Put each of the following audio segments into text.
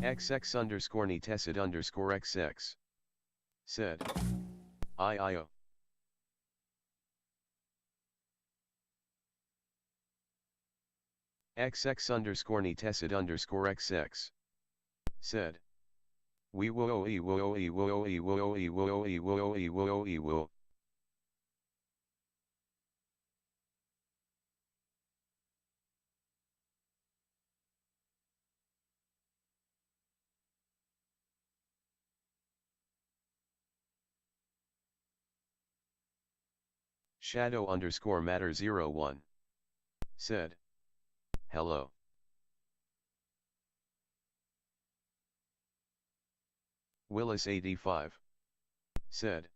XX underscore ni tested underscore XX. Said. IIO. XX underscore ni tested underscore XX. Said. We woo e woo e woo e woo e woo e woo e woo e woo. Shadow underscore matter 01. Said. Hello. Willis 85. Said.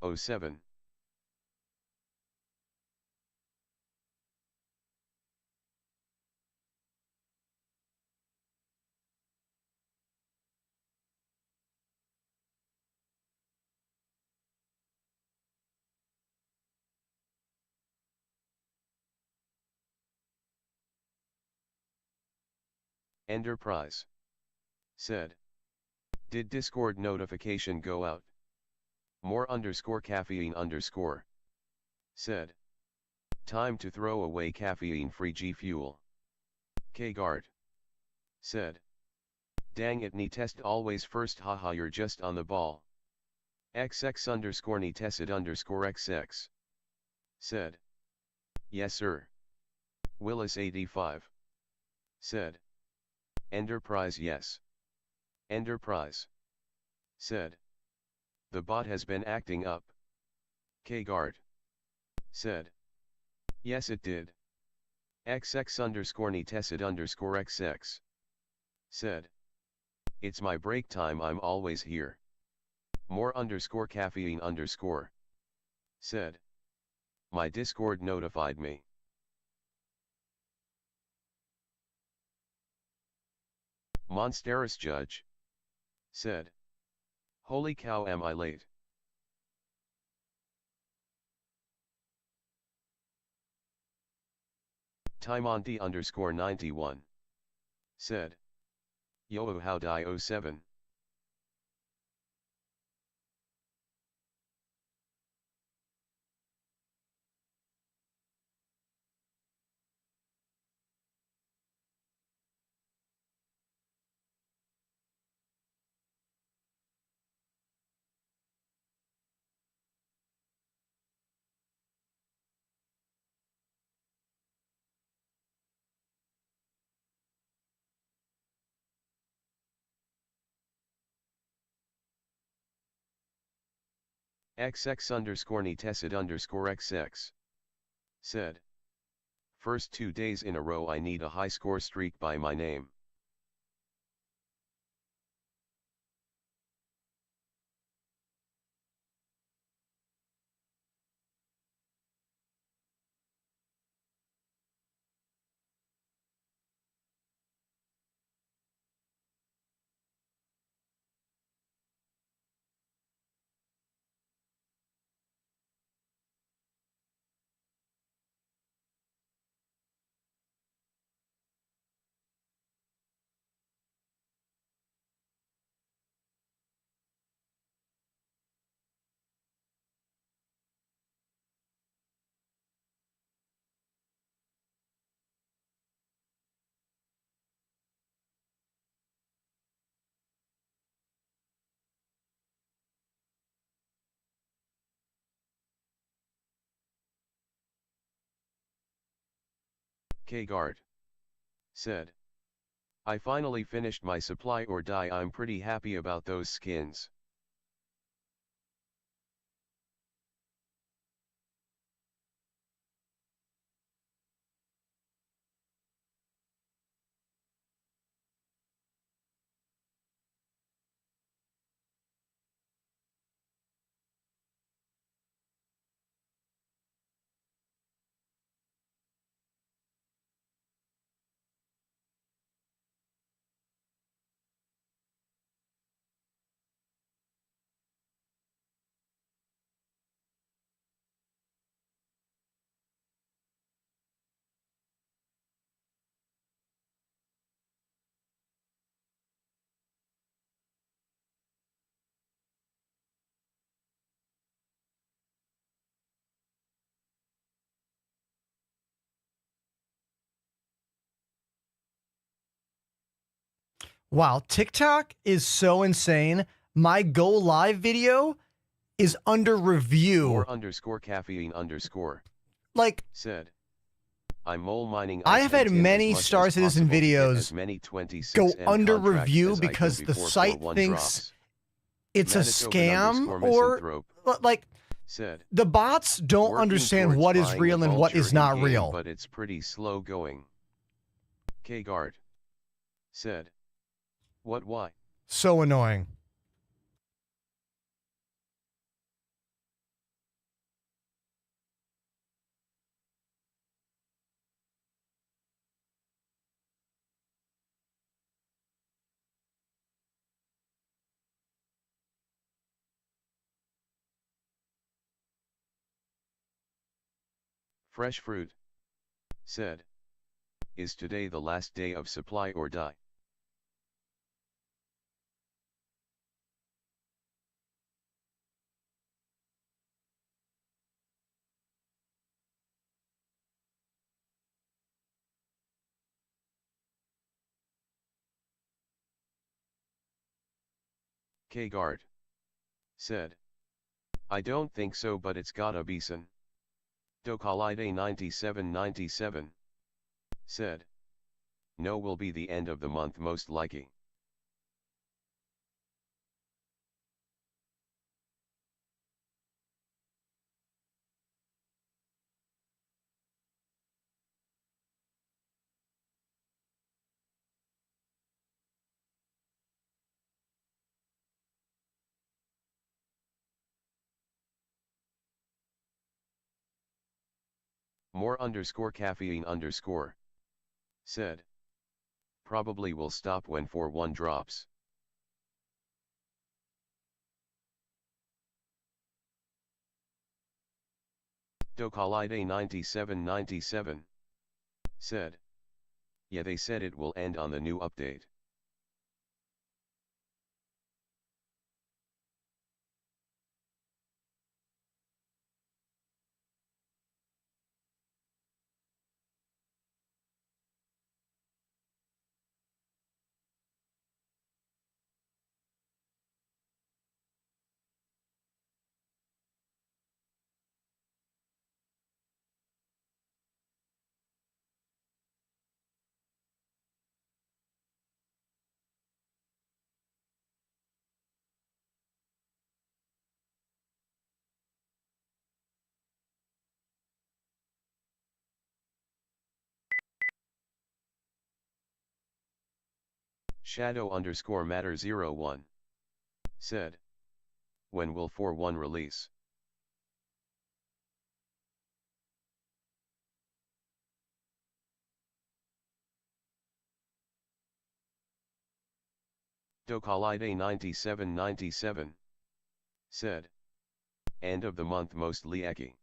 07. Enterprise. Said. Did Discord notification go out? More underscore caffeine underscore. Said. Time to throw away caffeine-free G Fuel. K-Guard. Said. Dang it, ni test always first, haha, you're just on the ball. XX underscore ni tested underscore XX. Said. Yes sir. Willis 85. Said. Enterprise yes. Enterprise. Said. The bot has been acting up. K-Guard. Said. Yes it did. XX underscore ni tested underscore XX. Said. It's my break time, I'm always here. More underscore caffeine underscore. Said. My Discord notified me. Monsteris Judge. Said. Holy cow, am I late? Timonti underscore 91. Said. Yo how die 07. XX underscore ni tested underscore XX. Said. First 2 days in a row I need a high score streak by my name. K-Guard. Said. I finally finished my supply or die, I'm pretty happy about those skins. Wow, TikTok is so insane. My go live video is under review. More underscore caffeine underscore. Like, said, I'm mole mining. I have had many Star Citizen videos as many 26 go M under contracts review as I can because the before site 41 thinks drops. it's a Manitoban scam, underscore or misanthrope like said, the bots don't working understand towards what is buying real the and what is vulture not in-game, real. but it's pretty slow going. K-Guard said, what, why? So annoying. Fresh fruit said, is today the last day of supply or die? K-Guard said, I don't think so, but it's gotta be son. Dokalide 9797 said, no, will be the end of the month most likely. More underscore caffeine underscore said, probably will stop when 41 drops. Dokalide 9797 said, yeah, they said it will end on the new update. Shadow underscore matter 01 said, when will 41 release? Dokalide 9797 said, end of the month most likely.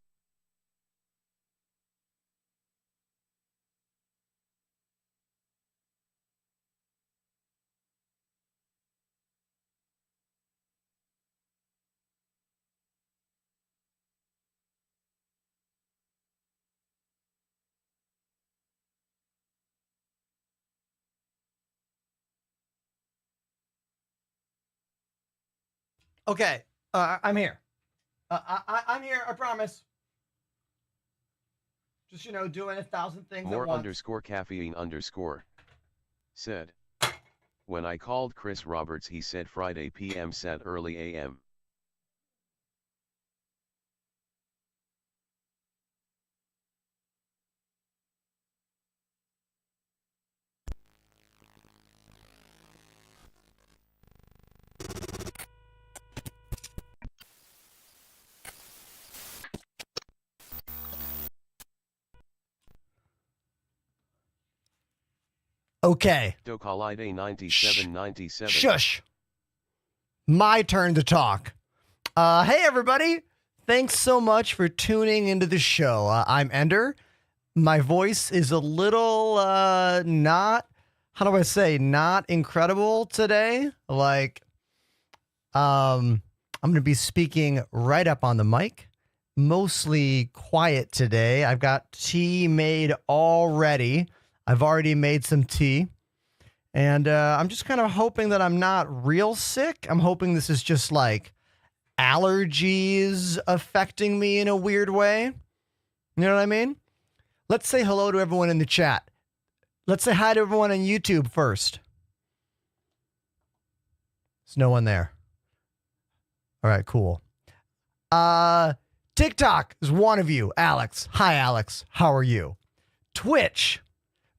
Okay, I'm here. I'm here. I promise. Just, doing 1,000 things More at once. underscore caffeine underscore said, when I called Chris Roberts he said Friday PM sat early AM. Okay. Dokalide 9797. Shush. My turn to talk. Hey, everybody. Thanks so much for tuning into the show. I'm Ender. My voice is a little not, how do I say, not incredible today. Like, I'm going to be speaking right up on the mic. Mostly quiet today. I've got tea made already. I've already made some tea. And I'm just kind of hoping that I'm not real sick. I'm hoping this is just like allergies affecting me in a weird way. You know what I mean? Let's say hello to everyone in the chat. Let's say hi to everyone on YouTube first. There's no one there. All right, cool. TikTok is one of you, Alex. Hi, Alex. How are you? Twitch,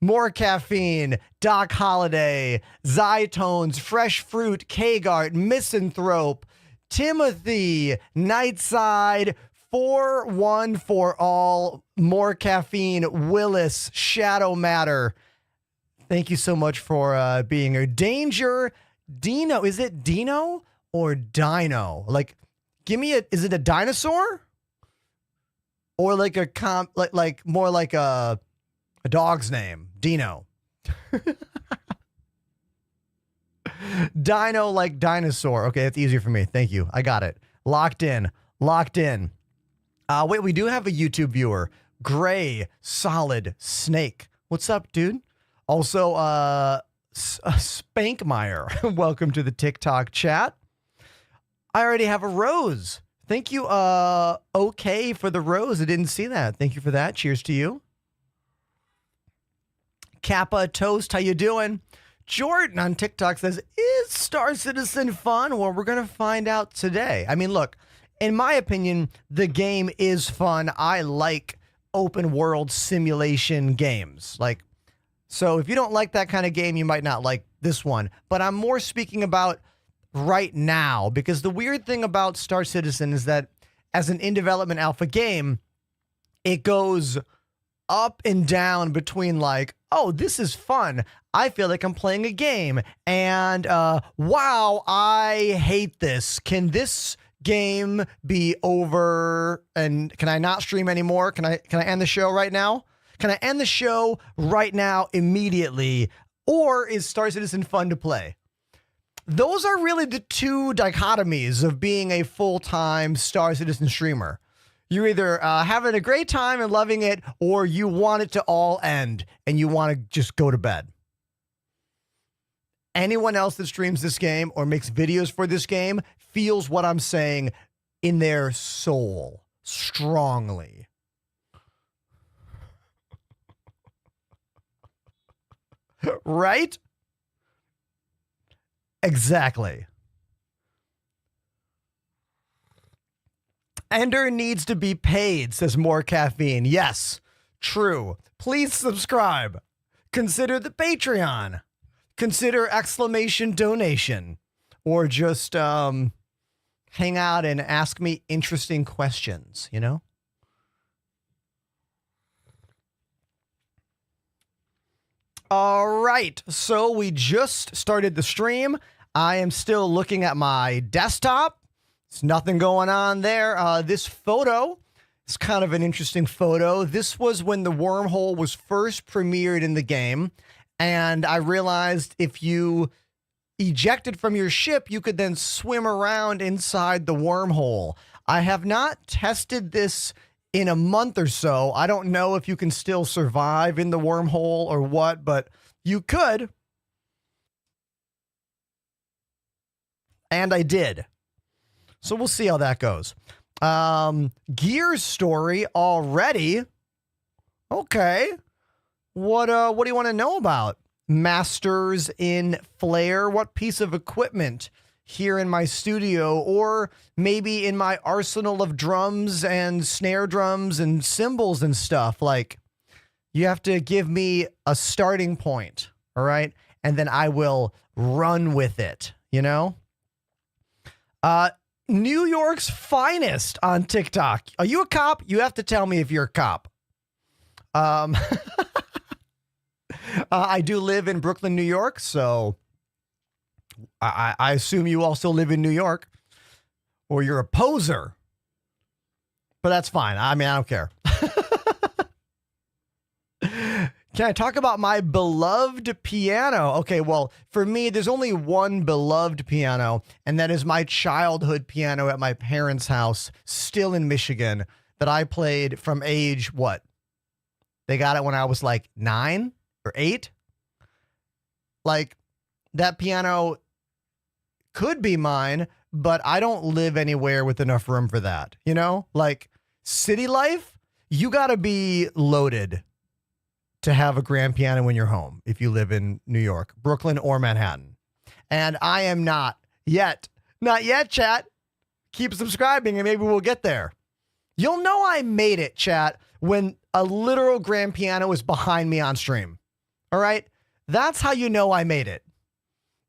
More Caffeine, Doc Holiday, Zytones, Fresh Fruit, Kagart, Misanthrope, Timothy, Nightside, 4-1 for all, More Caffeine, Willis, Shadow Matter. Thank you so much for being here. Danger, Dino. Is it Dino or Dino? Like, give me is it a dinosaur? Or like a like more like a dog's name, Dino. Dino like dinosaur. Okay, that's easier for me. Thank you. I got it. Locked in. Wait, we do have a YouTube viewer. Gray Solid Snake. What's up, dude? Also, Spankmeyer. Welcome to the TikTok chat. I already have a rose. Thank you, okay, for the rose. I didn't see that. Thank you for that. Cheers to you. Kappa Toast, how you doing? Jordan on TikTok says, is Star Citizen fun? Well, we're going to find out today. I mean, look, in my opinion, the game is fun. I like open world simulation games. Like, so if you don't like that kind of game, you might not like this one. But I'm more speaking about right now, because the weird thing about Star Citizen is that as an in-development alpha game, it goes up and down between like, oh, this is fun, I feel like I'm playing a game, and wow, I hate this. Can this game be over, and can I not stream anymore? Can I end the show right now? Can I end the show right now immediately? Or is Star Citizen fun to play? Those are really the two dichotomies of being a full-time Star Citizen streamer. You're either having a great time and loving it, or you want it to all end and you want to just go to bed. Anyone else that streams this game or makes videos for this game feels what I'm saying in their soul strongly. Right? Exactly. Ender needs to be paid, says More Caffeine. Yes, true. Please subscribe. Consider the Patreon. Consider exclamation donation. Or just hang out and ask me interesting questions, you know? All right, so we just started the stream. I am still looking at my desktop. There's nothing going on there. This photo is kind of an interesting photo. This was when the wormhole was first premiered in the game, and I realized if you ejected from your ship, you could then swim around inside the wormhole. I have not tested this in a month or so. I don't know if you can still survive in the wormhole or what, but you could. And I did. So we'll see how that goes. Gears story already. Okay. What do you want to know about? Masters in Flare? What piece of equipment here in my studio, or maybe in my arsenal of drums and snare drums and cymbals and stuff? Like, you have to give me a starting point, all right? And then I will run with it, you know? New York's finest on TikTok. Are you a cop? You have to tell me if you're a cop. I do live in Brooklyn, New York, so I assume you also live in New York, or you're a poser. But that's fine. I mean, I don't care. Can I talk about my beloved piano? Okay, well, for me, there's only one beloved piano, and that is my childhood piano at my parents' house, still in Michigan, that I played from age, what? They got it when I was like 9 or 8. Like, that piano could be mine, but I don't live anywhere with enough room for that. You know, like city life, you got to be loaded to have a grand piano in your home if you live in New York, Brooklyn, or Manhattan. And I am not yet. Not yet, chat. Keep subscribing and maybe we'll get there. You'll know I made it, chat, when a literal grand piano is behind me on stream. All right? That's how you know I made it.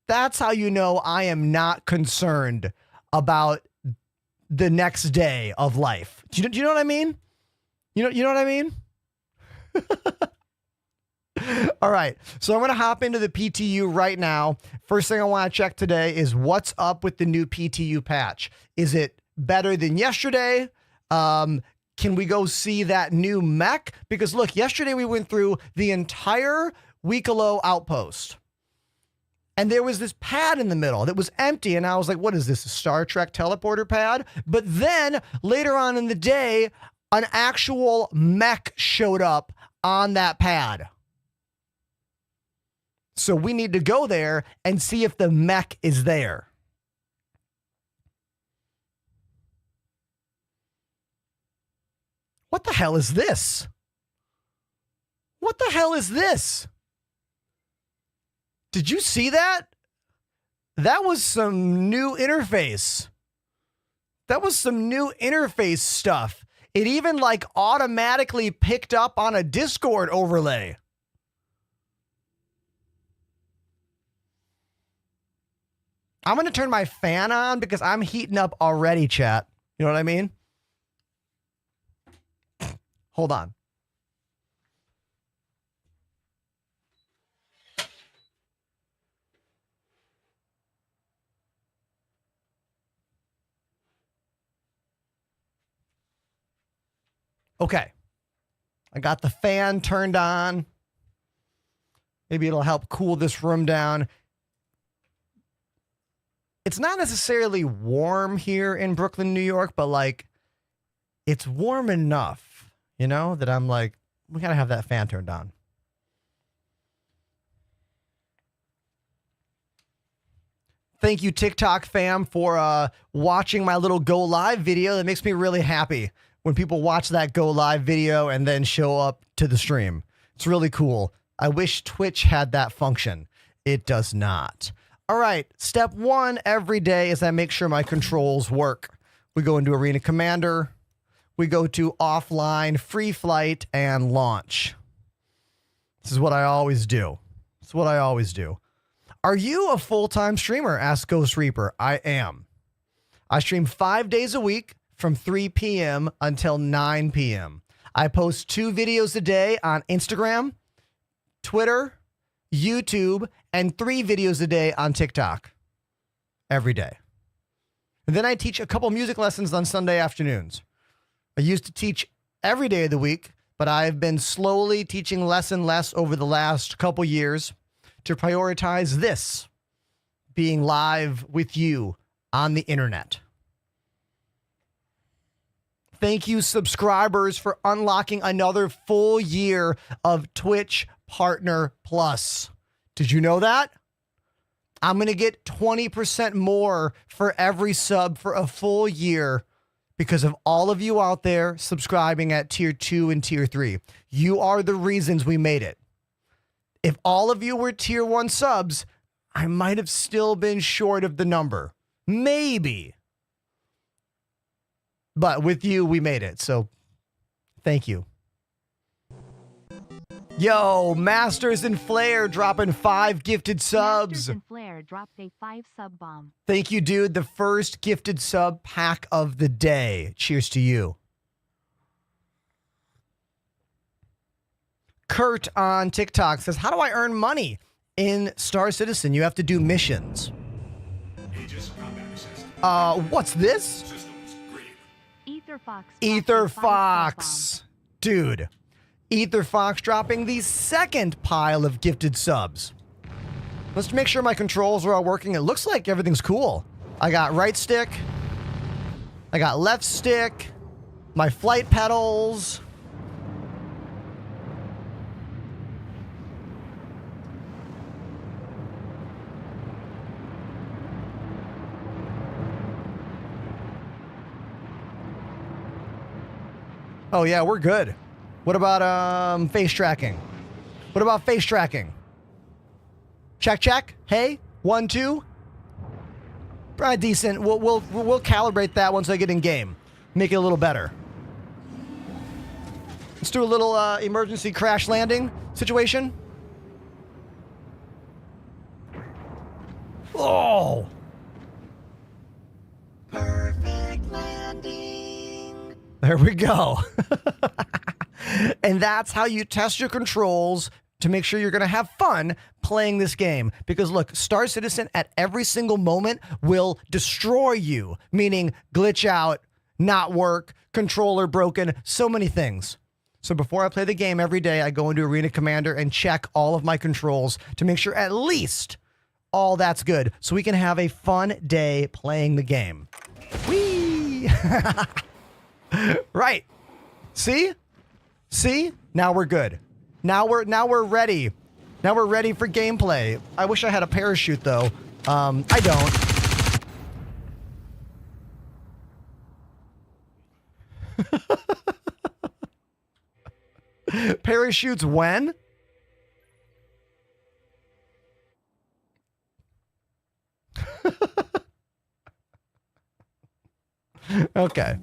That's how you know I am not concerned about the next day of life. Do you know what I mean? You know what I mean? All right. So I'm going to hop into the PTU right now. First thing I want to check today is what's up with the new PTU patch. Is it better than yesterday? Can we go see that new mech? Because look, yesterday we went through the entire Weekalo outpost. And there was this pad in the middle that was empty. And I was like, what is this, a Star Trek teleporter pad? But then later on in the day, an actual mech showed up on that pad. So we need to go there and see if the mech is there. What the hell is this? What the hell is this? Did you see that? That was some new interface. That was some new interface stuff. It even like automatically picked up on a Discord overlay. I'm going to turn my fan on because I'm heating up already, chat. You know what I mean? Hold on. Okay. I got the fan turned on. Maybe it'll help cool this room down. It's not necessarily warm here in Brooklyn, New York, but like it's warm enough, you know, that I'm like, we got to have that fan turned on. Thank you, TikTok fam, for watching my little go live video. That makes me really happy when people watch that go live video and then show up to the stream. It's really cool. I wish Twitch had that function. It does not. All right, step one every day is I make sure my controls work. We go into Arena Commander. We go to offline, free flight, and launch. This is what I always do. It's what I always do. Are you a full-time streamer? Asked Ghost Reaper. I am. I stream 5 days a week from 3 p.m. until 9 p.m. I post 2 videos a day on Instagram, Twitter, YouTube, and 3 videos a day on TikTok every day. And then I teach a couple music lessons on Sunday afternoons. I used to teach every day of the week, but I've been slowly teaching less and less over the last couple years to prioritize this, being live with you on the internet. Thank you, subscribers, for unlocking another full year of Twitch Partner Plus. Did you know that? I'm going to get 20% more for every sub for a full year because of all of you out there subscribing at tier 2 and tier 3. You are the reasons we made it. If all of you were tier 1 subs, I might have still been short of the number. Maybe. But with you, we made it. So thank you. Yo, Masters and Flair dropping 5 gifted subs. Masters and Flair dropped a 5 sub bomb. Thank you, dude. The first gifted sub pack of the day. Cheers to you. Kurt on TikTok says, how do I earn money in Star Citizen? You have to do missions. What's this? Ether Fox. Ether Fox. Dude. Ether Fox dropping the second pile of gifted subs. Let's make sure my controls are all working. It looks like everything's cool. I got right stick. I got left stick. My flight pedals. Oh, yeah, we're good. What about face tracking? What about face tracking? Check, check. Hey, 1, 2. Probably decent. We'll calibrate that once I get in game. Make it a little better. Let's do a little emergency crash landing situation. Oh! Perfect landing. There we go. And that's how you test your controls to make sure you're going to have fun playing this game. Because look, Star Citizen at every single moment will destroy you, meaning glitch out, not work, controller broken, so many things. So before I play the game every day, I go into Arena Commander and check all of my controls to make sure at least all that's good so we can have a fun day playing the game. Whee! Right. See? See? Now we're good. Now we're ready. Now we're ready for gameplay. I wish I had a parachute though. I don't. Parachutes when? Okay.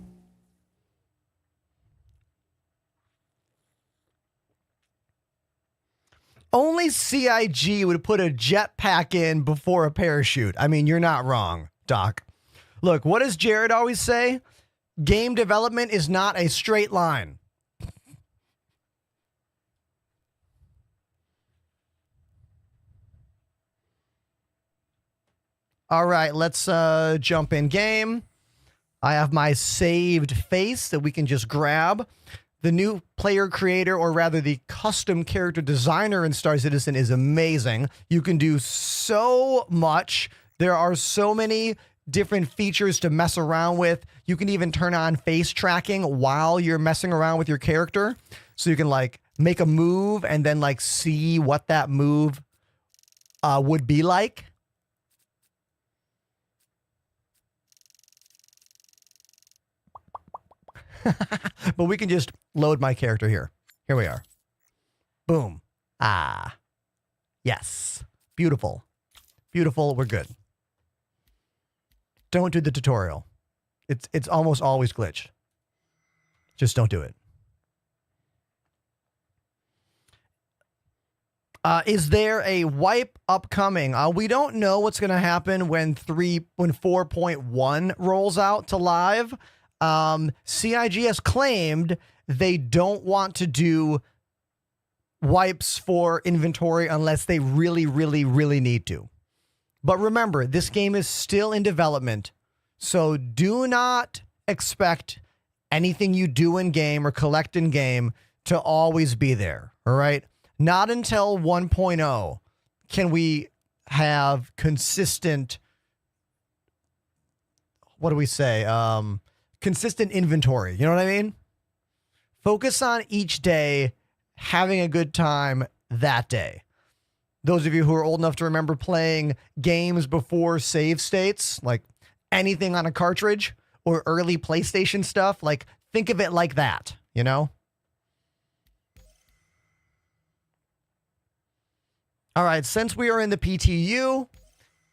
Only CIG would put a jetpack in before a parachute. I mean, you're not wrong, Doc. Look, what does Jared always say? Game development is not a straight line. All right, let's jump in game. I have my saved face that we can just grab. The new player creator, or rather the custom character designer in Star Citizen is amazing. You can do so much. There are so many different features to mess around with. You can even turn on face tracking while you're messing around with your character. So you can like make a move and then like see what that move would be like. But we can just load my character here. Here we are. Boom. Ah. Yes. Beautiful. Beautiful. We're good. Don't do the tutorial. It's almost always glitched. Just don't do it. Is there a wipe upcoming? We don't know what's going to happen when 4.1 rolls out to live. CIG has claimed they don't want to do wipes for inventory unless they really, really, really need to. But remember, this game is still in development, so do not expect anything you do in game or collect in game to always be there, all right? Not until 1.0 can we have consistent, what do we say? Consistent inventory. You know what I mean? Focus on each day having a good time that day. Those of you who are old enough to remember playing games before save states, like anything on a cartridge or early PlayStation stuff, like think of it like that, you know? All right, since we are in the PTU,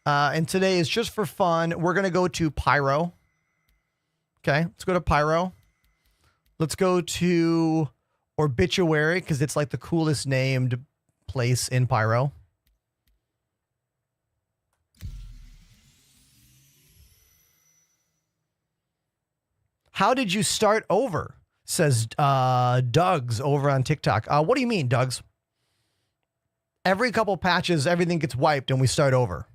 and today is just for fun, we're going to go to Pyro. Okay, let's go to Pyro. Let's go to Obituary, because it's like the coolest named place in Pyro. How did you start over? Says Doug's over on TikTok. What do you mean, Doug's? Every couple patches, everything gets wiped and we start over.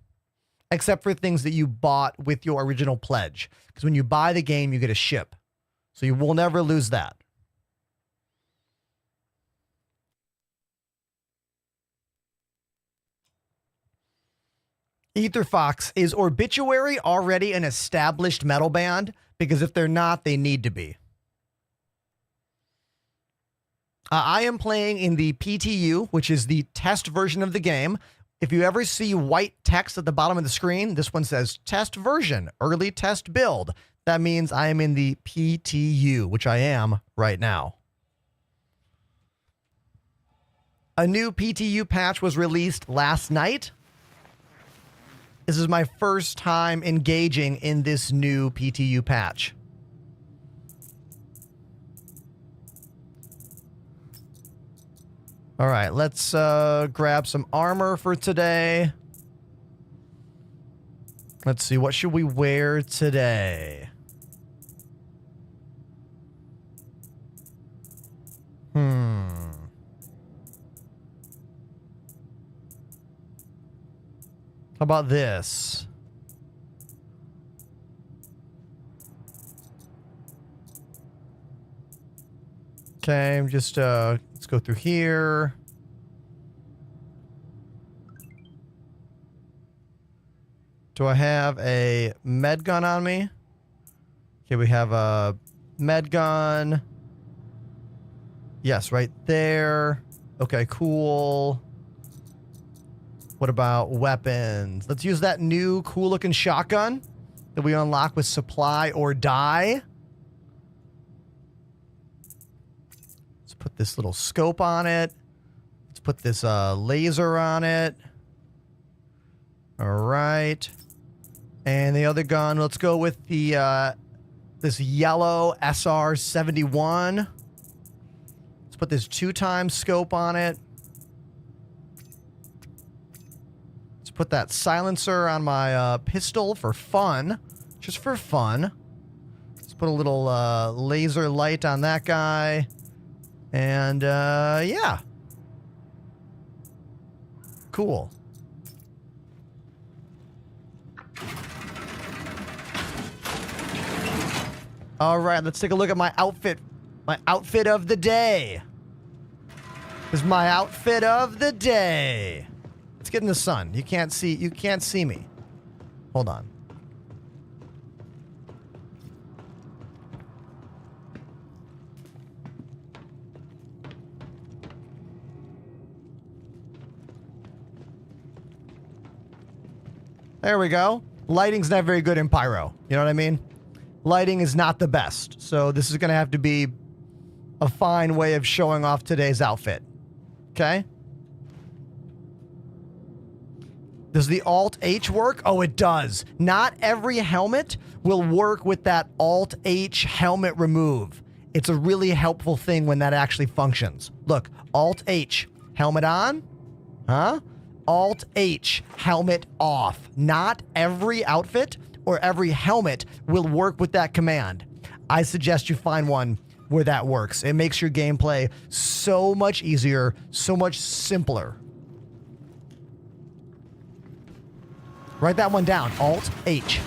Except for things that you bought with your original pledge. Because when you buy the game, you get a ship. So you will never lose that. Etherfox, is Obituary already an established metal band? Because if they're not, they need to be. I am playing in the PTU, which is the test version of the game. If you ever see white text at the bottom of the screen, this one says test version, early test build. That means I am in the PTU, which I am right now. A new PTU patch was released last night. This is my first time engaging in this new PTU patch. All right, let's grab some armor for today. Let's see, what should we wear today? How about this? Okay, just let's go through here. Do I have a med gun on me? Okay, we have a med gun. Yes, right there. Okay, cool. What about weapons? Let's use that new cool looking shotgun that we unlock with supply or die. Let's put this little scope on it. Let's put this laser on it. All right. And the other gun, let's go with the this yellow SR-71. Let's put this 2x scope on it. Let's put that silencer on my pistol for fun. Just for fun. Let's put a little laser light on that guy. And yeah. Cool. All right, let's take a look at my outfit. My outfit of the day. This is my outfit of the day. Let's get in the sun. You can't see me. Hold on. There we go. Lighting's not very good in Pyro. You know what I mean? Lighting is not the best. So this is going to have to be a fine way of showing off today's outfit. Okay? Does the Alt-H work? Oh, it does. Not every helmet will work with that Alt-H helmet remove. It's a really helpful thing when that actually functions. Look, Alt-H, helmet on. Huh? Alt-H, helmet off. Not every outfit or every helmet will work with that command. I suggest you find one where that works. It makes your gameplay so much easier, so much simpler. Write that one down. Alt-H.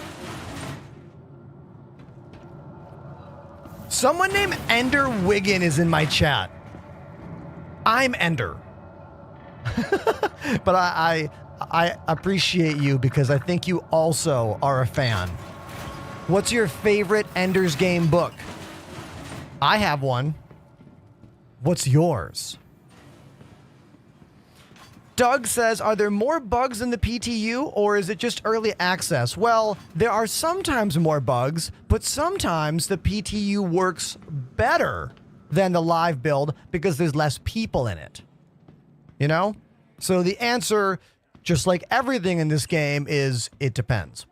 Someone named Ender Wiggin is in my chat. I'm Ender. But I appreciate you because I think you also are a fan. What's your favorite Ender's Game book? I have one. What's yours? Doug says, are there more bugs in the PTU or is it just early access? Well, there are sometimes more bugs, but sometimes the PTU works better than the live build because there's less people in it. You know? So the answer, just like everything in this game, is it depends.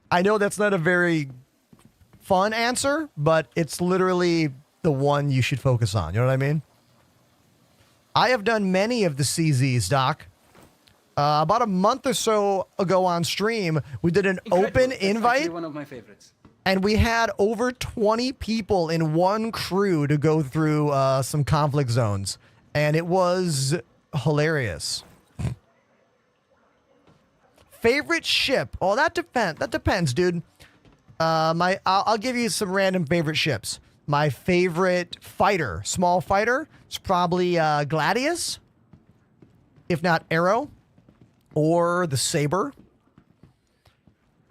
I know that's not a very fun answer, but it's literally the one you should focus on. You know what I mean? I have done many of the CZs, Doc. About a month or so ago on stream, we did an open invite. One of my favorites. And we had over 20 people in one crew to go through some conflict zones. And it was hilarious. Favorite ship? Oh, that depends, dude. I'll give you some random favorite ships. My favorite fighter, small fighter, is probably Gladius, if not Arrow, or the Saber.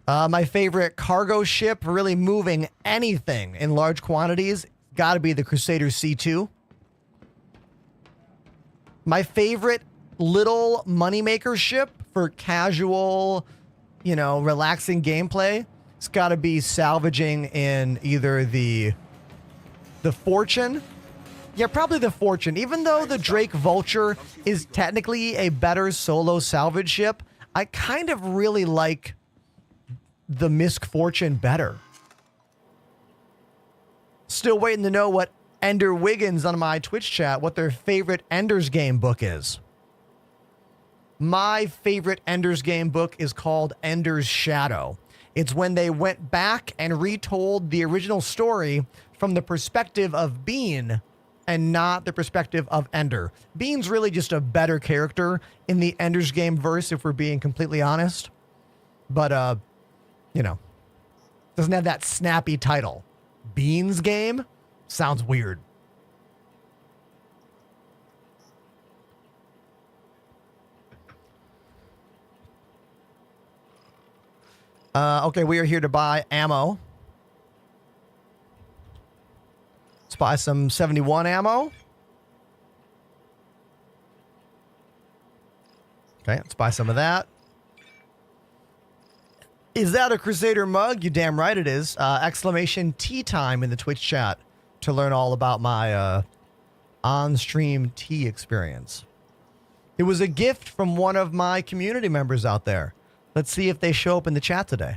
My favorite cargo ship, really moving anything in large quantities, got to be the Crusader C2. My favorite little moneymaker ship for casual, relaxing gameplay It's got to be salvaging in either the Fortune. Yeah, probably the Fortune. Even though the Drake Vulture is technically a better solo salvage ship, I kind of really like the Misk Fortune better. Still waiting to know what Ender Wiggins on my Twitch chat, what their favorite Ender's Game book is. My favorite Ender's Game book is called Ender's Shadow. It's when they went back and retold the original story from the perspective of Bean and not the perspective of Ender. Bean's really just a better character in the Ender's Game verse, if we're being completely honest. But, you know, doesn't have that snappy title. Bean's Game? Sounds weird. Okay, we are here to buy ammo. Let's buy some 71 ammo. Okay, let's buy some of that. Is that a Crusader mug? You damn right it is. Exclamation tea time in the Twitch chat to learn all about my on-stream tea experience. It was a gift from one of my community members out there. Let's see if they show up in the chat today.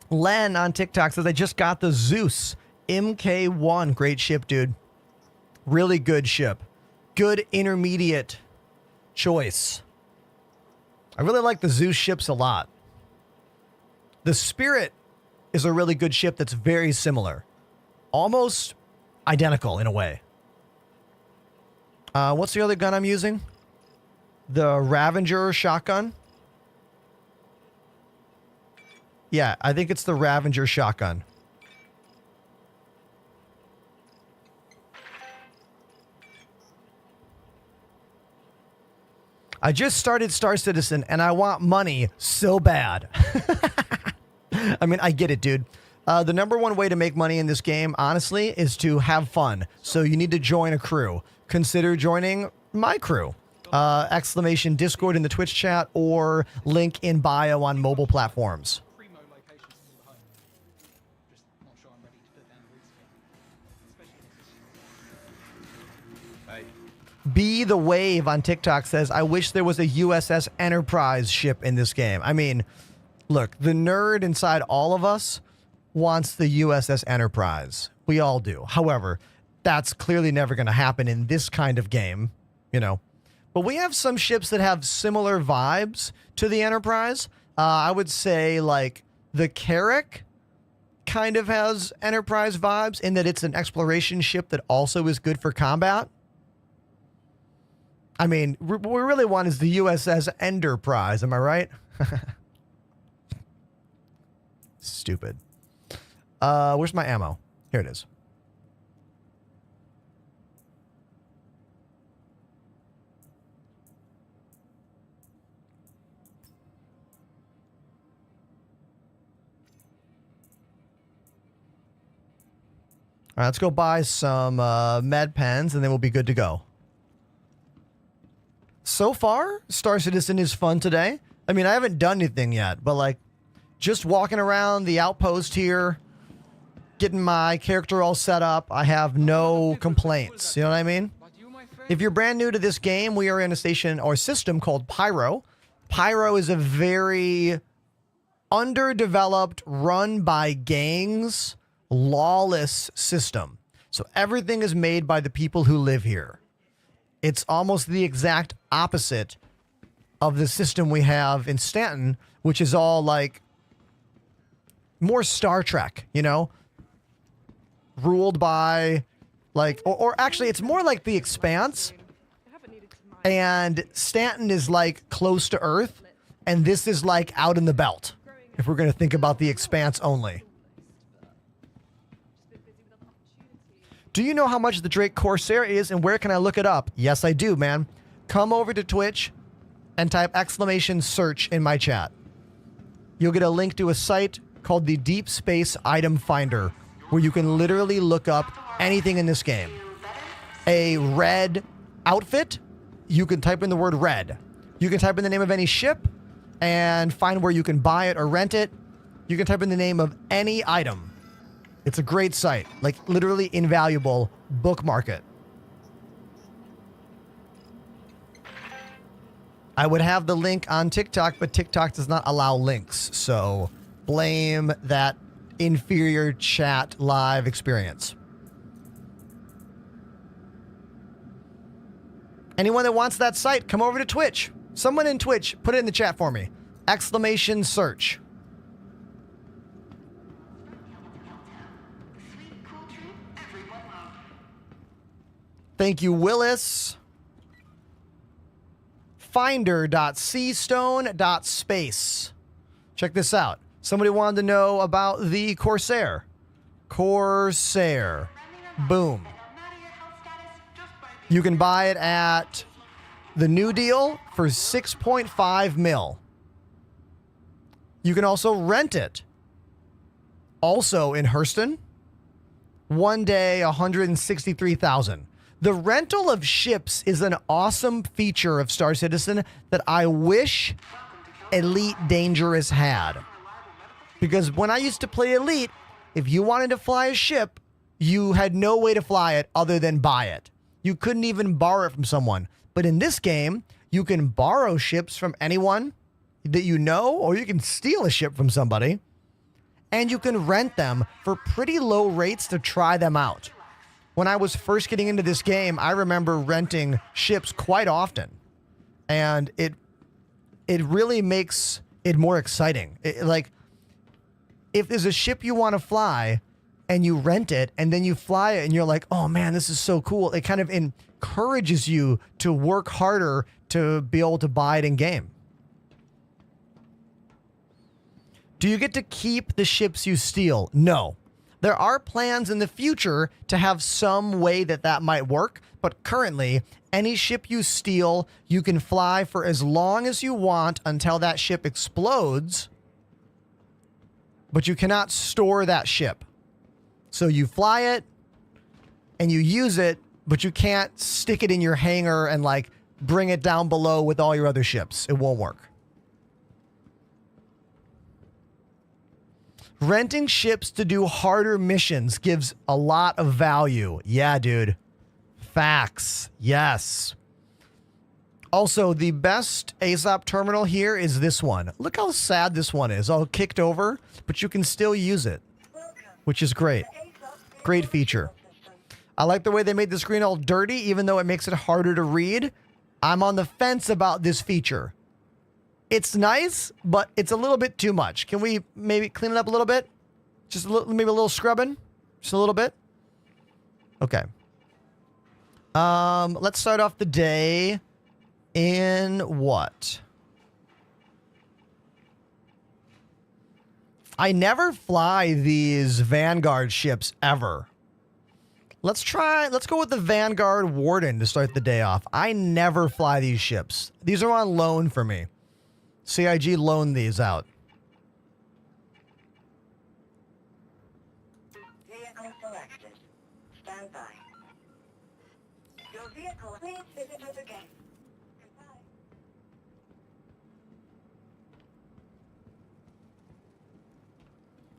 Len on TikTok says, I just got the Zeus MK1. Great ship, dude. Really good ship. Good intermediate choice. I really like the Zeus ships a lot. The Spirit is a really good ship that's very similar. Almost identical in a way. What's the other gun I'm using? The Ravager shotgun. Yeah, I think it's the Ravager shotgun. I just started Star Citizen and I want money so bad. I mean, I get it, dude. The number one way to make money in this game, honestly, is to have fun. So you need to join a crew. Consider joining my crew. Exclamation Discord in the Twitch chat or link in bio on mobile platforms. Be the Wave on TikTok says, I wish there was a USS Enterprise ship in this game. I mean, look, the nerd inside all of us wants the USS Enterprise. We all do. However, that's clearly never going to happen in this kind of game, you know. But we have some ships that have similar vibes to the Enterprise. I would say, like, the Carrack kind of has Enterprise vibes in that it's an exploration ship that also is good for combat. I mean, what we really want is the USS Enterprise. Am I right? Stupid. Where's my ammo? Here it is. All right, let's go buy some med pens, and then we'll be good to go. So far, Star Citizen is fun today. I mean, I haven't done anything yet, but like just walking around the outpost here, getting my character all set up, I have no complaints. You know what I mean? If you're brand new to this game, we are in a station or system called Pyro. Pyro is a very underdeveloped, run by gangs, lawless system. So everything is made by the people who live here. It's almost the exact opposite of the system we have in Stanton, which is all like more Star Trek, you know, ruled by like, or actually it's more like The Expanse, and Stanton is like close to Earth, and this is like out in the belt, if we're going to think about The Expanse only. Do you know how much the Drake Corsair is and where can I look it up? Yes, I do, man. Come over to Twitch and type exclamation search in my chat. You'll get a link to a site called the Deep Space Item Finder, where you can literally look up anything in this game. A red outfit, you can type in the word red. You can type in the name of any ship, and find where you can buy it or rent it. You can type in the name of any item. It's a great site, like literally invaluable. Bookmark it. I would have the link on TikTok, but TikTok does not allow links, so blame that inferior chat live experience. Anyone that wants that site, come over to Twitch. Someone in Twitch, put it in the chat for me. Exclamation search. Thank you, Willis. Finder.cstone.space. Check this out. Somebody wanted to know about the Corsair. Corsair. Boom. You can buy it at the New Deal for 6.5 mil. You can also rent it. Also in Hurston. 1 day, 163,000. The rental of ships is an awesome feature of Star Citizen that I wish Elite Dangerous had. Because when I used to play Elite, if you wanted to fly a ship, you had no way to fly it other than buy it. You couldn't even borrow it from someone. But in this game, you can borrow ships from anyone that you know, or you can steal a ship from somebody, and you can rent them for pretty low rates to try them out. When I was first getting into this game, I remember renting ships quite often, and it really makes it more exciting. Like, if there's a ship you want to fly and you rent it and then you fly it and you're like, oh man, this is so cool. It kind of encourages you to work harder to be able to buy it in game. Do you get to keep the ships you steal? No. There are plans in the future to have some way that might work, but currently, any ship you steal, you can fly for as long as you want until that ship explodes, but you cannot store that ship. So you fly it, and you use it, but you can't stick it in your hangar and, like, bring it down below with all your other ships. It won't work. Renting ships to do harder missions gives a lot of value. Yeah, dude. Facts. Yes. Also, the best ASOP terminal here is this one. Look how sad this one is. All kicked over, but you can still use it, which is great. Great feature. I like the way they made the screen all dirty, even though it makes it harder to read. I'm on the fence about this feature. It's nice, but it's a little bit too much. Can we maybe clean it up a little bit? Just a little, maybe a little scrubbing? Just a little bit? Okay. Let's start off the day in what? I never fly these Vanguard ships ever. Let's go with the Vanguard Warden to start the day off. I never fly these ships. These are on loan for me. CIG loaned these out. Vehicle selected. Stand by. Your vehicle, please visit us again. Goodbye.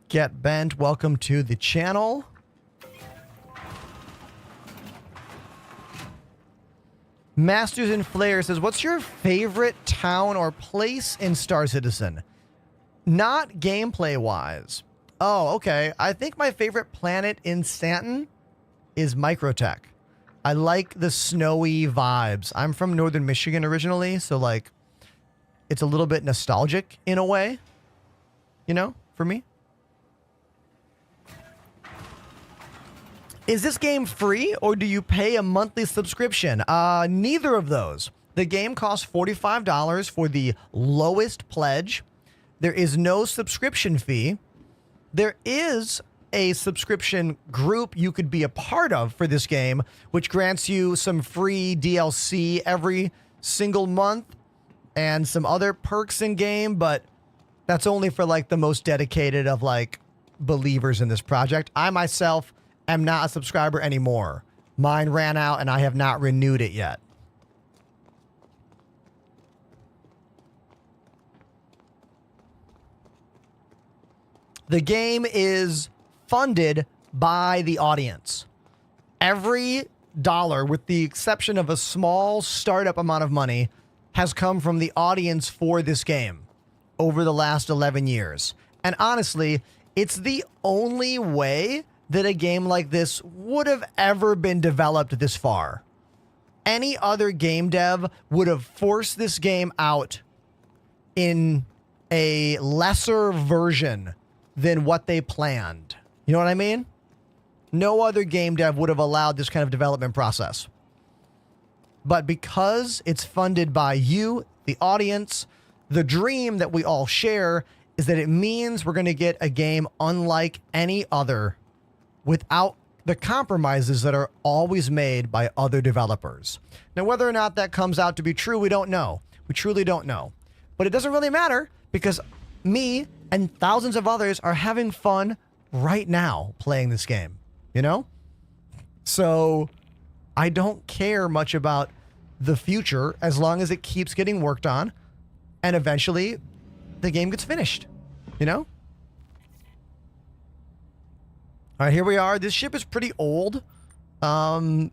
Get Bent, welcome to the channel. Masters in Flair says, what's your favorite town or place in Star Citizen? Not gameplay-wise. Oh, okay. I think my favorite planet in Stanton is Microtech. I like the snowy vibes. I'm from Northern Michigan originally, so, like, it's a little bit nostalgic in a way, you know, for me. Is this game free or do you pay a monthly subscription? Neither of those. The game costs $45 for the lowest pledge. There is no subscription fee. There is a subscription group you could be a part of for this game, which grants you some free DLC every single month and some other perks in game, but that's only for like the most dedicated of like believers in this project. I myself am not a subscriber anymore. Mine ran out and I have not renewed it yet. The game is funded by the audience. Every dollar, with the exception of a small startup amount of money, has come from the audience for this game over the last 11 years. And honestly, it's the only way that a game like this would have ever been developed this far. Any other game dev would have forced this game out in a lesser version than what they planned. You know what I mean? No other game dev would have allowed this kind of development process. But because it's funded by you, the audience, the dream that we all share is that it means we're going to get a game unlike any other without the compromises that are always made by other developers. Now, whether or not that comes out to be true, we don't know. We truly don't know. But it doesn't really matter because me and thousands of others are having fun right now playing this game, you know? So I don't care much about the future as long as it keeps getting worked on and eventually the game gets finished, you know? All right, here we are. This ship is pretty old. I'm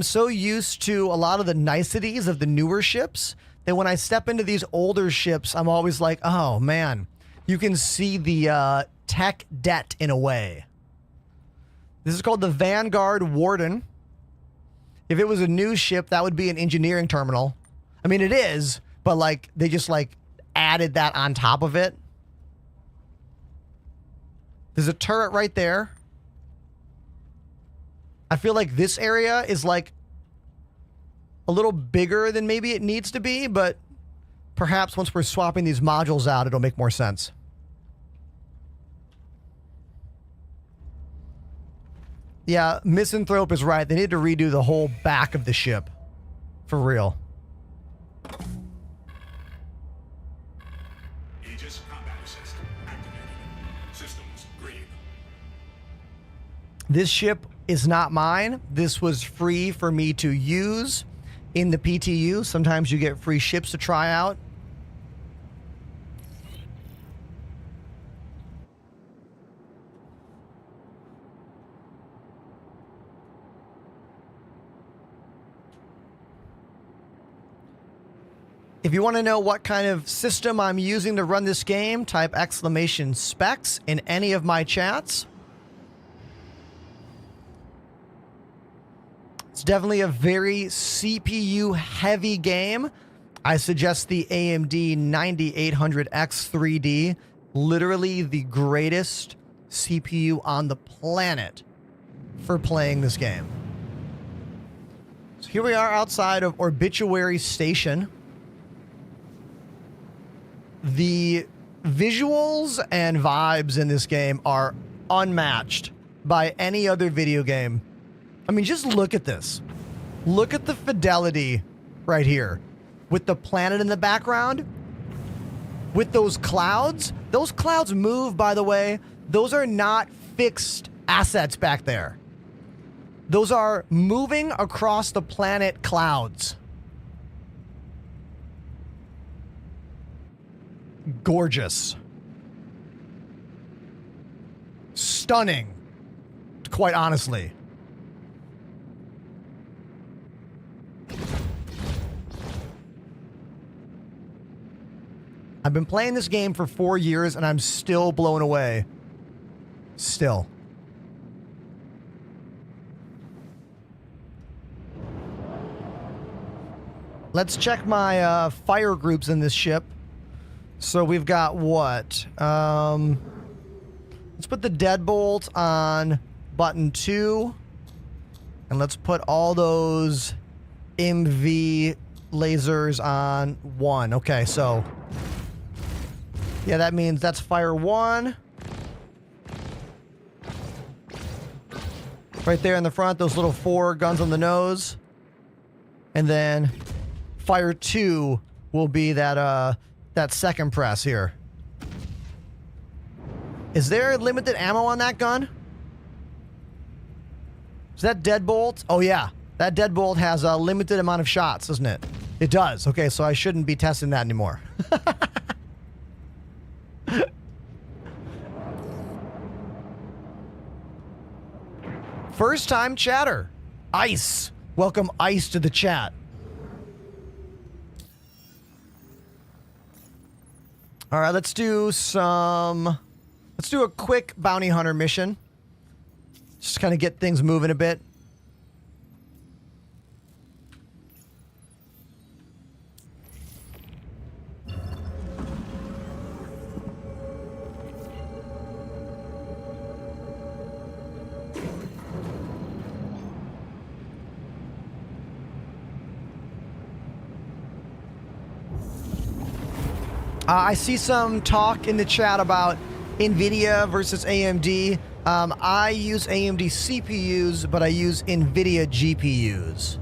so used to a lot of the niceties of the newer ships that when I step into these older ships, I'm always like, oh man, you can see the tech debt in a way. This is called the Vanguard Warden. If it was a new ship, that would be an engineering terminal. I mean, it is, but like they just like added that on top of it. There's a turret right there. I feel like this area is like a little bigger than maybe it needs to be, but perhaps once we're swapping these modules out, it'll make more sense. Yeah, Misanthrope is right. They need to redo the whole back of the ship. For real. Aegis combat assist activated. Systems green. This ship is not mine. This was free for me to use in the PTU. Sometimes you get free ships to try out. If you want to know what kind of system I'm using to run this game, type !specs in any of my chats. It's definitely a very CPU heavy game. I suggest the AMD 9800X 3D, literally the greatest CPU on the planet for playing this game. So here we are outside of Obituary Station. The visuals and vibes in this game are unmatched by any other video game. I mean, just look at this. Look at the fidelity right here. With the planet in the background. With those clouds. Those clouds move, by the way. Those are not fixed assets back there. Those are moving across the planet clouds. Gorgeous. Stunning. Quite honestly. I've been playing this game for 4 years and I'm still blown away. Still. Let's check my fire groups in this ship. So we've got what? Let's put the deadbolt on button 2. And let's put all those MV lasers on 1. Okay, so... yeah, that means that's fire 1. Right there in the front, those little 4 guns on the nose. And then fire 2 will be that that second press here. Is there limited ammo on that gun? Is that deadbolt? Oh yeah, that deadbolt has a limited amount of shots, doesn't it? It does. Okay, so I shouldn't be testing that anymore. First time chatter. Ice. Welcome Ice to the chat. All right, let's do a quick bounty hunter mission. Just kind of get things moving a bit. I see some talk in the chat about NVIDIA versus AMD. I use AMD CPUs, but I use NVIDIA GPUs,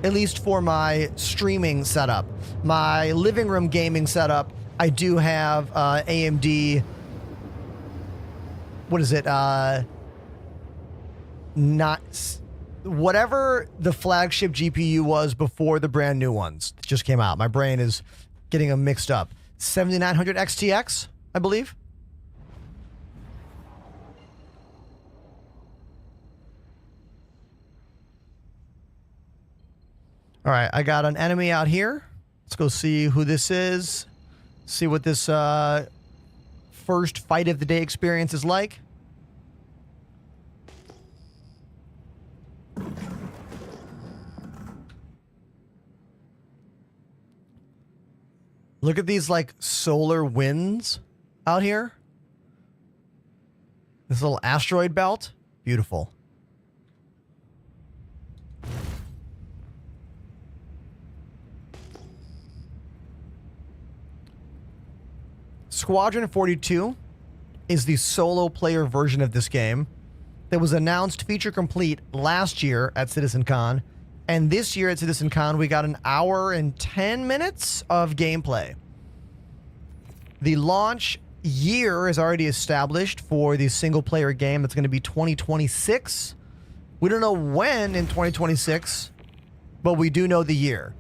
at least for my streaming setup. My living room gaming setup, I do have AMD, what is it? Not whatever the flagship GPU was before the brand new ones that just came out. My brain is getting them mixed up. 7900 XTX, I believe. All right, I got an enemy out here. Let's go see who this is. See what this first fight of the day experience is like. Look at these like solar winds out here. This little asteroid belt. Beautiful. Squadron 42 is the solo player version of this game that was announced feature complete last year at CitizenCon. And this year at CitizenCon, we got an hour and 10 minutes of gameplay. The launch year is already established for the single-player game. That's going to be 2026. We don't know when in 2026, but we do know the year.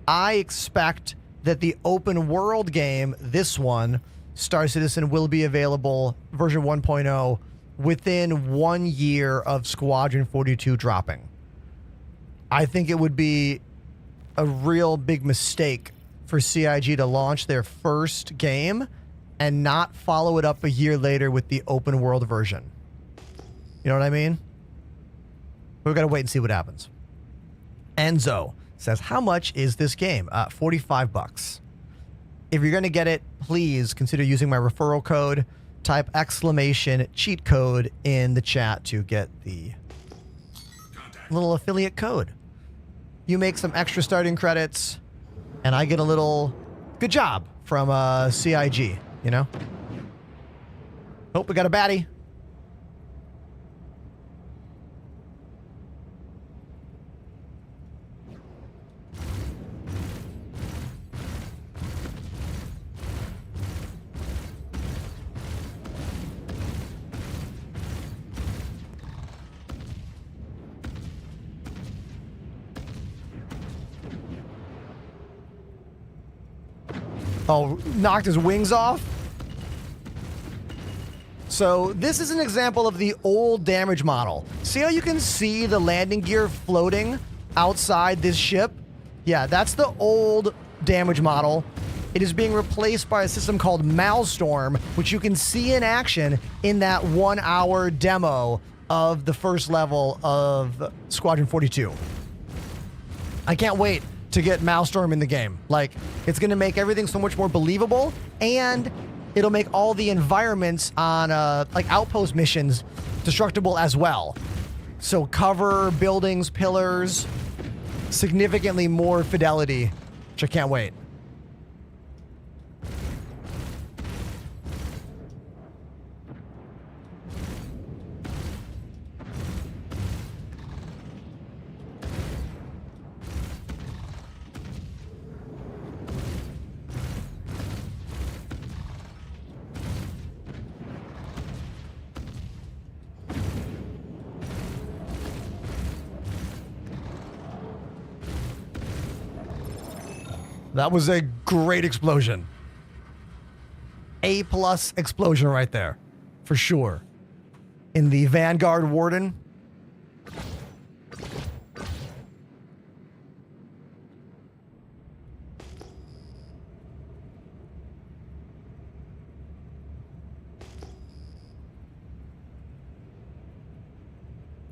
I expect that the open-world game, this one, Star Citizen, will be available, version 1.0, within 1 year of Squadron 42 dropping. I think it would be a real big mistake for CIG to launch their first game and not follow it up a year later with the open world version. You know what I mean? We've got to wait and see what happens. Enzo says, how much is this game? $45. If you're going to get it, please consider using my referral code. Type !cheat code in the chat to get the little affiliate code. You make some extra starting credits, and I get a little good job from CIG, you know? Oh, we got a baddie. Oh, knocked his wings off? So this is an example of the old damage model. See how you can see the landing gear floating outside this ship? Yeah, that's the old damage model. It is being replaced by a system called Maelstrom, which you can see in action in that 1 hour demo of the first level of Squadron 42. I can't wait to get Maelstrom in the game. Like, it's going to make everything so much more believable, and it'll make all the environments on like outpost missions destructible as well. So cover, buildings, pillars, significantly more fidelity, which I can't wait. That was a great explosion. A+ explosion right there, for sure. In the Vanguard Warden.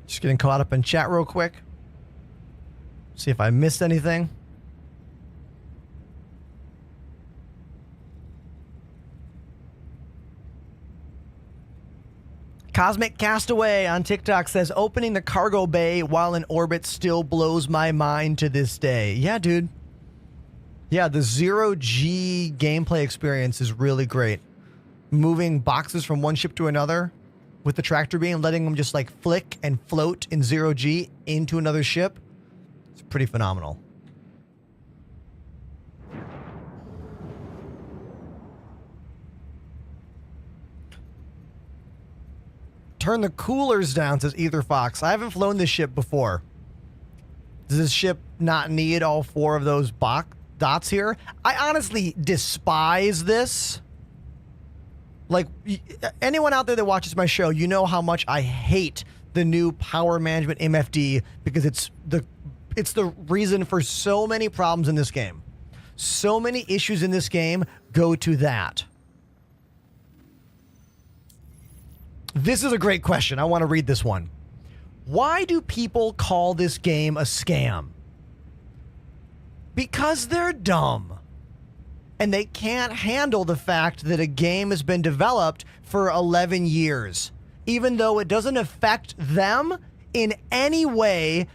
Just getting caught up in chat real quick. See if I missed anything. Cosmic Castaway on TikTok says, opening the cargo bay while in orbit still blows my mind to this day. Yeah, dude. Yeah, the 0G gameplay experience is really great. Moving boxes from one ship to another with the tractor beam, letting them just like flick and float in 0G into another ship. It's pretty phenomenal. Turn the coolers down, says Ether Fox. I haven't flown this ship before. Does this ship not need all 4 of those dots here? I honestly despise this. Like, anyone out there that watches my show, you know how much I hate the new power management MFD because it's the reason for so many problems in this game. So many issues in this game go to that. This is a great question. I want to read this one. Why do people call this game a scam? Because they're dumb. And they can't handle the fact that a game has been developed for 11 years. Even though it doesn't affect them in any way,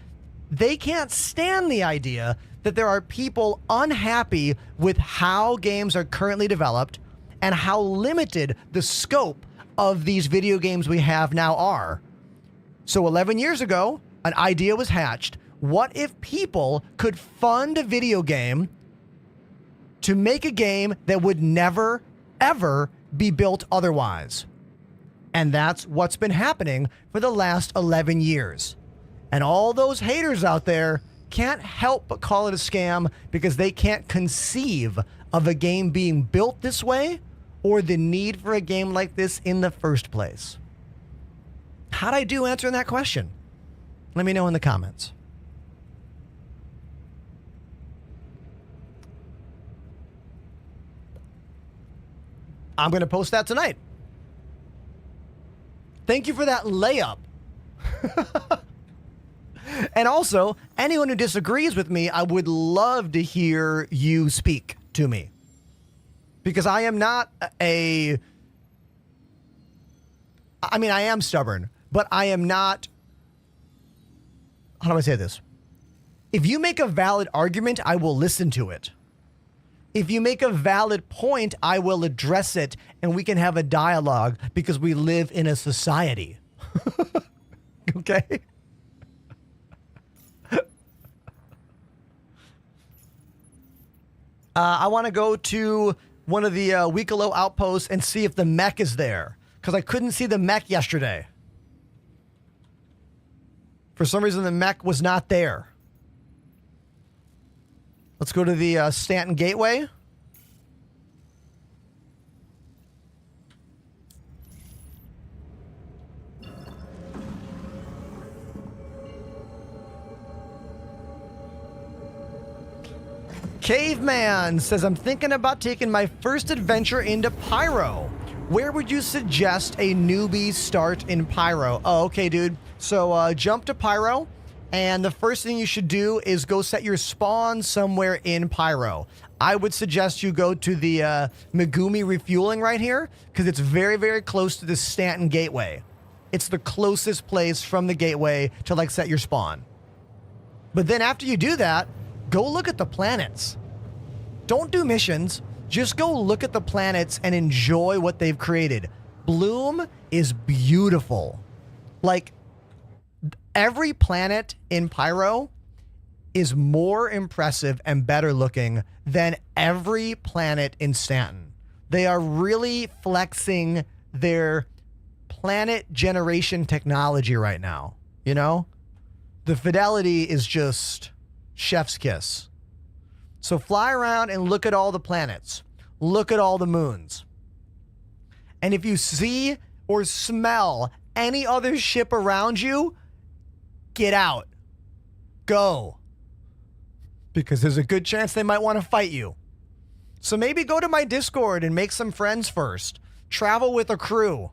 they can't stand the idea that there are people unhappy with how games are currently developed and how limited the scope of these video games we have now are. So 11 years ago, an idea was hatched. What if people could fund a video game to make a game that would never, ever be built otherwise? And that's what's been happening for the last 11 years. And all those haters out there can't help but call it a scam because they can't conceive of a game being built this way or the need for a game like this in the first place. How'd I do answering that question? Let me know in the comments. I'm going to post that tonight. Thank you for that layup. And also, anyone who disagrees with me, I would love to hear you speak to me. Because I am not I am stubborn, but I am not, how do I say this? If you make a valid argument, I will listen to it. If you make a valid point, I will address it and we can have a dialogue because we live in a society. Okay? I want to go to one of the Weekalo outposts and see if the mech is there. Because I couldn't see the mech yesterday. For some reason, the mech was not there. Let's go to the Stanton Gateway. Caveman says, I'm thinking about taking my first adventure into Pyro. Where would you suggest a newbie start in Pyro? Oh, okay, dude. So jump to Pyro, and the first thing you should do is go set your spawn somewhere in Pyro. I would suggest you go to the Megumi refueling right here, because it's very, very close to the Stanton Gateway. It's the closest place from the gateway to, like, set your spawn. But then after you do that, go look at the planets. Don't do missions. Just go look at the planets and enjoy what they've created. Bloom is beautiful. Like, every planet in Pyro is more impressive and better looking than every planet in Stanton. They are really flexing their planet generation technology right now. You know? The fidelity is just chef's kiss. So fly around and look at all the planets. Look at all the moons. And if you see or smell any other ship around you, get out. Go. Because there's a good chance they might want to fight you. So maybe go to my Discord and make some friends first. Travel with a crew.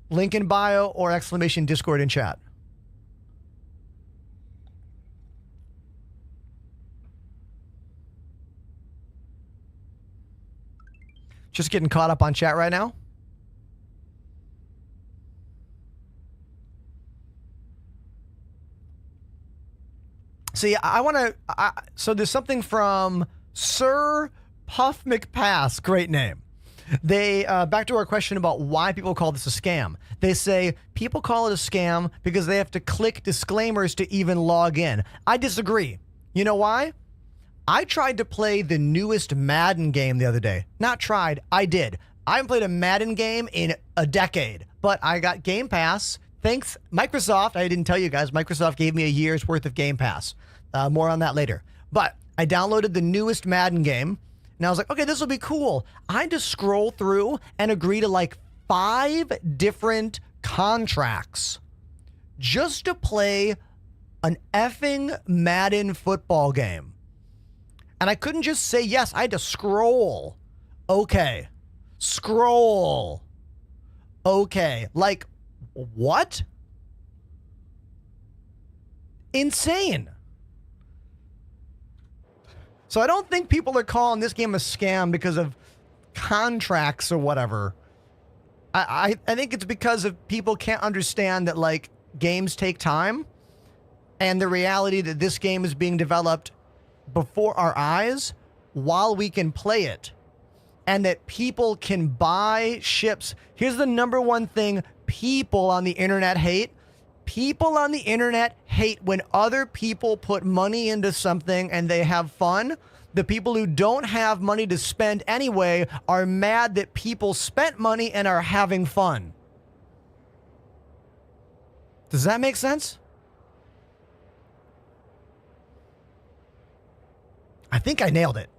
Link in bio or exclamation Discord in chat. Just getting caught up on chat right now. See, I want to. So there's something from Sir Puff McPass. Great name. They back to our question about why people call this a scam. They say people call it a scam because they have to click disclaimers to even log in. I disagree. You know why? I tried to play the newest Madden game the other day. Not tried, I did. I haven't played a Madden game in a decade, but I got Game Pass. Thanks, Microsoft. I didn't tell you guys, Microsoft gave me a year's worth of Game Pass. More on that later. But I downloaded the newest Madden game, and I was like, okay, this will be cool. I had to scroll through and agree to like 5 different contracts just to play an effing Madden football game. And I couldn't just say yes. I had to scroll. Okay. Scroll. Okay. Like, what? Insane. So I don't think people are calling this game a scam because of contracts or whatever. I think it's because of people can't understand that, like, games take time, and the reality that this game is being developed before our eyes while we can play it, and that people can buy ships. Here's the number one thing people on the internet hate. People on the internet hate when other people put money into something and they have fun. The people who don't have money to spend anyway are mad that people spent money and are having fun. Does that make sense? I think I nailed it.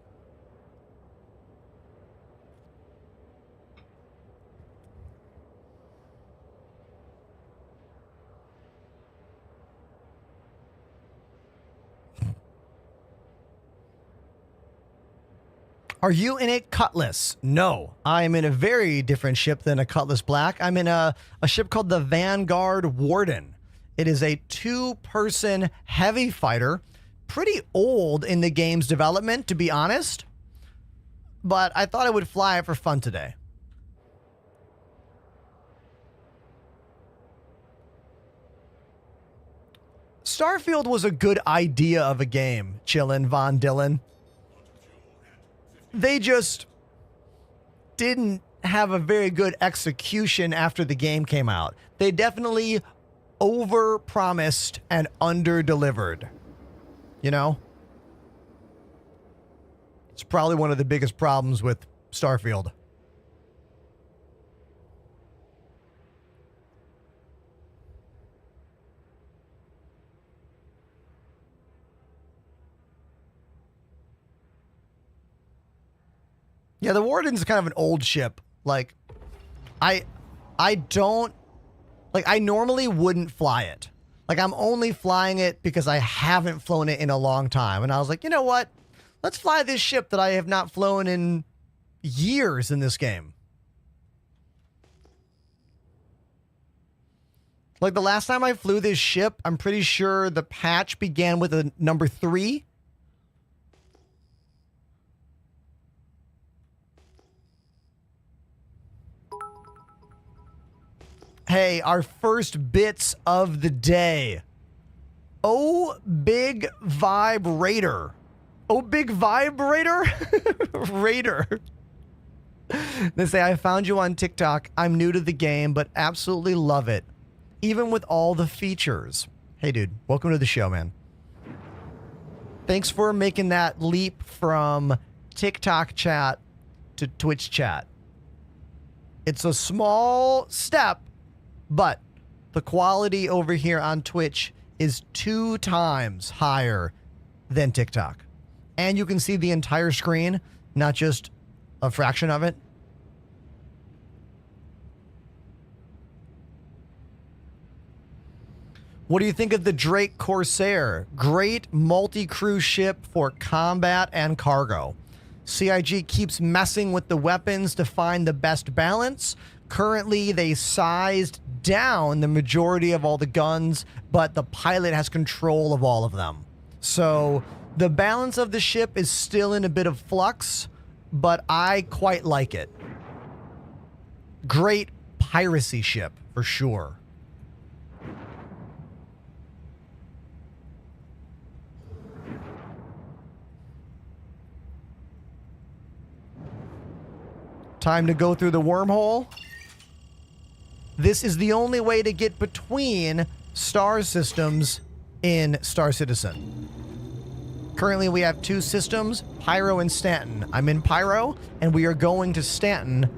Are you in a Cutlass? No, I'm in a very different ship than a Cutlass Black. I'm in a ship called the Vanguard Warden. It is a 2-person heavy fighter. Pretty old in the game's development, to be honest. But I thought I would fly it for fun today. Starfield was a good idea of a game, Chillin' Von Dillon. They just didn't have a very good execution after the game came out. They definitely over-promised and under-delivered. You know? It's probably one of the biggest problems with Starfield. Yeah, the Warden's kind of an old ship. Like, I don't, like, I normally wouldn't fly it. Like, I'm only flying it because I haven't flown it in a long time. And I was like, you know what? Let's fly this ship that I have not flown in years in this game. Like, the last time I flew this ship, I'm pretty sure the patch began with a number 3. Hey, our first bits of the day. Oh, big vibrator. Oh, big vibrator? Raider. They say, I found you on TikTok. I'm new to the game, but absolutely love it. Even with all the features. Hey, dude, welcome to the show, man. Thanks for making that leap from TikTok chat to Twitch chat. It's a small step, but the quality over here on Twitch is 2 times higher than TikTok. And you can see the entire screen, not just a fraction of it. What do you think of the Drake Corsair? Great multi-crew ship for combat and cargo. CIG keeps messing with the weapons to find the best balance. Currently, they sized down the majority of all the guns, but the pilot has control of all of them. So the balance of the ship is still in a bit of flux, but I quite like it. Great piracy ship, for sure. Time to go through the wormhole. This is the only way to get between star systems in Star Citizen. Currently, we have 2 systems, Pyro and Stanton. I'm in Pyro, and we are going to Stanton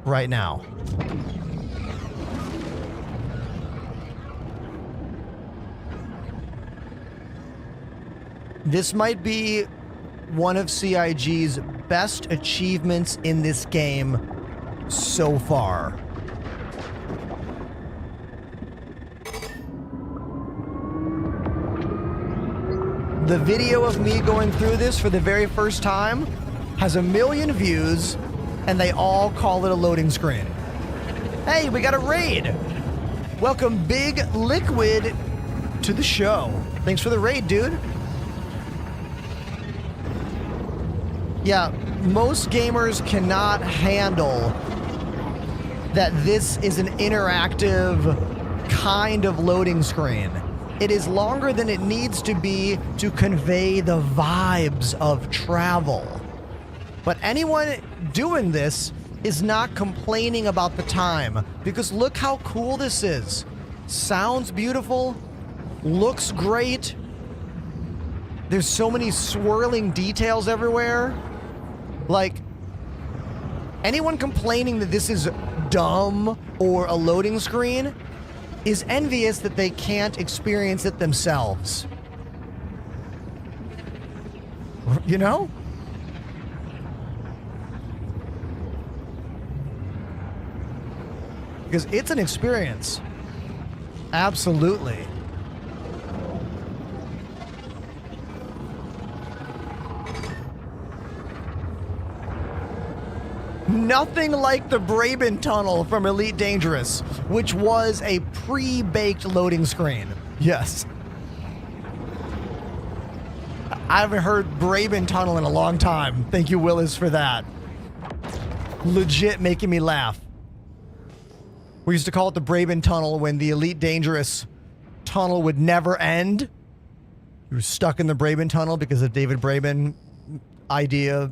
right now. This might be one of CIG's best achievements in this game so far. The video of me going through this for the very first time has 1 million views, and they all call it a loading screen. Hey, we got a raid! Welcome Big Liquid to the show. Thanks for the raid, dude. Yeah, most gamers cannot handle that this is an interactive kind of loading screen. It is longer than it needs to be to convey the vibes of travel. But anyone doing this is not complaining about the time, because look how cool this is. Sounds beautiful, looks great. There's so many swirling details everywhere. Like, anyone complaining that this is dumb or a loading screen is envious that they can't experience it themselves. You know? Because it's an experience. Absolutely. Nothing like the Braben Tunnel from Elite Dangerous, which was a pre-baked loading screen. Yes. I haven't heard Braben Tunnel in a long time. Thank you, Willis, for that. Legit making me laugh. We used to call it the Braben Tunnel when the Elite Dangerous tunnel would never end. You were stuck in the Braben Tunnel because of David Braben idea.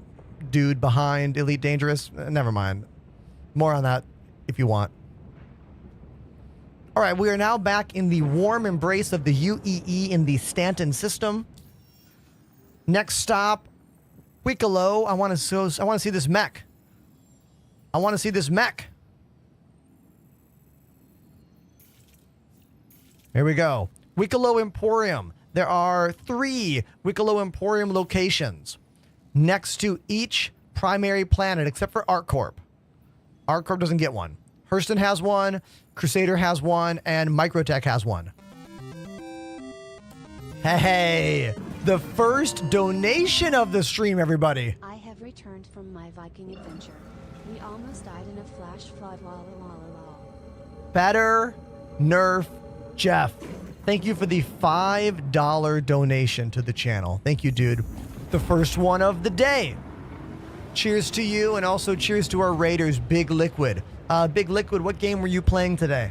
Dude behind Elite Dangerous. Never mind. More on that if you want. All right, we are now back in the warm embrace of the UEE in the Stanton system. Next stop, Wicklow. I want to see this mech. I want to see this mech. Here we go. Wicklow Emporium. There are 3 Wicklow Emporium locations next to each primary planet, except for ArcCorp. ArcCorp doesn't get one. Hurston has one, Crusader has one, and Microtech has one. Hey, the first donation of the stream, everybody. I have returned from my Viking adventure. We almost died in a flash flood. Better nerf Jeff. Thank you for the $5 donation to the channel. Thank you, dude. The first one of the day. Cheers to you, and also cheers to our raiders, Big Liquid. Big Liquid, what game were you playing today?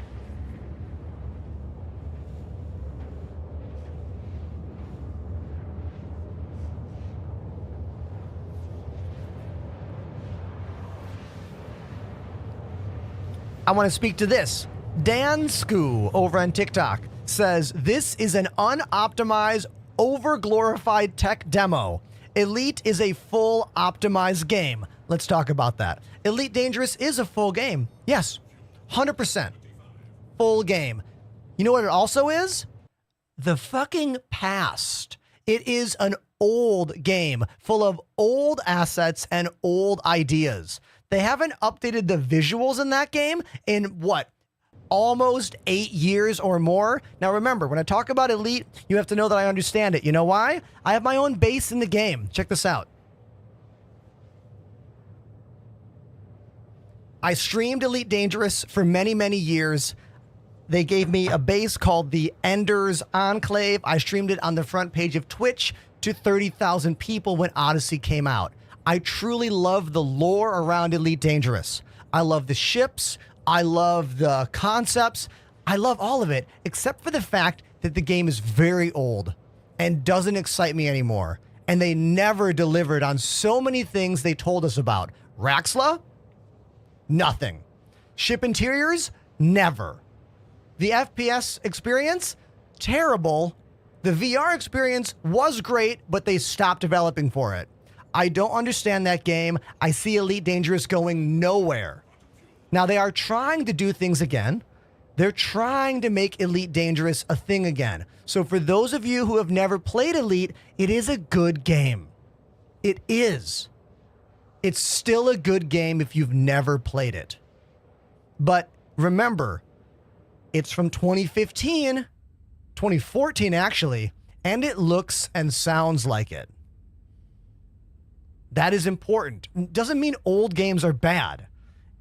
I want to speak to this. Dan Scoo over on TikTok says, this is an unoptimized, over-glorified tech demo. Elite is a full optimized game. Let's talk about that. Elite Dangerous is a full game. Yes, 100%. Full game. You know what it also is? The fucking past. It is an old game full of old assets and old ideas. They haven't updated the visuals in that game in what? Almost 8 years or more. Now remember, when I talk about Elite, you have to know that I understand it. You know why? I have my own base in the game. Check this out. I streamed Elite Dangerous for many, many years. They gave me a base called the Enders Enclave. I streamed it on the front page of Twitch to 30,000 people when Odyssey came out. I truly love the lore around Elite Dangerous. I love the ships. I love the concepts. I love all of it, except for the fact that the game is very old and doesn't excite me anymore. And they never delivered on so many things they told us about. Raxla? Nothing. Ship interiors? Never. The FPS experience? Terrible. The VR experience was great, but they stopped developing for it. I don't understand that game. I see Elite Dangerous going nowhere. Now, they are trying to do things again. They're trying to make Elite Dangerous a thing again. So for those of you who have never played Elite, it is a good game. It is. It's still a good game if you've never played it. But remember, it's from 2015, 2014 actually, and it looks and sounds like it. That is important. Doesn't mean old games are bad.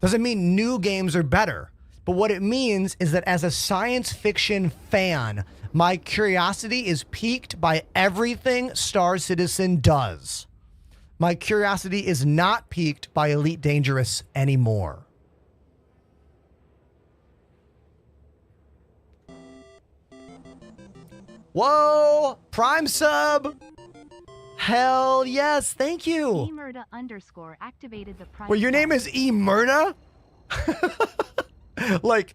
Doesn't mean new games are better. But what it means is that as a science fiction fan, my curiosity is piqued by everything Star Citizen does. My curiosity is not piqued by Elite Dangerous anymore. Whoa! Prime sub! Hell yes, thank you! Emurda _ activated the prime. Well, your name is Emurda? like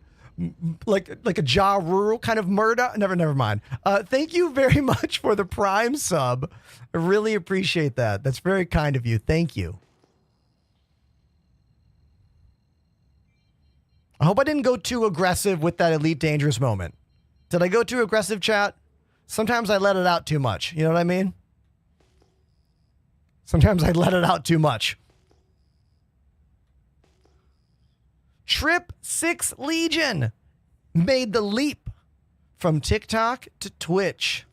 a Ja Rule kind of murder? Never mind. Thank you very much for the Prime sub. I really appreciate that. That's very kind of you. Thank you. I hope I didn't go too aggressive with that Elite Dangerous moment. Did I go too aggressive, chat? Sometimes I let it out too much. You know what I mean? Sometimes I let it out too much. Trip 6 Legion made the leap from TikTok to Twitch.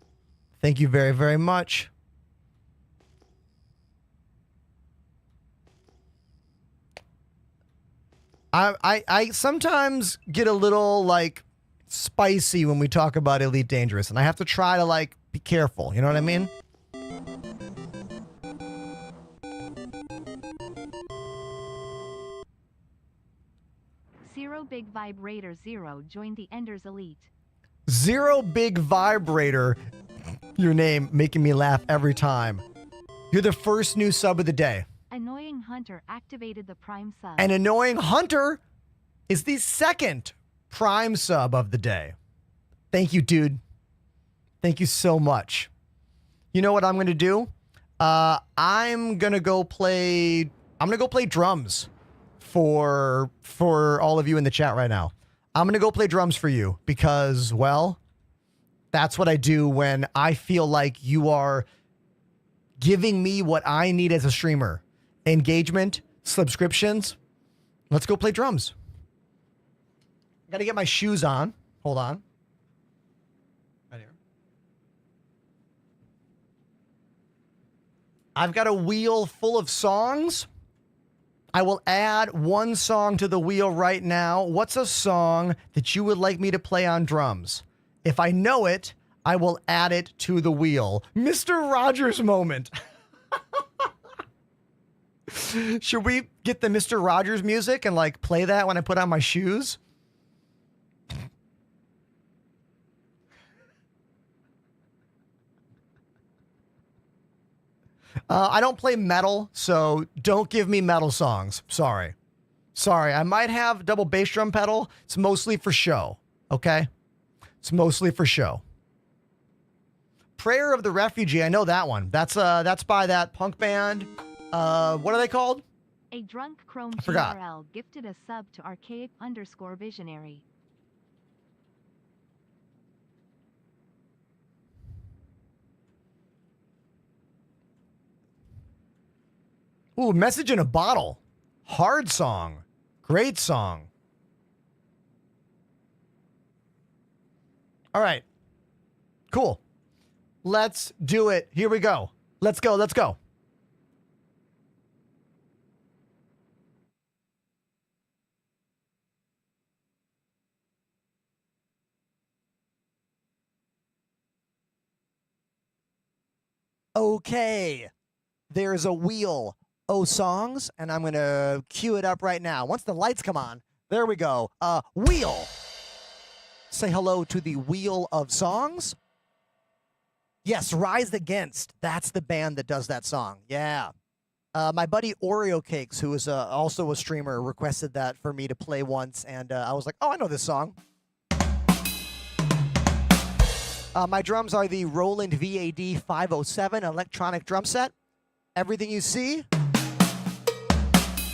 Thank you very, very much. I sometimes get a little like spicy when we talk about Elite Dangerous, and I have to try to like be careful. You know what I mean? Zero Big Vibrator Zero joined the Enders Elite. Zero Big Vibrator. Your name making me laugh every time. You're the first new sub of the day. Annoying Hunter activated the Prime sub. And Annoying Hunter is the second Prime sub of the day. Thank you, dude. Thank you so much. You know what I'm going to do? I'm going to go play drums for all of you in the chat right now. I'm going to go play drums for you because, well, that's what I do when I feel like you are giving me what I need as a streamer. Engagement, subscriptions. Let's go play drums. I got to get my shoes on. Hold on. Right here. I've got a wheel full of songs. I will add one song to the wheel right now. What's a song that you would like me to play on drums? If I know it, I will add it to the wheel. Mr. Rogers moment. Should we get the Mr. Rogers music and like play that when I put on my shoes? I don't play metal, so don't give me metal songs. Sorry. I might have double bass drum pedal. It's mostly for show. Okay? It's mostly for show. Prayer of the Refugee. I know that one. That's by that punk band. What are they called? A drunk Chrome I forgot. GRL gifted a sub to archaic _ visionary. Ooh, Message in a Bottle. Hard song. Great song. All right. Cool. Let's do it. Here we go. Let's go. Okay. There's a wheel o songs, and I'm going to cue it up right now. Once the lights come on, there we go. Wheel. Say hello to the Wheel of Songs. Yes, Rise Against. That's the band that does that song. Yeah. My buddy Oreo Cakes, who is also a streamer, requested that for me to play once, and I was like, oh, I know this song. My drums are the Roland VAD 507 electronic drum set. Everything you see,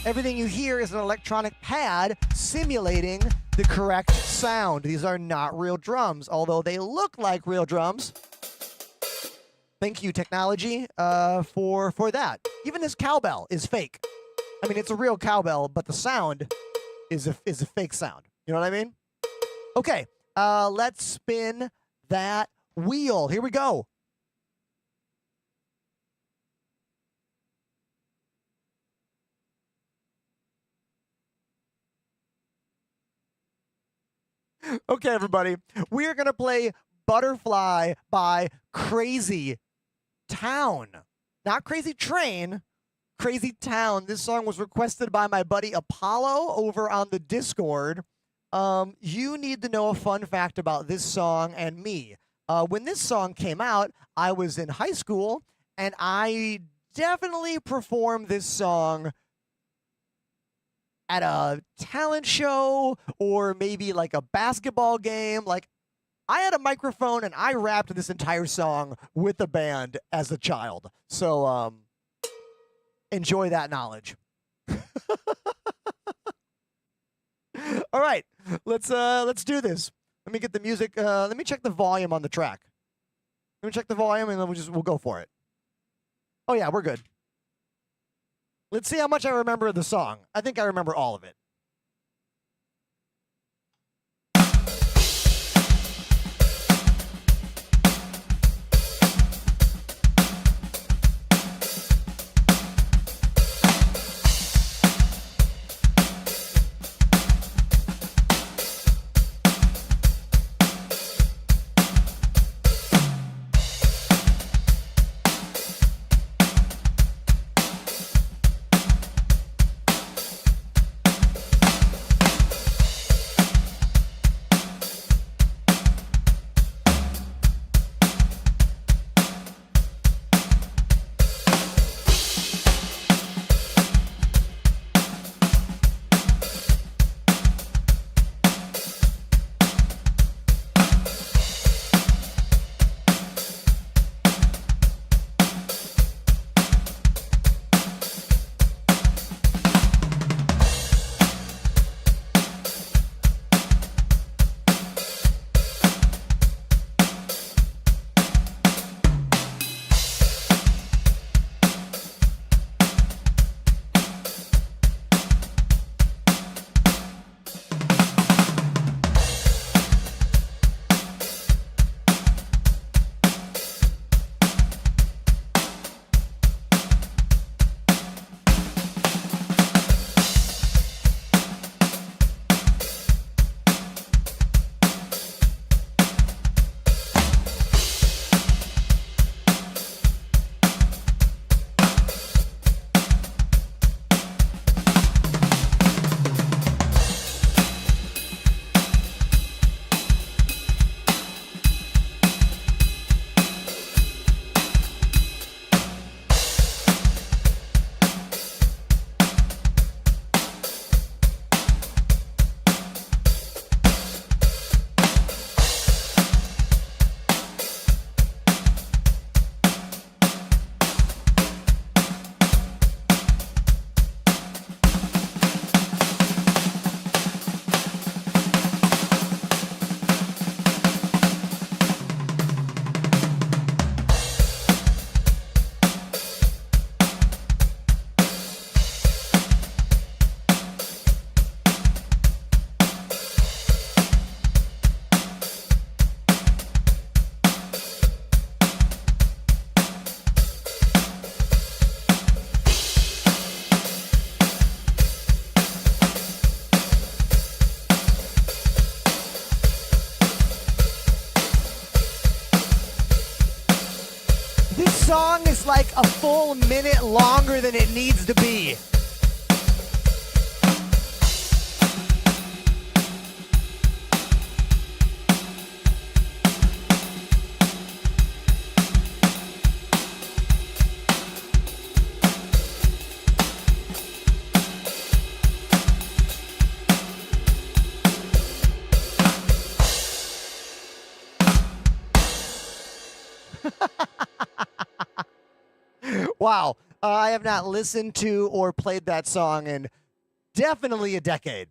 everything you hear is an electronic pad simulating the correct sound. These are not real drums, although they look like real drums. Thank you, technology, for that. Even this cowbell is fake. I mean, it's a real cowbell, but the sound is a fake sound. You know what I mean? Okay, let's spin that wheel. Here we go. Okay, everybody, we are going to play Butterfly by Crazy Town. Not Crazy Train, Crazy Town. This song was requested by my buddy Apollo over on the Discord. You need to know a fun fact about this song and me. When this song came out, I was in high school, and I definitely performed this song at a talent show or maybe like a basketball game. Like, I had a microphone and I rapped this entire song with the band as a child. So enjoy that knowledge. All right, let's do this. Let me get the music. Let me check the volume on the track. Let me check the volume and then we'll go for it. Oh yeah, we're good. Let's see how much I remember of the song. I think I remember all of it. song is like a full minute longer than it needs to be. Wow. I have not listened to or played that song in definitely a decade.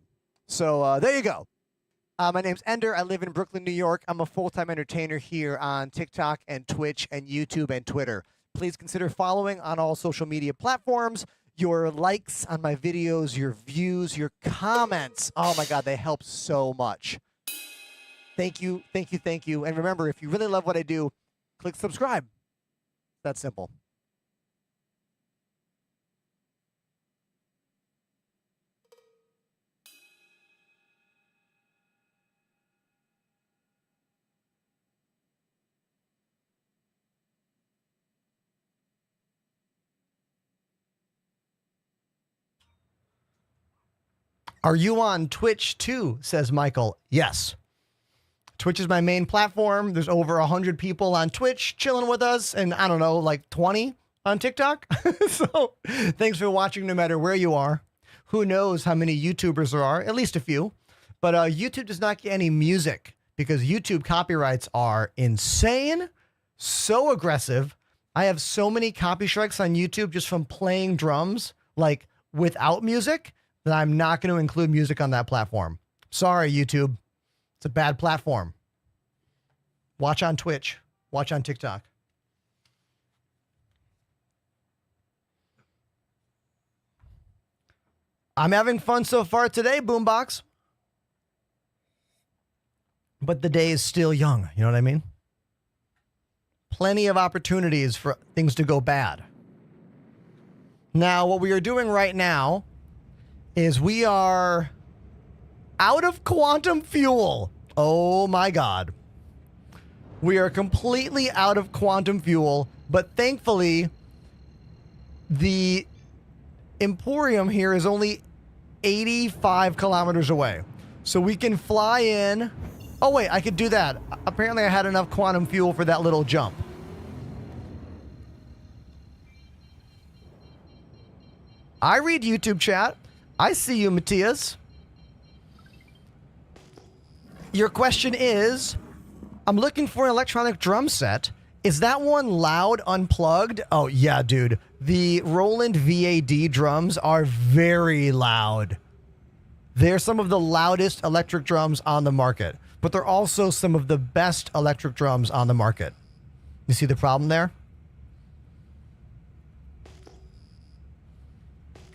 So there you go. My name's Ender. I live in Brooklyn, New York. I'm a full-time entertainer here on TikTok and Twitch and YouTube and Twitter. Please consider following on all social media platforms. Your likes on my videos, your views, your comments. Oh my God, they help so much. Thank you, thank you, thank you. And remember, if you really love what I do, click subscribe. That's simple. Are you on Twitch too? Says Michael. Yes. Twitch is my main platform. There's over 100 people on Twitch chilling with us, and I don't know, like 20 on TikTok. So thanks for watching no matter where you are. Who knows how many YouTubers there are? At least a few. But YouTube does not get any music because YouTube copyrights are insane, so aggressive. I have so many copy strikes on YouTube just from playing drums, like without music, that I'm not going to include music on that platform. Sorry, YouTube. It's a bad platform. Watch on Twitch. Watch on TikTok. I'm having fun so far today, Boombox. But the day is still young. You know what I mean? Plenty of opportunities for things to go bad. Now, what we are doing right now is we are out of quantum fuel. Oh my God. We are completely out of quantum fuel, but thankfully the Emporium here is only 85 kilometers away. So we can fly in. Oh wait, I could do that. Apparently I had enough quantum fuel for that little jump. I read YouTube chat. I see you, Matthias. Your question is, I'm looking for an electronic drum set. Is that one loud unplugged? Oh, yeah, dude. The Roland VAD drums are very loud. They're some of the loudest electric drums on the market, but they're also some of the best electric drums on the market. You see the problem there?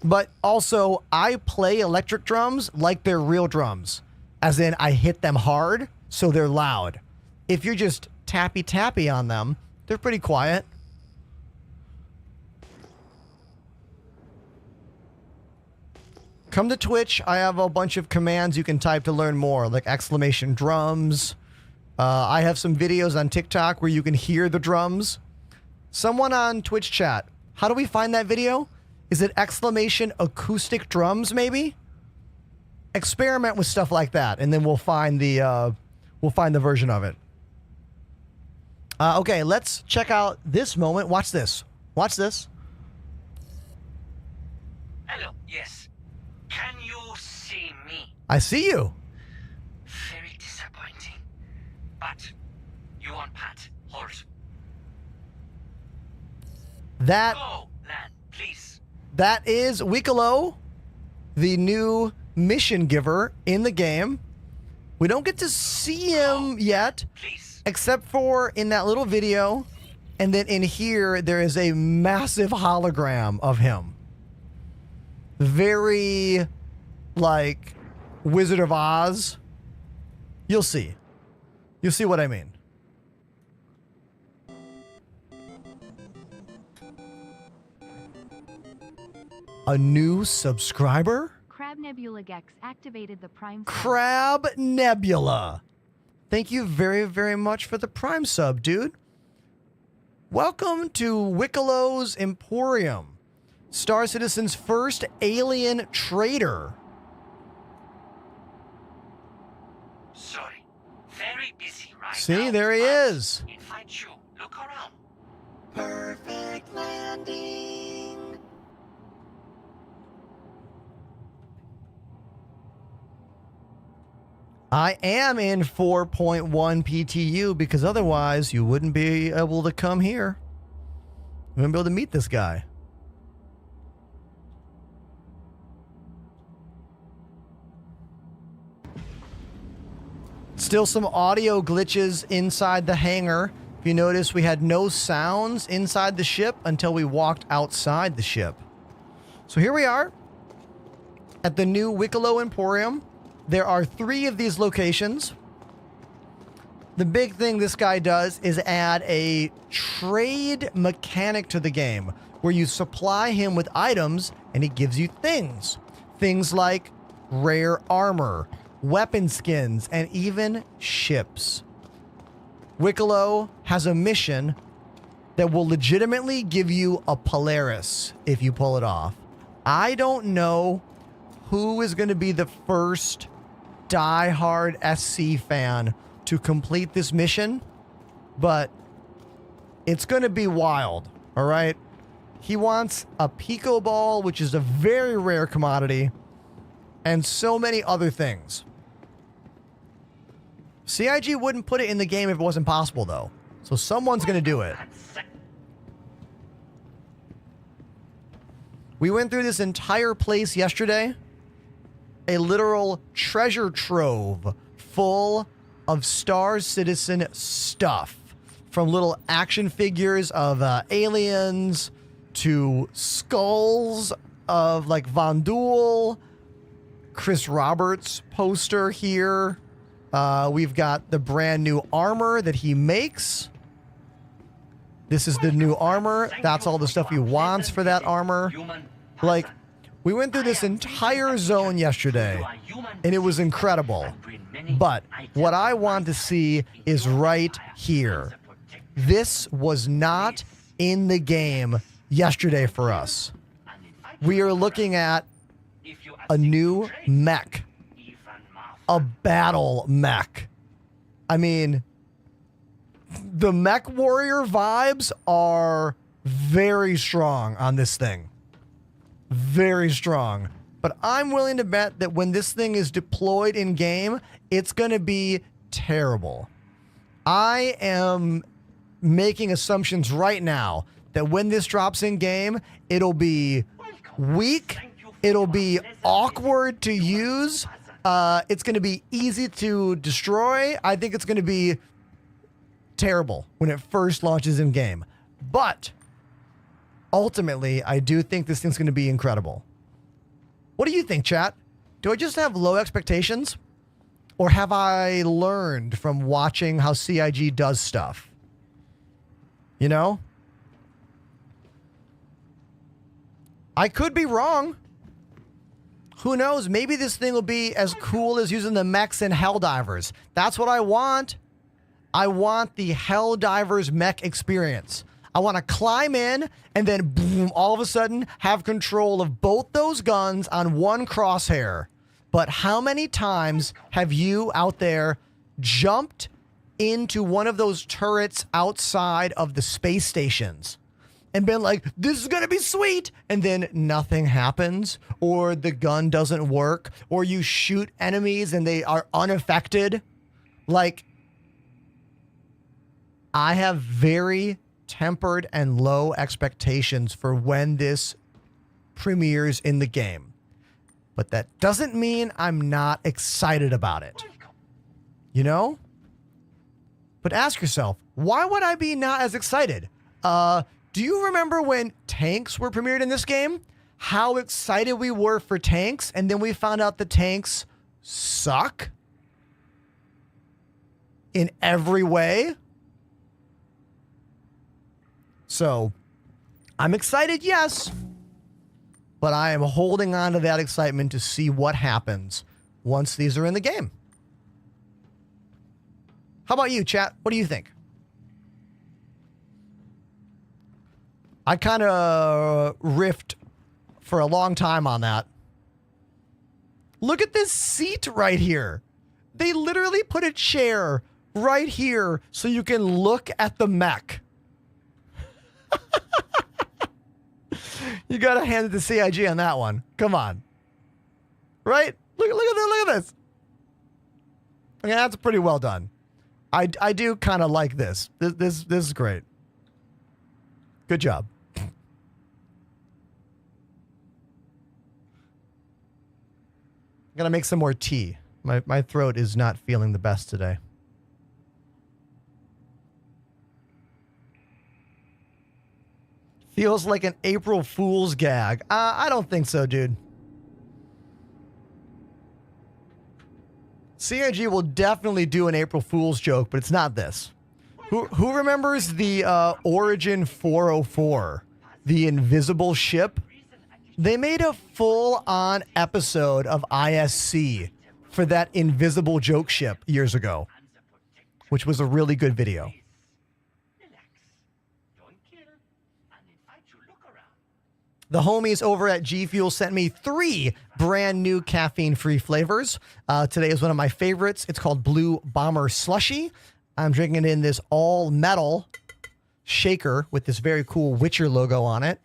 But also, I play electric drums like they're real drums. As in, I hit them hard, so they're loud. If you're just tappy-tappy on them, they're pretty quiet. Come to Twitch. I have a bunch of commands you can type to learn more, like exclamation drums. I have some videos on TikTok where you can hear the drums. Someone on Twitch chat, how do we find that video? Is it exclamation acoustic drums, maybe? Experiment with stuff like that, and then we'll find the version of it. Okay, let's check out this moment. Watch this. Watch this. Hello, yes. Can you see me? I see you. Very disappointing. But you want Pat. Hold. That Go, lad, please. that is Wicklow, the new mission giver in the game. We don't get to see him yet, Please. except for in that little video. And then in here, there is a massive hologram of him. Very, like, Wizard of Oz. You'll see. You'll see what I mean. A new subscriber? Crab Nebula Gex activated the Prime sub. Crab Nebula. Thank you very, very much for the Prime sub, dude. Welcome to Wickelow's Emporium, Star Citizen's first alien trader. Sorry. Very busy right now. See, there he but is. Invite you. Look around. Perfect landing. I am in 4.1 PTU because otherwise you wouldn't be able to come here. You wouldn't be able to meet this guy. Still some audio glitches inside the hangar. If you notice, we had no sounds inside the ship until we walked outside the ship. So here we are at the new Wickelow Emporium. There are 3 of these locations. The big thing this guy does is add a trade mechanic to the game where you supply him with items and he gives you things. Things like rare armor, weapon skins, and even ships. Wickelow has a mission that will legitimately give you a Polaris if you pull it off. I don't know who is going to be the first die-hard SC fan to complete this mission, but it's going to be wild, all right? He wants a Pico Ball, which is a very rare commodity, and so many other things. CIG wouldn't put it in the game if it wasn't possible, though. So someone's going to do it. We went through this entire place yesterday. A literal treasure trove full of Star Citizen stuff. From little action figures of aliens to skulls of like Von Duel, Chris Roberts poster here. We've got the brand new armor that he makes. This is the new armor. That's all the stuff he wants for that armor. Like, we went through this entire zone yesterday, and it was incredible. But what I want to see is right here. This was not in the game yesterday for us. We are looking at a new mech. A battle mech. I mean, the mech warrior vibes are very strong on this thing. Very strong. But I'm willing to bet that when this thing is deployed in game, it's going to be terrible. I am making assumptions right now that when this drops in game, it'll be weak, it'll be awkward to use, it's going to be easy to destroy. I think it's going to be terrible when it first launches in game. But ultimately, I do think this thing's going to be incredible. What do you think, chat? Do I just have low expectations? Or have I learned from watching how CIG does stuff? You know? I could be wrong. Who knows? Maybe this thing will be as cool as using the mechs in Helldivers. That's what I want. I want the Helldivers mech experience. I want to climb in and then boom, all of a sudden have control of both those guns on one crosshair. But how many times have you out there jumped into one of those turrets outside of the space stations and been like, this is going to be sweet, and then nothing happens, or the gun doesn't work, or you shoot enemies and they are unaffected? Like, I have very tempered and low expectations for when this premieres in the game. But that doesn't mean I'm not excited about it. You know? But ask yourself, why would I be not as excited? Do you remember when tanks were premiered in this game? How excited we were for tanks, and then we found out the tanks suck in every way? So, I'm excited, yes, but I am holding on to that excitement to see what happens once these are in the game. How about you, chat? What do you think? I kind of riffed for a long time on that. Look at this seat right here. They literally put a chair right here so you can look at the mech. You gotta hand it to CIG on that one. Come on. Right? Look at this. Okay, that's pretty well done. I do kind of like this. This is great. Good job. Gotta make some more tea. My throat is not feeling the best today. Feels like an April Fool's gag. I don't think so, dude. CIG will definitely do an April Fool's joke, but it's not this. Who remembers the Origin 404, the invisible ship? They made a full-on episode of ISC for that invisible joke ship years ago, which was a really good video. The homies over at G Fuel sent me 3 brand new caffeine-free flavors. Today is one of my favorites. It's called Blue Bomber Slushy. I'm drinking it in this all-metal shaker with this very cool Witcher logo on it.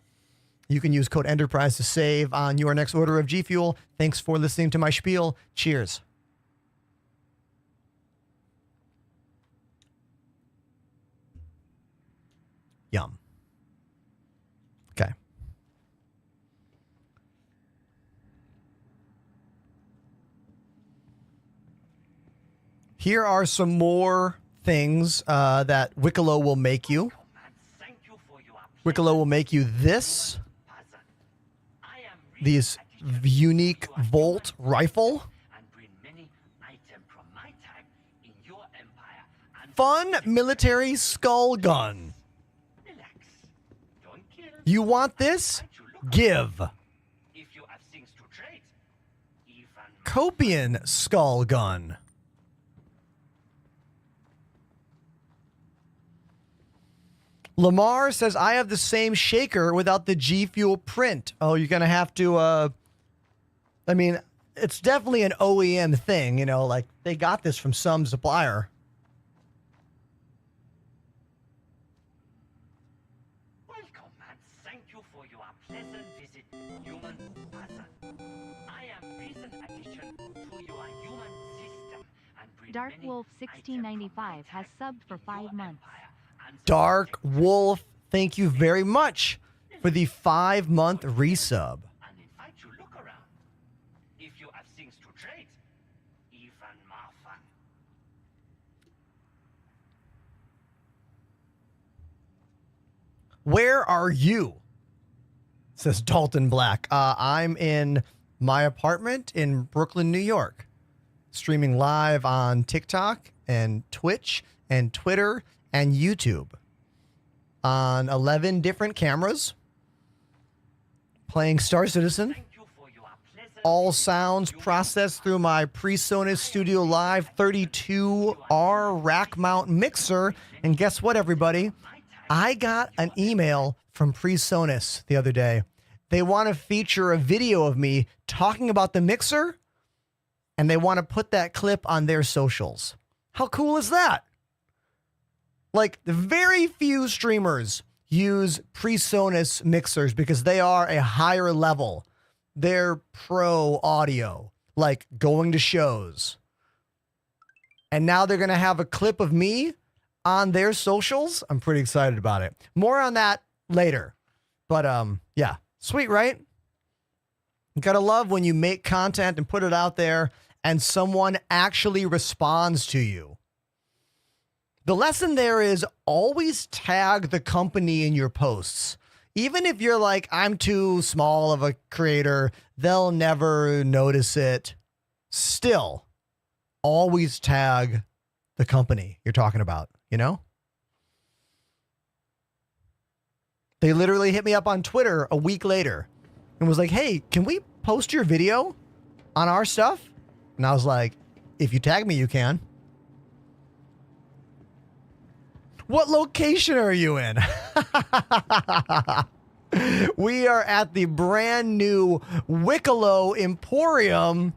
You can use code Enterprise to save on your next order of G Fuel. Thanks for listening to my spiel. Cheers. Yum. Okay. Here are some more things that Wicklow will make you. Wicklow will make you this. These unique Volt rifle. Fun military skull gun. You want this? Give. Copian skull gun. Lamar says, I have the same shaker without the G Fuel print. Oh, you're going to have to, I mean, it's definitely an OEM thing, you know, like they got this from some supplier. Welcome and thank you for your pleasant visit, human person. I am recent addition to your human system and bring Dark many Wolf items 1695 from my has time subbed for in 5 your months. empire and Dark Wolf, thank you very much for the 5-month resub. and invite you look around. If you have things to trade, even more fun. Where are you? Says Dalton Black. I'm in my apartment in Brooklyn, New York. Streaming live on TikTok and Twitch and Twitter and YouTube. On 11 different cameras. Playing Star Citizen. Thank you for your pleasant All sounds processed through my PreSonus Studio Live 32R rack mount mixer. And guess what, everybody? I got an email from PreSonus the other day. They want to feature a video of me talking about the mixer, and they want to put that clip on their socials. How cool is that? Like, very few streamers use PreSonus mixers because they are a higher level. They're pro audio, like going to shows. And now they're going to have a clip of me on their socials. I'm pretty excited about it. More on that later. But yeah, sweet, right? You gotta love when you make content and put it out there and someone actually responds to you. The lesson there is always tag the company in your posts. Even if you're like, I'm too small of a creator, they'll never notice it. Still, always tag the company you're talking about, you know? They literally hit me up on Twitter a week later and was like, hey, can we post your video on our stuff? And I was like, if you tag me, you can. What location are you in? We are at the brand new Wicklow Emporium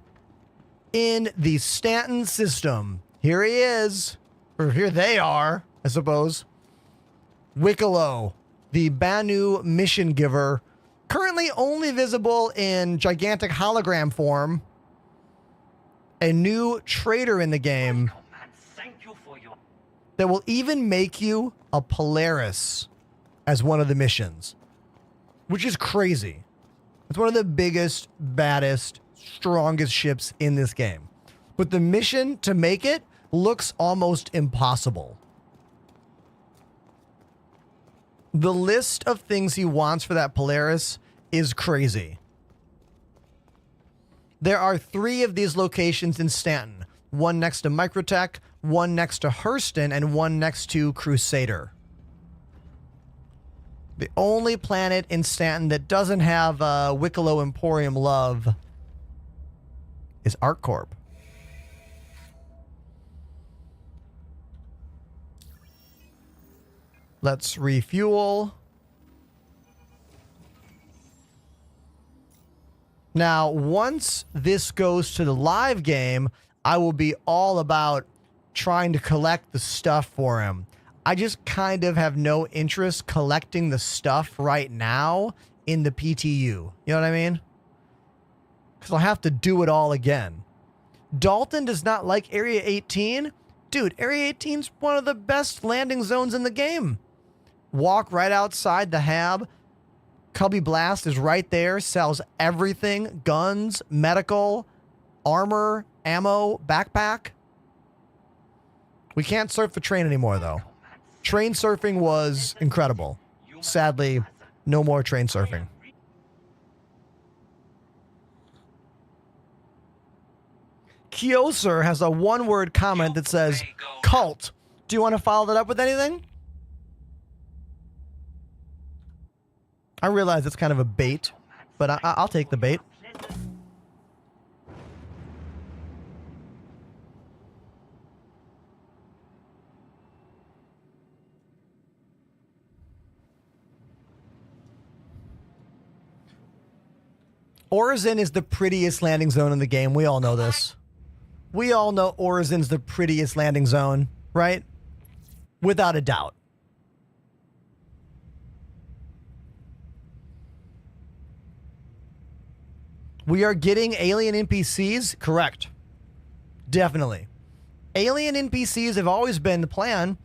in the Stanton system. Here he is. Or here they are, I suppose. Wicklow, the Banu mission giver, currently only visible in gigantic hologram form. A new trader in the game Welcome and thank you for your that will even make you a Polaris as one of the missions, which is crazy. It's one of the biggest, baddest, strongest ships in this game. But the mission to make it looks almost impossible. The list of things he wants for that Polaris is crazy. There are 3 of these locations in Stanton. One next to Microtech, one next to Hurston, and one next to Crusader. The only planet in Stanton that doesn't have Wicklow Emporium love is ArcCorp. Let's refuel. Now, once this goes to the live game, I will be all about trying to collect the stuff for him. I just kind of have no interest collecting the stuff right now in the PTU. You know what I mean? Because I'll have to do it all again. Dalton does not like Area 18. Dude, Area 18 is one of the best landing zones in the game. Walk right outside the hab. Cubby Blast is right there. Sells everything. Guns, medical, armor, ammo, backpack. We can't surf the train anymore, though. Train surfing was incredible. Sadly, no more train surfing. Kioser has a one-word comment that says, cult. Do you want to follow that up with anything? I realize it's kind of a bait, but I'll take the bait. Orizon is the prettiest landing zone in the game. We all know this. We all know Orizin's the prettiest landing zone, right? Without a doubt. We are getting alien NPCs? Correct. Definitely. Alien NPCs have always been the plan.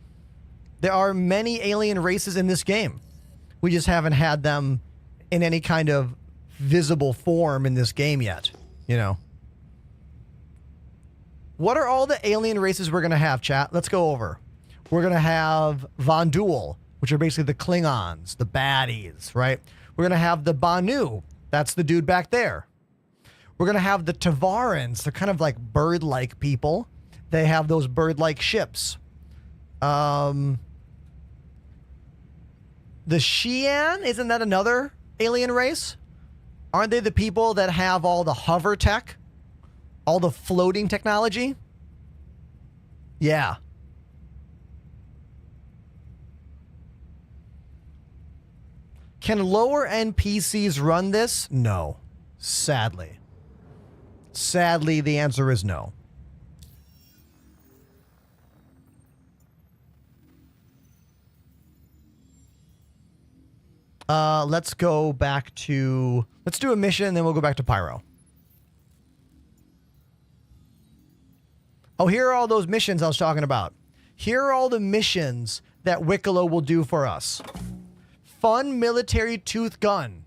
There are many alien races in this game. We just haven't had them in any kind of visible form in this game yet, you know. What are all the alien races we're going to have, chat? Let's go over. We're going to have Von Duel, which are basically the Klingons, the baddies, right? We're going to have the Banu. That's the dude back there. We're going to have the Tavarans. They're kind of like bird-like people. They have those bird-like ships. The Xi'an, isn't that another alien race? Aren't they the people that have all the hover tech? All the floating technology? Yeah. Can lower end PCs run this? No. Sadly. Sadly, the answer is no. Let's go back to... Let's do a mission, and then we'll go back to Pyro. Oh, here are all those missions I was talking about. Here are all the missions that Wicklow will do for us. Fun military tooth gun.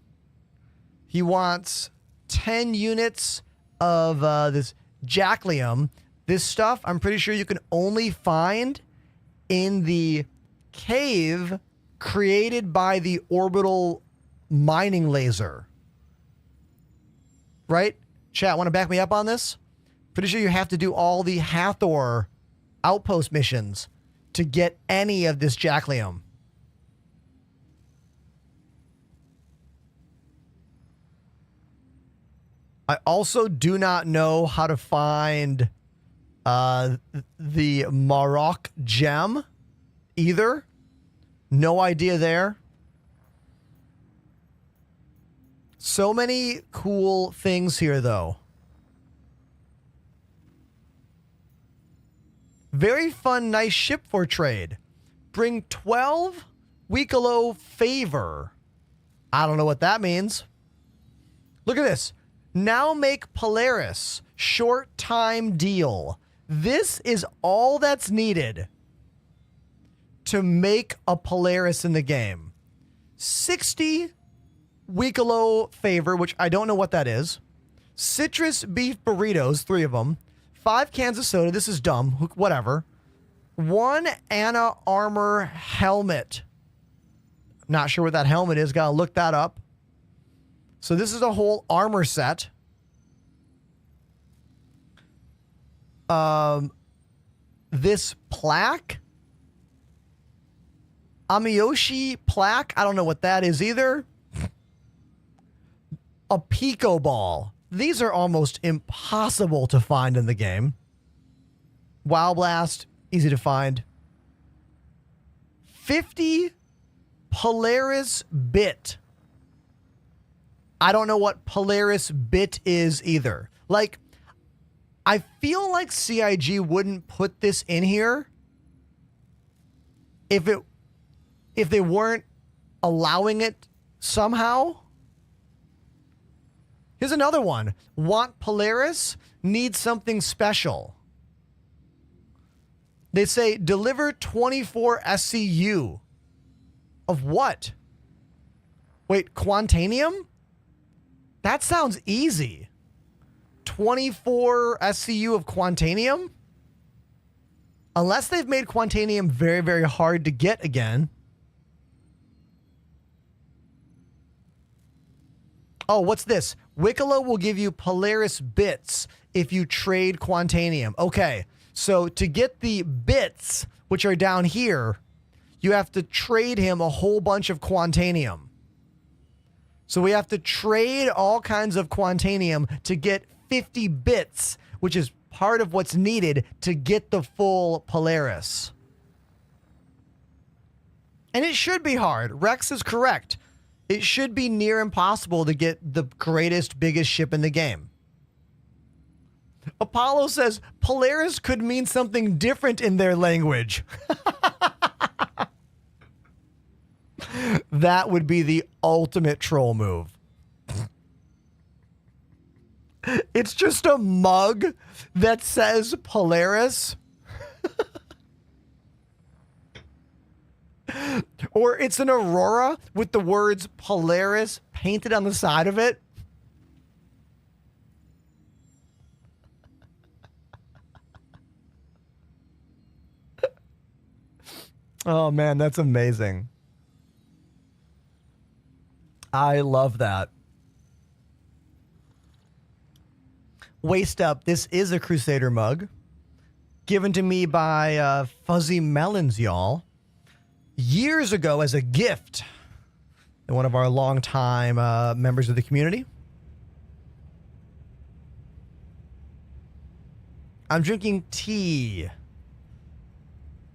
He wants 10 units of this Jacklium. This stuff, I'm pretty sure you can only find in the cave created by the orbital mining laser. Right? Chat, want to back me up on this? Pretty sure you have to do all the Hathor outpost missions to get any of this Jacklium. I also do not know how to find the Marok gem either. No idea there. So many cool things here, though. Very fun, nice ship for trade. Bring 12 Weekalo favor. I don't know what that means. Look at this. Now make Polaris short time deal. This is all that's needed to make a Polaris in the game. 60 Weekalo favor, which I don't know what that is. Citrus beef burritos, 3 of them. 5 cans of soda. This is dumb. Whatever. 1 Anna armor helmet. Not sure what that helmet is. Gotta look that up. So this is a whole armor set. This plaque. Amiyoshi plaque. I don't know what that is either. A Pico ball. These are almost impossible to find in the game. Wow Blast, easy to find. 50 Polaris bit. I don't know what Polaris bit is either. Like, I feel like CIG wouldn't put this in here if they weren't allowing it somehow. Here's another one. Want Polaris? Need something special. They say deliver 24 SCU. Of what? Wait, Quantanium? That sounds easy. 24 SCU of Quantanium? Unless they've made Quantanium very, very hard to get again. Oh, what's this? Wicklow will give you Polaris bits if you trade Quantanium. Okay, so to get the bits, which are down here, you have to trade him a whole bunch of Quantanium. So we have to trade all kinds of Quantanium to get 50 bits, which is part of what's needed to get the full Polaris. And it should be hard. Rex is correct. It should be near impossible to get the greatest, biggest ship in the game. Apollo says Polaris could mean something different in their language. That would be the ultimate troll move. It's just a mug that says Polaris. Or it's an Aurora with the words Polaris painted on the side of it. Oh man, that's amazing. I love that. Waist Up, this is a Crusader mug. Given to me by Fuzzy Melons, y'all. Years ago as a gift. And one of our longtime members of the community. I'm drinking tea.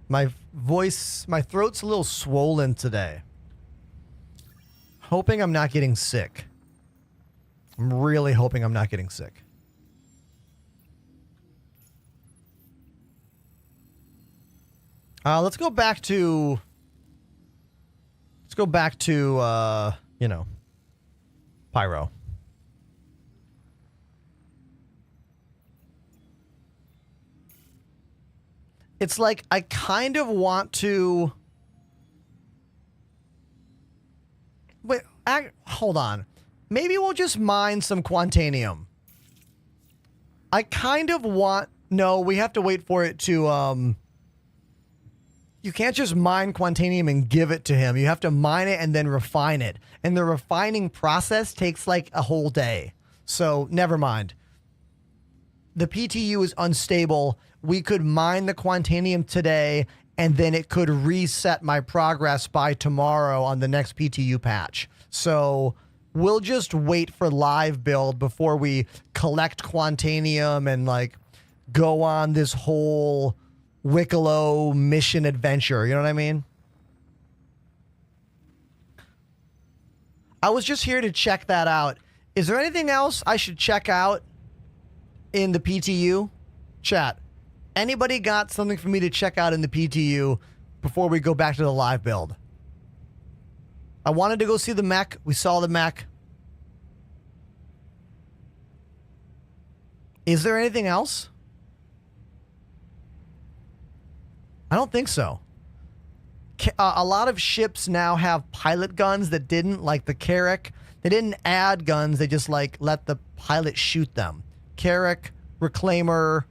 My voice, my throat's a little swollen today. Hoping I'm not getting sick. I'm really hoping I'm not getting sick. Let's go back to... you know, Pyro. It's like I kind of want to... Wait, hold on. Maybe we'll just mine some Quantanium. I kind of want... No, we have to wait for it to... You can't just mine Quantanium and give it to him. You have to mine it and then refine it. And the refining process takes like a whole day. So, never mind. The PTU is unstable. We could mine the Quantanium today, and then it could reset my progress by tomorrow on the next PTU patch. So, we'll just wait for live build before we collect Quantanium and, like, go on this whole Wicklow mission adventure. You know what I mean? I was just here to check that out. Is there anything else I should check out in the PTU? Chat. Anybody got something for me to check out in the PTU before we go back to the live build? I wanted to go see the mech. We saw the mech. Is there anything else? I don't think so. A lot of ships now have pilot guns that didn't, like the Carrack. They didn't add guns. They just like let the pilot shoot them. Carrack, Reclaimer,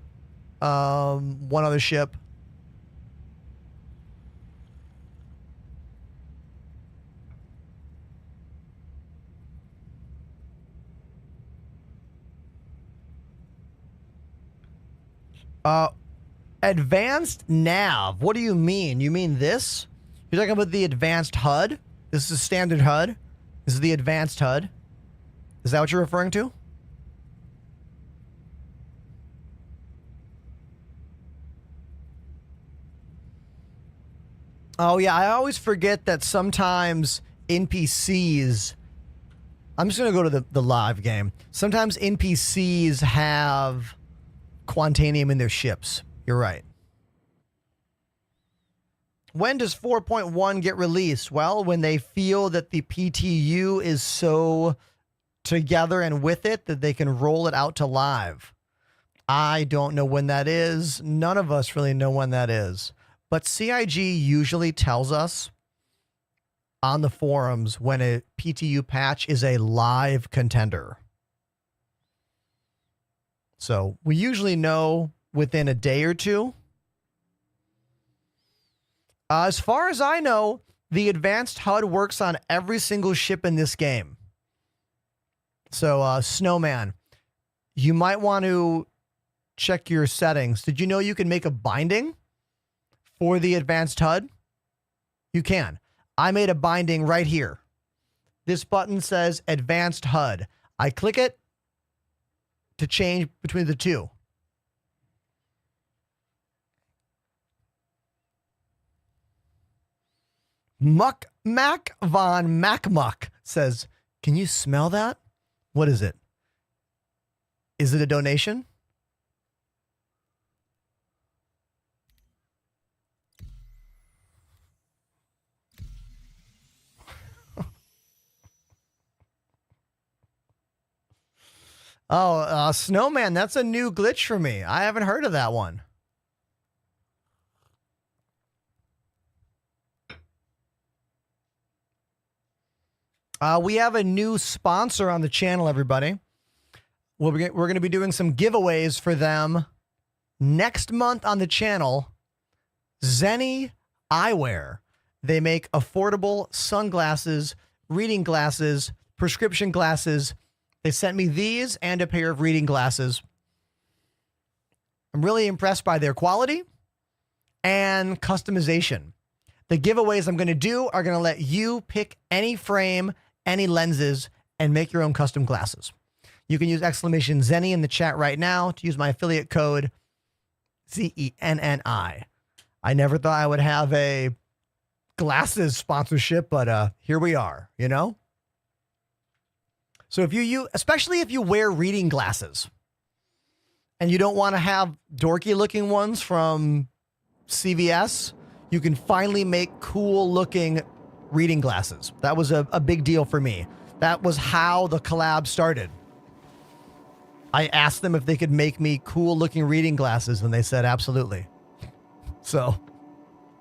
one other ship. Advanced nav. What do you mean? You mean this? You're talking about the advanced HUD? This is a standard HUD. This is the advanced HUD. Is that what you're referring to? Oh, yeah. I always forget that sometimes NPCs... I'm just going to go to the live game. Sometimes NPCs have Quantanium in their ships. You're right. When does 4.1 get released? Well, when they feel that the PTU is so together and with it that they can roll it out to live. I don't know when that is. None of us really know when that is. But CIG usually tells us on the forums when a PTU patch is a live contender. So we usually know within a day or two. As far as I know, the advanced HUD works on every single ship in this game. So, Snowman, you might want to check your settings. Did you know you can make a binding for the advanced HUD? You can. I made a binding right here. This button says advanced HUD. I click it to change between the two. Muck Mac Von Macmuck says, can you smell that? What is it? Is it a donation? Oh, Snowman, that's a new glitch for me. I haven't heard of that one. We have a new sponsor on the channel, everybody. We're going to be doing some giveaways for them next month on the channel. Zenny Eyewear. They make affordable sunglasses, reading glasses, prescription glasses. They sent me these and a pair of reading glasses. I'm really impressed by their quality and customization. The giveaways I'm going to do are going to let you pick any frame, any lenses, and make your own custom glasses. You can use exclamation Zenny in the chat right now to use my affiliate code ZENNI. I never thought I would have a glasses sponsorship, but here we are, you know? So if you especially if you wear reading glasses and you don't want to have dorky looking ones from CVS, you can finally make cool looking reading glasses. That was a big deal for me. That was how the collab started. I asked them if they could make me cool looking reading glasses and they said absolutely. So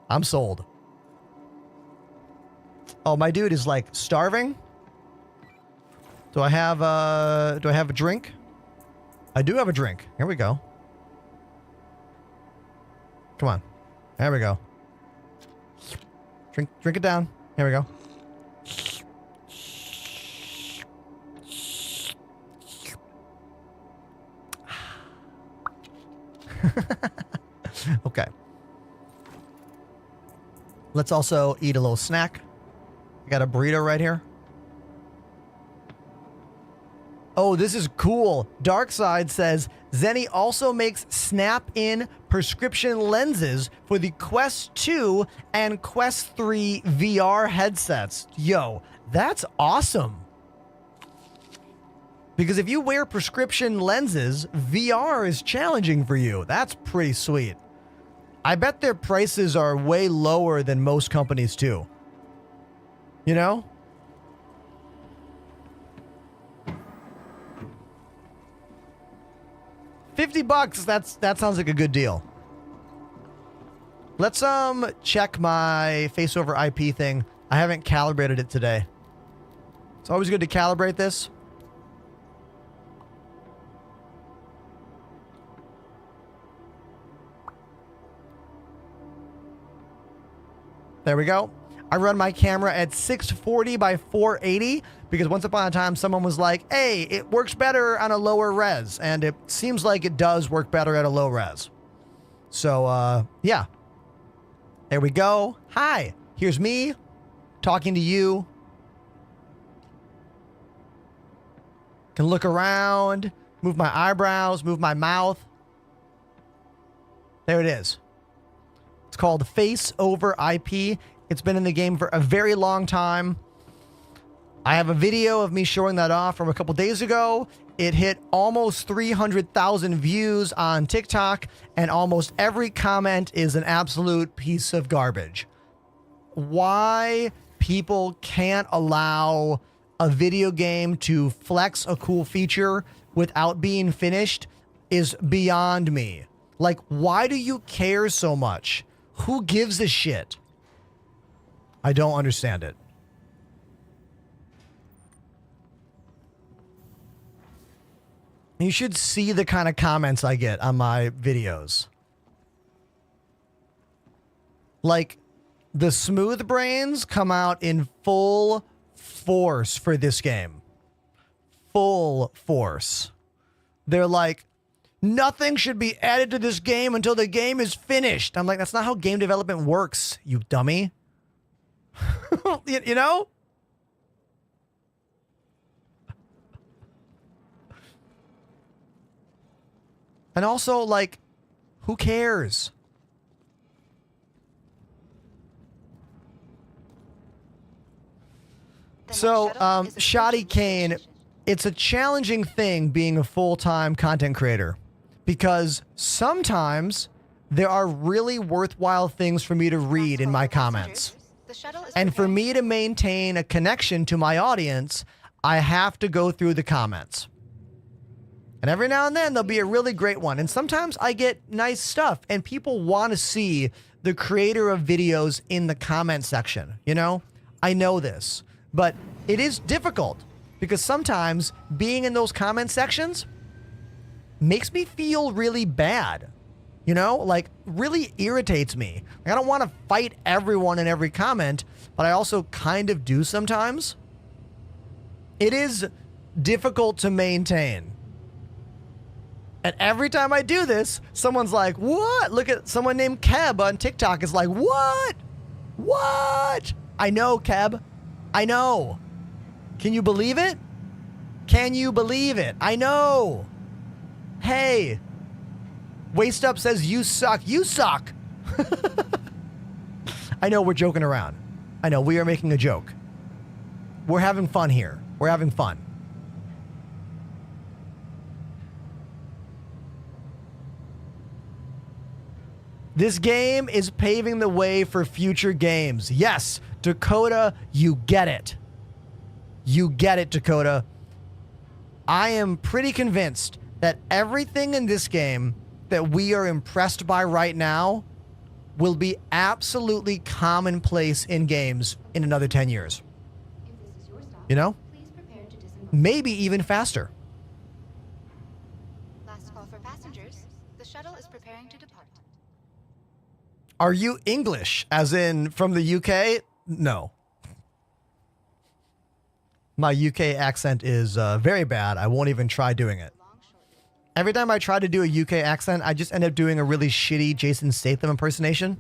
I'm sold. Oh, my dude is like starving. Do I have a drink? I do have a drink. Here we go. Come on. There we go. Drink it down. Here we go. Okay. Let's also eat a little snack. I got a burrito right here. Oh, this is cool. Darkside says Zenny also makes snap-in prescription lenses for the Quest 2 and Quest 3 VR headsets. Yo, that's awesome. Because if you wear prescription lenses, VR is challenging for you. That's pretty sweet. I bet their prices are way lower than most companies too. You know? $50, that sounds like a good deal. Let's check my face over IP thing. I haven't calibrated it today. It's always good to calibrate this. There we go. I run my camera at 640 by 480 because once upon a time someone was like, hey, it works better on a lower res. And it seems like it does work better at a low res. So, yeah. There we go. Hi, here's me talking to you. Can look around, move my eyebrows, move my mouth. There it is. It's called Face over IP. It's been in the game for a very long time. I have a video of me showing that off from a couple days ago. It hit almost 300,000 views on TikTok, and almost every comment is an absolute piece of garbage. Why people can't allow a video game to flex a cool feature without being finished is beyond me. Like, why do you care so much? Who gives a shit? I don't understand it. You should see the kind of comments I get on my videos. Like, the smooth brains come out in full force for this game. Full force. They're like, nothing should be added to this game until the game is finished. I'm like, that's not how game development works, you dummy. You know? And also, like, who cares? So, Shoddy Kane, it's a challenging thing being a full-time content creator because sometimes there are really worthwhile things for me to read in my comments. And for me to maintain a connection to my audience, I have to go through the comments. And every now and then there'll be a really great one. And sometimes I get nice stuff and people want to see the creator of videos in the comment section. You know, I know this, but it is difficult because sometimes being in those comment sections makes me feel really bad. You know, like really irritates me. Like, I don't want to fight everyone in every comment, but I also kind of do sometimes. It is difficult to maintain. And every time I do this, someone's like, what? Look at someone named Keb on TikTok is like, what? What? I know, Keb. I know. Can you believe it? Can you believe it? I know. Hey. Waist Up says, you suck. You suck. I know we're joking around. I know we are making a joke. We're having fun here. We're having fun. This game is paving the way for future games. Yes, Dakota, you get it. You get it, Dakota. I am pretty convinced that everything in this game that we are impressed by right now will be absolutely commonplace in games in another 10 years. You know? Maybe even faster. Last call for passengers. The shuttle is preparing to depart. Are you English, as in from the UK? No. My UK accent is very bad. I won't even try doing it. Every time I try to do a UK accent, I just end up doing a really shitty Jason Statham impersonation.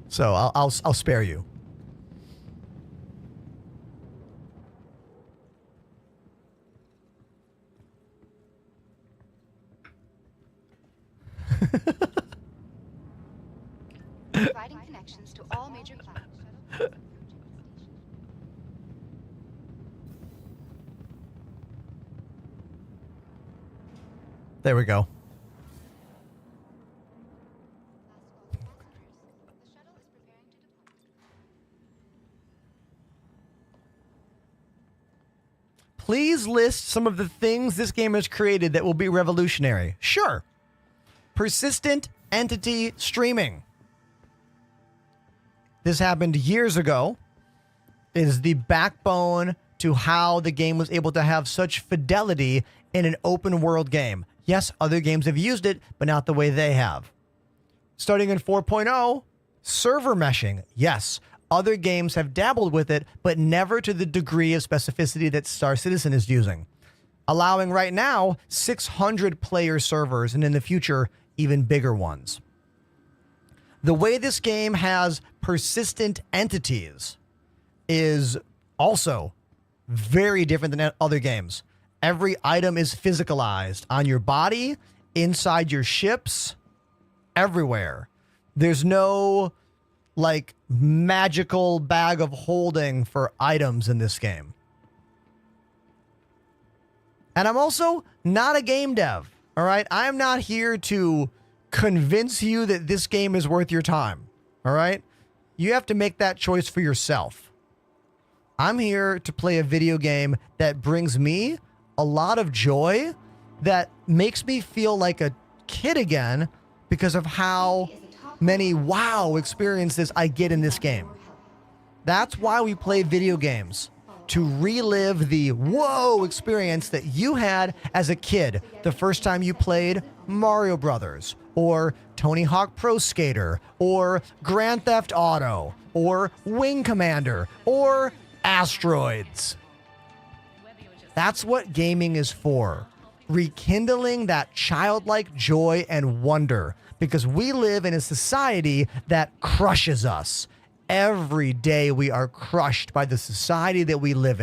So I'll spare you. Providing connections to all major clouds. There we go. Please list some of the things this game has created that will be revolutionary. Sure. Persistent entity streaming. This happened years ago. It is the backbone to how the game was able to have such fidelity in an open world game. Yes, other games have used it, but not the way they have. Starting in 4.0, server meshing. Yes, other games have dabbled with it, but never to the degree of specificity that Star Citizen is using. Allowing right now 600 player servers, and in the future, even bigger ones. The way this game has persistent entities is also very different than other games. Every item is physicalized on your body, inside your ships, everywhere. There's no like magical bag of holding for items in this game. And I'm also not a game dev. All right. I'm not here to convince you that this game is worth your time. All right. You have to make that choice for yourself. I'm here to play a video game that brings me a lot of joy, that makes me feel like a kid again because of how many wow experiences I get in this game. That's why we play video games, to relive the whoa experience that you had as a kid the first time you played Mario Brothers, or Tony Hawk Pro Skater, or Grand Theft Auto, or Wing Commander, or Asteroids. That's what gaming is for. Rekindling that childlike joy and wonder, because we live in a society that crushes us. Every day we are crushed by the society that we live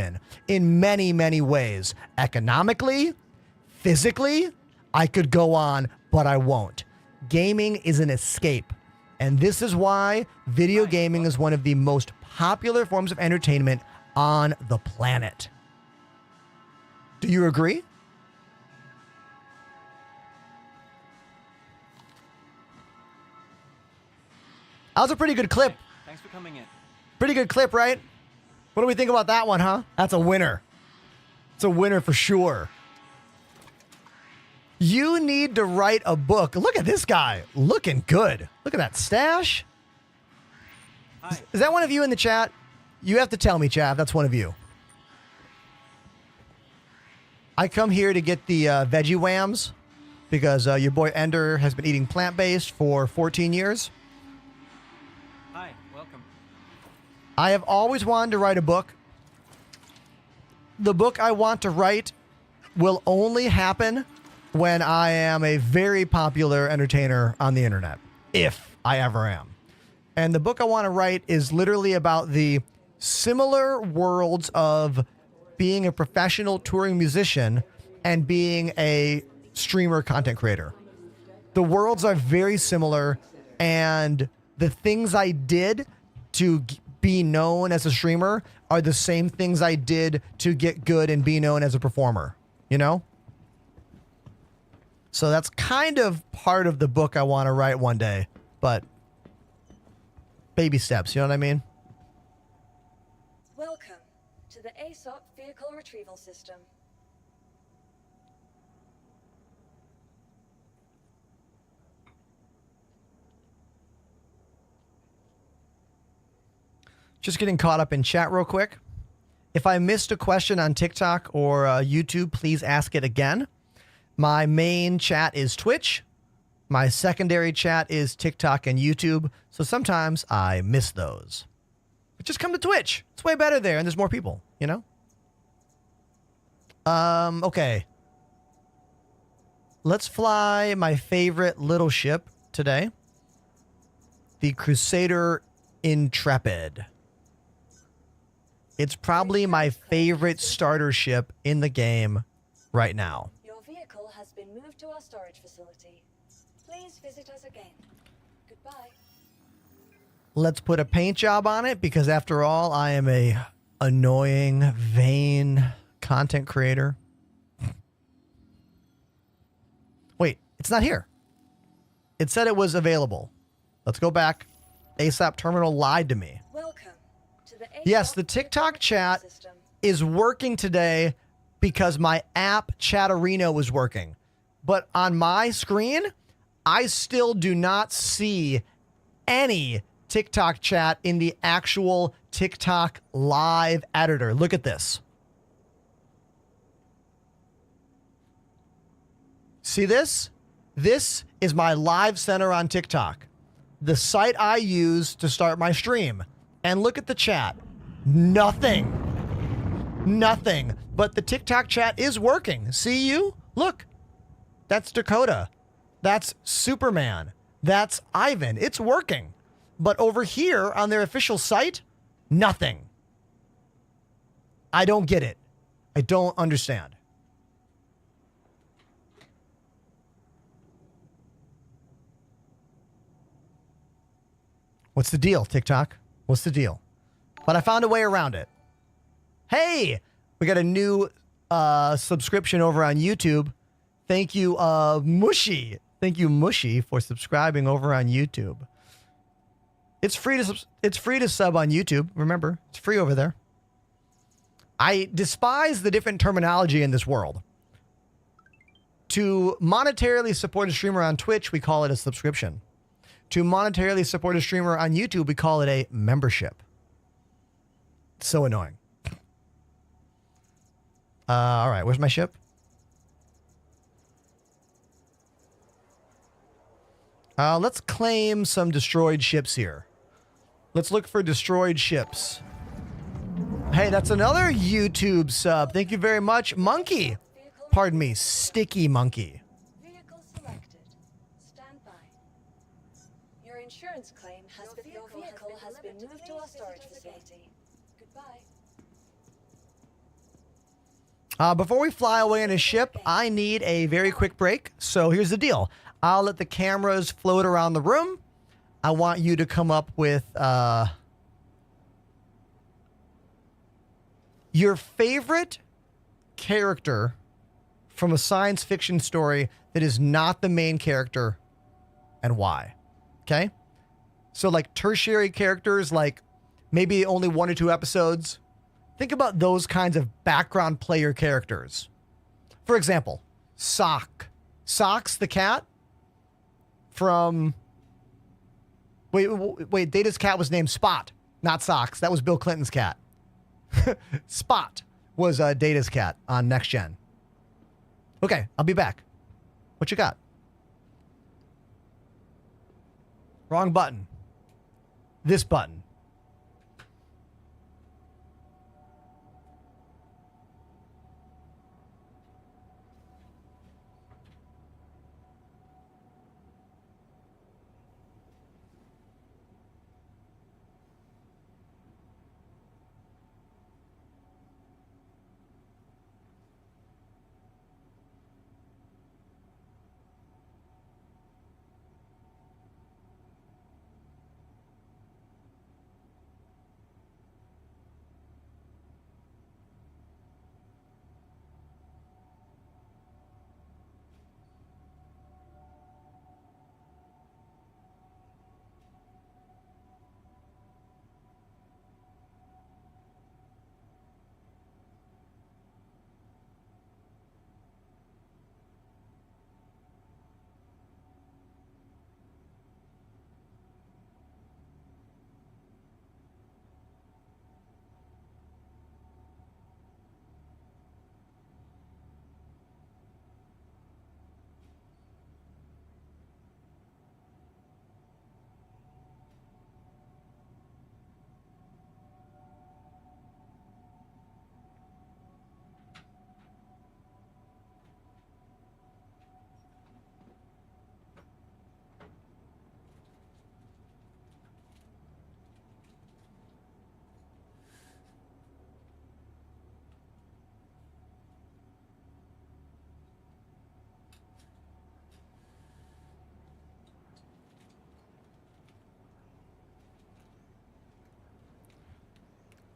in many, many ways. Economically, physically, I could go on, but I won't. Gaming is an escape. And this is why video gaming is one of the most popular forms of entertainment on the planet. Do you agree? That was a pretty good clip. Thanks for coming in. Pretty good clip, right? What do we think about that one, huh? That's a winner. It's a winner for sure. You need to write a book. Look at this guy. Looking good. Look at that stash. Hi. Is that one of you in the chat? You have to tell me, chat, if that's one of you. I come here to get the veggie whams because your boy Ender has been eating plant-based for 14 years. Hi, welcome. I have always wanted to write a book. The book I want to write will only happen when I am a very popular entertainer on the internet, if I ever am. And the book I want to write is literally about the similar worlds of being a professional touring musician and being a streamer content creator. The worlds are very similar, and the things I did to be known as a streamer are the same things I did to get good and be known as a performer, you know? So that's kind of part of the book I want to write one day, but baby steps, you know what I mean? Welcome to the ASOP Vehicle Retrieval System. Just getting caught up in chat real quick. If I missed a question on TikTok or YouTube, please ask it again. My main chat is Twitch. My secondary chat is TikTok and YouTube. So sometimes I miss those. But just come to Twitch. It's way better there and there's more people, you know? Okay. Let's fly my favorite little ship today. The Crusader Intrepid. It's probably my favorite starter ship in the game right now. Your vehicle has been moved to our storage facility. Please visit us again. Goodbye. Let's put a paint job on it because after all, I am a annoying, vain content creator. Wait, it's not here. It said it was available. Let's go back. ASAP Terminal lied to me. Welcome to the Yes, the TikTok chat is working today because my app Chatterino was working. But on my screen, I still do not see any TikTok chat in the actual TikTok live editor. Look at this. See this? This is my live center on TikTok, the site I use to start my stream. And look at the chat. Nothing. Nothing. But the TikTok chat is working. See you? Look. That's Dakota. That's Superman. That's Ivan. It's working. But over here on their official site, nothing. I don't get it. I don't understand. What's the deal, TikTok? What's the deal? But I found a way around it. Hey, we got a new subscription over on YouTube. Thank you, Mushy. Thank you, Mushy, for subscribing over on YouTube. It's free to sub on YouTube. Remember, it's free over there. I despise the different terminology in this world. To monetarily support a streamer on Twitch, we call it a subscription. To monetarily support a streamer on YouTube, we call it a membership. It's so annoying. All right, where's my ship? Let's claim some destroyed ships here. Let's look for destroyed ships. Hey, that's another YouTube sub. Thank you very much. Monkey. Pardon me, Sticky Monkey. Vehicle selected. Stand by. Your insurance claim has been your vehicle has been moved to our storage facility. Goodbye. Before we fly away in a ship, I need a very quick break. So here's the deal. I'll let the cameras float around the room. I want you to come up with your favorite character from a science fiction story that is not the main character and why. Okay? So like tertiary characters, like maybe only 1 or 2 episodes. Think about those kinds of background player characters. For example, Sock. Sock's the cat from... Wait, Data's cat was named Spot, not Socks. That was Bill Clinton's cat. Spot was Data's cat on Next Gen. Okay, I'll be back. What you got? Wrong button. This button.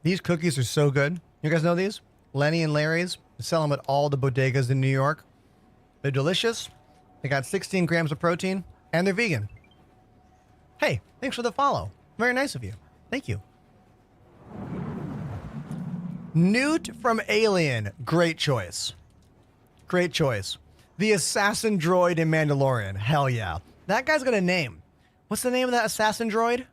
These cookies are so good. You guys know these? Lenny and Larry's. They sell them at all the bodegas in New York. They're delicious. They got 16 grams of protein, and they're vegan. Hey, thanks for the follow. Very nice of you. Thank you. Newt from Alien. Great choice. Great choice. The assassin droid in Mandalorian. Hell yeah. That guy's got a name. What's the name of that assassin droid?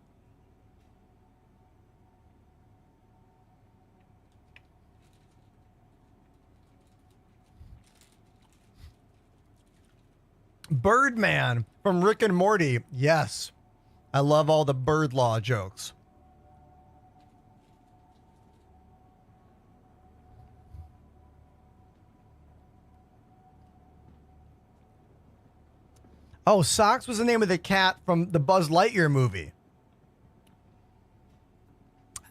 Birdman from Rick and Morty. Yes. I love all the bird law jokes. Oh, Socks was the name of the cat from the Buzz Lightyear movie.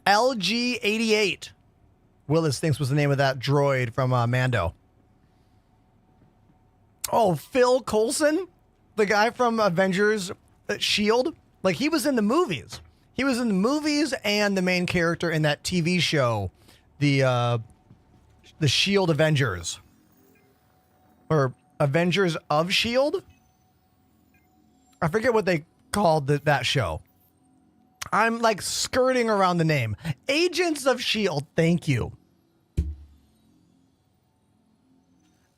LG-88. Willis thinks was the name of that droid from Mando. Oh, Phil Coulson, the guy from Avengers S.H.I.E.L.D. Like, he was in the movies. He was in the movies and the main character in that TV show, the S.H.I.E.L.D. Avengers. Or Avengers of S.H.I.E.L.D.? I forget what they called that show. I'm like skirting around the name. Agents of S.H.I.E.L.D. Thank you.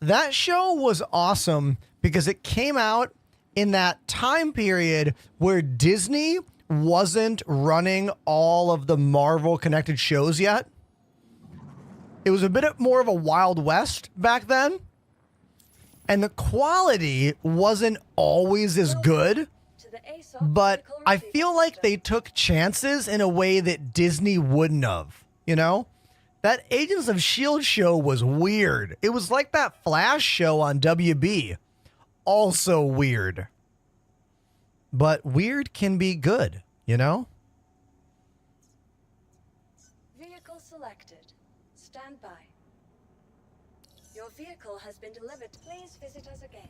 That show was awesome because it came out in that time period where Disney wasn't running all of the Marvel connected shows yet. It was a bit more of a Wild West back then. And the quality wasn't always as good, but I feel like they took chances in a way that Disney wouldn't have, you know? That Agents of S.H.I.E.L.D. show was weird. It was like that Flash show on WB. Also weird. But weird can be good, you know? Vehicle selected. Stand by. Your vehicle has been delivered. Please visit us again.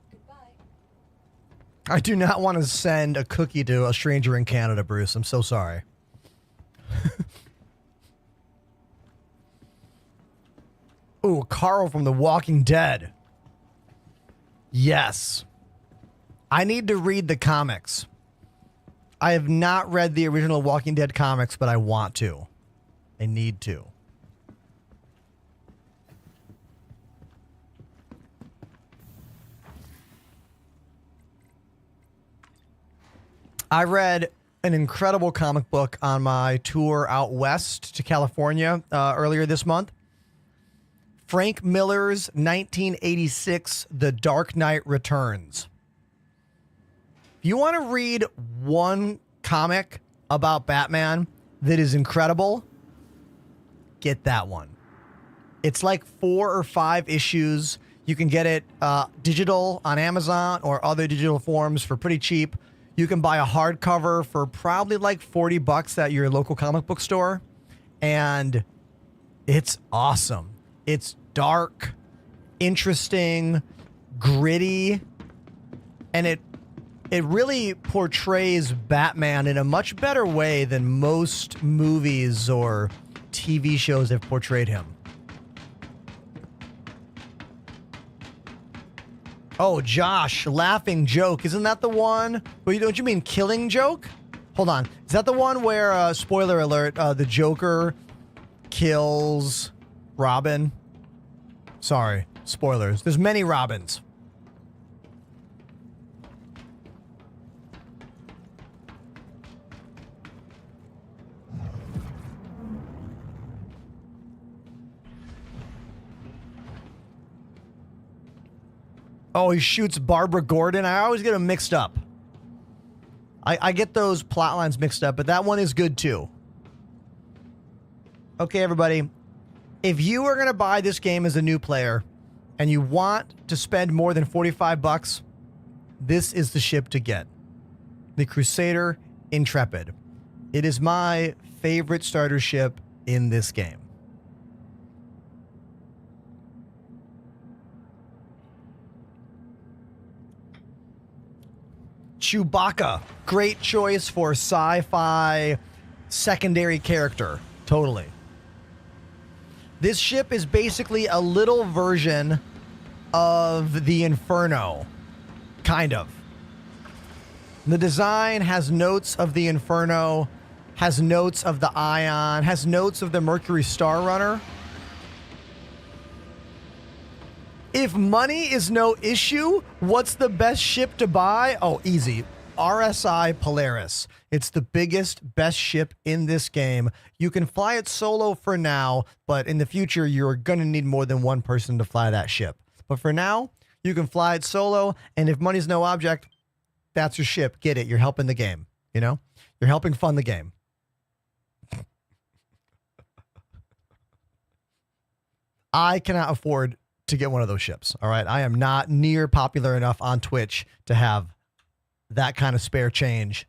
Goodbye. I do not want to send a cookie to a stranger in Canada, Bruce. I'm so sorry. Ooh, Carl from The Walking Dead. Yes. I need to read the comics. I have not read the original Walking Dead comics, but I want to. I need to. I read an incredible comic book on my tour out west to California earlier this month. Frank Miller's 1986 The Dark Knight Returns. If you want to read one comic about Batman that is incredible, get that one. It's like 4 or 5 issues. You can get it digital on Amazon or other digital forms for pretty cheap. You can buy a hardcover for probably like $40 at your local comic book store. And it's awesome. It's dark, interesting, gritty, and it really portrays Batman in a much better way than most movies or TV shows have portrayed him. Oh, Josh, Laughing Joke. Isn't that the one? Well, don't you mean Killing Joke? Hold on. Is that the one where, spoiler alert, the Joker kills Robin? Sorry, spoilers. There's many Robins. Oh, he shoots Barbara Gordon. I always get them mixed up. I get those plot lines mixed up, but that one is good too. Okay, everybody. If you are going to buy this game as a new player and you want to spend more than $45, this is the ship to get. The Crusader Intrepid. It is my favorite starter ship in this game. Chewbacca. Great choice for sci-fi secondary character. Totally. This ship is basically a little version of the Inferno. Kind of. The design has notes of the Inferno, has notes of the Ion, has notes of the Mercury Star Runner. If money is no issue, what's the best ship to buy? Oh, easy. RSI Polaris. It's the biggest, best ship in this game. You can fly it solo for now, but in the future, you're going to need more than one person to fly that ship. But for now, you can fly it solo, and if money's no object, that's your ship. Get it. You're helping the game, you know? You're helping fund the game. I cannot afford to get one of those ships, all right? I am not near popular enough on Twitch to have that kind of spare change.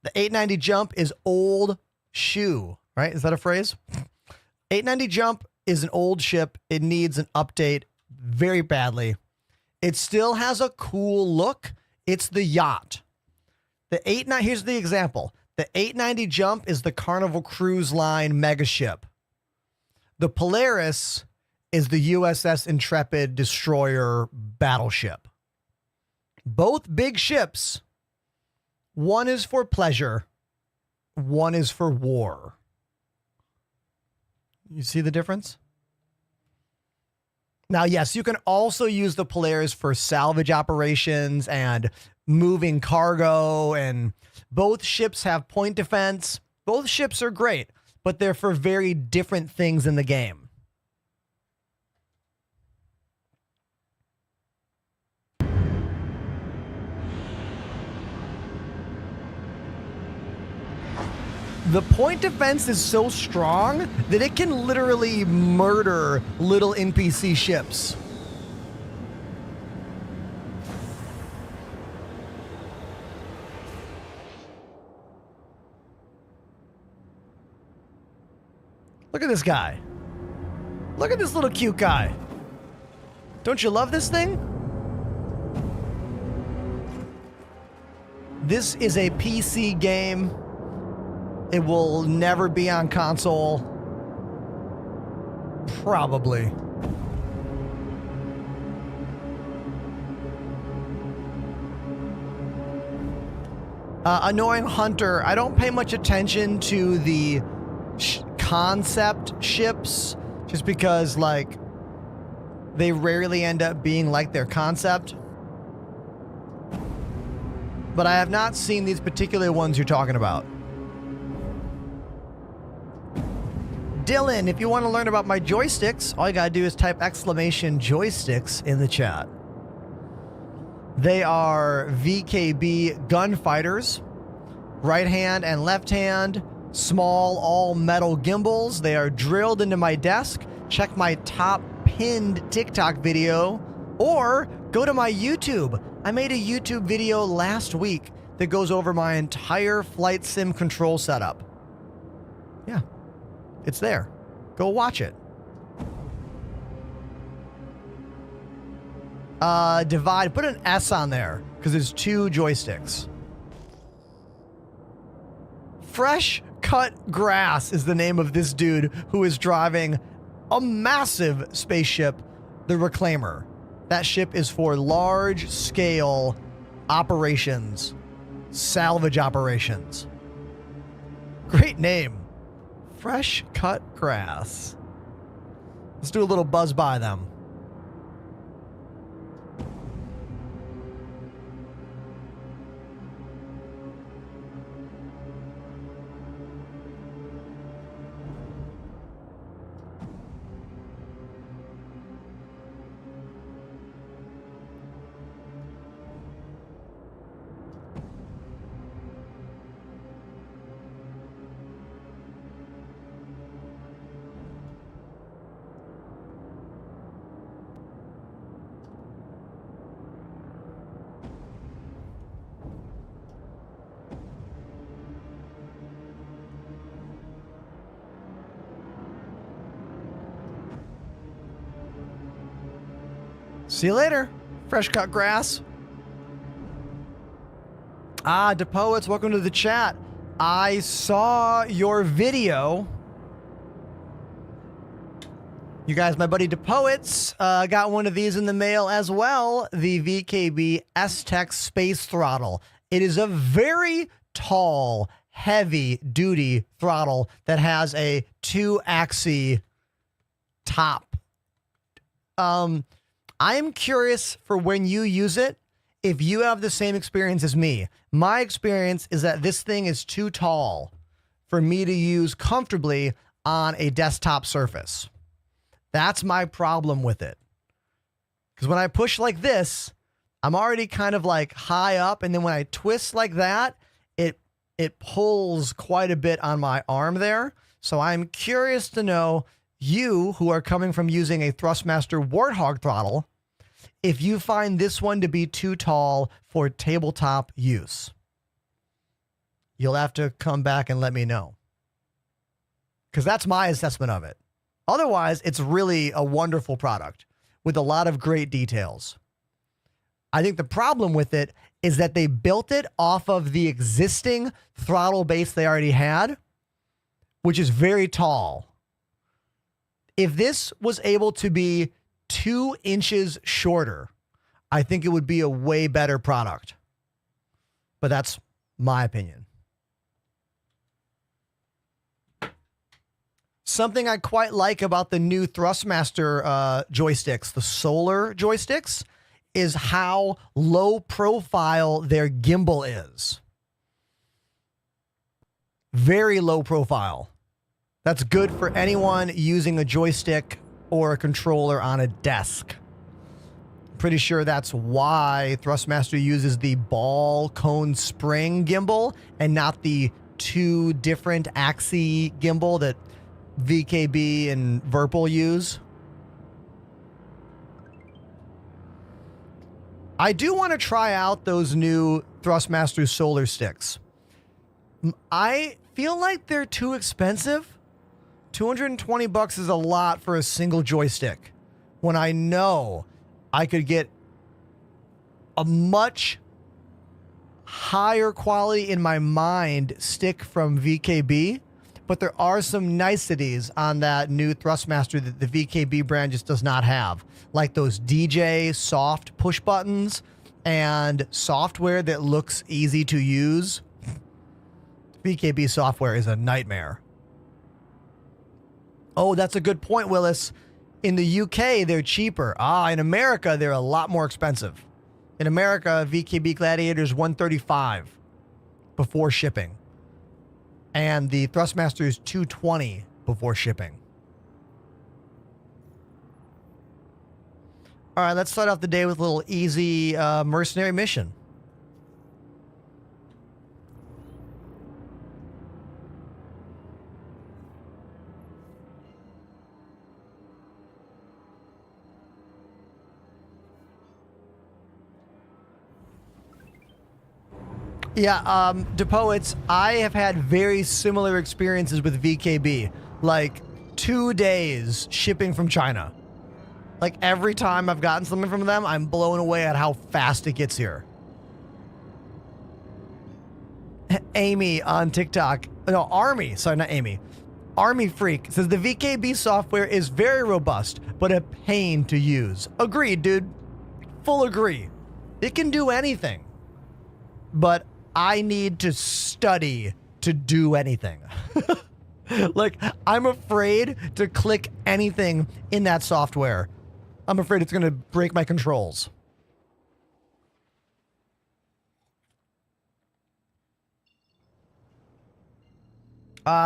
The 890 jump is old shoe, right? Is that a phrase? 890 jump is an old ship. It needs an update very badly. It still has a cool look. It's the yacht. Here's the example. The 890 jump is the Carnival Cruise Line mega ship. The Polaris is the USS Intrepid destroyer battleship. Both big ships. One is for pleasure. One is for war. You see the difference? Now, yes, you can also use the Polaris for salvage operations and moving cargo, and both ships have point defense. Both ships are great, but they're for very different things in the game. The point defense is so strong that it can literally murder little NPC ships. Look at this guy. Look at this little cute guy. Don't you love this thing? This is a PC game. It will never be on console. Probably. Annoying Hunter. I don't pay much attention to the concept ships just because, like, they rarely end up being like their concept. But I have not seen these particular ones you're talking about. Dylan, if you want to learn about my joysticks, all you gotta do is type !joysticks in the chat. They are VKB gunfighters, right hand and left hand, small all metal gimbals. They are drilled into my desk. Check my top pinned TikTok video or go to my YouTube. I made a YouTube video last week that goes over my entire flight sim control setup. Yeah. It's there. Go watch it. Divide. Put an S on there because there's 2 joysticks. Fresh Cut Grass is the name of this dude who is driving a massive spaceship, the Reclaimer. That ship is for large scale operations, salvage operations. Great name. Fresh Cut Grass. Let's do a little buzz by them. See you later, Fresh Cut Grass. DePoets, welcome to the chat. I saw your video You guys, my buddy DePoets got one of these in the mail as well. The VKB S-Tech Space Throttle. It is a very tall, heavy-duty throttle that has a 2-axis top. I'm curious for when you use it, if you have the same experience as me. My experience is that this thing is too tall for me to use comfortably on a desktop surface. That's my problem with it. Because when I push like this, I'm already kind of like high up. And then when I twist like that, it pulls quite a bit on my arm there. So I'm curious to know, you who are coming from using a Thrustmaster Warthog throttle, if you find this one to be too tall for tabletop use. You'll have to come back and let me know. Because that's my assessment of it. Otherwise, it's really a wonderful product with a lot of great details. I think the problem with it is that they built it off of the existing throttle base they already had, which is very tall. If this was able to be 2 inches shorter, I think it would be a way better product. But that's my opinion. Something I quite like about the new Thrustmaster joysticks, the solar joysticks, is how low profile their gimbal is. Very low profile. That's good for anyone using a joystick or a controller on a desk. Pretty sure that's why Thrustmaster uses the ball cone spring gimbal and not the 2 different axis gimbal that VKB and Virpil use. I do want to try out those new Thrustmaster solar sticks. I feel like they're too expensive. $220 is a lot for a single joystick, when I know I could get a much higher quality in my mind stick from VKB. But there are some niceties on that new Thrustmaster that the VKB brand just does not have, like those DJ soft push buttons and software that looks easy to use. VKB software is a nightmare. Oh, that's a good point, Willis. In the UK, they're cheaper. In America, they're a lot more expensive. In America, VKB Gladiator is $135 before shipping. And the Thrustmaster is $220 before shipping. All right, let's start off the day with a little easy mercenary mission. Yeah, DePoets, I have had very similar experiences with VKB. Like 2 days shipping from China. Like every time I've gotten something from them, I'm blown away at how fast it gets here. Amy on TikTok, no, Army, sorry, not Amy. Army Freak says the VKB software is very robust, but a pain to use. Agreed, dude. Full agree. It can do anything. But I need to study to do anything. Like, I'm afraid to click anything in that software. I'm afraid it's going to break my controls.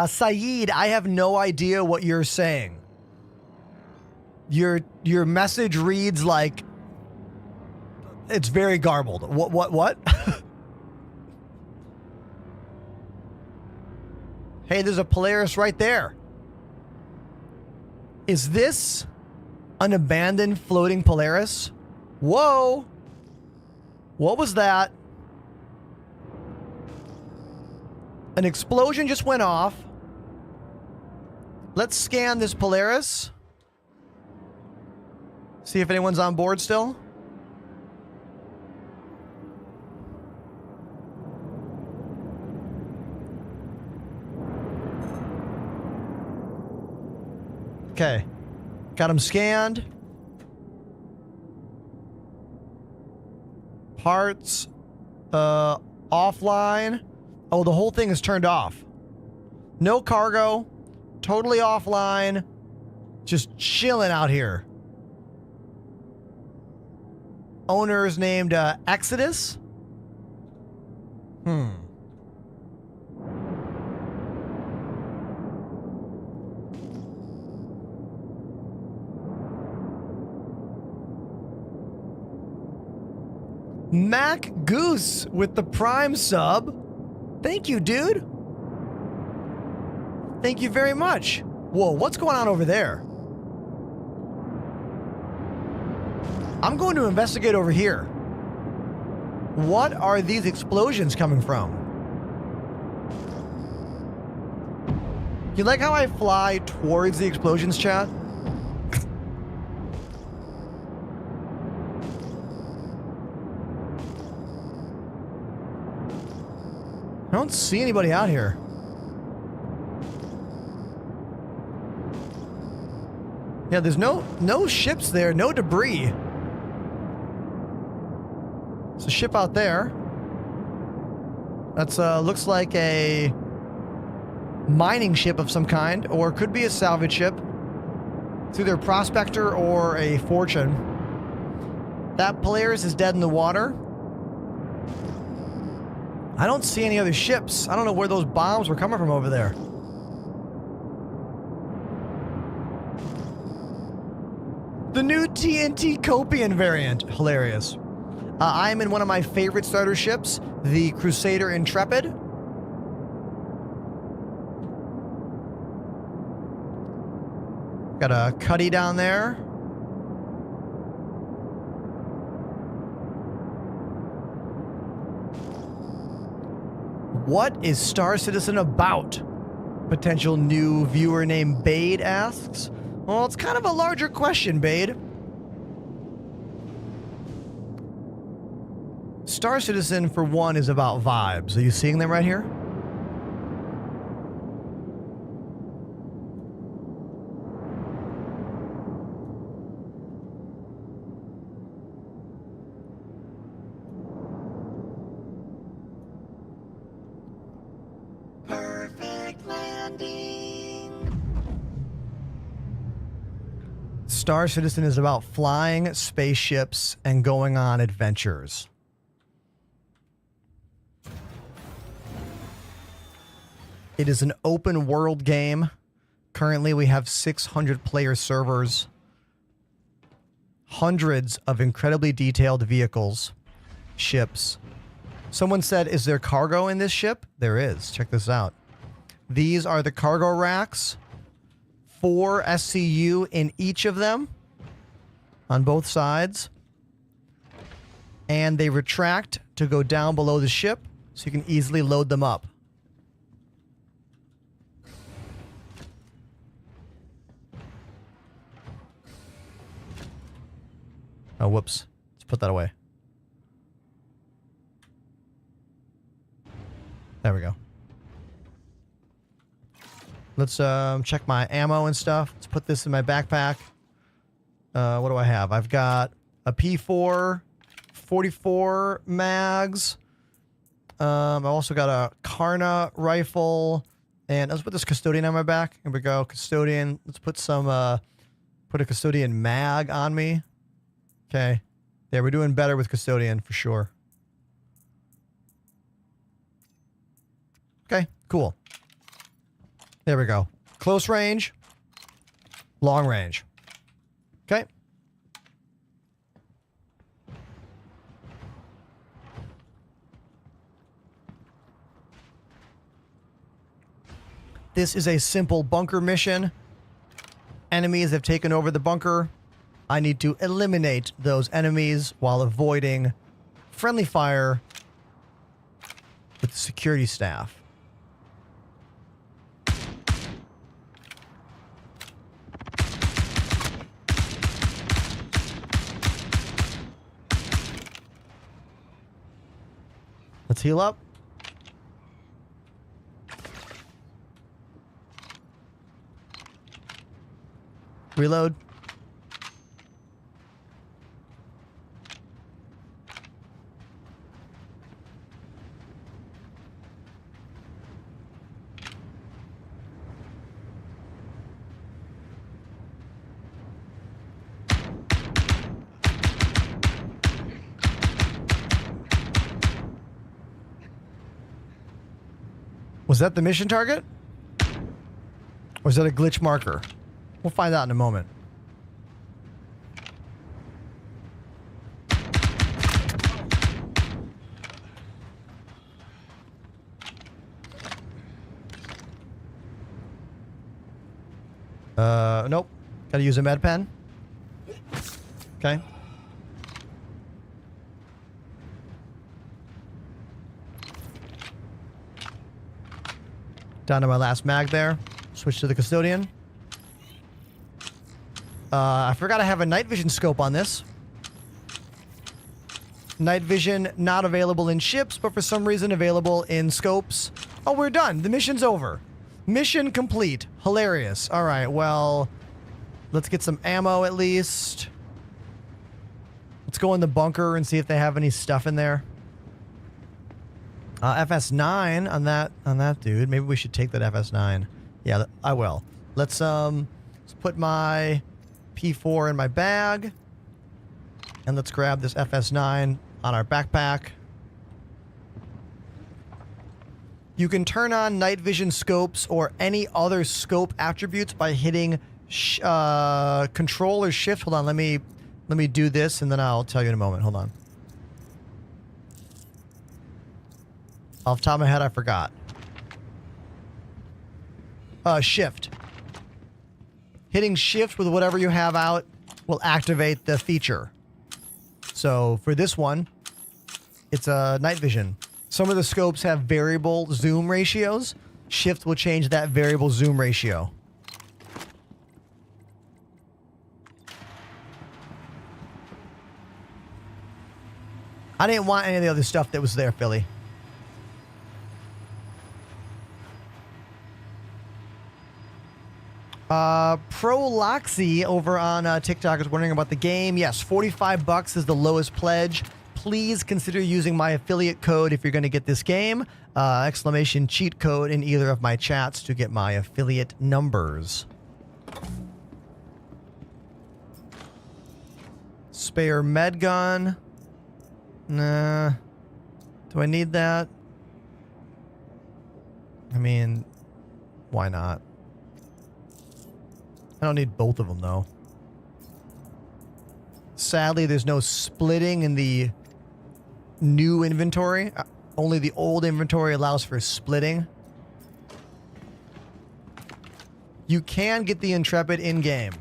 Saeed, I have no idea what you're saying. Your message reads like it's very garbled. What? Hey, there's a Polaris right there. Is this an abandoned floating Polaris? Whoa. What was that? An explosion just went off. Let's scan this Polaris. See if anyone's on board still. Okay. Got them scanned. Parts. Offline. Oh, the whole thing is turned off. No cargo. Totally offline. Just chilling out here. Owner is named Exodus. Mac Goose with the Prime sub. Thank you, dude. Thank you very much. Whoa, what's going on over there? I'm going to investigate over here. What are these explosions coming from? You like how I fly towards the explosions, chat? I don't see anybody out here. Yeah, there's no ships there, no debris. It's a ship out there. That's looks like a mining ship of some kind, or could be a salvage ship. It's either a prospector or a fortune. That Polaris is dead in the water. I don't see any other ships. I don't know where those bombs were coming from over there. The new TNT Copian variant. Hilarious. I am in one of my favorite starter ships, the Crusader Intrepid. Got a Cuddy down there. What is Star Citizen about? Potential new viewer named Bade asks. Well, it's kind of a larger question, Bade. Star Citizen, for one, is about vibes. Are you seeing them right here? Perfect landing. Star Citizen is about flying spaceships and going on adventures. It is an open world game. Currently, we have 600 player servers. Hundreds of incredibly detailed vehicles, ships. Someone said, is there cargo in this ship? There is. Check this out. These are the cargo racks. 4 SCU in each of them on both sides. And they retract to go down below the ship so you can easily load them up. Oh, whoops. Let's put that away. There we go. Let's check my ammo and stuff. Let's put this in my backpack. What do I have? I've got a P4, 44 mags. I've also got a Karna rifle. And let's put this Custodian on my back. Here we go. Custodian. Let's put some, put a Custodian mag on me. Okay. Yeah, we're doing better with Custodian for sure. Okay, cool. There we go. Close range. Long range. Okay. This is a simple bunker mission. Enemies have taken over the bunker. I need to eliminate those enemies while avoiding friendly fire with the security staff. Let's heal up. Reload. Was that the mission target? Or is that a glitch marker? We'll find out in a moment. Nope. Gotta use a med pen. Okay. Down to my last mag there. Switch to the custodian. I forgot I have a night vision scope on this. Night vision not available in ships, but for some reason available in scopes. Oh, we're done. The mission's over. Mission complete. Hilarious. All right, well, let's get some ammo at least. Let's go in the bunker and see if they have any stuff in there. FS9 on that dude. Maybe we should take that FS9. Yeah, I will. Let's put my P4 in my bag. And let's grab this FS9 on our backpack. You can turn on night vision scopes or any other scope attributes by hitting Control or Shift. Hold on, let me do this and then I'll tell you in a moment. Hold on. Off the top of my head, I forgot. Shift. Hitting Shift with whatever you have out will activate the feature. So for this one, it's a night vision. Some of the scopes have variable zoom ratios. Shift will change that variable zoom ratio. I didn't want any of the other stuff that was there, Philly. Proloxy over on TikTok is wondering about the game. Yes, $45 is the lowest pledge. Please consider using my affiliate code if you're going to get this game. Exclamation cheat code in either of my chats to get my affiliate numbers. Spare med gun. Nah. Do I need that? I mean, why not? I don't need both of them, though. Sadly, there's no splitting in the new inventory. Only the old inventory allows for splitting. You can get the Intrepid in-game.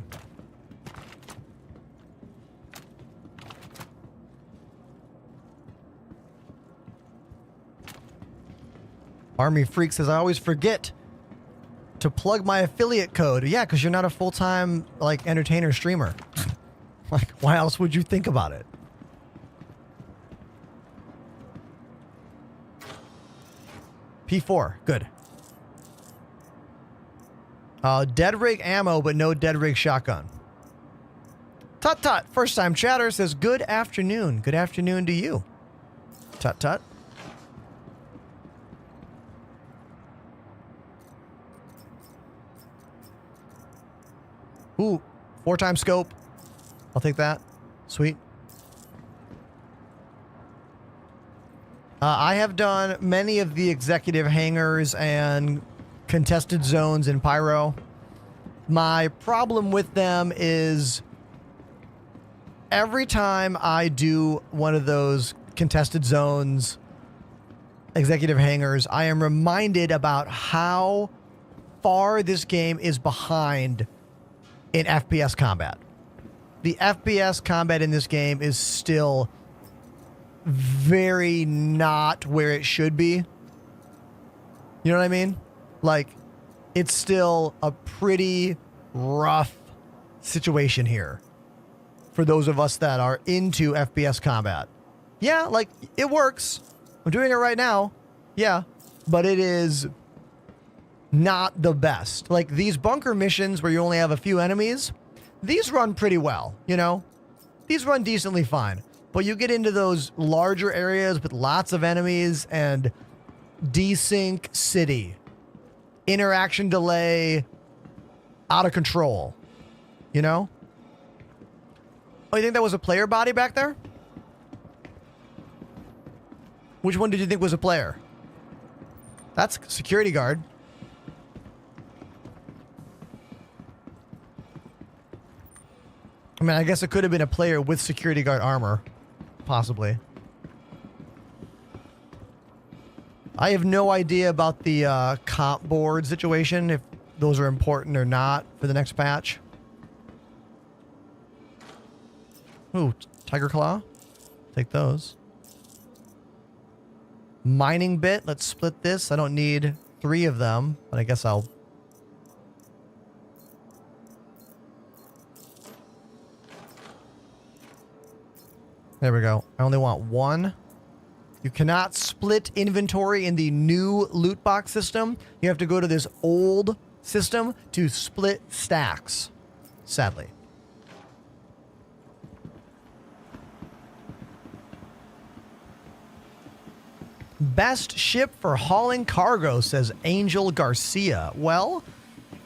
Army Freak says, I always forget to plug my affiliate code. Yeah, because you're not a full-time, like, entertainer streamer. Like, why else would you think about it? P4, good. Dead rig ammo, but no dead rig shotgun. Tut Tut, first time chatter, says, good afternoon. Good afternoon to you. Tut Tut. Ooh, 4-time scope. I'll take that. Sweet. I have done many of the executive hangars and contested zones in Pyro. My problem with them is every time I do one of those contested zones, executive hangars, I am reminded about how far this game is behind in FPS combat. The FPS combat in this game is still very not where it should be. You know what I mean? Like, it's still a pretty rough situation here for those of us that are into FPS combat. Yeah, like, it works. I'm doing it right now. Yeah, but it is not the best. Like, these bunker missions where you only have a few enemies, these run pretty well, you know? These run decently fine. But you get into those larger areas with lots of enemies and desync city. Interaction delay out of control. You know? Oh, you think that was a player body back there? Which one did you think was a player? That's security guard. I mean, I guess it could have been a player with security guard armor. Possibly. I have no idea about the comp board situation, if those are important or not for the next patch. Ooh, Tiger Claw. Take those. Mining bit. Let's split this. I don't need 3 of them, but I guess I'll... There we go. I only want 1. You cannot split inventory in the new loot box system. You have to go to this old system to split stacks, sadly. Best ship for hauling cargo, says Angel Garcia. Well,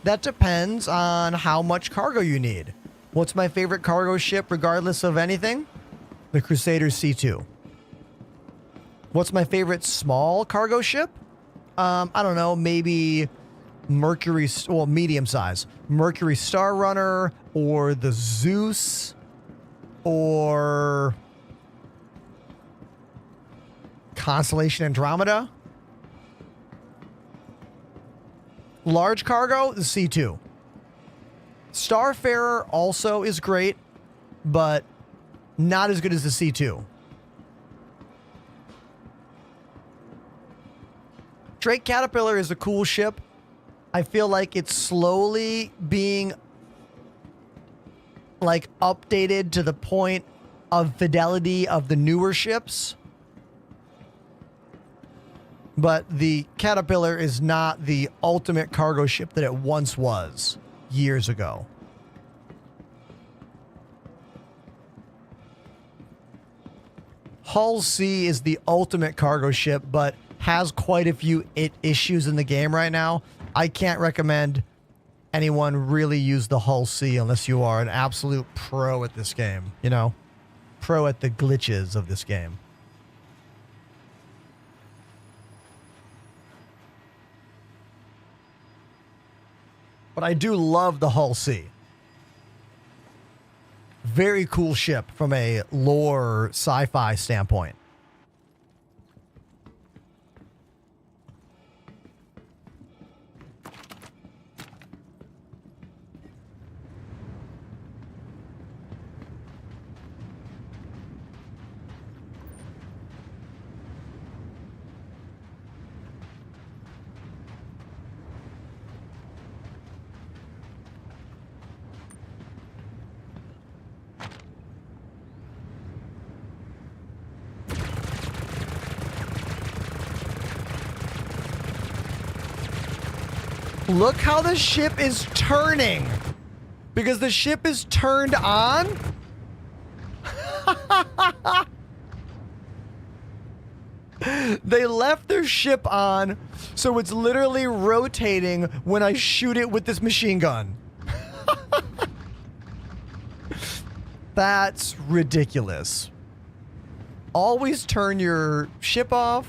that depends on how much cargo you need. What's my favorite cargo ship regardless of anything? The Crusader C2. What's my favorite small cargo ship? I don't know, maybe Mercury, well, medium size. Mercury Star Runner or the Zeus or Constellation Andromeda. Large cargo, the C2. Starfarer also is great, but not as good as the C2. Drake Caterpillar is a cool ship. I feel like it's slowly being like updated to the point of fidelity of the newer ships. But the Caterpillar is not the ultimate cargo ship that it once was years ago. Hull C is the ultimate cargo ship, but has quite a few issues in the game right now. I can't recommend anyone really use the Hull C unless you are an absolute pro at this game, you know? Pro at the glitches of this game. But I do love the Hull C. Very cool ship from a lore sci-fi standpoint. Look how the ship is turning. Because the ship is turned on? They left their ship on, so it's literally rotating when I shoot it with this machine gun. That's ridiculous. Always turn your ship off,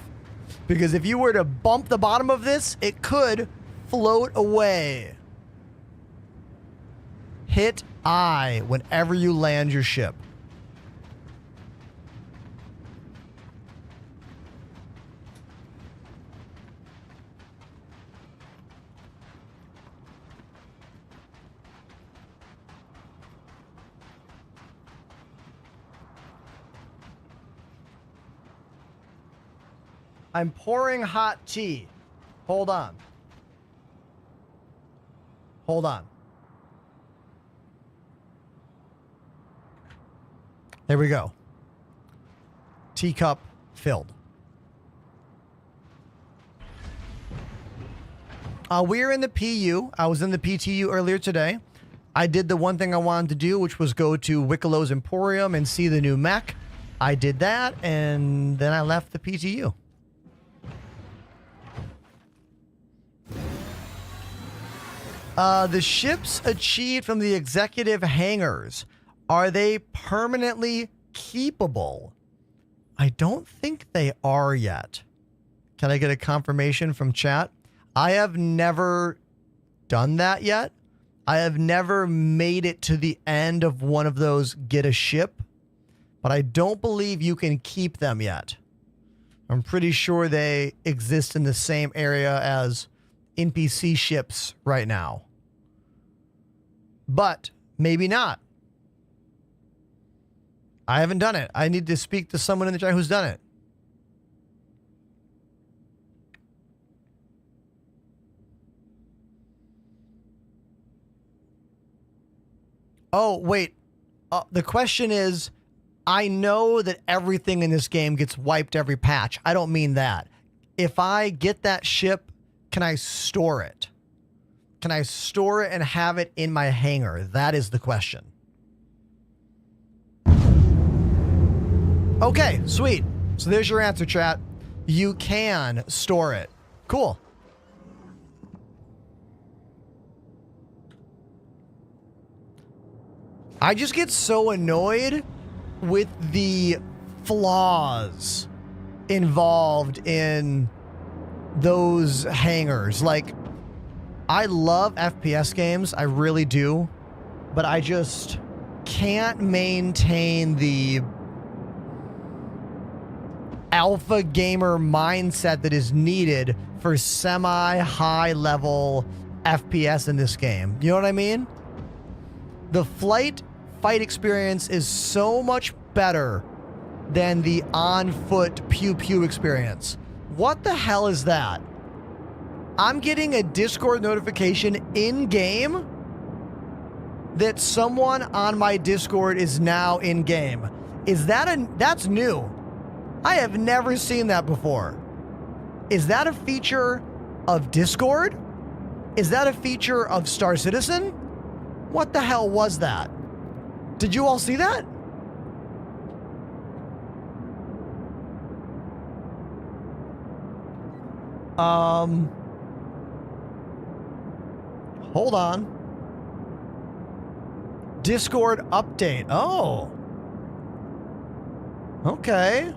because if you were to bump the bottom of this, it could float away. Hit I whenever you land your ship. I'm pouring hot tea. Hold on. Hold on. There we go. Teacup filled. We're in the PU. I was in the PTU earlier today. I did the one thing I wanted to do, which was go to Wickelow's Emporium and see the new mech. I did that, and then I left the PTU. The ships achieved from the executive hangars, are they permanently keepable? I don't think they are yet. Can I get a confirmation from chat? I have never done that yet. I have never made it to the end of one of those get a ship, but I don't believe you can keep them yet. I'm pretty sure they exist in the same area as NPC ships right now. But maybe not. I haven't done it. I need to speak to someone in the chat who's done it. Oh, wait. The question is, I know that everything in this game gets wiped every patch. I don't mean that. If I get that ship, can I store it? Can I store it and have it in my hangar? That is the question. Okay, sweet. So there's your answer, chat. You can store it. Cool. I just get so annoyed with the flaws involved in those hangars. Like, I love FPS games, I really do, but I just can't maintain the alpha gamer mindset that is needed for semi-high level FPS in this game. You know what I mean? The fight experience is so much better than the on-foot pew-pew experience. What the hell is that? I'm getting a Discord notification in-game that someone on my Discord is now in-game. That's new. I have never seen that before. Is that a feature of Discord? Is that a feature of Star Citizen? What the hell was that? Did you all see that? Hold on. Discord update. Oh. Okay.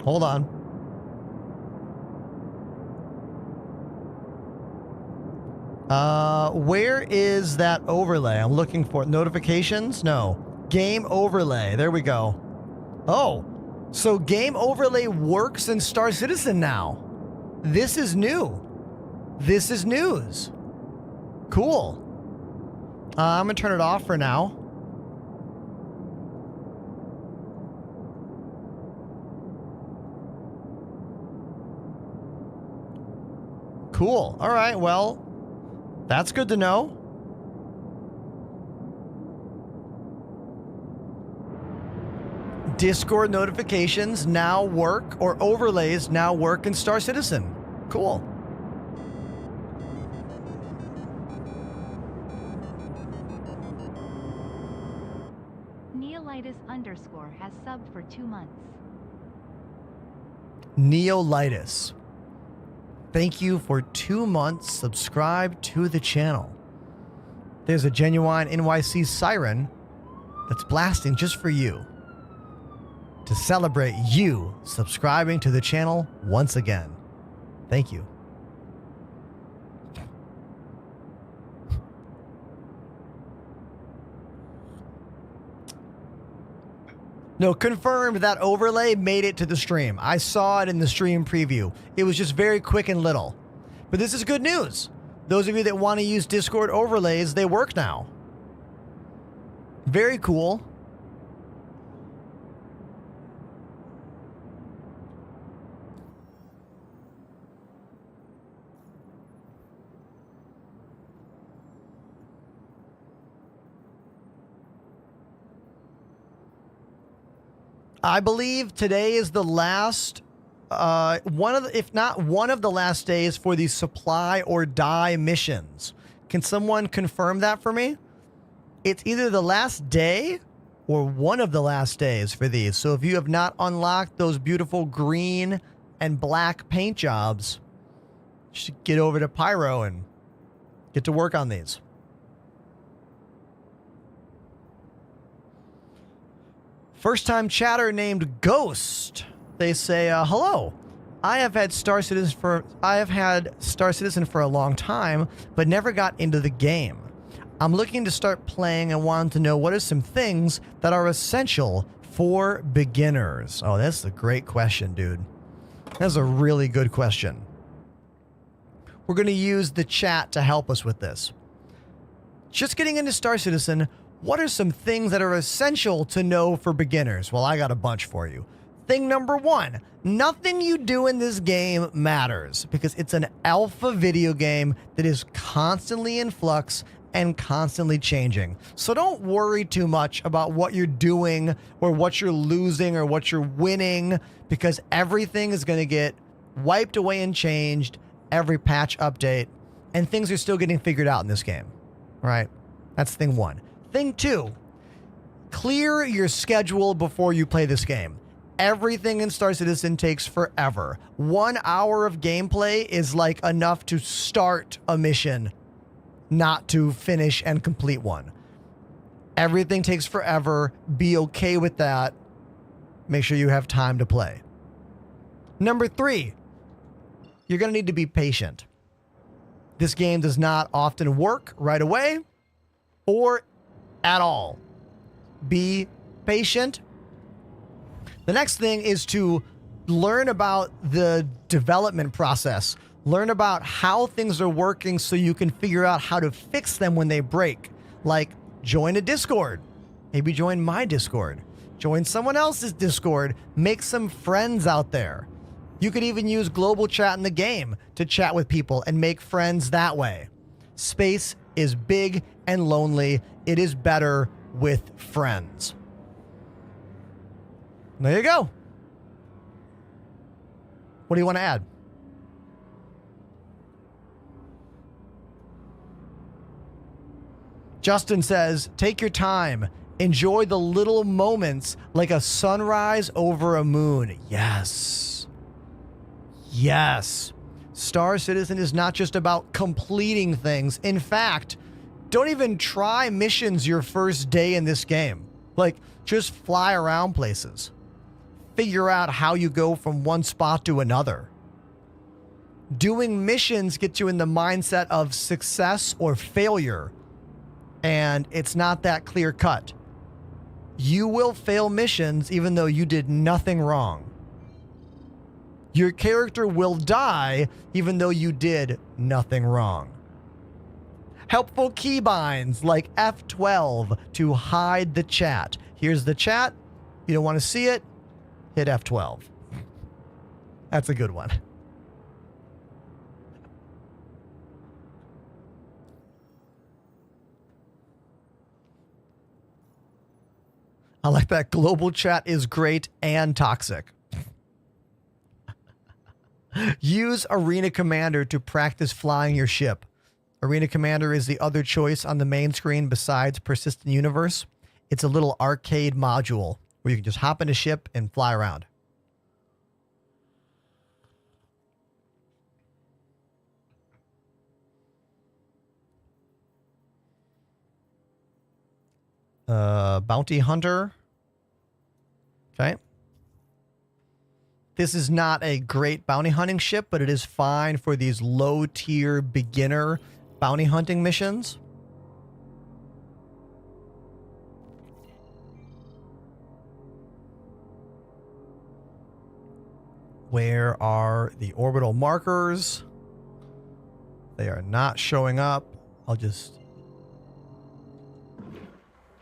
Hold on. Where is that overlay? I'm looking for notifications. No. Game overlay. There we go. Oh, so game overlay works in Star Citizen now. This is new. This is news. Cool. I'm gonna turn it off for now. Cool. All right. Well, that's good to know. Discord notifications now work, or overlays now work in Star Citizen. Cool. Neolitis _ has subbed for 2 months. Neolitis. Thank you for 2 months. Subscribe to the channel. There's a genuine NYC siren that's blasting just for you, to celebrate you subscribing to the channel once again. Thank you. No, confirmed that overlay made it to the stream. I saw it in the stream preview. It was just very quick and little. But this is good news. Those of you that want to use Discord overlays, they work now. Very cool. I believe today is the last, if not one of the last days for the supply or die missions. Can someone confirm that for me? It's either the last day or one of the last days for these. So if you have not unlocked those beautiful green and black paint jobs, Just get over to Pyro and get to work on these. First time chatter named Ghost. They say, hello. I have had Star Citizen for a long time, but never got into the game. I'm looking to start playing and wanted to know what are some things that are essential for beginners. Oh, that's a great question, dude. That's a really good question. We're going to use the chat to help us with this. Just getting into Star Citizen, what are some things that are essential to know for beginners? Well, I got a bunch for you. Thing number one, nothing you do in this game matters because it's an alpha video game that is constantly in flux and constantly changing. So don't worry too much about what you're doing or what you're losing or what you're winning because everything is going to get wiped away and changed every patch update, and things are still getting figured out in this game. All right? That's thing one. Thing two, clear your schedule before you play this game. Everything in Star Citizen takes forever. 1 hour of gameplay is like enough to start a mission, not to finish and complete one. Everything takes forever. Be okay with that. Make sure you have time to play. Number three, you're going to need to be patient. This game does not often work right away or at all. Be patient. The next thing is to learn about the development process. Learn about how things are working so you can figure out how to fix them when they break. Like, join a Discord. Maybe join my Discord. Join someone else's Discord. Make some friends out there. You could even use global chat in the game to chat with people and make friends that way. Space is big and lonely. It is better with friends. There you go. What do you want to add? Justin says, take your time. Enjoy the little moments like a sunrise over a moon. Yes. Yes. Star Citizen is not just about completing things. In fact, don't even try missions your first day in this game. Like, just fly around places. Figure out how you go from one spot to another. Doing missions gets you in the mindset of success or failure. And it's not that clear cut. You will fail missions even though you did nothing wrong. Your character will die even though you did nothing wrong. Helpful keybinds like F12 to hide the chat. Here's the chat. You don't want to see it? Hit F12. That's a good one. I like that. Global chat is great and toxic. Use Arena Commander to practice flying your ship. Arena Commander is the other choice on the main screen besides Persistent Universe. It's a little arcade module where you can just hop in a ship and fly around. Bounty Hunter. Okay. This is not a great bounty hunting ship, but it is fine for these low-tier beginner bounty hunting missions. Where are the orbital markers? They are not showing up. I'll just...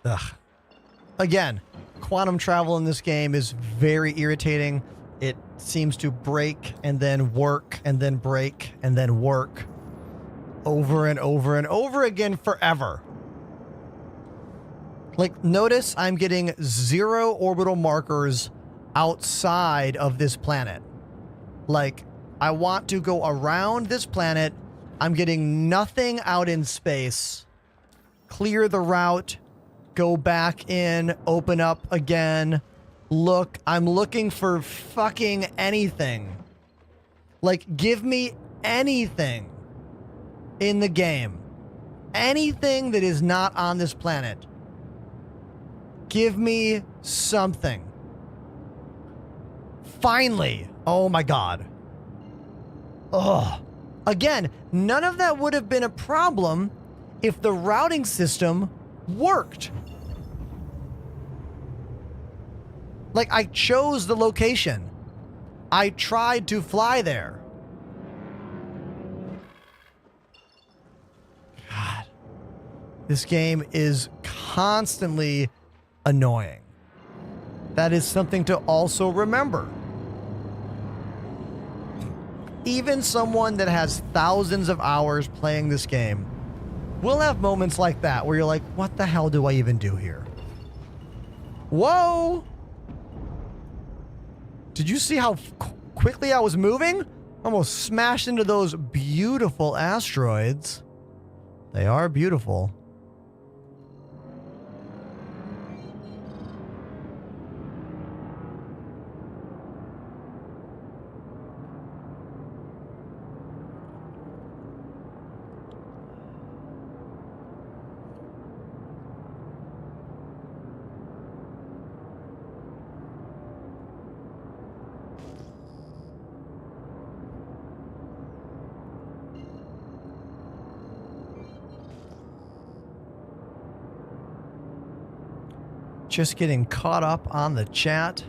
Ugh. Again, quantum travel in this game is very irritating. It seems to break and then work and then break and then work over and over and over again forever. Like, notice I'm getting 0 orbital markers outside of this planet. Like, I want to go around this planet. I'm getting nothing out in space. Clear the route. Go back in. Open up again. Look. I'm looking for fucking anything. Like, give me anything in the game, anything that is not on this planet. Give me something. Finally. Oh my God. Ugh. Again, none of that would have been a problem if the routing system worked. Like, I chose the location. I tried to fly there. God. This game is constantly annoying. That is something to also remember. Even someone that has thousands of hours playing this game will have moments like that where you're like, what the hell do I even do here? Whoa! Did you see how quickly I was moving? Almost smashed into those beautiful asteroids. They are beautiful. Just getting caught up on the chat.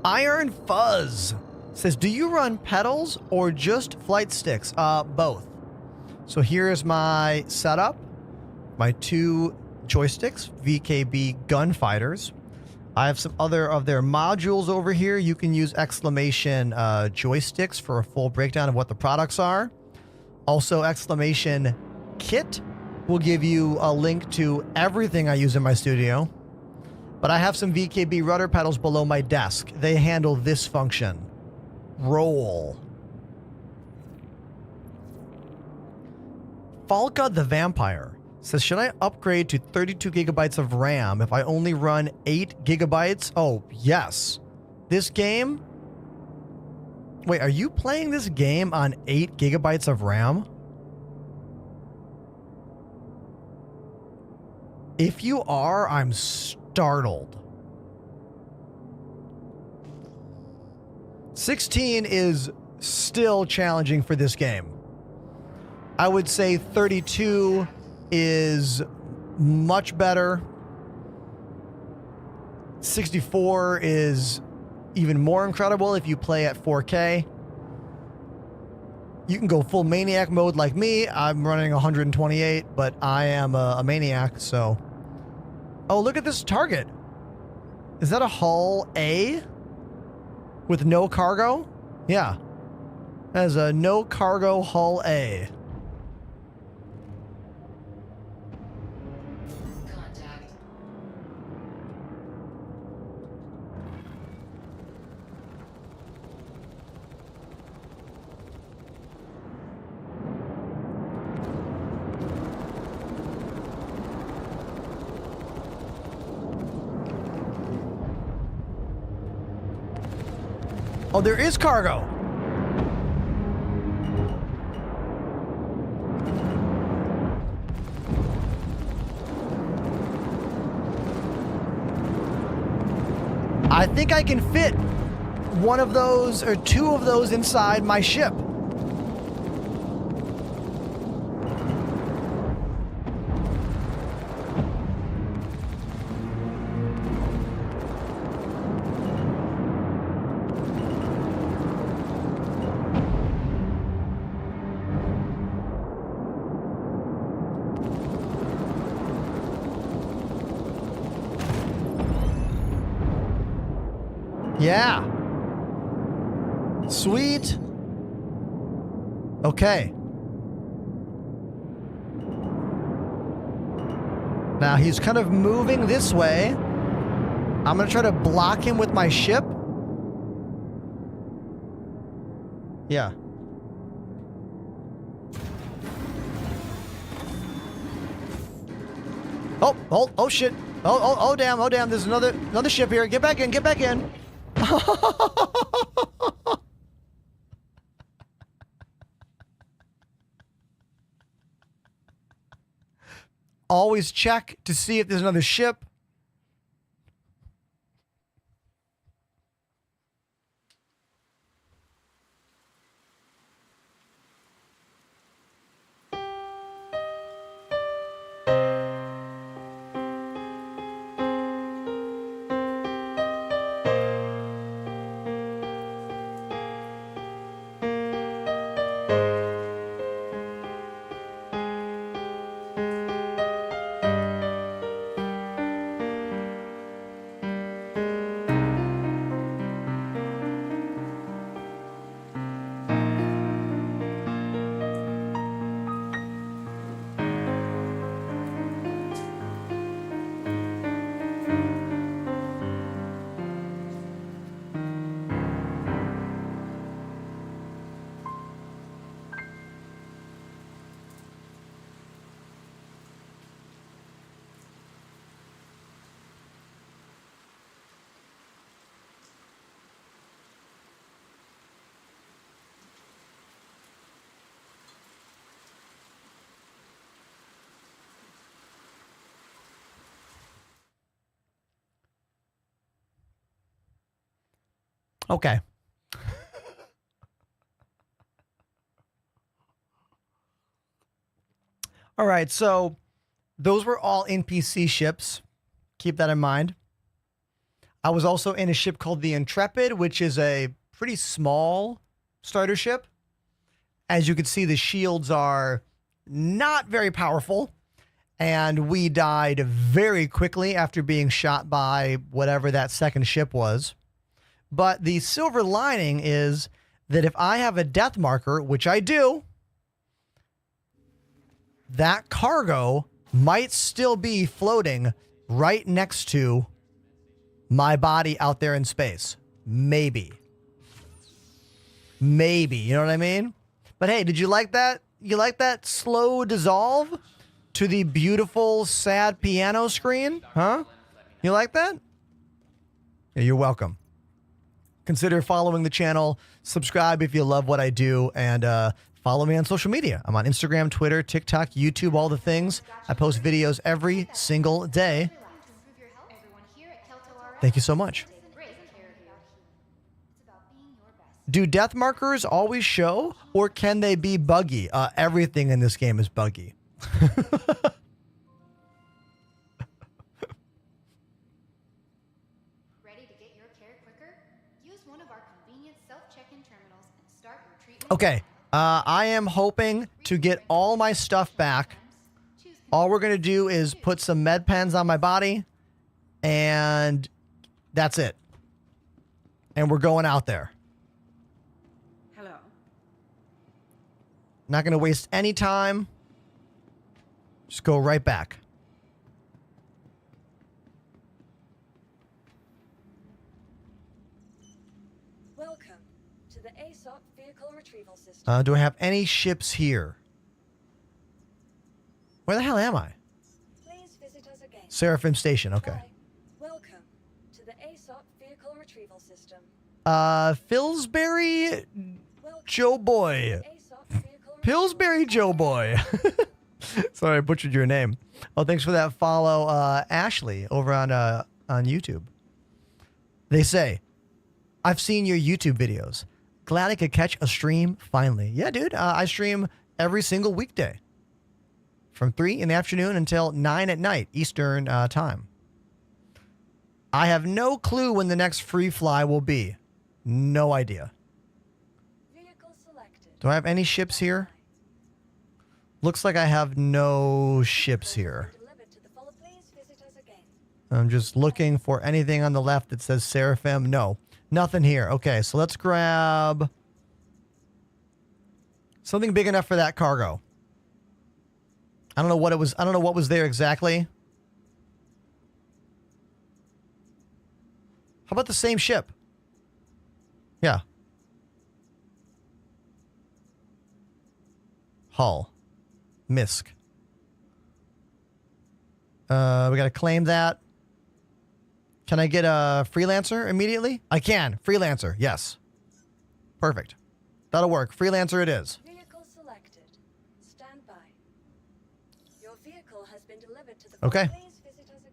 Iron Fuzz says, do you run pedals or just flight sticks? Both. So here's my setup. My 2 joysticks, VKB Gunfighters. I have some other of their modules over here. You can use exclamation joysticks for a full breakdown of what the products are. Also, exclamation kit will give you a link to everything I use in my studio. But I have some VKB rudder pedals below my desk. They handle this function. Roll. Falca the Vampire says, should I upgrade to 32 gigabytes of RAM if I only run 8 gigabytes? Oh, yes. This game... Wait, are you playing this game on 8 gigabytes of RAM? If you are, I'm startled. 16 is still challenging for this game. I would say 32 is much better. 64 is even more incredible if you play at 4K. You can go full maniac mode like me. I'm running 128, but I am a maniac, so... Oh, look at this target. Is that a hull A? With no cargo? Yeah. That is a no cargo hull A. Contact. Oh, there is cargo. I think I can fit one of those or 2 of those inside my ship. Yeah. Sweet. Okay. Now he's kind of moving this way. I'm going to try to block him with my ship. Yeah. Oh shit. Oh damn. There's another ship here. Get back in. always check to see if there's another ship. Okay. All right, so those were all NPC ships. Keep that in mind. I was also in a ship called the Intrepid, which is a pretty small starter ship. As you can see, the shields are not very powerful, and we died very quickly after being shot by whatever that second ship was. But the silver lining is that if I have a death marker, which I do, that cargo might still be floating right next to my body out there in space. Maybe. Maybe, you know what I mean? But hey, did you like that? You like that slow dissolve to the beautiful, sad piano screen? Huh? You like that? Yeah, you're welcome. Consider following the channel, subscribe if you love what I do, and follow me on social media. I'm on Instagram, Twitter, TikTok, YouTube, all the things. I post videos every single day. Thank you so much. Do death markers always show, or can they be buggy? Everything in this game is buggy. Okay, I am hoping to get all my stuff back. All we're going to do is put some med pens on my body, and that's it. And we're going out there. Hello. Not going to waste any time. Just go right back. Welcome to the ASOP vehicle retrieval system. Do I have any ships here? Where the hell am I? Please visit us again. Seraphim Station, okay. Hi. Welcome to the ASOP vehicle retrieval system. Pillsbury Welcome Joe Boy. to ASOP vehicle Pillsbury Joe Boy. Sorry, I butchered your name. Oh, thanks for that follow, Ashley, over on YouTube. They say, I've seen your YouTube videos. Glad I could catch a stream finally. Yeah, dude, I stream every single weekday from 3 in the afternoon until 9 at night, Eastern time. I have no clue when the next free fly will be. No idea. vehicle selected. Do I have any ships here? Looks like I have no ships here. Delivered to the follow. Please visit us again. I'm just looking for anything on the left that says Seraphim. No, nothing here. Okay, so let's grab something big enough for that cargo. I don't know what it was. I don't know what was there exactly. How about the same ship? Yeah. Hull. Misk. We got to claim that. Can I get a freelancer immediately? I can. Freelancer. Yes. Perfect. That'll work. Freelancer it is. Vehicle selected. Stand by. Your vehicle has been delivered to the Okay. Please visit us again.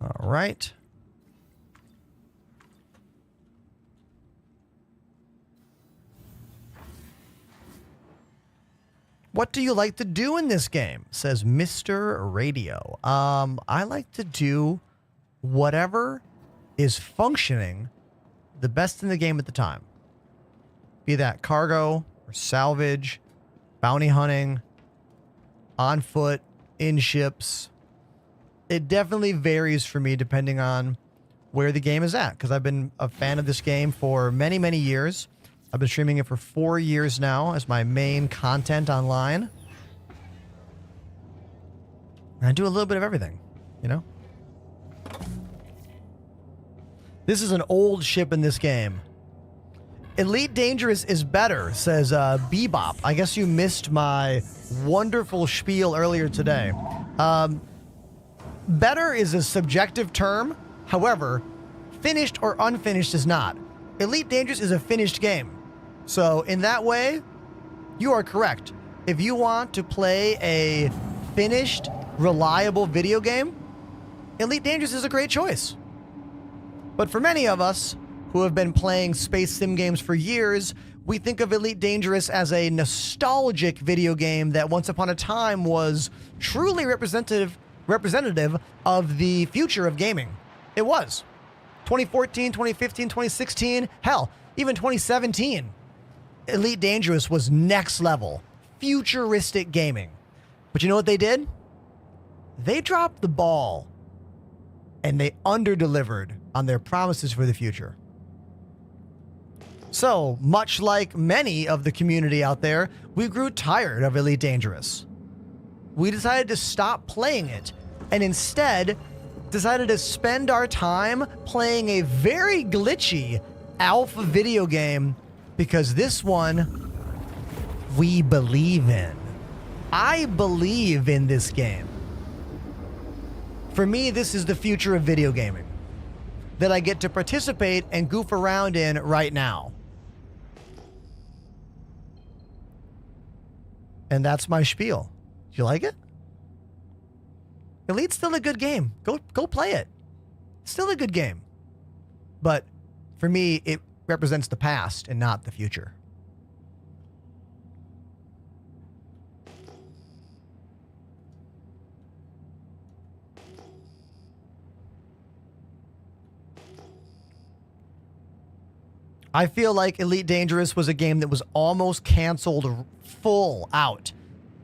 All right. What do you like to do in this game? Says Mr. Radio. I like to do whatever is functioning the best in the game at the time. Be that cargo or salvage, bounty hunting, on foot, in ships. It definitely varies for me depending on where the game is at, because I've been a fan of this game for many, many years. I've been streaming it for 4 years now as my main content online. And I do a little bit of everything, you know? This is an old ship in this game. Elite Dangerous is better, says Bebop. I guess you missed my wonderful spiel earlier today. Better is a subjective term. However, finished or unfinished is not. Elite Dangerous is a finished game. So in that way, you are correct. If you want to play a finished, reliable video game, Elite Dangerous is a great choice. But for many of us who have been playing space sim games for years, we think of Elite Dangerous as a nostalgic video game that once upon a time was truly representative of the future of gaming. It was. 2014, 2015, 2016, hell, even 2017. Elite Dangerous was next level, futuristic gaming. But you know what they did? They dropped the ball and they under-delivered on their promises for the future. So, much like many of the community out there, we grew tired of Elite Dangerous. We decided to stop playing it and instead decided to spend our time playing a very glitchy alpha video game, because this one we believe in. I believe in this game. For me, this is the future of video gaming that I get to participate and goof around in right now. And that's my spiel. Do you like it? Elite's still a good game. Go play it. Still a good game. But for me, it represents the past and not the future. I feel like Elite Dangerous was a game that was almost canceled full out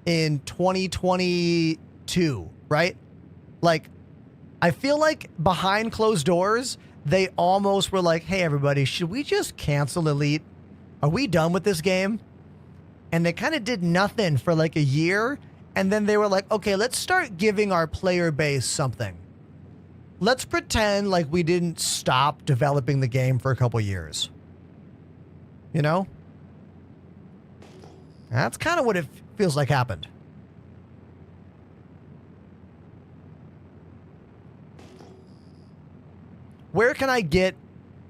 in 2022, right? Like, I feel like behind closed doors, they almost were like, hey, everybody, should we just cancel Elite? Are we done with this game? And they kind of did nothing for like a year. And then they were like, okay, let's start giving our player base something. Let's pretend like we didn't stop developing the game for a couple years. You know? That's kind of what it feels like happened. Where can I get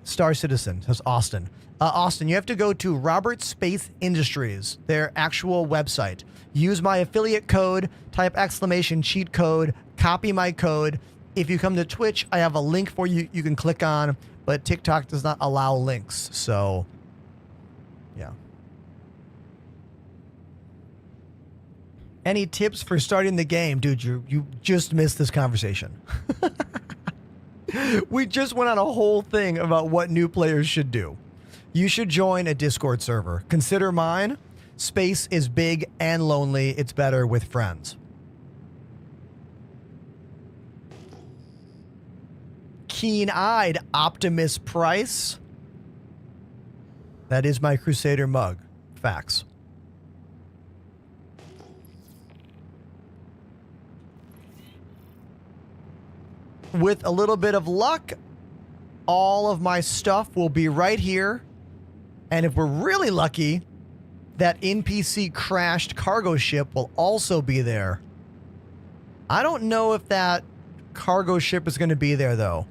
Star Citizen? Says Austin. Austin, you have to go to Robert Space Industries, their actual website. Use my affiliate code, type exclamation cheat code, copy my code. If you come to Twitch, I have a link for you you can click on, but TikTok does not allow links. So, yeah. Any tips for starting the game? Dude, you just missed this conversation. We just went on a whole thing about what new players should do. You should join a Discord server. Consider mine. Space is big and lonely. It's better with friends. Keen-eyed Optimus Price. That is my Crusader mug. Facts. With a little bit of luck, all of my stuff will be right here. And if we're really lucky, that NPC crashed cargo ship will also be there. I don't know if that cargo ship is going to be there, though,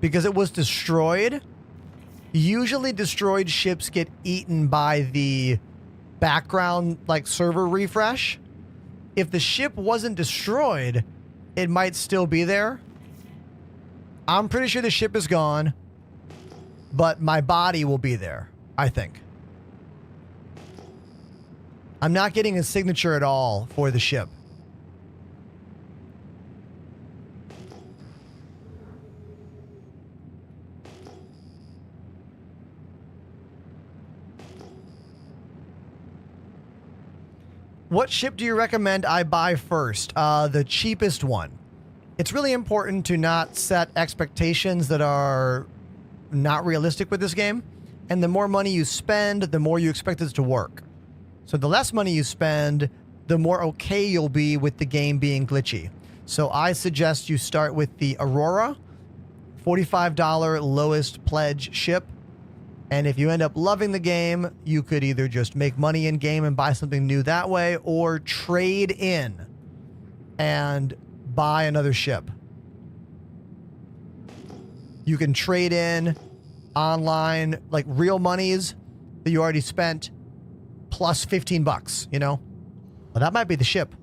because it was destroyed. Usually destroyed ships get eaten by the background, like, server refresh. If the ship wasn't destroyed, it might still be there. I'm pretty sure the ship is gone, but my body will be there, I think. I'm not getting a signature at all for the ship. What ship do you recommend I buy first? The cheapest one. It's really important to not set expectations that are not realistic with this game. And the more money you spend, the more you expect it to work. So the less money you spend, the more okay you'll be with the game being glitchy. So I suggest you start with the Aurora, $45 lowest pledge ship. And if you end up loving the game, you could either just make money in game and buy something new that way, or trade in and buy another ship. You can trade in online, like real monies that you already spent, plus 15 bucks, you know? Well, that might be the ship.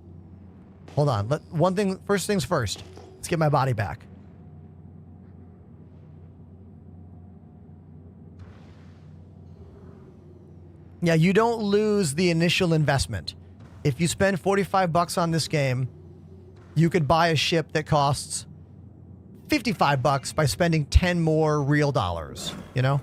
Hold on. First things first. Let's get my body back. Yeah, you don't lose the initial investment. If you spend 45 bucks on this game, you could buy a ship that costs 55 bucks by spending 10 more real dollars, you know?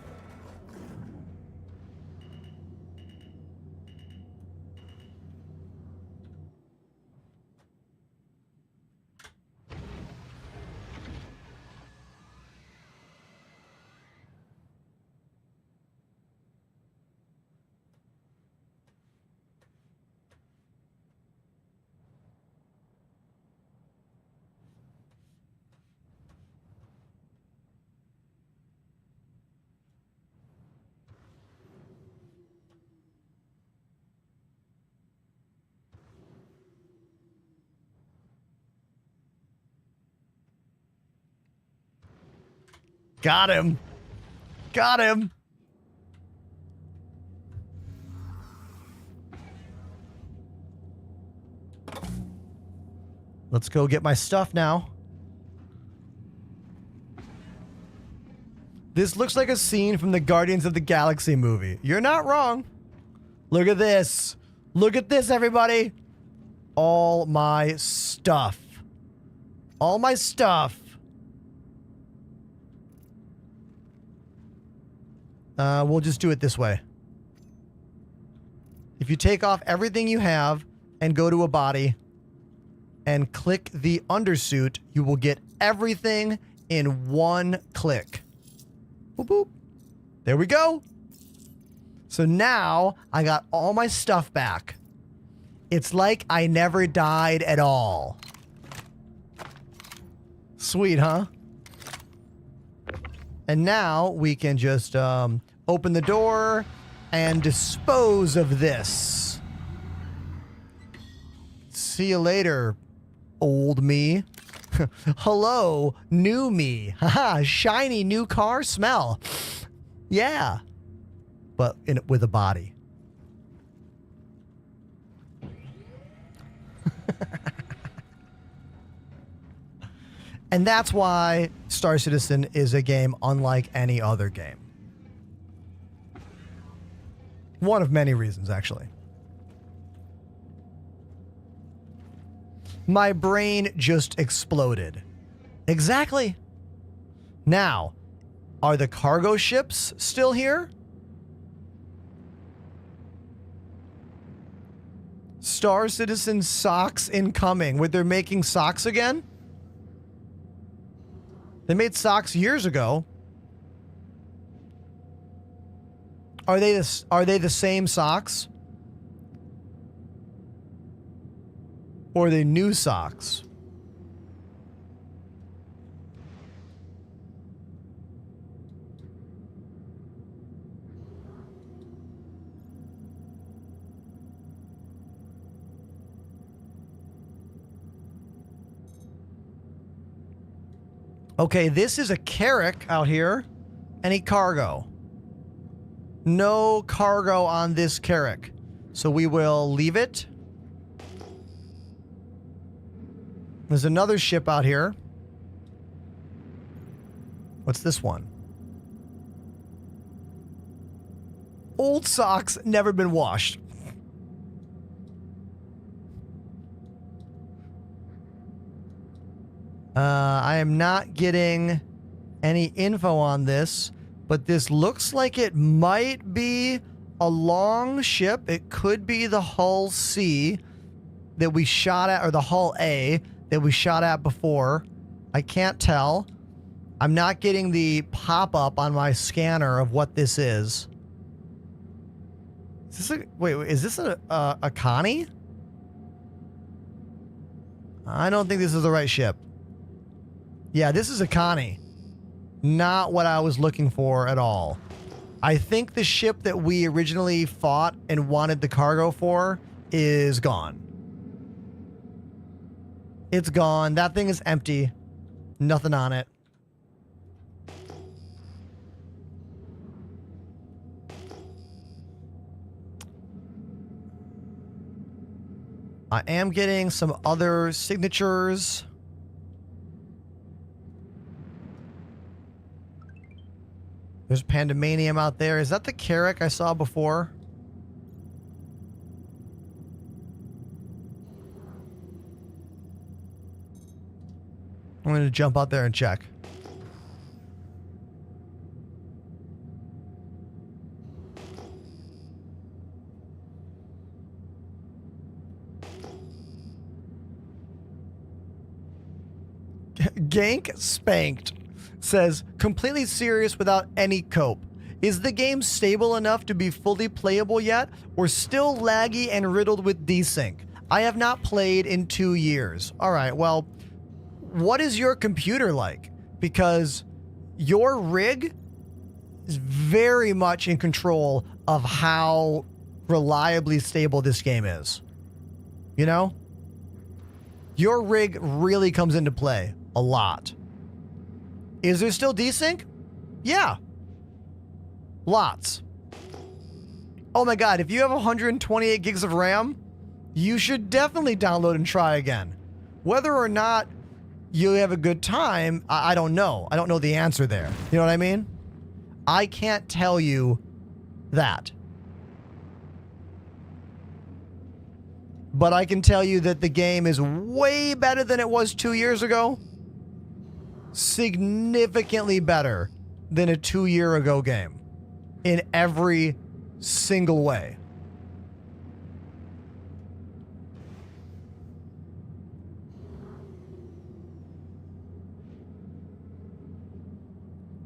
Got him. Got him. Let's go get my stuff now. This looks like a scene from the Guardians of the Galaxy movie. You're not wrong. Look at this. Look at this, everybody. All my stuff. All my stuff. We'll just do it this way. If you take off everything you have and go to a body and click the undersuit, you will get everything in one click. Boop, boop. There we go. So now I got all my stuff back. It's like I never died at all. Sweet, huh? And now we can just open the door and dispose of this. See you later, old me. Hello, new me. Haha, shiny new car smell. Yeah. But with a body. And that's why Star Citizen is a game unlike any other game. One of many reasons, actually. My brain just exploded. Exactly. Now, are the cargo ships still here? Star Citizen socks incoming. They're making socks again? They made socks years ago. Are they the same socks? Or are they new socks? Okay, this is a Carrack out here. Any cargo? No cargo on this Carrack. So we will leave it. There's another ship out here. What's this one? Old socks, never been washed. I am not getting any info on this, but this looks like it might be a long ship. It could be the hull C that we shot at, or the hull A that we shot at before. I can't tell. I'm not getting the pop-up on my scanner of what this is. Is this is this a Connie? I don't think this is the right ship. Yeah, this is a Connie. Not what I was looking for at all. I think the ship that we originally fought and wanted the cargo for is gone. It's gone. That thing is empty. Nothing on it. I am getting some other signatures. There's Pandemanium out there. Is that the Carrack I saw before? I'm going to jump out there and check. Gank Spanked says, completely serious without any cope. Is the game stable enough to be fully playable yet, or still laggy and riddled with desync? I have not played in 2 years. All right, well, what is your computer like? Because your rig is very much in control of how reliably stable this game is. You know? Your rig really comes into play a lot. Is there still desync? Yeah. Lots. Oh my god, if you have 128 gigs of RAM, you should definitely download and try again. Whether or not you have a good time, I don't know. I don't know the answer there. You know what I mean? I can't tell you that. But I can tell you that the game is way better than it was 2 years ago. Significantly better than a 2-year ago game. In every single way.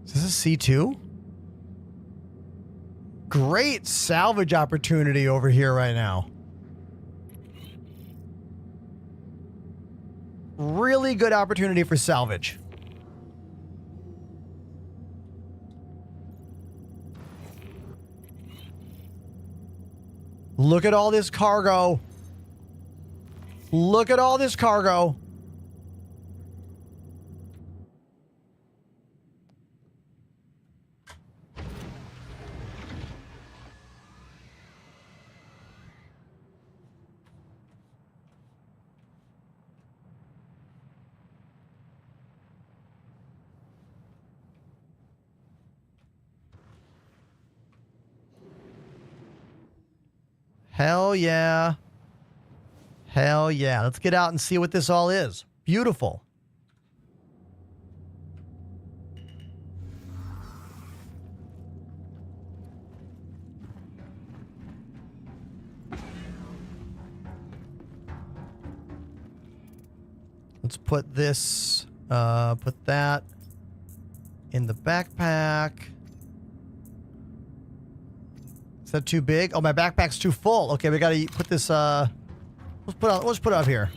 Is this a C2? Great salvage opportunity over here right now. Really good opportunity for salvage. Look at all this cargo. Look at all this cargo. Hell yeah. Hell yeah. Let's get out and see what this all is. Beautiful. Let's put this, put that in the backpack. Is that too big? Oh, my backpack's too full. Okay, we gotta put this, let's put it up here.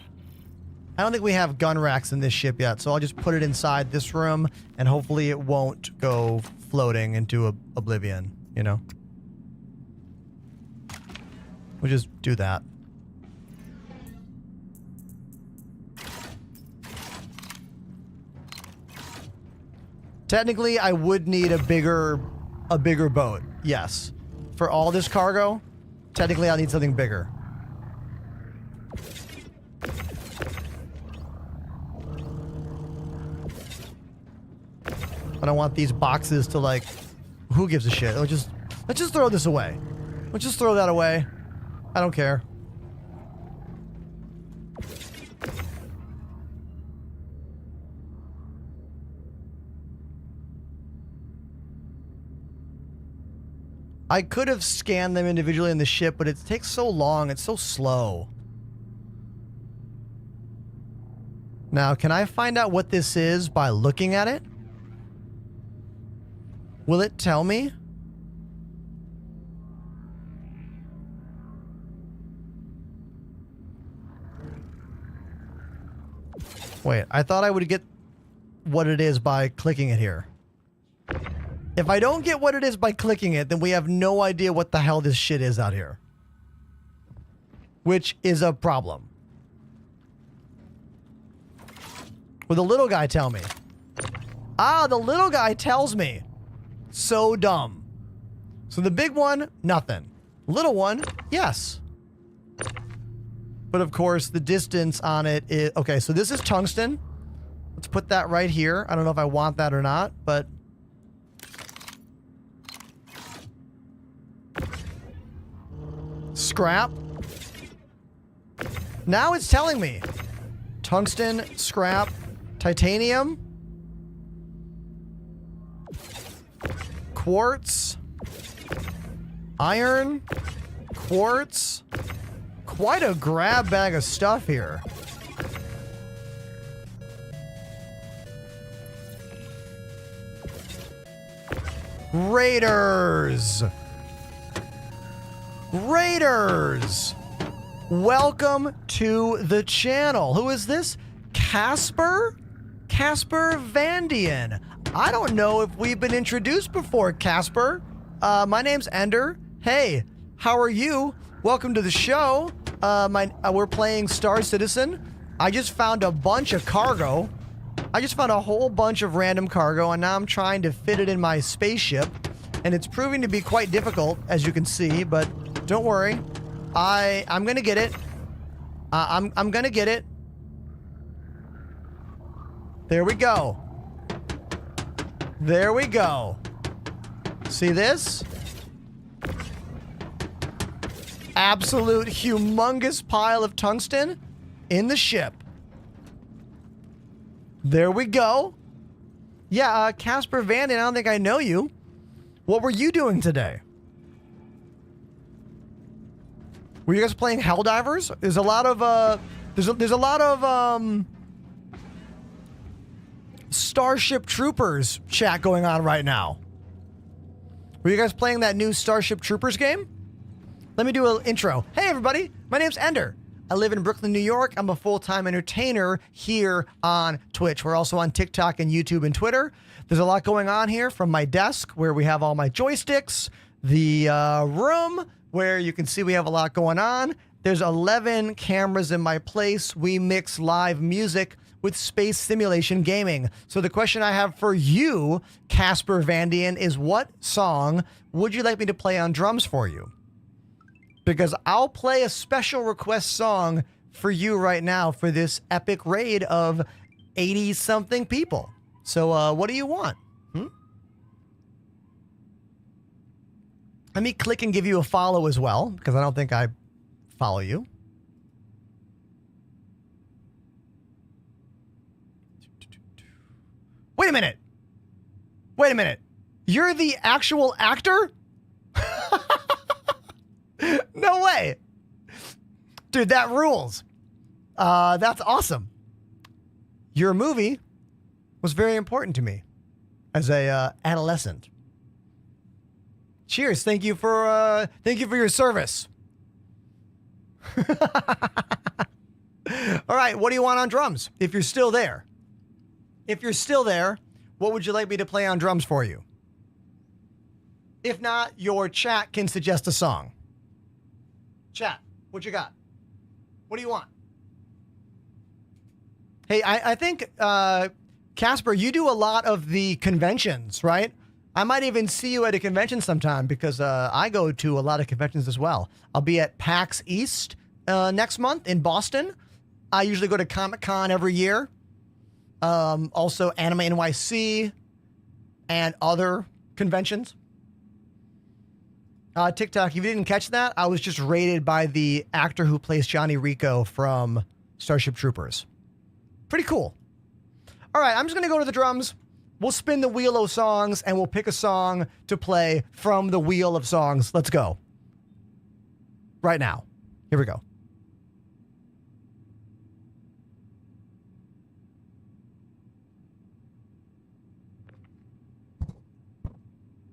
I don't think we have gun racks in this ship yet, so I'll just put it inside this room, and hopefully it won't go floating into oblivion, you know? We'll just do that. Technically, I would need a bigger boat. Yes. For all this cargo, technically I'll need something bigger. I don't want these boxes to like, who gives a shit? Let's just throw this away. Let's just throw that away. I don't care. I could have scanned them individually in the ship, but it takes so long. It's so slow. Now, can I find out what this is by looking at it? Will it tell me? Wait, I thought I would get what it is by clicking it here. If I don't get what it is by clicking it, then we have no idea what the hell this shit is out here. Which is a problem. Will the little guy tell me? Ah, the little guy tells me. So dumb. So the big one, nothing. Little one, yes. But of course, the distance on it is... Okay, so this is tungsten. Let's put that right here. I don't know if I want that or not, but... Scrap. Now it's telling me. Tungsten, scrap, titanium, quartz, iron, quartz. Quite a grab bag of stuff here. Raiders! Raiders! Welcome to the channel. Who is this? Casper? Casper Vandian. I don't know if we've been introduced before, Casper. My name's Ender. Hey, how are you? Welcome to the show. We're playing Star Citizen. I just found a bunch of cargo. I just found a whole bunch of random cargo, and now I'm trying to fit it in my spaceship. And it's proving to be quite difficult, as you can see, but don't worry. I'm gonna get it. I'm gonna get it. There we go. There we go. See this? Absolute humongous pile of tungsten in the ship. There we go. Yeah, Casper Van, I don't think I know you. What were you doing today? Were you guys playing Helldivers? There's a lot of there's a lot of Starship Troopers chat going on right now. Were you guys playing that new Starship Troopers game? Let me do an intro. Hey everybody, my name's Ender. I live in Brooklyn, New York. I'm a full-time entertainer here on Twitch. We're also on TikTok and YouTube and Twitter. There's a lot going on here from my desk where we have all my joysticks, the room where you can see we have a lot going on. There's 11 cameras in my place. We mix live music with space simulation gaming. So the question I have for you, Casper Vandian, is what song would you like me to play on drums for you? Because I'll play a special request song for you right now for this epic raid of 80-something people. So what do you want? Let me click and give you a follow as well, because I don't think I follow you. Wait a minute. Wait a minute. You're the actual actor? No way. Dude, that rules. That's awesome. Your movie was very important to me as a adolescent. Cheers. Thank you for your service. All right, what do you want on drums? If you're still there. If you're still there, what would you like me to play on drums for you? If not, your chat can suggest a song. Chat, what you got? What do you want? Hey, I think Casper, you do a lot of the conventions, right? I might even see you at a convention sometime because I go to a lot of conventions as well. I'll be at PAX East next month in Boston. I usually go to Comic-Con every year. Also Anime NYC and other conventions. TikTok, if you didn't catch that, I was just rated by the actor who plays Johnny Rico from Starship Troopers. Pretty cool. All right, I'm just going to go to the drums. We'll spin the wheel of songs, and we'll pick a song to play from the wheel of songs. Let's go. Right now. Here we go.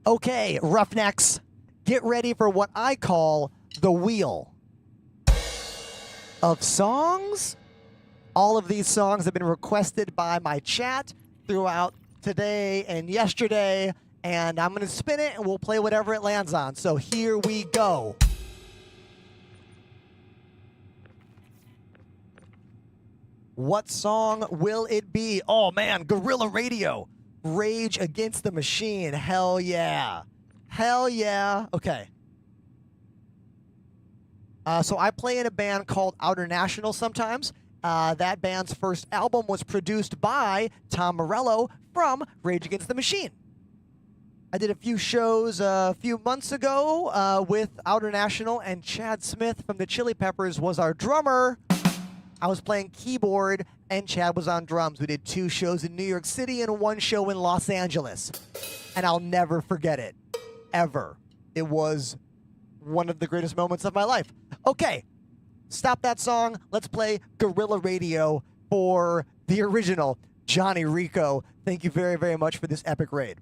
Okay, Roughnecks, get ready for what I call the wheel of songs. All of these songs have been requested by my chat throughout today and yesterday, and I'm going to spin it and we'll play whatever it lands on. So here we go. What song will it be? Oh man, Guerrilla Radio. Rage Against the Machine. Hell yeah. Hell yeah. Okay. So I play in a band called Outer National sometimes. That band's first album was produced by Tom Morello from Rage Against the Machine. I did a few shows a few months ago with Outer National, and Chad Smith from the Chili Peppers was our drummer. I was playing keyboard, and Chad was on drums. We did 2 shows in New York City and 1 show in Los Angeles. And I'll never forget it. Ever. It was one of the greatest moments of my life. Okay. Stop that song. Let's play Guerrilla Radio for the original Johnny Rico. Thank you very, very much for this epic raid.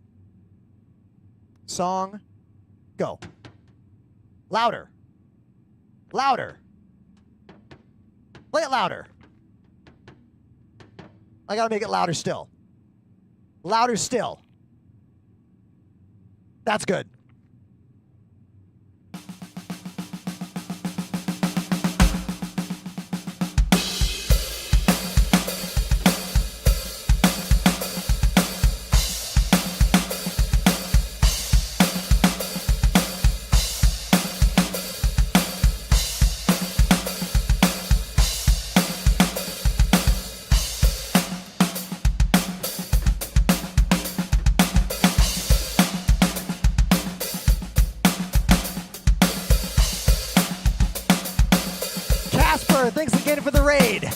Song, go. Louder. Louder. Play it louder. I gotta make it louder still. Louder still. That's good. Thanks again for the raid.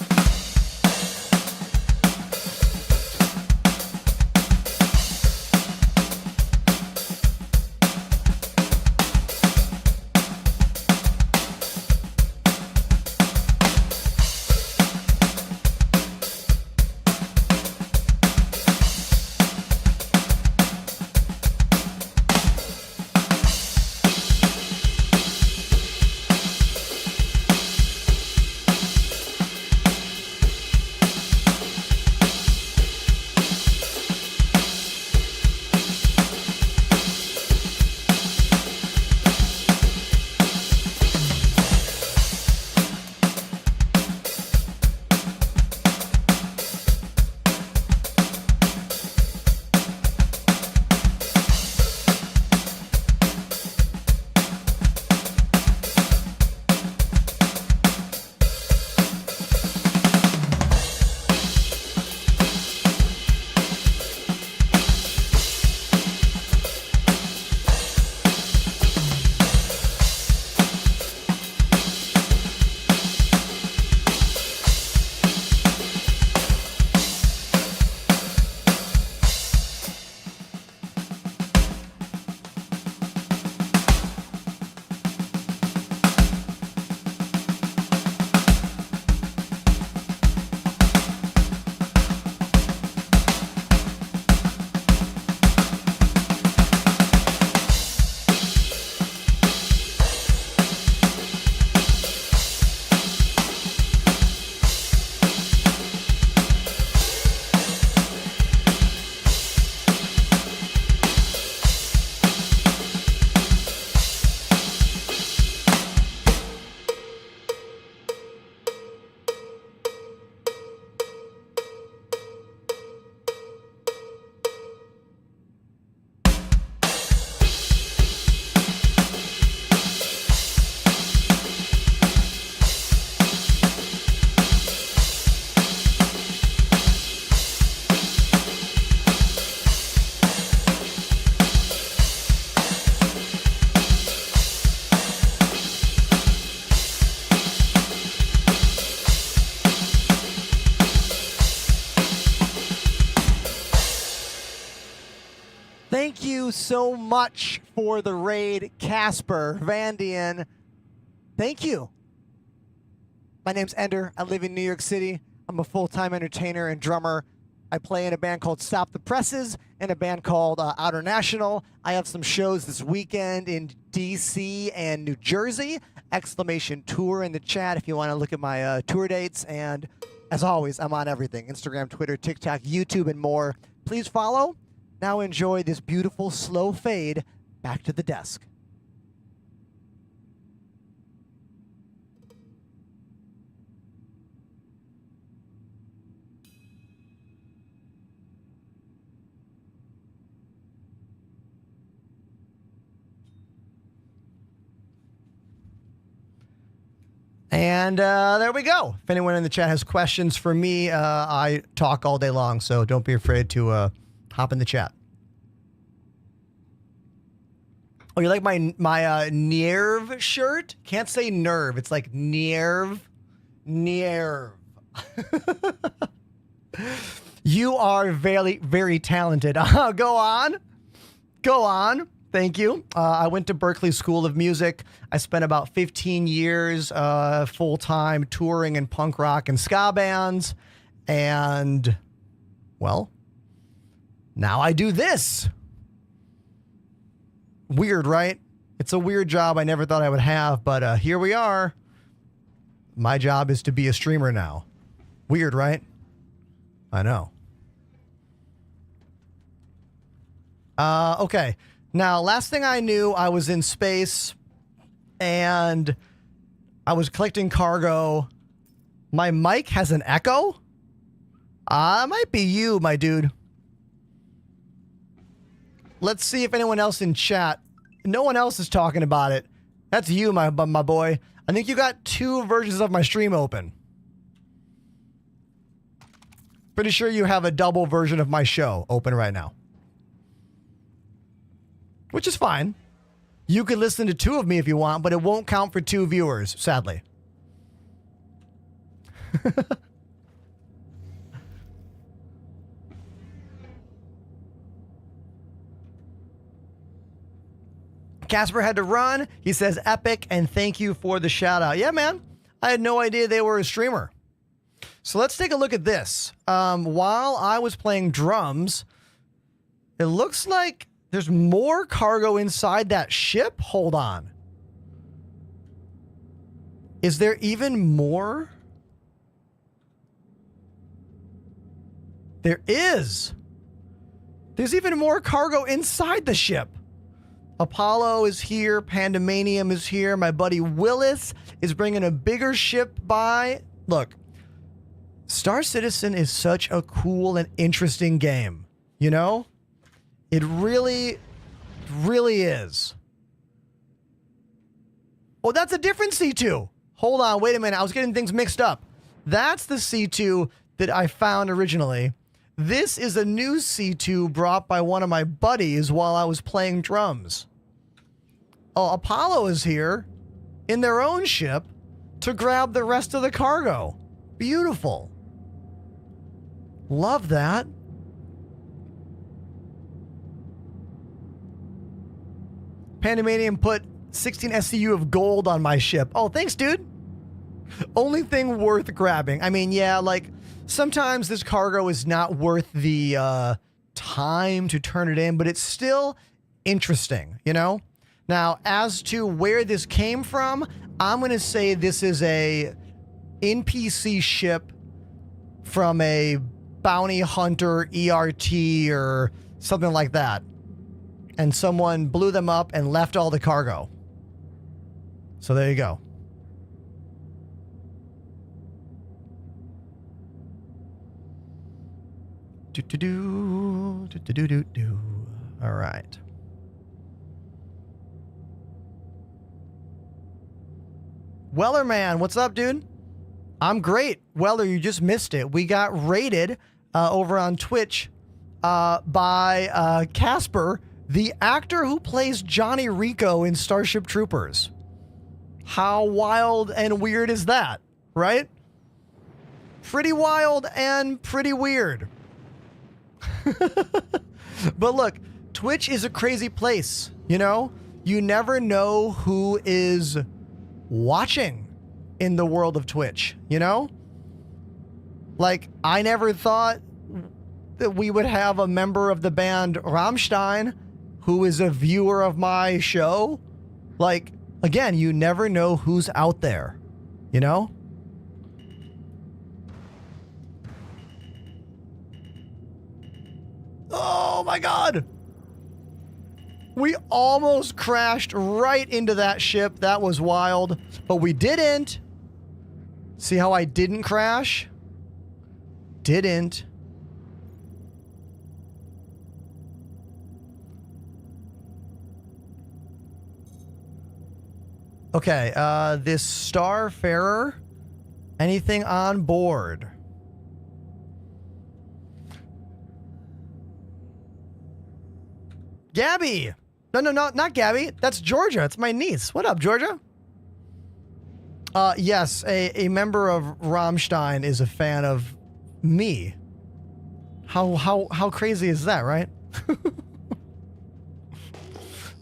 Thank you so much for the raid, Casper Vandian. Thank you. My name's Ender. I live in New York City. I'm a full-time entertainer and drummer. I play in a band called Stop the Presses and a band called Outer National. I have some shows this weekend in DC and New Jersey. Exclamation tour in the chat if you want to look at my tour dates. And as always, I'm on everything: Instagram, Twitter, TikTok, YouTube, and more. Please follow. Now enjoy this beautiful slow fade back to the desk. And there we go. If anyone in the chat has questions for me, I talk all day long, so don't be afraid to hop in the chat. Oh, you like my Nerve shirt? Can't say nerve. It's like Nerve. Nerve. You are very, very talented. Go on. Go on. Thank you. I went to Berklee School of Music. I spent about 15 years full-time touring in punk rock and ska bands. And, well, now I do this. Weird, right? It's a weird job I never thought I would have, but here we are. My job is to be a streamer now. Weird, right? I know. Okay. Now, last thing I knew, I was in space and I was collecting cargo. My mic has an echo? It might be you, my dude. Let's see if anyone else in chat. No one else is talking about it. That's you, my boy. I think you got 2 versions of my stream open. Pretty sure you have a double version of my show open right now. Which is fine. You could listen to 2 of me if you want, but it won't count for 2 viewers, sadly. Casper had to run. He says epic and thank you for the shout out. Yeah, man. I had no idea they were a streamer. So let's take a look at this. While I was playing drums, it looks like there's more cargo inside that ship? Hold on. Is there even more? There is. There's even more cargo inside the ship. Apollo is here. Pandemanium is here. My buddy Willis is bringing a bigger ship by. Look, Star Citizen is such a cool and interesting game. You know? It really, really is. Oh, that's a different C2. Hold on, wait a minute. I was getting things mixed up. That's the C2 that I found originally. This is a new C2 brought by one of my buddies while I was playing drums. Oh, Apollo is here in their own ship to grab the rest of the cargo. Beautiful. Love that. Pandemanium put 16 SCU of gold on my ship. Oh, thanks, dude. Only thing worth grabbing. I mean, yeah, like, sometimes this cargo is not worth the time to turn it in, but it's still interesting, you know? Now, as to where this came from, I'm going to say this is a NPC ship from a bounty hunter ERT or something like that. And someone blew them up and left all the cargo. So there you go. Do. All right. Weller man, what's up, dude? I'm great. Weller, you just missed it. We got raided over on Twitch by Casper, the actor who plays Johnny Rico in Starship Troopers. How wild and weird is that, right? Pretty wild and pretty weird. But look, Twitch is a crazy place, you know? You never know who is watching in the world of Twitch, you know? Like, I never thought that we would have a member of the band Rammstein who is a viewer of my show. Like, again, you never know who's out there, you know? Oh my God! We almost crashed right into that ship. That was wild, but we didn't. See how I didn't crash? Didn't. Okay, this Starfarer, anything on board? Gabby! No, not Gabby. That's Georgia. It's my niece. What up, Georgia? Yes, a member of Rammstein is a fan of me. How crazy is that, right?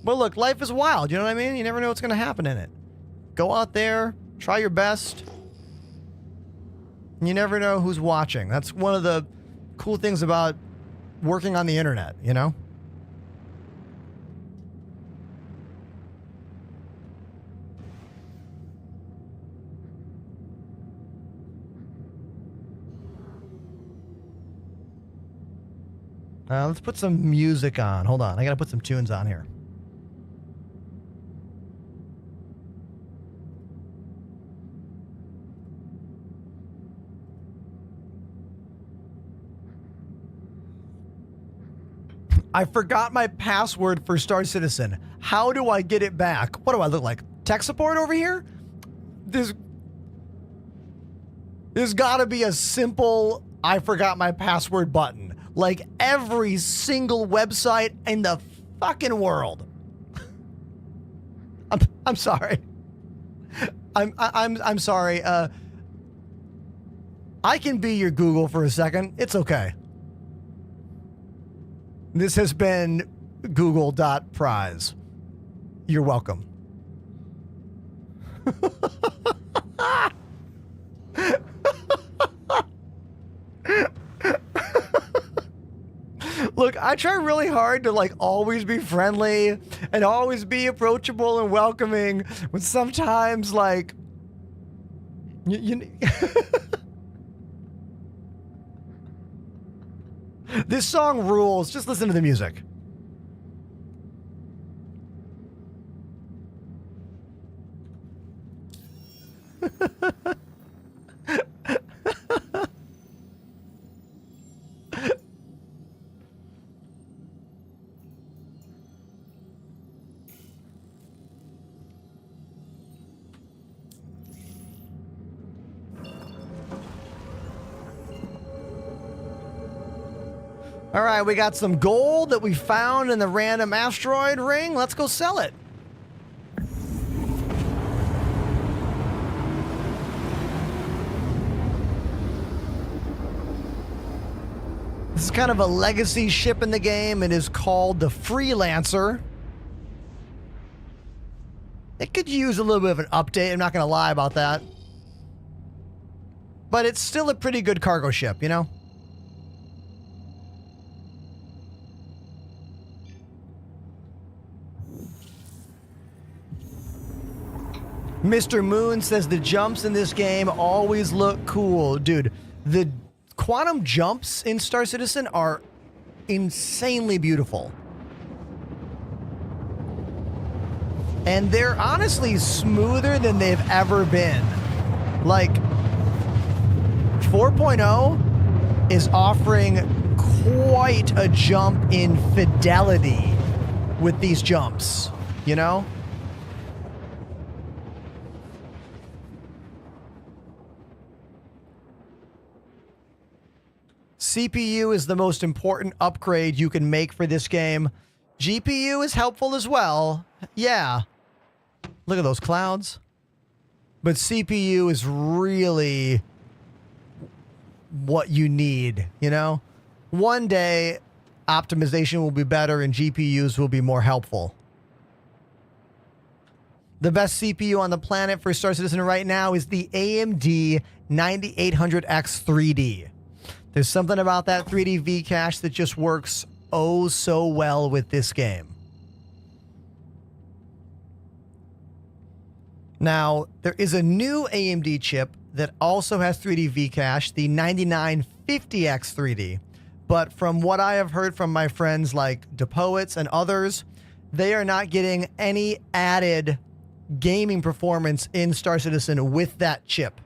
But look, life is wild, you know what I mean? You never know what's going to happen in it. Go out there, try your best. You never know who's watching. That's one of the cool things about working on the internet, you know? Let's put some music on. Hold on. I gotta put some tunes on here. I forgot my password for Star Citizen. How do I get it back? What do I look like? Tech support over here? There's gotta be a simple I forgot my password button. Like every single website in the fucking world. I'm sorry. I'm sorry. I can be your Google for a second. It's okay. This has been Google.prize. You're welcome. Look, I try really hard to like always be friendly and always be approachable and welcoming, but sometimes like this song rules. Just listen to the music. All right, we got some gold that we found in the random asteroid ring. Let's go sell it. This is kind of a legacy ship in the game. It is called the Freelancer. It could use a little bit of an update. I'm not going to lie about that. But it's still a pretty good cargo ship, you know? Mr. Moon says the jumps in this game always look cool. Dude, the quantum jumps in Star Citizen are insanely beautiful. And they're honestly smoother than they've ever been. Like, 4.0 is offering quite a jump in fidelity with these jumps, you know? CPU is the most important upgrade you can make for this game. GPU is helpful as well. Yeah. Look at those clouds. But CPU is really what you need, you know? One day, optimization will be better and GPUs will be more helpful. The best CPU on the planet for Star Citizen right now is the AMD 9800X 3D. There's something about that 3D V cache that just works oh so well with this game. Now, there is a new AMD chip that also has 3D V cache, the 9950X 3D. But from what I have heard from my friends like DePoets and others, they are not getting any added gaming performance in Star Citizen with that chip.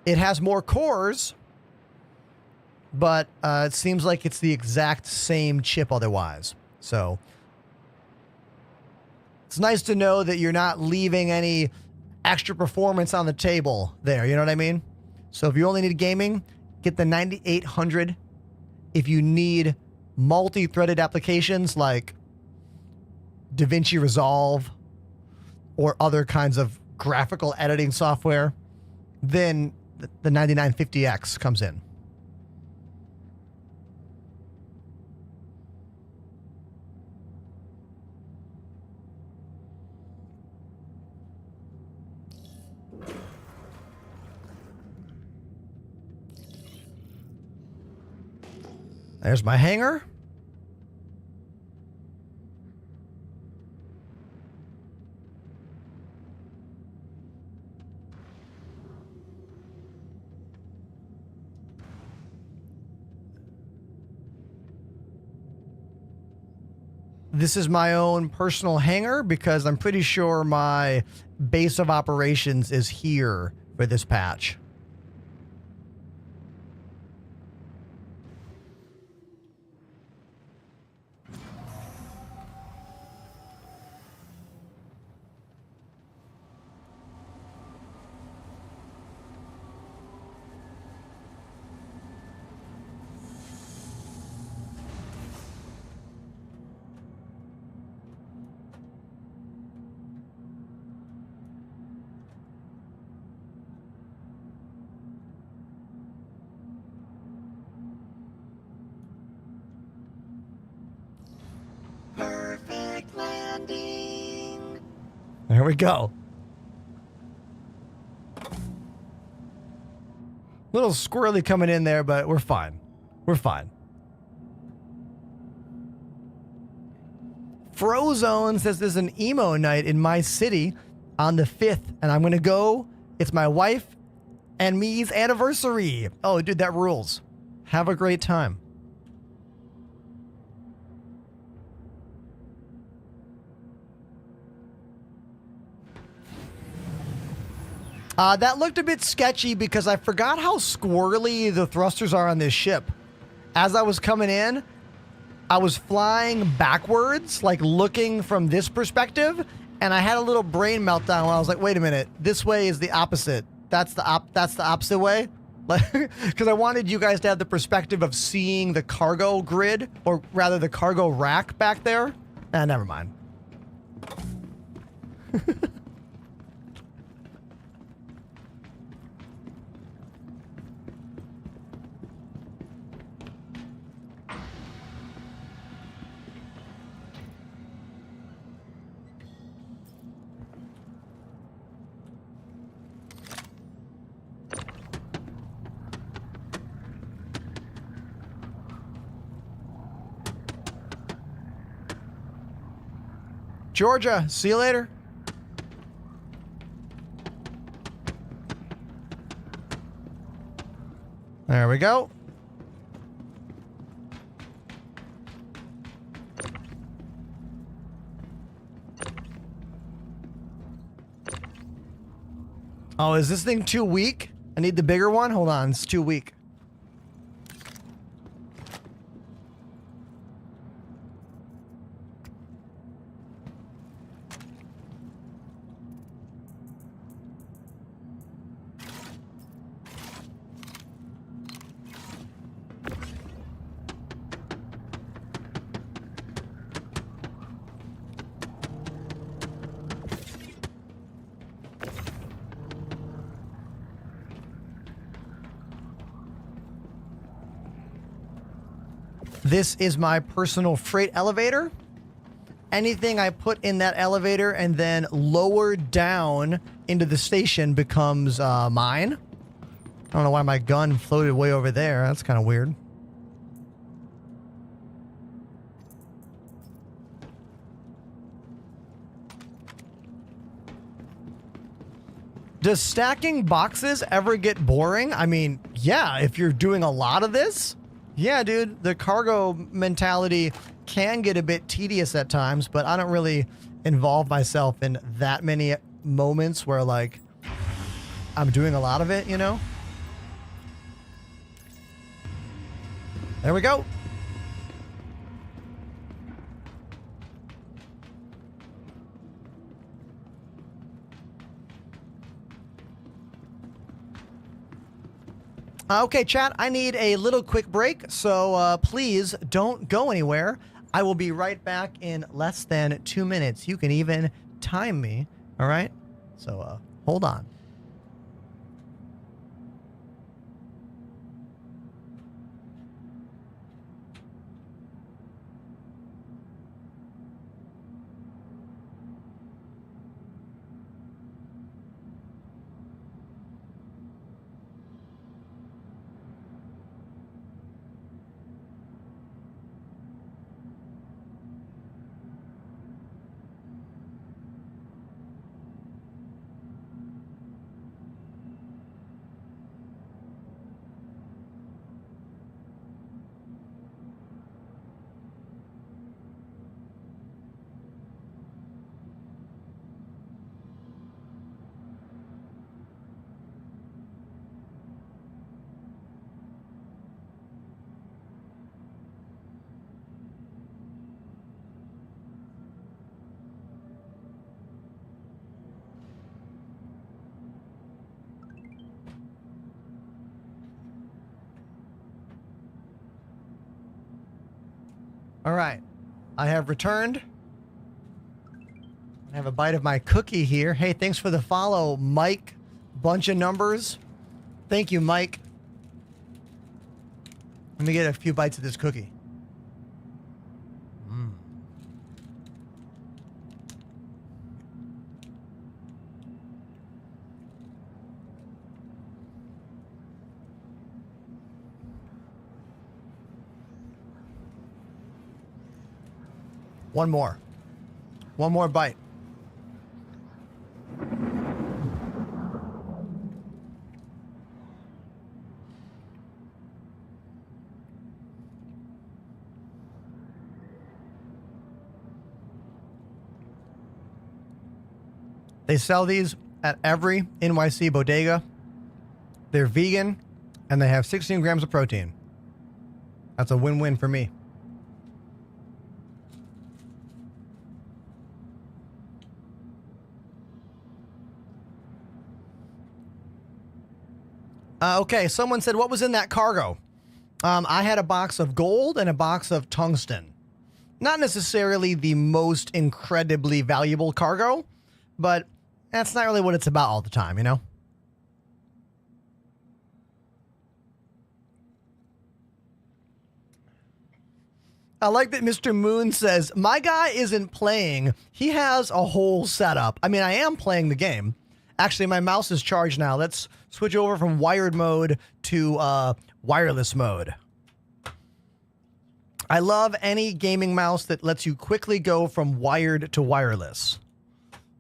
It has more cores, but it seems like it's the exact same chip otherwise. So it's nice to know that you're not leaving any extra performance on the table there. You know what I mean? So if you only need gaming, get the 9800. If you need multi-threaded applications like DaVinci Resolve or other kinds of graphical editing software, then the 9950X comes in. There's my hangar. This is my own personal hangar because I'm pretty sure my base of operations is here for this patch. Perfect landing. There we go. Little squirrely coming in there, but we're fine. We're fine. Frozone says there's an emo night in my city on the 5th, and I'm going to go. It's my wife and me's anniversary. Oh, dude, that rules. Have a great time. That looked a bit sketchy because I forgot how squirrely the thrusters are on this ship. As I was coming in, I was flying backwards, like looking from this perspective, and I had a little brain meltdown when I was like, wait a minute, this way is the opposite. That's the opposite way? Because I wanted you guys to have the perspective of seeing the cargo grid, or rather the cargo rack back there. Never mind. Georgia, see you later. There we go. Oh, is this thing too weak? I need the bigger one? Hold on, it's too weak. This is my personal freight elevator. Anything I put in that elevator and then lower down into the station becomes mine. I don't know why my gun floated way over there. That's kind of weird. Does stacking boxes ever get boring? I mean, yeah, if you're doing a lot of this. Yeah, dude, the cargo mentality can get a bit tedious at times, but I don't really involve myself in that many moments where, like, I'm doing a lot of it, you know? There we go. Okay, chat, I need a little quick break, so please don't go anywhere. I will be right back in less than 2 minutes. You can even time me, all right? So hold on. All right, I have returned. I have a bite of my cookie here. Hey, thanks for the follow, Mike. Bunch of numbers. Thank you, Mike. Let me get a few bites of this cookie. One more. One more bite. They sell these at every NYC bodega. They're vegan, and they have 16 grams of protein. That's a win-win for me. Okay, someone said, what was in that cargo? I had a box of gold and a box of tungsten. Not necessarily the most incredibly valuable cargo, but that's not really what it's about all the time, you know? I like that Mr. Moon says, my guy isn't playing. He has a whole setup. I mean, I am playing the game. Actually, my mouse is charged now. Let's switch over from wired mode to wireless mode. I love any gaming mouse that lets you quickly go from wired to wireless.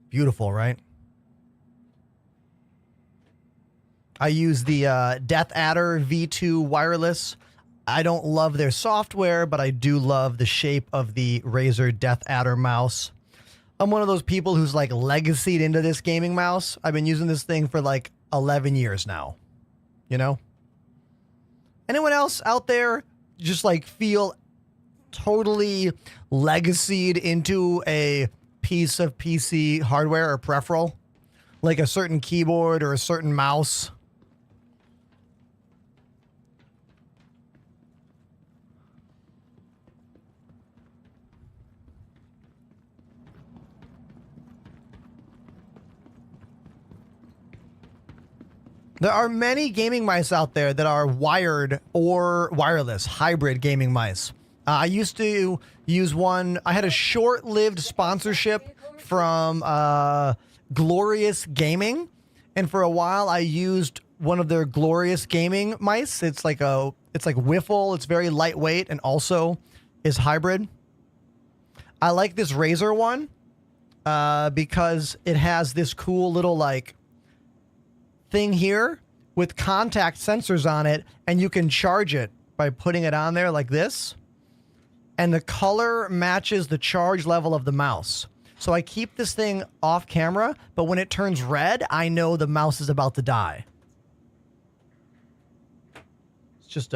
Beautiful, right? I use the Death Adder V2 wireless. I don't love their software, but I do love the shape of the Razer Death Adder mouse. I'm one of those people who's like legacied into this gaming mouse. I've been using this thing for like 11 years now. You know? Anyone else out there just like feel totally legacied into a piece of PC hardware or peripheral? Like a certain keyboard or a certain mouse? There are many gaming mice out there that are wired or wireless, hybrid gaming mice. I used to use one. I had a short-lived sponsorship from Glorious Gaming, and for a while I used one of their Glorious Gaming mice. It's like wiffle. It's very lightweight and also is hybrid. I like this Razer one because it has this cool little like thing here with contact sensors on it, and you can charge it by putting it on there like this. And the color matches the charge level of the mouse. So I keep this thing off camera, but when it turns red, I know the mouse is about to die. It's just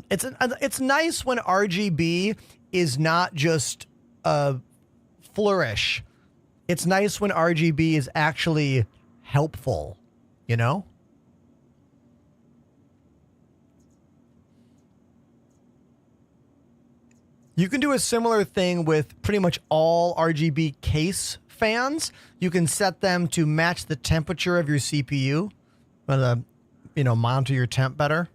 it's nice when RGB is not just a flourish. It's nice when RGB is actually helpful, you know? You can do a similar thing with pretty much all RGB case fans. You can set them to match the temperature of your CPU, monitor your temp better.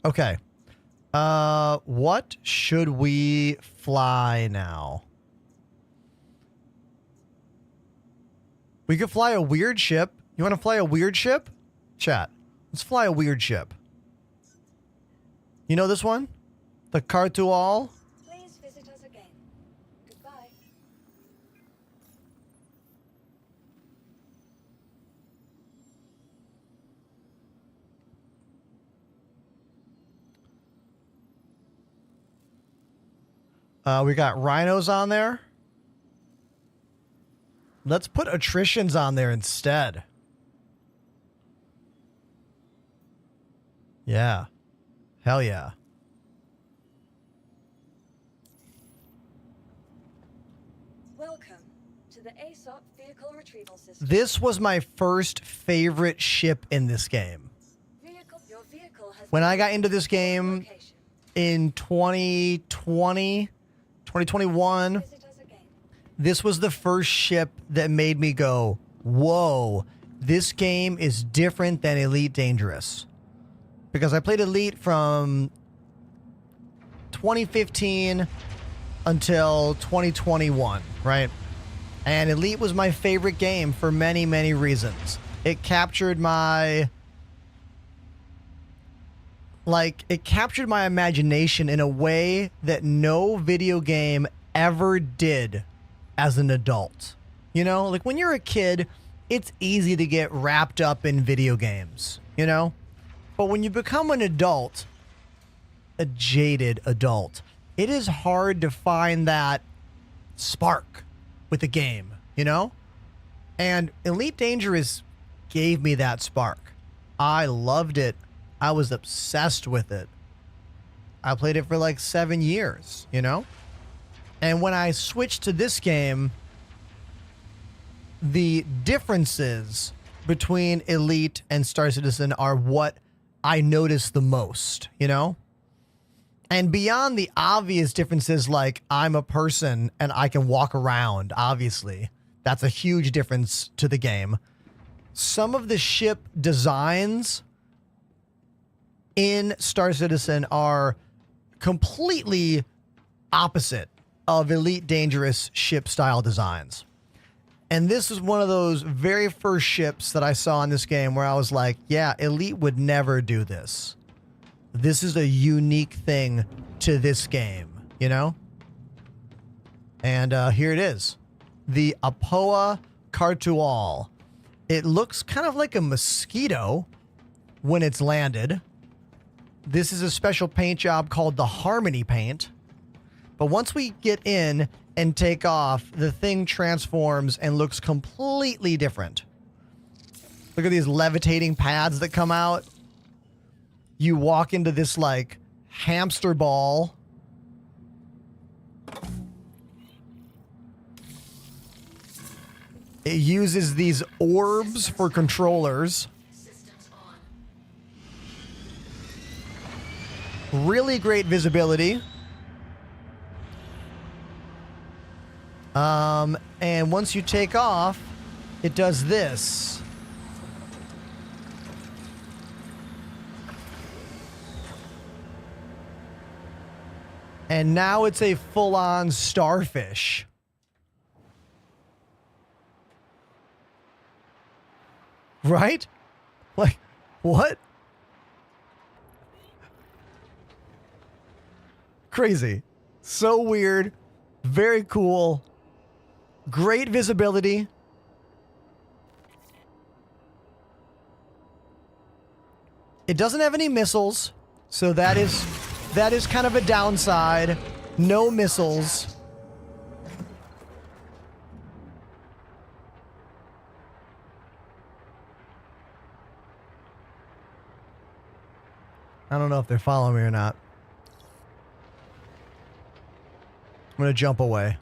Okay. What should we fly now? We could fly a weird ship. You want to fly a weird ship? Chat. Let's fly a weird ship. You know this one? The Cartual? Please visit us again. Goodbye. We got rhinos on there. Let's put attritions on there instead. Yeah. Hell yeah. Welcome to the ASOP vehicle retrieval system. This was my first favorite ship in this game. Your vehicle has When I got into this game in 2020, 2021, this was the first ship that made me go, whoa, this game is different than Elite Dangerous. Because I played Elite from 2015 until 2021, right? And Elite was my favorite game for many, many reasons. It captured my imagination in a way that no video game ever did as an adult. You know, like when you're a kid, it's easy to get wrapped up in video games, you know? But when you become an adult, a jaded adult, it is hard to find that spark with a game, you know? And Elite Dangerous gave me that spark. I loved it. I was obsessed with it. I played it for like 7 years, you know? And when I switched to this game, the differences between Elite and Star Citizen are what I noticed the most, you know? And beyond the obvious differences, like I'm a person and I can walk around, obviously, that's a huge difference to the game. Some of the ship designs in Star Citizen are completely opposite of Elite Dangerous ship style designs. And this is one of those very first ships that I saw in this game where I was like, yeah, Elite would never do this. This is a unique thing to this game, you know? And here it is. The Apoa Cartual. It looks kind of like a mosquito when it's landed. This is a special paint job called the Harmony paint. But once we get in and take off, the thing transforms and looks completely different. Look at these levitating pads that come out. You walk into this like hamster ball. It uses these orbs for controllers. Really great visibility. And once you take off, it does this. And now it's a full-on starfish. Right? Like, what? Crazy. So weird. Very cool. Great visibility. It doesn't have any missiles, so that is kind of a downside. No missiles. I don't know if they're following me or not. I'm going to jump away.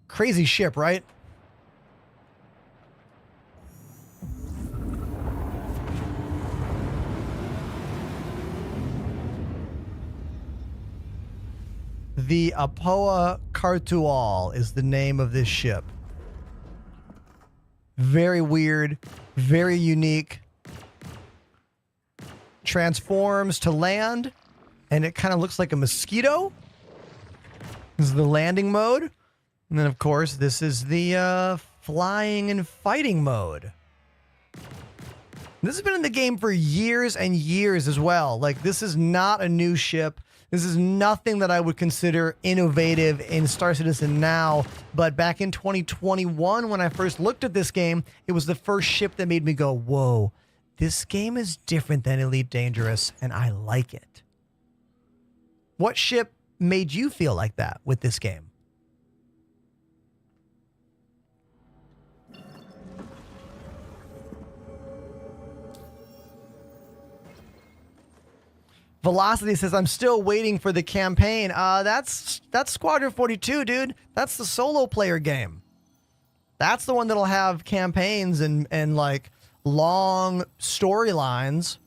Crazy ship, right? The Apoa Cartual is the name of this ship. Very weird, very unique. Transforms to land, and it kind of looks like a mosquito. This is the landing mode. And then, of course, this is the flying and fighting mode. This has been in the game for years and years as well. Like, this is not a new ship. This is nothing that I would consider innovative in Star Citizen now. But back in 2021, when I first looked at this game, it was the first ship that made me go, whoa, this game is different than Elite Dangerous, and I like it. What ship made you feel like that with this game? Velocity says, I'm still waiting for the campaign. That's Squadron 42, dude. That's the solo player game. That's the one that'll have campaigns and like long storylines.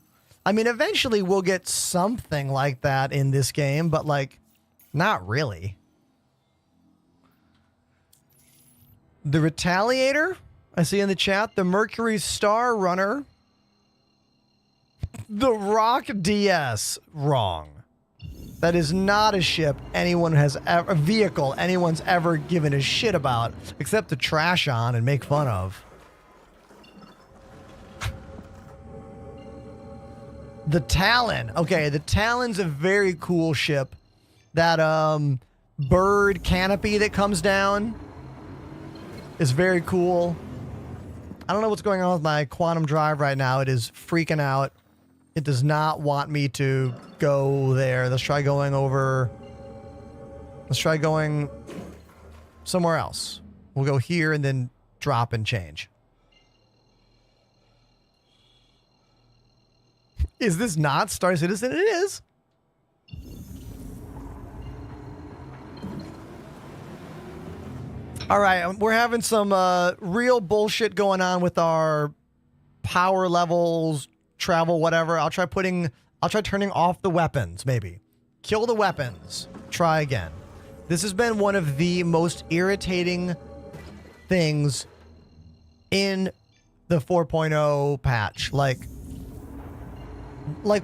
I mean, eventually we'll get something like that in this game, but like, not really. The Retaliator, I see in the chat. The Mercury Star Runner. The Rock DS. Wrong. That is not a ship anyone has ever, a vehicle anyone's ever given a shit about, except to trash on and make fun of. The Talon. Okay, the Talon's a very cool ship. That bird canopy that comes down is very cool. I don't know what's going on with my quantum drive right now. It is freaking out. It does not want me to go there. Let's try going over. Let's try going somewhere else. We'll go here and then drop and change. Is this not Star Citizen? It is. All right, we're having some real bullshit going on with our power levels, travel, whatever. I'll try turning off the weapons, maybe. Kill the weapons. Try again. This has been one of the most irritating things in the 4.0 patch. Like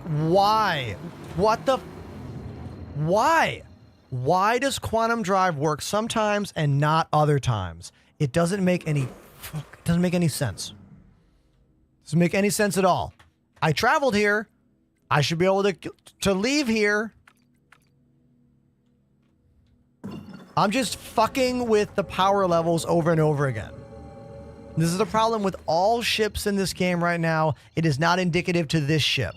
why? What the? Why? Why does quantum drive work sometimes and not other times? It doesn't make any sense. Doesn't make any sense at all. I traveled here. I should be able to leave here. I'm just fucking with the power levels over and over again. This is a problem with all ships in this game right now. It is not indicative to this ship.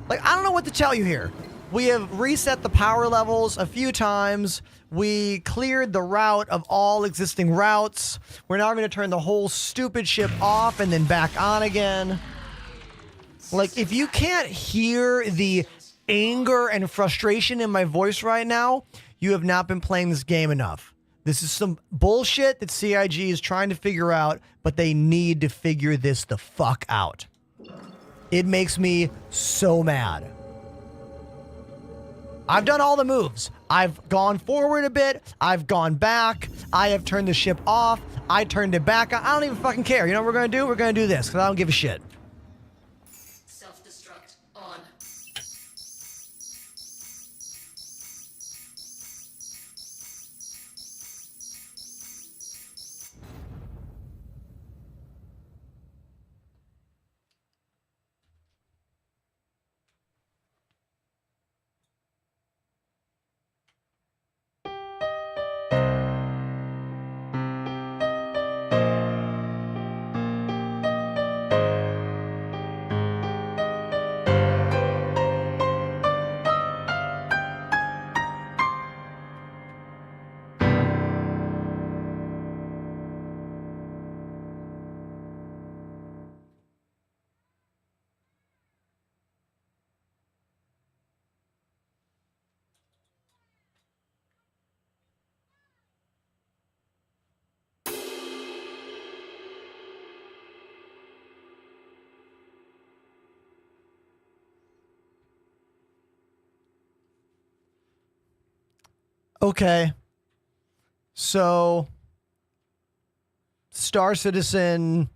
Like, I don't know what to tell you here. We have reset the power levels a few times. We cleared the route of all existing routes. We're now going to turn the whole stupid ship off and then back on again. Like, if you can't hear the anger and frustration in my voice right now, you have not been playing this game enough. This is some bullshit that CIG is trying to figure out, but they need to figure this the fuck out. It makes me so mad. I've done all the moves. I've gone forward a bit. I've gone back. I have turned the ship off. I turned it back. I don't even fucking care. You know what we're going to do? We're going to do this because I don't give a shit. Self-destruct on. Okay. So, Star Citizen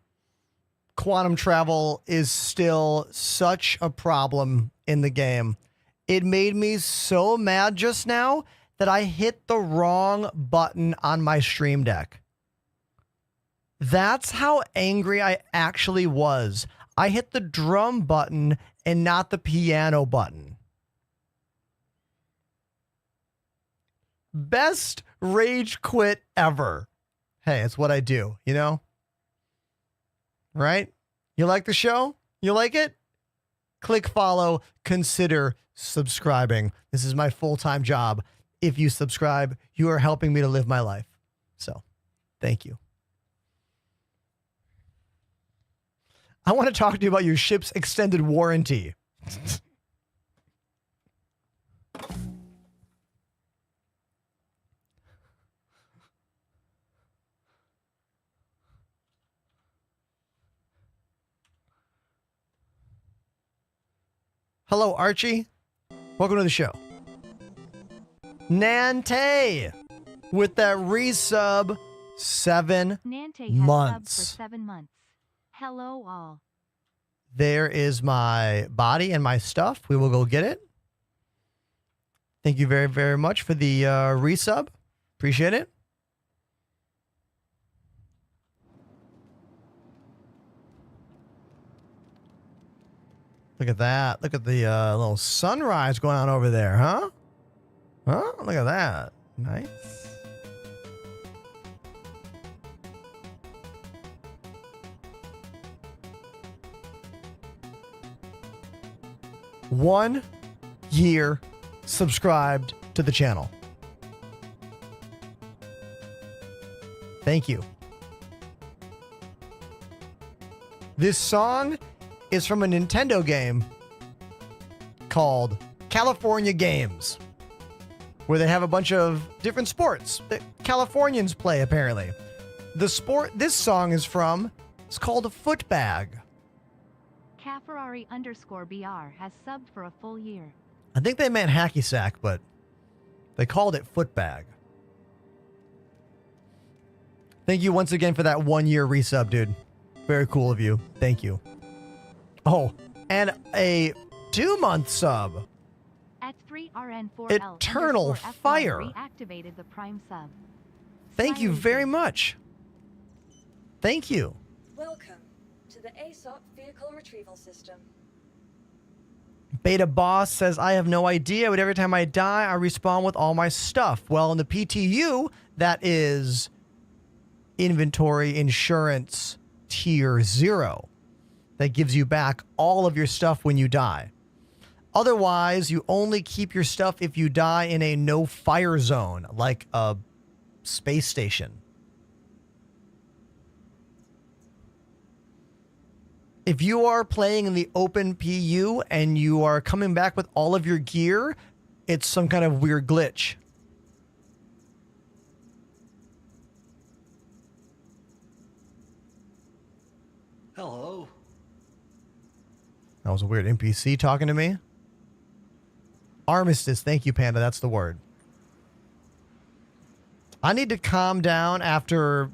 quantum travel is still such a problem in the game. It made me so mad just now that I hit the wrong button on my Stream Deck. That's how angry I actually was. I hit the drum button and not the piano button. Best rage quit ever. Hey, it's what I do, you know? Right? You like the show? You like it? Click follow, consider subscribing. This is my full-time job. If you subscribe, you are helping me to live my life. So, thank you. I want to talk to you about your ship's extended warranty. Hello, Archie. Welcome to the show. Nante with that resub 7 Nante has months. subbed for 7 months. Hello all. There is my body and my stuff. We will go get it. Thank you very, very much for the resub. Appreciate it. Look at that. Look at the little sunrise going on over there, huh? Huh? Look at that. Nice. One year subscribed to the channel. Thank you. This song is from a Nintendo game called California Games, where they have a bunch of different sports that Californians play, apparently. The sport this song is from is called a footbag. Caferrari_BR has subbed for a full year. I think they meant hacky sack, but they called it footbag. Thank you once again for that 1 year resub, dude. Very cool of you. Thank you. Oh, and a 2-month sub. At 3RN4L Eternal Fire. Reactivated the Prime sub. Thank you very much. Thank you. Welcome to the ASOP Vehicle Retrieval System. Beta Boss says, I have no idea, but every time I die, I respawn with all my stuff. Well, in the PTU, that is inventory insurance tier 0. That gives you back all of your stuff when you die. Otherwise, you only keep your stuff if you die in a no-fire zone, like a space station. If you are playing in the open PU and you are coming back with all of your gear, it's some kind of weird glitch. Hello. That was a weird NPC talking to me. Armistice. Thank you, Panda. That's the word. I need to calm down after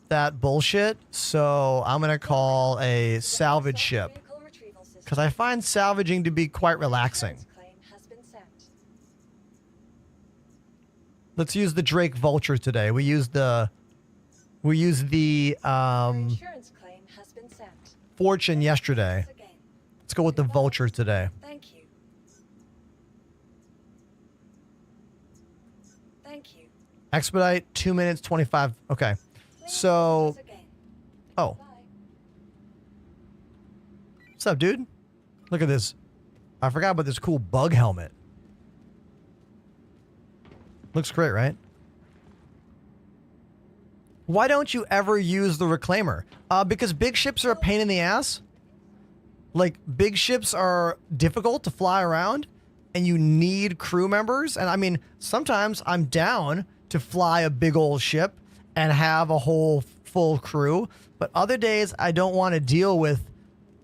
that bullshit, so I'm going to call a salvage ship. Because I find salvaging to be quite relaxing. Let's use the Drake Vulture today. We use the Fortune yesterday. Let's go with the Vulture today. Thank you. Thank you. Expedite 2 minutes 25. Okay. So oh. What's up, dude? Look at this. I forgot about this cool bug helmet. Looks great, right? Why don't you ever use the Reclaimer? Because big ships are a pain in the ass. Like, big ships are difficult to fly around, and you need crew members. And I mean, sometimes I'm down to fly a big old ship and have a whole full crew. But other days, I don't want to deal with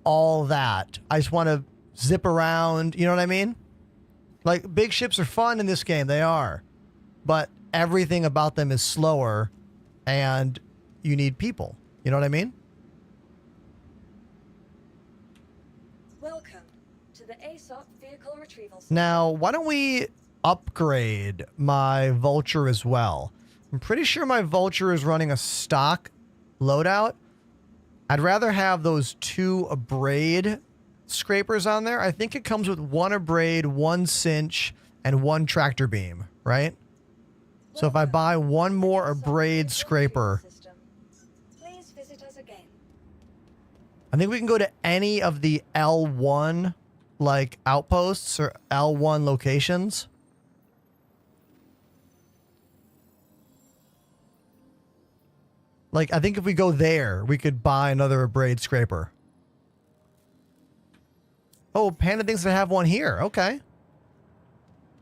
all that. I just want to zip around. You know what I mean? Like, big ships are fun in this game. They are. But everything about them is slower, and you need people. You know what I mean? Welcome to the ASOP vehicle retrieval system. Now, why don't we upgrade my Vulture as well? I'm pretty sure my Vulture is running a stock loadout. I'd rather have those 2 abrade scrapers on there. I think it comes with 1 abrade, 1 cinch, and 1 tractor beam, right? So if I buy 1 more abrade scraper, Please visit us again. I think we can go to any of the L1 like outposts or L1 locations. Like, I think if we go there, we could buy another abrade scraper. Oh, Panda thinks I have one here. Okay.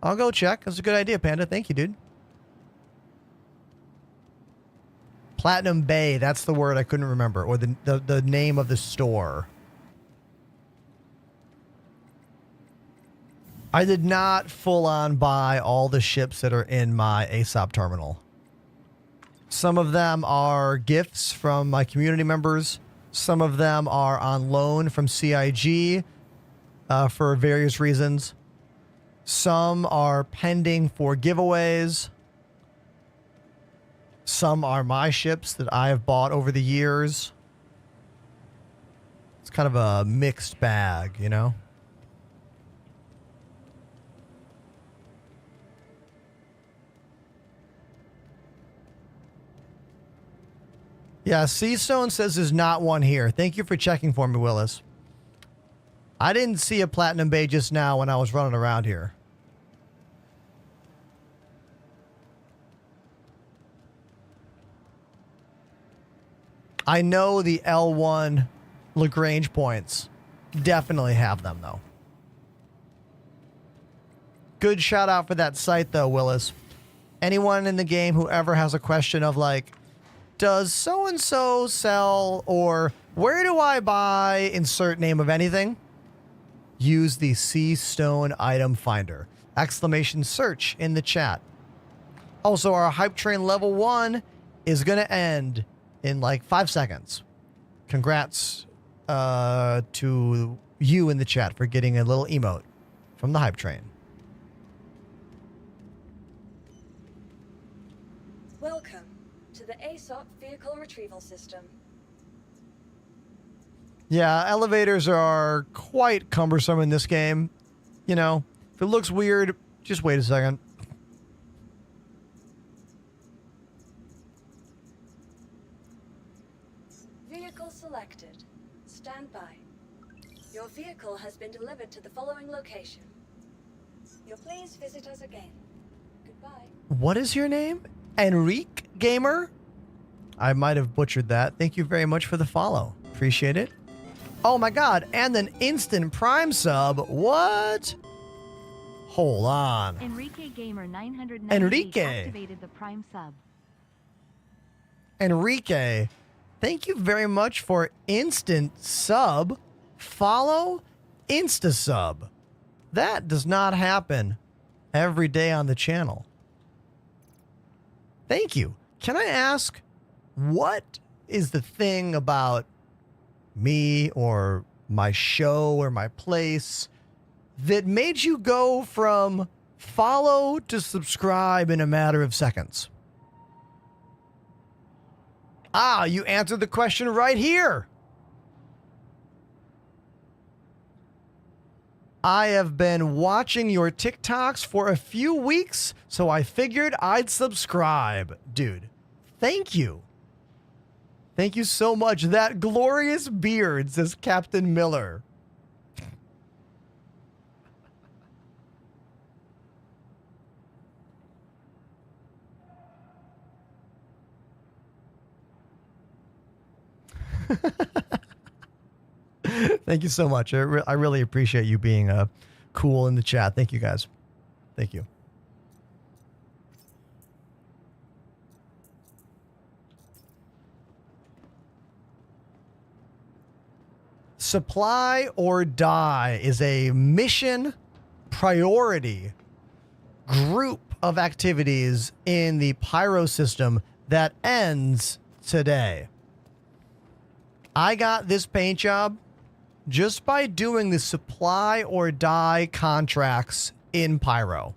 I'll go check. That's a good idea, Panda. Thank you, dude. Platinum Bay, that's the word I couldn't remember, or the name of the store. I did not full on buy all the ships that are in my ASOP terminal. Some of them are gifts from my community members. Some of them are on loan from CIG for various reasons. Some are pending for giveaways. Some are my ships that I have bought over the years. It's kind of a mixed bag, you know? Yeah, Seastone says there's not one here. Thank you for checking for me, Willis. I didn't see a Platinum Bay just now when I was running around here. I know the L1 Lagrange points definitely have them, though. Good shout out for that site, though, Willis. Anyone in the game who ever has a question of, like, does so-and-so sell, or where do I buy insert name of anything? Use the Seastone item finder. Exclamation search in the chat. Also, our hype train level 1 is going to end in like 5 seconds. Congrats to you in the chat for getting a little emote from the hype train. Welcome to the ASOP vehicle retrieval system. Yeah, elevators are quite cumbersome in this game. You know, if it looks weird, just wait a second. Vehicle selected. Stand by. Your vehicle has been delivered to the following location. You'll please visit us again. Goodbye. What is your name? Enrique Gamer? I might have butchered that. Thank you very much for the follow. Appreciate it. Oh my god, and an instant Prime sub. What? Hold on. Enrique Gamer 998 Enrique. activated the Prime sub. Enrique, thank you very much for instant sub. Follow, insta sub. That does not happen every day on the channel. Thank you. Can I ask, what is the thing about me or my show or my place that made you go from follow to subscribe in a matter of seconds? Ah, you answered the question right here. I have been watching your TikToks for a few weeks, so I figured I'd subscribe. Dude, thank you. Thank you so much. That glorious beard, says Captain Miller. Thank you so much. I really appreciate you being cool in the chat. Thank you, guys. Thank you. Supply or Die is a mission priority group of activities in the Pyro system that ends today. I got this paint job just by doing the Supply or Die contracts in Pyro.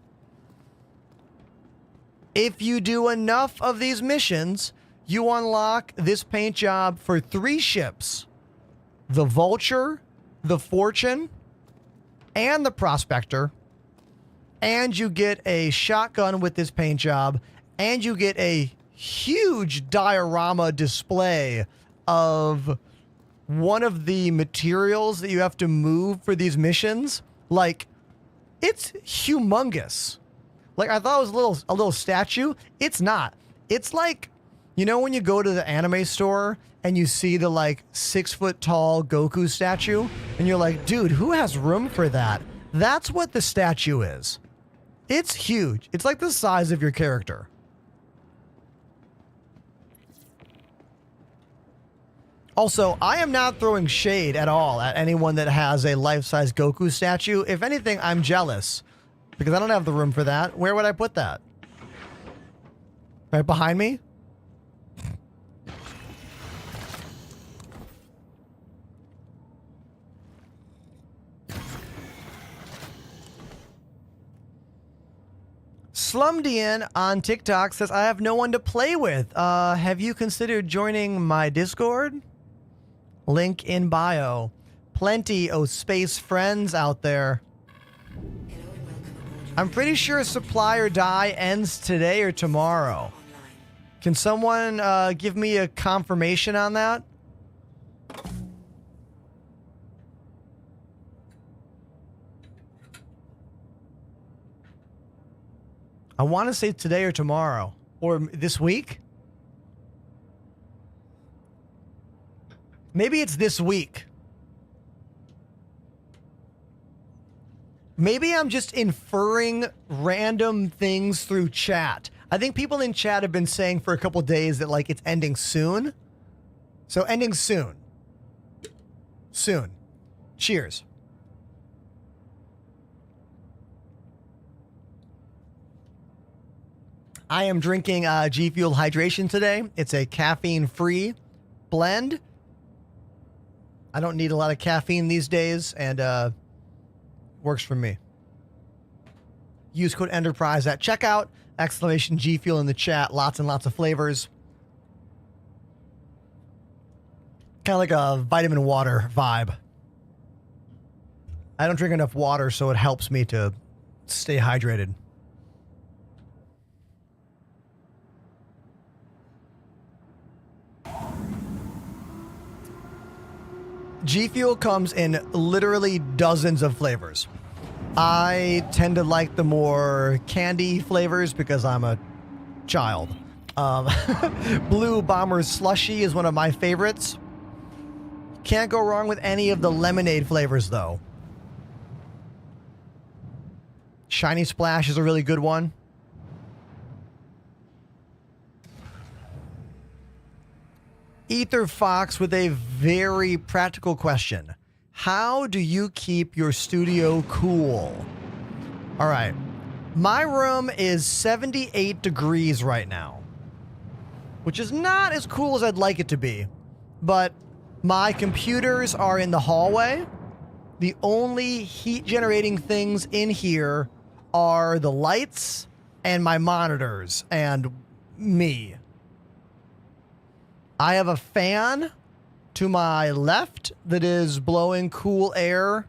If you do enough of these missions, you unlock this paint job for 3 ships: the Vulture, the Fortune, and the Prospector. And you get a shotgun with this paint job, and you get a huge diorama display of one of the materials that you have to move for these missions. Like, it's humongous. Like, I thought it was a little statue. It's not. It's like, you know when you go to the anime store and you see the like 6-foot tall Goku statue and you're like, dude, who has room for that? That's what the statue is. It's huge. It's like the size of your character. Also, I am not throwing shade at all at anyone that has a life-size Goku statue. If anything, I'm jealous because I don't have the room for that. Where would I put that? Right behind me? Slumdian on TikTok says, I have no one to play with. Have you considered joining my Discord? Link in bio. Plenty of space friends out there. I'm pretty sure Supply or Die ends today or tomorrow. Can someone give me a confirmation on that? I want to say today or tomorrow. Or this week? Maybe it's this week. Maybe I'm just inferring random things through chat. I think people in chat have been saying for a couple days that like it's ending soon. So ending soon. Soon. Cheers. I am drinking G Fuel Hydration today. It's a caffeine-free blend. I don't need a lot of caffeine these days, and works for me. Use code Enterprise at checkout. Exclamation G Fuel in the chat. Lots and lots of flavors. Kind of like a vitamin water vibe. I don't drink enough water, so it helps me to stay hydrated. G Fuel comes in literally dozens of flavors. I tend to like the more candy flavors because I'm a child. Blue Bomber Slushy is one of my favorites. Can't go wrong with any of the lemonade flavors, though. Shiny Splash is a really good one. Ether Fox with a very practical question. How do you keep your studio cool? All right. My room is 78 degrees right now, which is not as cool as I'd like it to be, but my computers are in the hallway. The only heat generating things in here are the lights and my monitors and me. I have a fan to my left that is blowing cool air.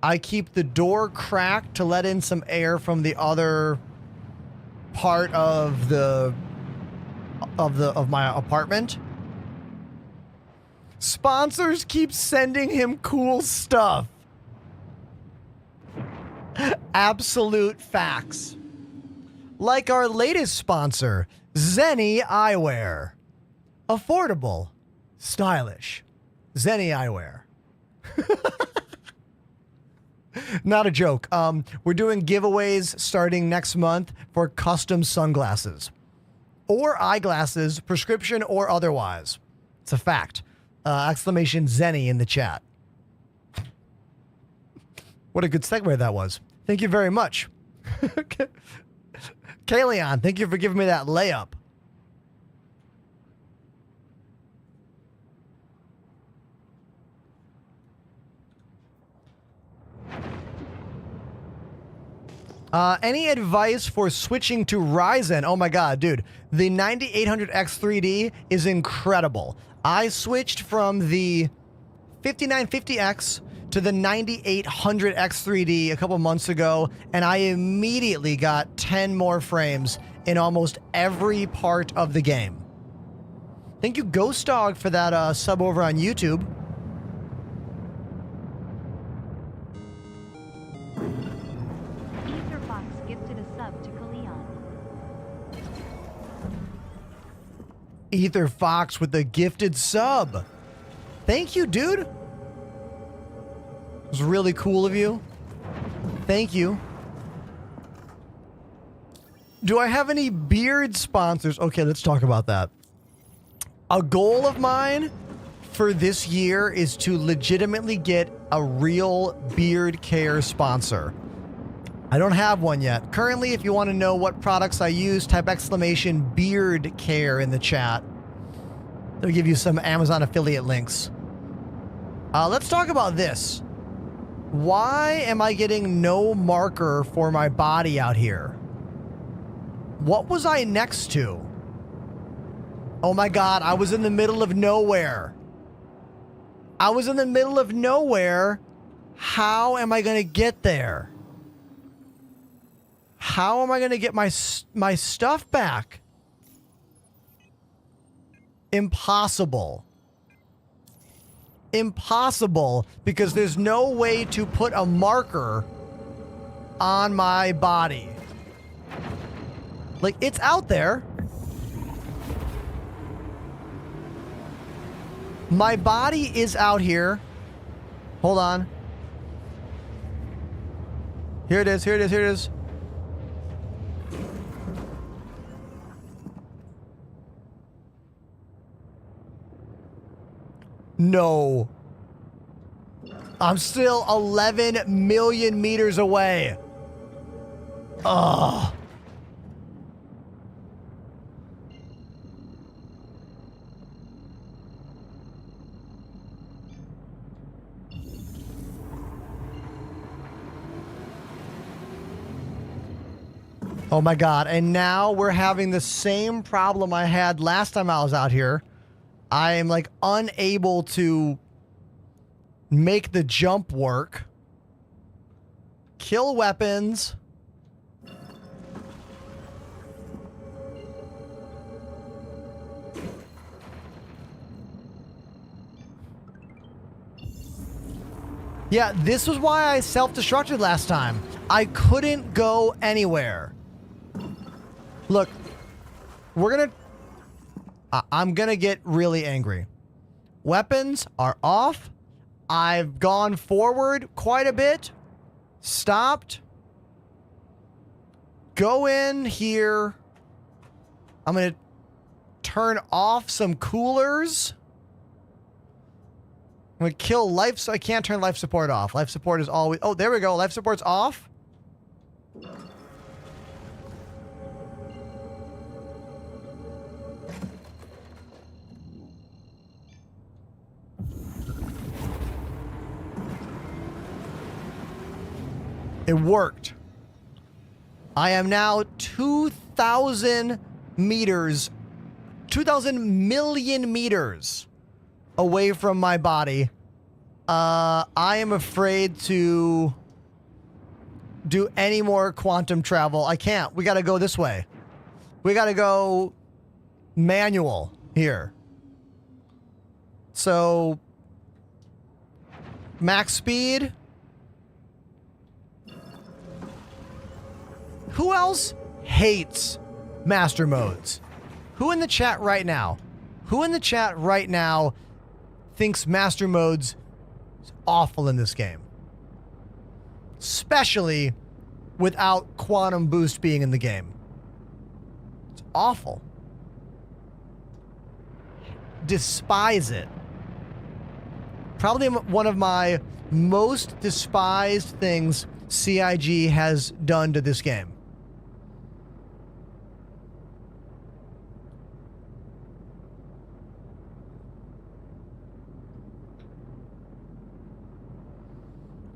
I keep the door cracked to let in some air from the other part of my apartment. Sponsors keep sending him cool stuff. Absolute facts. Like our latest sponsor, Zenni Eyewear. Affordable, stylish. Zenni Eyewear. Not a joke. We're doing giveaways starting next month for custom sunglasses or eyeglasses, prescription or otherwise. It's a fact. Exclamation Zenni in the chat. What a good segue that was. Thank you very much. Kaleon, thank you for giving me that layup. Any advice for switching to Ryzen? Oh my god, dude. The 9800X 3D is incredible. I switched from the 5950X to the 9800X 3D a couple months ago, and I immediately got 10 more frames in almost every part of the game. Thank you, Ghost Dog, for that sub over on YouTube. Ether Fox gifted a sub to Kaleon. Ether Fox with the gifted sub. Thank you, dude. It was really cool of you. Thank you. Do I have any beard sponsors? Okay, let's talk about that. A goal of mine for this year is to legitimately get a real beard care sponsor. I don't have one yet. Currently, if you want to know what products I use, type exclamation beard care in the chat. They'll give you some Amazon affiliate links. Let's talk about this. Why am I getting no marker for my body out here? What was I next to? Oh my god, I was in the middle of nowhere. I was in the middle of nowhere. How am I going to get there? How am I going to get my stuff back? Impossible. Impossible, because there's no way to put a marker on my body. Like, it's out there. My body is out here. Hold on. Here it is, here it is, here it is. No. I'm still 11 million meters away. Ugh. Oh my god, and now we're having the same problem I had last time I was out here. I am like unable to make the jump work. Kill weapons. Yeah, this was why I self-destructed last time. I couldn't go anywhere. Look, I'm gonna get really angry. Weapons are off. I've gone forward quite a bit. Stopped. Go in here. I'm gonna turn off some coolers. I'm gonna kill life, so I can't turn life support off. Life support is always... Oh, there we go. Life support's off. It worked. I am now 2,000 meters, 2,000 million meters away from my body. I am afraid to do any more quantum travel. I can't. We got to go this way. We got to go manual here. So, max speed. Who else hates master modes? Who in the chat right now? Who in the chat right now thinks master modes is awful in this game? Especially without quantum boost being in the game. It's awful. Despise it. Probably one of my most despised things CIG has done to this game.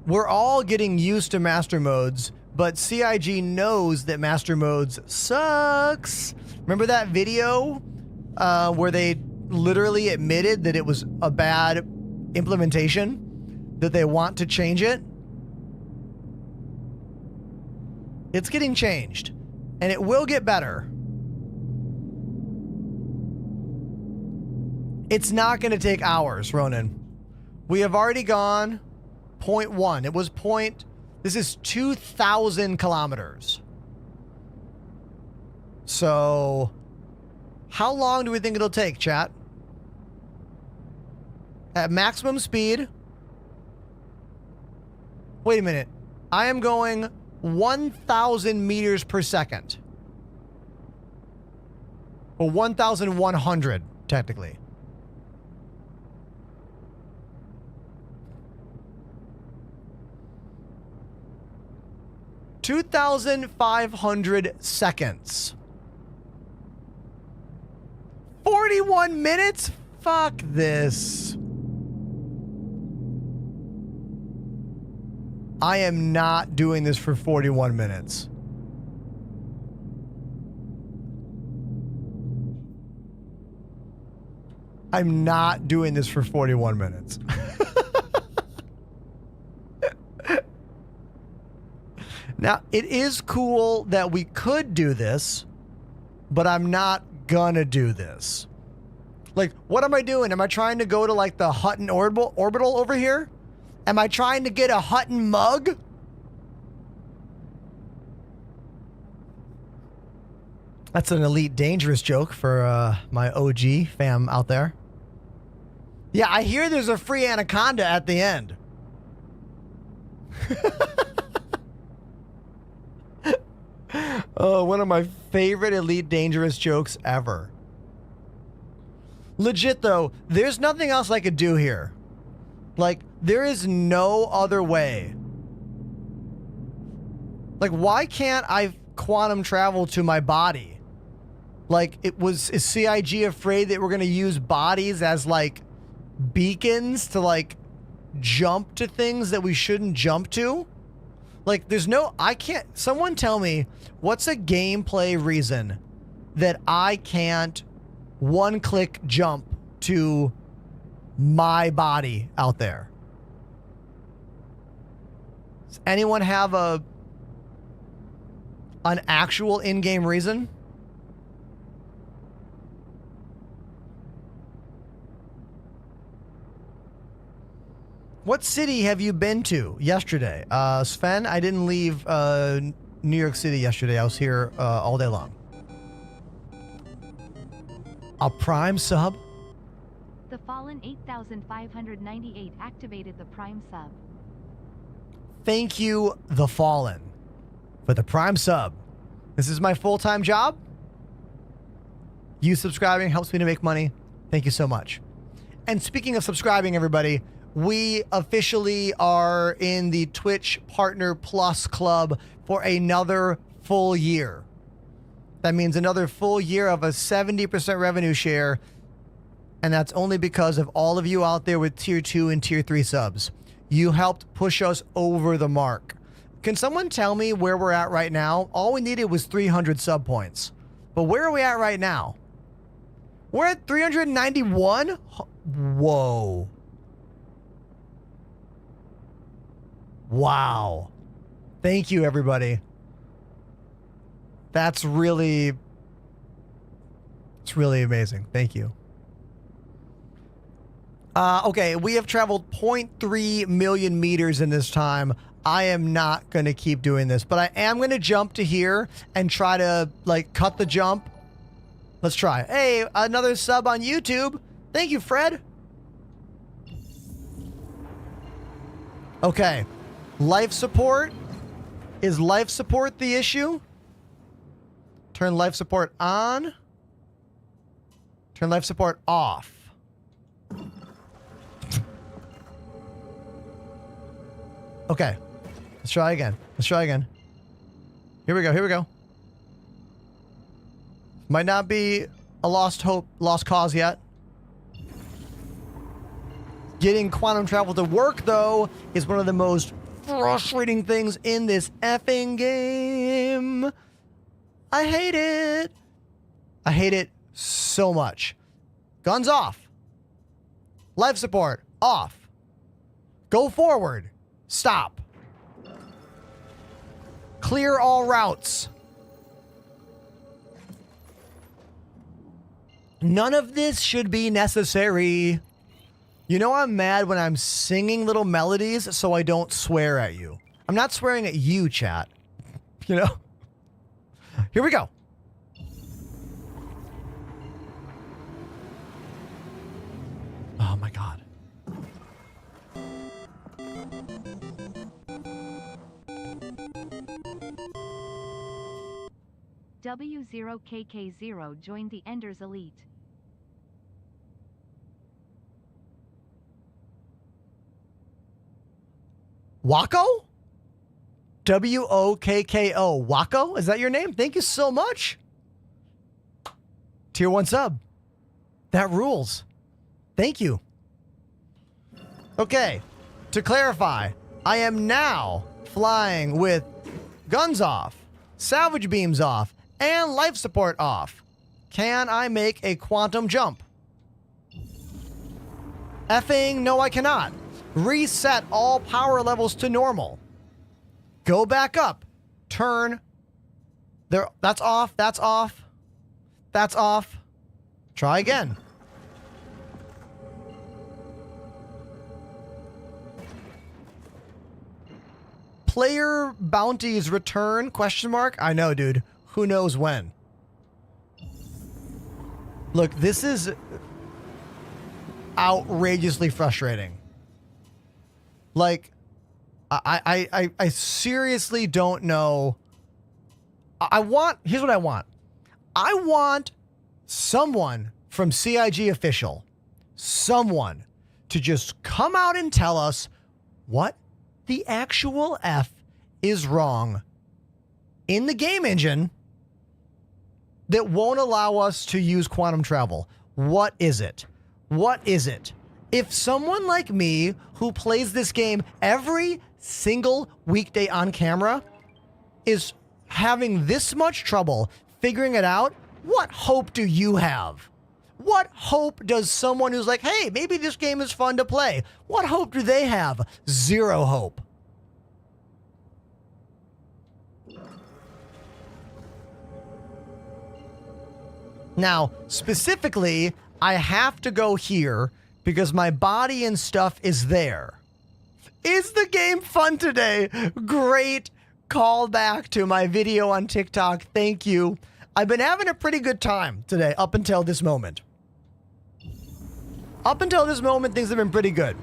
We're all getting used to master modes, but CIG knows that master modes sucks. Remember that video where they literally admitted that it was a bad implementation, that they want to change it? It's getting changed, and it will get better. It's not going to take hours, Ronan. We have already gone 0.1. It was this is 2,000 kilometers. So, how long do we think it'll take, chat? At maximum speed. Wait a minute. I am going 1,000 meters per second. Or 1,100, technically. $2,500 seconds. 41 minutes? Fuck this. I am not doing this for 41 minutes. I'm not doing this for 41 minutes. Now, it is cool that we could do this, but I'm not gonna do this. Like, what am I doing? Am I trying to go to, like, the Hutton orbital over here? Am I trying to get a Hutton mug? That's an Elite Dangerous joke for my OG fam out there. Yeah, I hear there's a free anaconda at the end. Oh, one of my favorite Elite Dangerous jokes ever. Legit, though, there's nothing else I could do here. Like, there is no other way. Like, why can't I quantum travel to my body? Like, is CIG afraid that we're going to use bodies as, like, beacons to, like, jump to things that we shouldn't jump to? Like, someone tell me, what's a gameplay reason that I can't one-click jump to my body out there? Does anyone have an actual in-game reason? What city have you been to yesterday? Sven, I didn't leave New York City yesterday. I was here all day long. A Prime sub? The Fallen 8598 activated the Prime sub. Thank you, The Fallen, for the Prime sub. This is my full-time job. You subscribing helps me to make money. Thank you so much. And speaking of subscribing, everybody, we officially are in the Twitch Partner Plus Club for another full year. That means another full year of a 70% revenue share. And that's only because of all of you out there with tier 2 and tier 3 subs. You helped push us over the mark. Can someone tell me where we're at right now? All we needed was 300 sub points. But where are we at right now? We're at 391? Whoa. Wow. Thank you, everybody. It's really amazing. Thank you. Okay, we have traveled 0.3 million meters in this time. I am not going to keep doing this, but I am going to jump to here and try to, like, cut the jump. Let's try. Hey, another sub on YouTube. Thank you, Fred. Okay. Life support. Is life support the issue? Turn life support on. Turn life support off. Okay. Let's try again. Let's try again. Here we go. Here we go. Might not be a lost cause yet. Getting quantum travel to work, though, is one of the most frustrating things in this effing game. I hate it. I hate it so much. Guns off. Life support off. Go forward. Stop. Clear all routes. None of this should be necessary. You know I'm mad when I'm singing little melodies so I don't swear at you. I'm not swearing at you, chat. You know? Here we go. Oh my god. W0KK0 joined the Enders Elite. Wako? W-O-K-K-O. Wako? Is that your name? Thank you so much. Tier 1 sub. That rules. Thank you. Okay. To clarify, I am now flying with guns off, salvage beams off, and life support off. Can I make a quantum jump? Effing no, I cannot. Reset all power levels to normal. Go back up. Turn. There. That's off. That's off. That's off. Try again. Player bounties return? Question mark? I know, dude. Who knows when? Look, this is outrageously frustrating. Like, I seriously don't know. Here's what I want. I want someone from CIG Official, someone to just come out and tell us what the actual F is wrong in the game engine that won't allow us to use quantum travel. What is it? What is it? If someone like me who plays this game every single weekday on camera is having this much trouble figuring it out, what hope do you have? What hope does someone who's like, hey, maybe this game is fun to play, what hope do they have? Zero hope. Now, specifically, I have to go here because my body and stuff is there. Is the game fun today? Great callback to my video on TikTok. Thank you. I've been having a pretty good time today up until this moment. Up until this moment, things have been pretty good.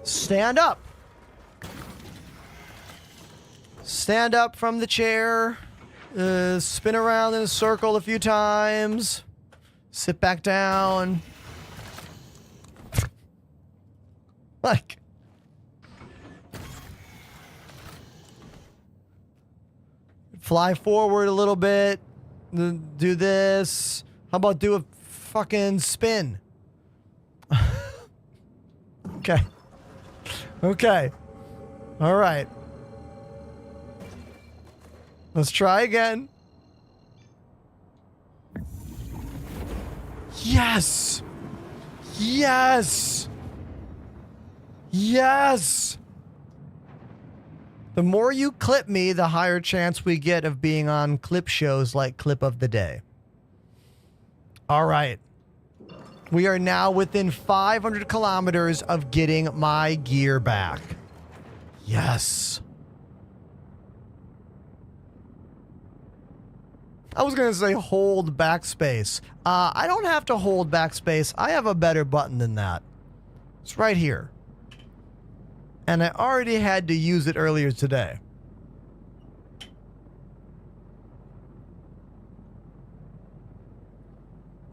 Stand up. Stand up from the chair. Spin around in a circle a few times. Sit back down. Like. Fly forward a little bit. Do this. How about do a fucking spin? Okay. Okay. All right. Let's try again. Yes. Yes. Yes. The more you clip me, the higher chance we get of being on clip shows like Clip of the Day. All right. We are now within 500 kilometers of getting my gear back. Yes. I was going to say hold backspace. I don't have to hold backspace. I have a better button than that. It's right here. And I already had to use it earlier today.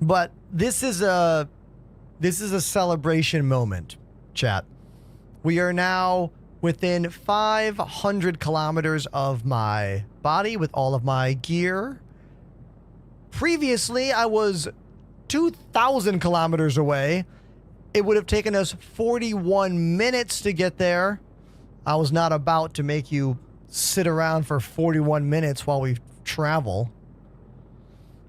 But this is a celebration moment, chat. We are now within 500 kilometers of my body with all of my gear. Previously, I was 2,000 kilometers away. It would have taken us 41 minutes to get there. I was not about to make you sit around for 41 minutes while we travel.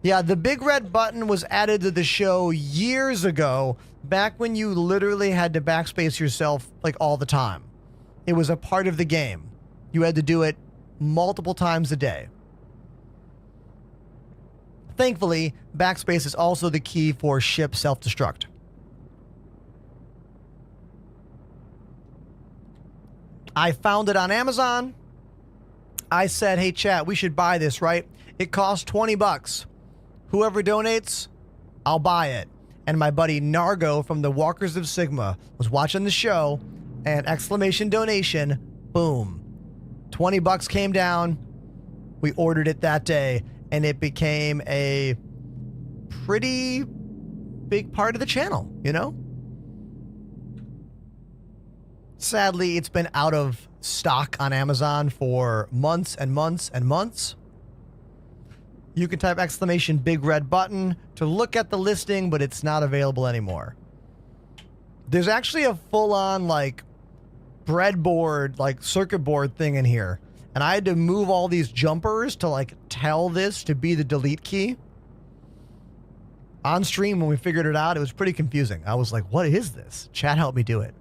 Yeah, the big red button was added to the show years ago, back when you literally had to backspace yourself like all the time. It was a part of the game. You had to do it multiple times a day. Thankfully, backspace is also the key for ship self-destruct. I found it on Amazon. I said, hey chat, we should buy this, right? It costs 20 bucks. Whoever donates, I'll buy it. And my buddy Nargo from the Walkers of Sigma was watching the show, and exclamation donation, boom. 20 bucks came down. We ordered it that day, and it became a pretty big part of the channel, you know? Sadly, it's been out of stock on Amazon for months and months and months. You can type exclamation big red button to look at the listing, but it's not available anymore. There's actually a full-on like breadboard, like circuit board thing in here. And I had to move all these jumpers to like tell this to be the delete key. On stream, when we figured it out, it was pretty confusing. I was like, what is this? Chat helped me do it.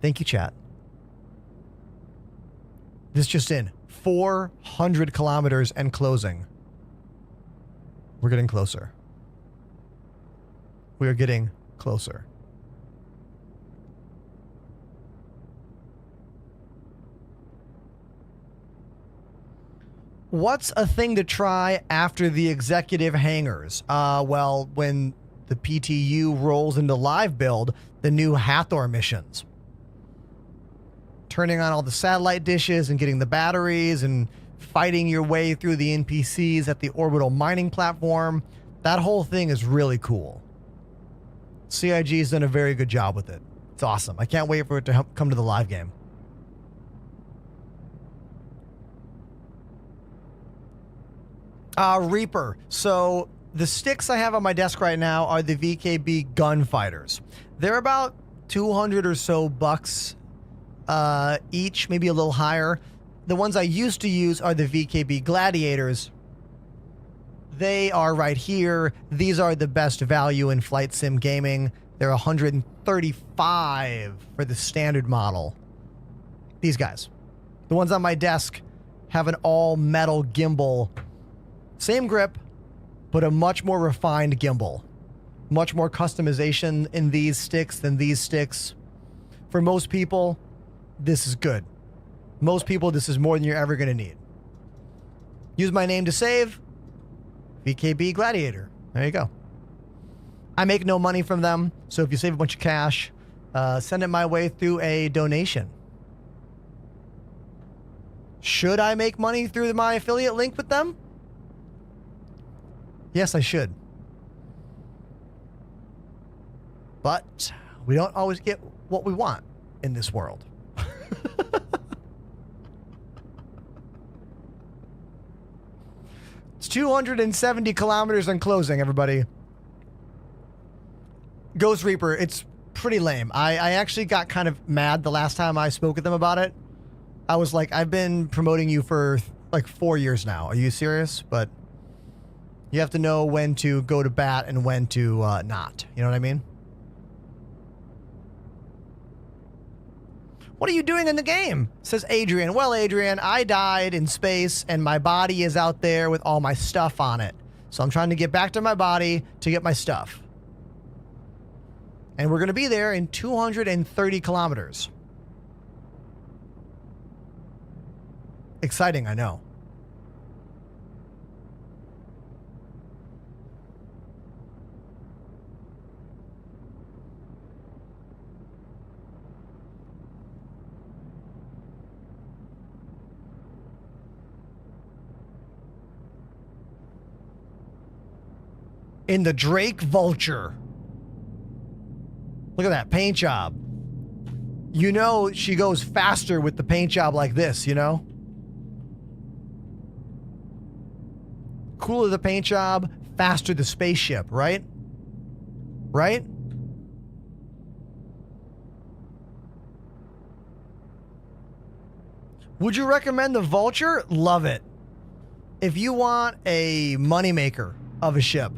Thank you, chat. This just in. 400 kilometers and closing. We're getting closer. We are getting closer. What's a thing to try after the executive hangars? Well, when the PTU rolls into live build, the new Hathor missions. Turning on all the satellite dishes and getting the batteries and fighting your way through the NPCs at the orbital mining platform. That whole thing is really cool. CIG's done a very good job with it. It's awesome. I can't wait for it to come to the live game. Reaper. So the sticks I have on my desk right now are the VKB gunfighters. They're about 200 or so bucks each, maybe a little higher. The ones I used to use are the VKB gladiators. They are right here. These are the best value in flight sim gaming. They're 135 for the standard model. These guys. The ones on my desk have an all metal gimbal. Same grip, but a much more refined gimbal. Much more customization in these sticks than these sticks. For most people, this is good. Most people, this is more than you're ever going to need. Use my name to save. VKB Gladiator. There you go. I make no money from them, so if you save a bunch of cash, send it my way through a donation. Should I make money through my affiliate link with them? Yes, I should. But we don't always get what we want in this world. It's 270 kilometers on closing, everybody. Ghost Reaper, it's pretty lame. I actually got kind of mad the last time I spoke with them about it. I was like, I've been promoting you for like 4 years now. Are you serious? But you have to know when to go to bat and when to not. You know what I mean? What are you doing in the game? Says Adrian. Well, Adrian, I died in space and my body is out there with all my stuff on it. So I'm trying to get back to my body to get my stuff. And we're going to be there in 230 kilometers. Exciting, I know. In the Drake Vulture. Look at that paint job. You know she goes faster with the paint job like this, you know? Cooler the paint job, faster the spaceship, right? Right? Would you recommend the Vulture? Love it. If you want a moneymaker of a ship,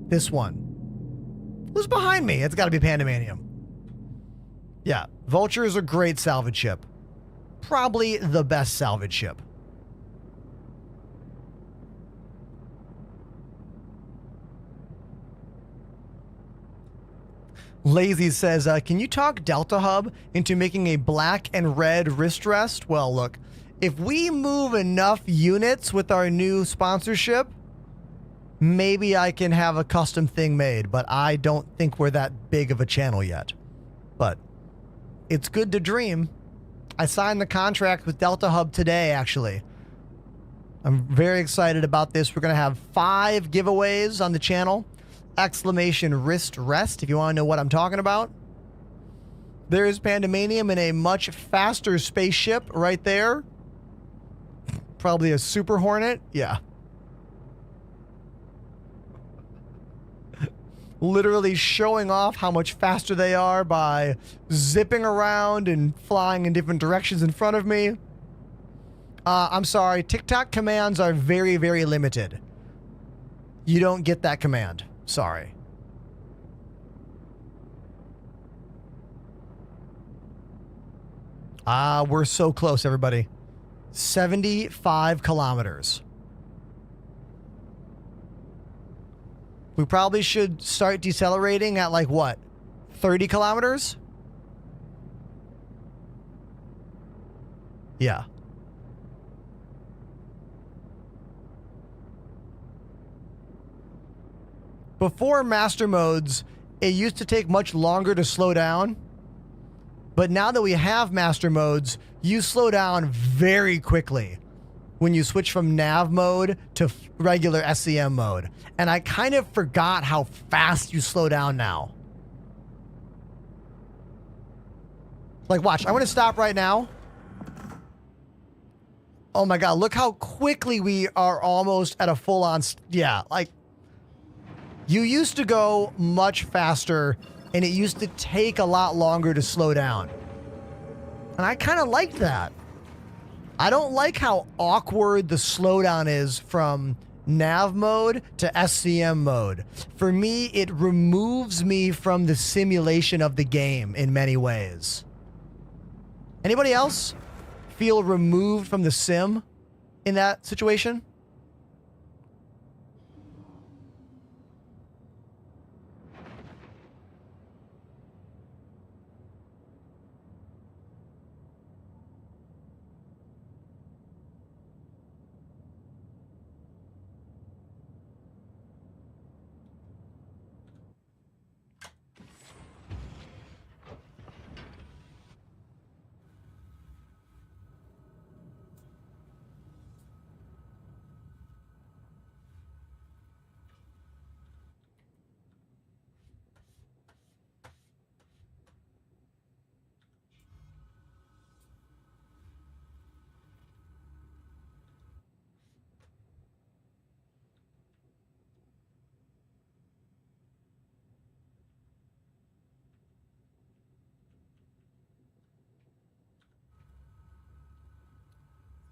this one. Who's behind me? It's got to be Pandemanium. Yeah, Vulture is a great salvage ship. Probably the best salvage ship. Lazy says, can you talk Delta Hub into making a black and red wrist rest? Well, look, if we move enough units with our new sponsorship, maybe I can have a custom thing made, but I don't think we're that big of a channel yet. But it's good to dream. I signed the contract with Delta Hub today, actually. I'm very excited about this. We're going to have 5 giveaways on the channel. Exclamation wrist rest, if you want to know what I'm talking about. There's Pandemanium in a much faster spaceship right there. Probably a Super Hornet. Yeah. Literally showing off how much faster they are by zipping around and flying in different directions in front of me. I'm sorry, TikTok commands are very, very limited. You don't get that command. Sorry. We're so close, everybody. 75 kilometers. We probably should start decelerating at like what? 30 kilometers? Yeah. Before master modes, it used to take much longer to slow down. But now that we have master modes, you slow down very quickly when you switch from nav mode to regular SCM mode. And I kind of forgot how fast you slow down now. Like, watch, I'm going to stop right now. Oh my God, look how quickly we are almost at a full-on, yeah, like, you used to go much faster and it used to take a lot longer to slow down. And I kind of liked that. I don't like how awkward the slowdown is from nav mode to SCM mode. For me, it removes me from the simulation of the game in many ways. Anybody else feel removed from the sim in that situation?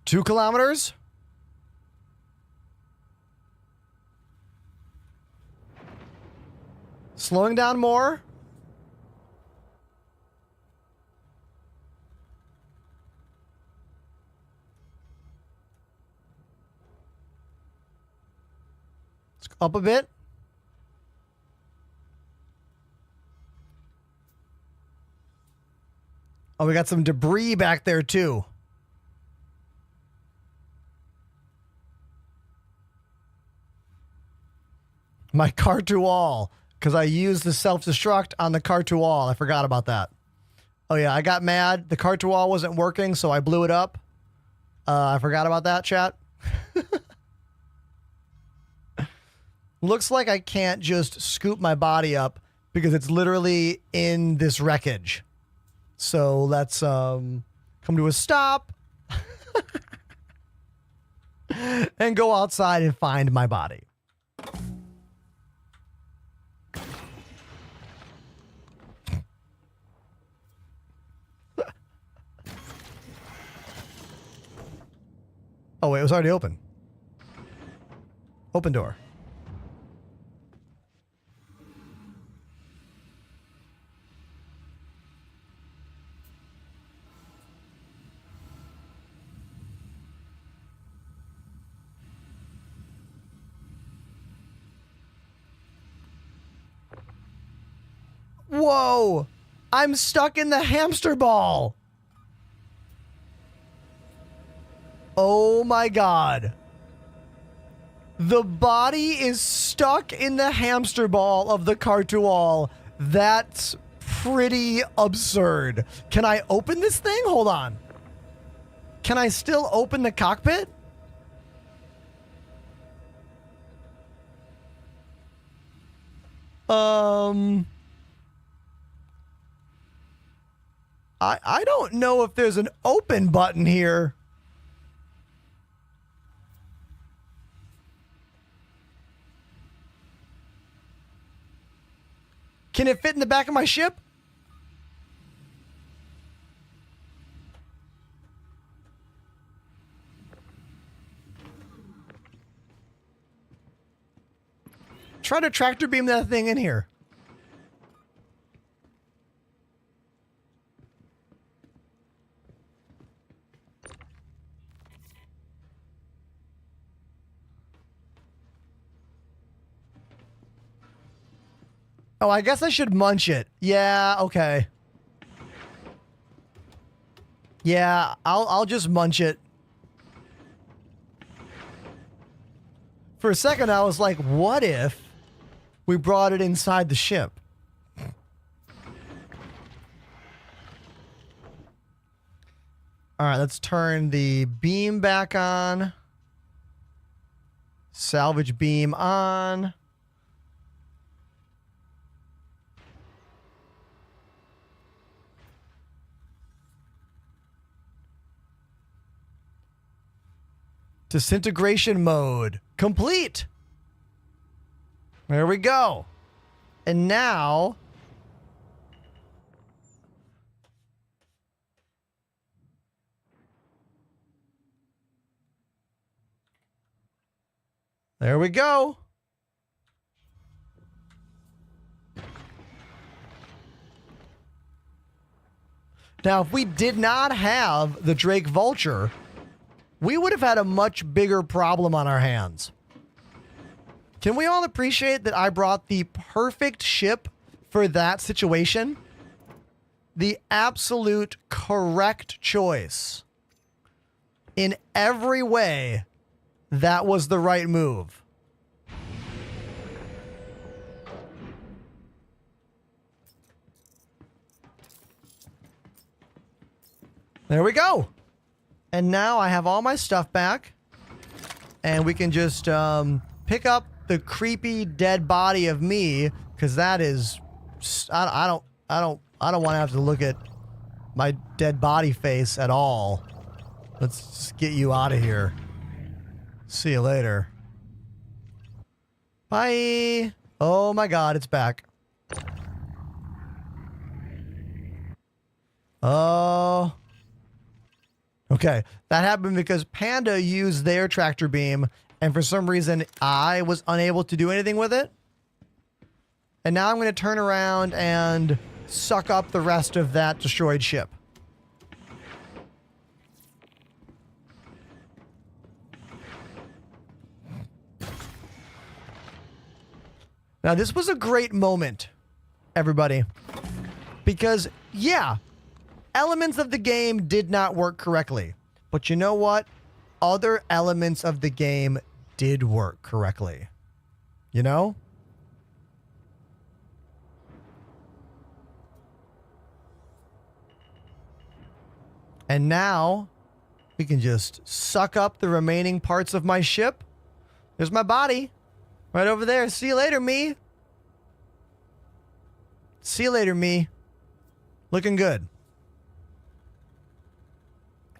2 kilometers? Slowing down more. Let's go up a bit. Oh, we got some debris back there too. My car to wall, because I used the self-destruct on the car to wall. I forgot about that. Oh yeah, I got mad. The car to wall wasn't working, so I blew it up. I forgot about that, chat. Looks like I can't just scoop my body up because it's literally in this wreckage. So let's come to a stop and go outside and find my body. Oh, wait, it was already open. Open door. Whoa! I'm stuck in the hamster ball! Oh my god. The body is stuck in the hamster ball of the Cartual. That's pretty absurd. Can I open this thing? Hold on. Can I still open the cockpit? I don't know if there's an open button here. Can it fit in the back of my ship? Try to tractor beam that thing in here. Oh, I guess I should munch it. Yeah, okay. Yeah, I'll just munch it. For a second, I was like, what if we brought it inside the ship? All right, let's turn the beam back on. Salvage beam on. Disintegration mode complete. There we go. And now there we go. Now, if we did not have the Drake Vulture, we would have had a much bigger problem on our hands. Can we all appreciate that I brought the perfect ship for that situation? The absolute correct choice. In every way, that was the right move. There we go. And now I have all my stuff back, and we can just pick up the creepy dead body of me, because that is, I don't want to have to look at my dead body face at all. Let's just get you out of here. See you later. Bye. Oh my God, it's back. Oh. Okay, that happened because Panda used their tractor beam, and for some reason, I was unable to do anything with it. And now I'm going to turn around and suck up the rest of that destroyed ship. Now, this was a great moment, everybody. Because, yeah, elements of the game did not work correctly. But you know what? Other elements of the game did work correctly. You know? And now, we can just suck up the remaining parts of my ship. There's my body. Right over there. See you later, me. See you later, me. Looking good.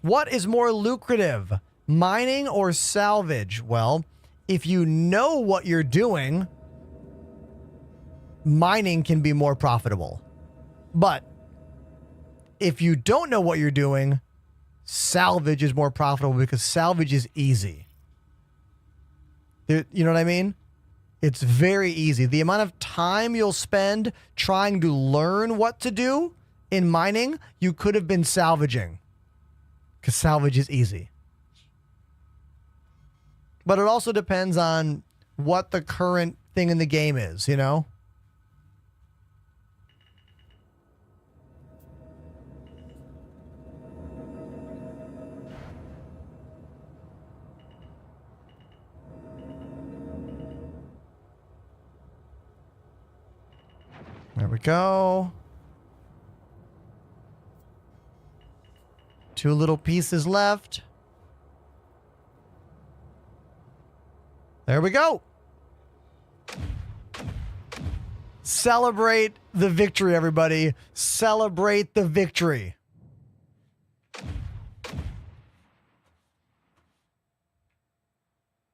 What is more lucrative, mining or salvage? Well, if you know what you're doing, mining can be more profitable. But if you don't know what you're doing, salvage is more profitable because salvage is easy. You know what I mean? It's very easy. The amount of time you'll spend trying to learn what to do in mining, you could have been salvaging. Because salvage is easy. But it also depends on what the current thing in the game is, you know? There we go. 2 little pieces left. There we go. Celebrate the victory, everybody. Celebrate the victory.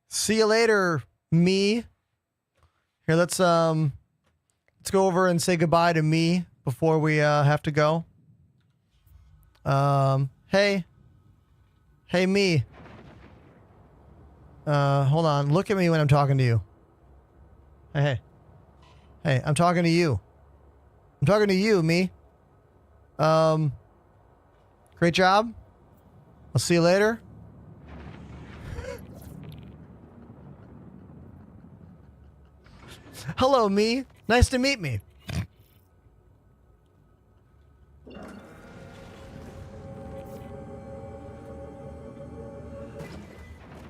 See you later, me. Here, let's go over and say goodbye to me before we have to go. Hey, me. Hold on. Look at me when I'm talking to you. Hey, I'm talking to you. I'm talking to you, me. Great job. I'll see you later. Hello, me. Nice to meet me.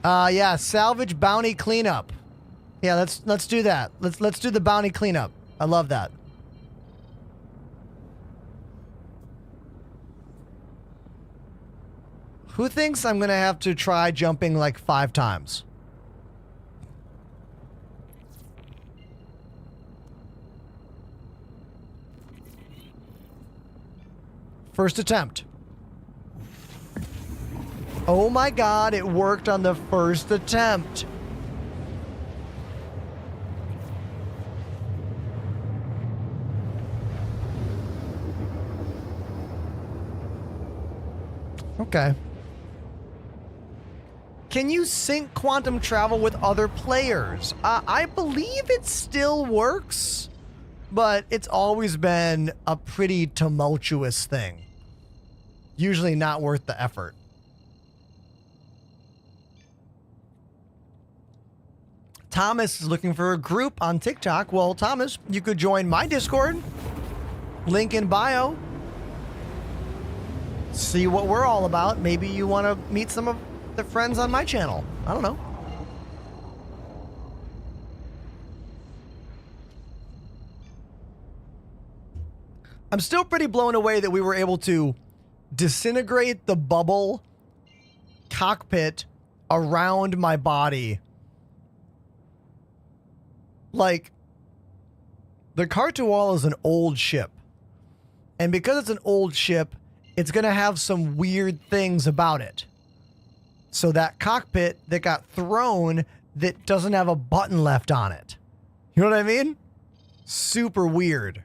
Yeah, salvage bounty cleanup. Yeah, let's do that. Let's do the bounty cleanup. I love that. Who thinks I'm gonna have to try jumping like 5 times? First attempt. Oh my god, it worked on the first attempt. Okay. Can you sync quantum travel with other players? I believe it still works, but it's always been a pretty tumultuous thing. Usually not worth the effort. Thomas is looking for a group on TikTok. Well, Thomas, you could join my Discord. Link in bio. See what we're all about. Maybe you want to meet some of the friends on my channel. I don't know. I'm still pretty blown away that we were able to disintegrate the bubble cockpit around my body. Like, the Cartual is an old ship. And because it's an old ship, it's going to have some weird things about it. So that cockpit that got thrown that doesn't have a button left on it. You know what I mean? Super weird.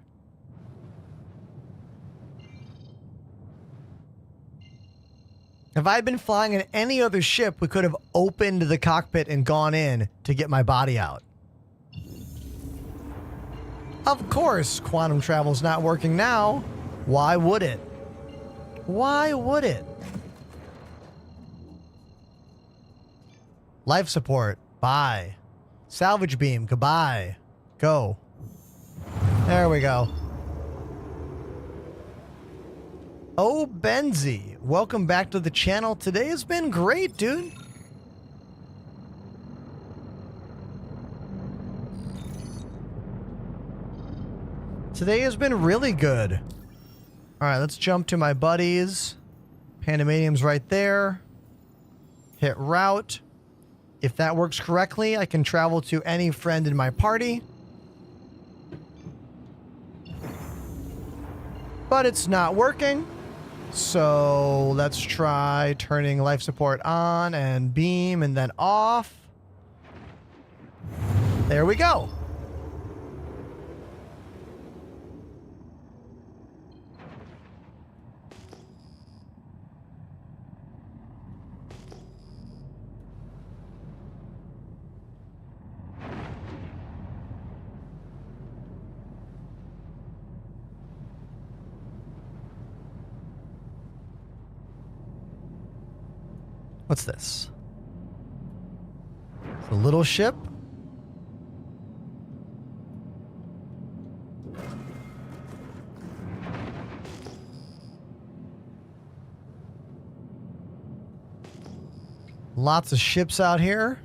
If I had been flying in any other ship, we could have opened the cockpit and gone in to get my body out. Of course, quantum travel's not working now. Why would it? Why would it? Life support. Bye. Salvage beam. Goodbye. Go. There we go. Oh, Benzie. Welcome back to the channel. Today has been great, dude. Today has been really good. All right, let's jump to my buddies. Pandemanium's right there. Hit route. If that works correctly, I can travel to any friend in my party. But it's not working. So let's try turning life support on and beam and then off. There we go. What's this? It's a little ship. Lots of ships out here.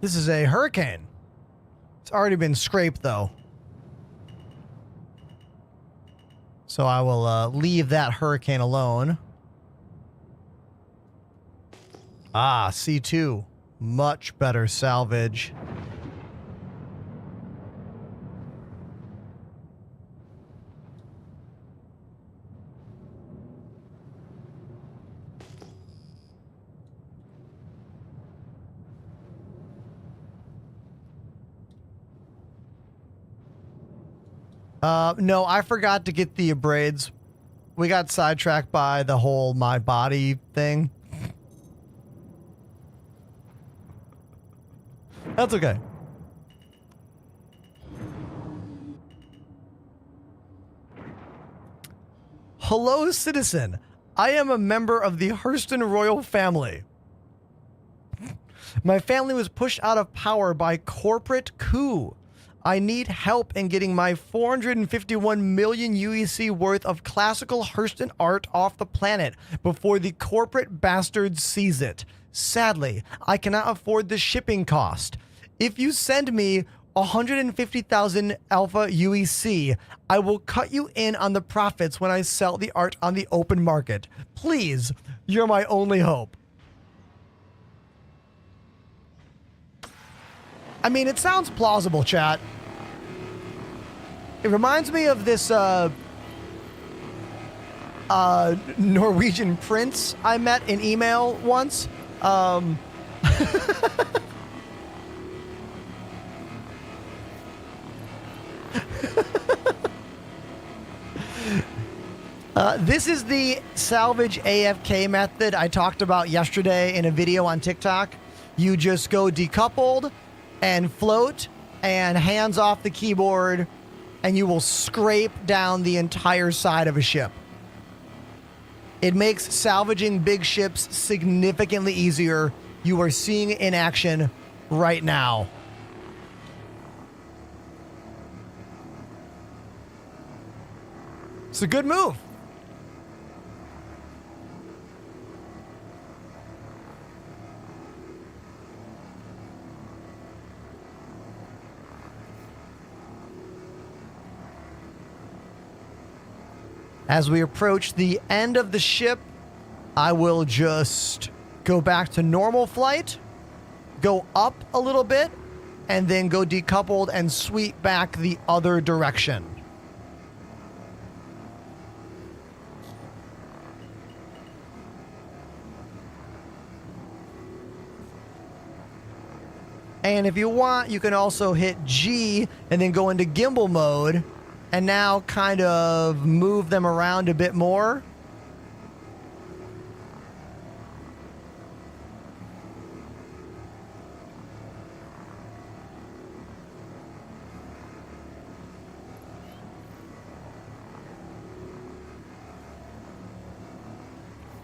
This is a hurricane. It's already been scraped, though. So I will leave that hurricane alone. Ah, C2. Much better salvage. No, I forgot to get the abrades. We got sidetracked by the whole my body thing. That's okay. Hello, citizen. I am a member of the Hurston royal family. My family was pushed out of power by corporate coup. I need help in getting my 451 million UEC worth of classical Hurston art off the planet before the corporate bastards seize it. Sadly, I cannot afford the shipping cost. If you send me 150,000 alpha UEC, I will cut you in on the profits when I sell the art on the open market. Please, you're my only hope. I mean, it sounds plausible, chat. It reminds me of this Norwegian prince I met in email once. This is the salvage AFK method I talked about yesterday in a video on TikTok. You just go decoupled and float and hands off the keyboard, and you will scrape down the entire side of a ship. It makes salvaging big ships significantly easier. You are seeing it in action right now. It's a good move. As we approach the end of the ship, I will just go back to normal flight, go up a little bit, and then go decoupled and sweep back the other direction. And if you want, you can also hit G and then go into gimbal mode and now kind of move them around a bit more.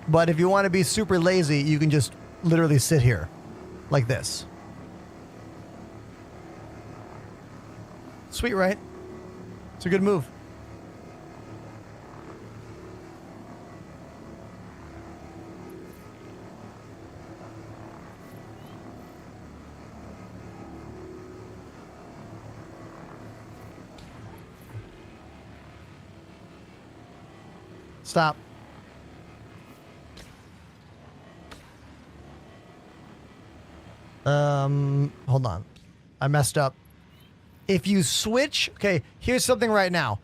But if you want to be super lazy, you can just literally sit here like this. Sweet, right? It's a good move. Stop. Hold on. I messed up. If you switch, okay, here's something right now.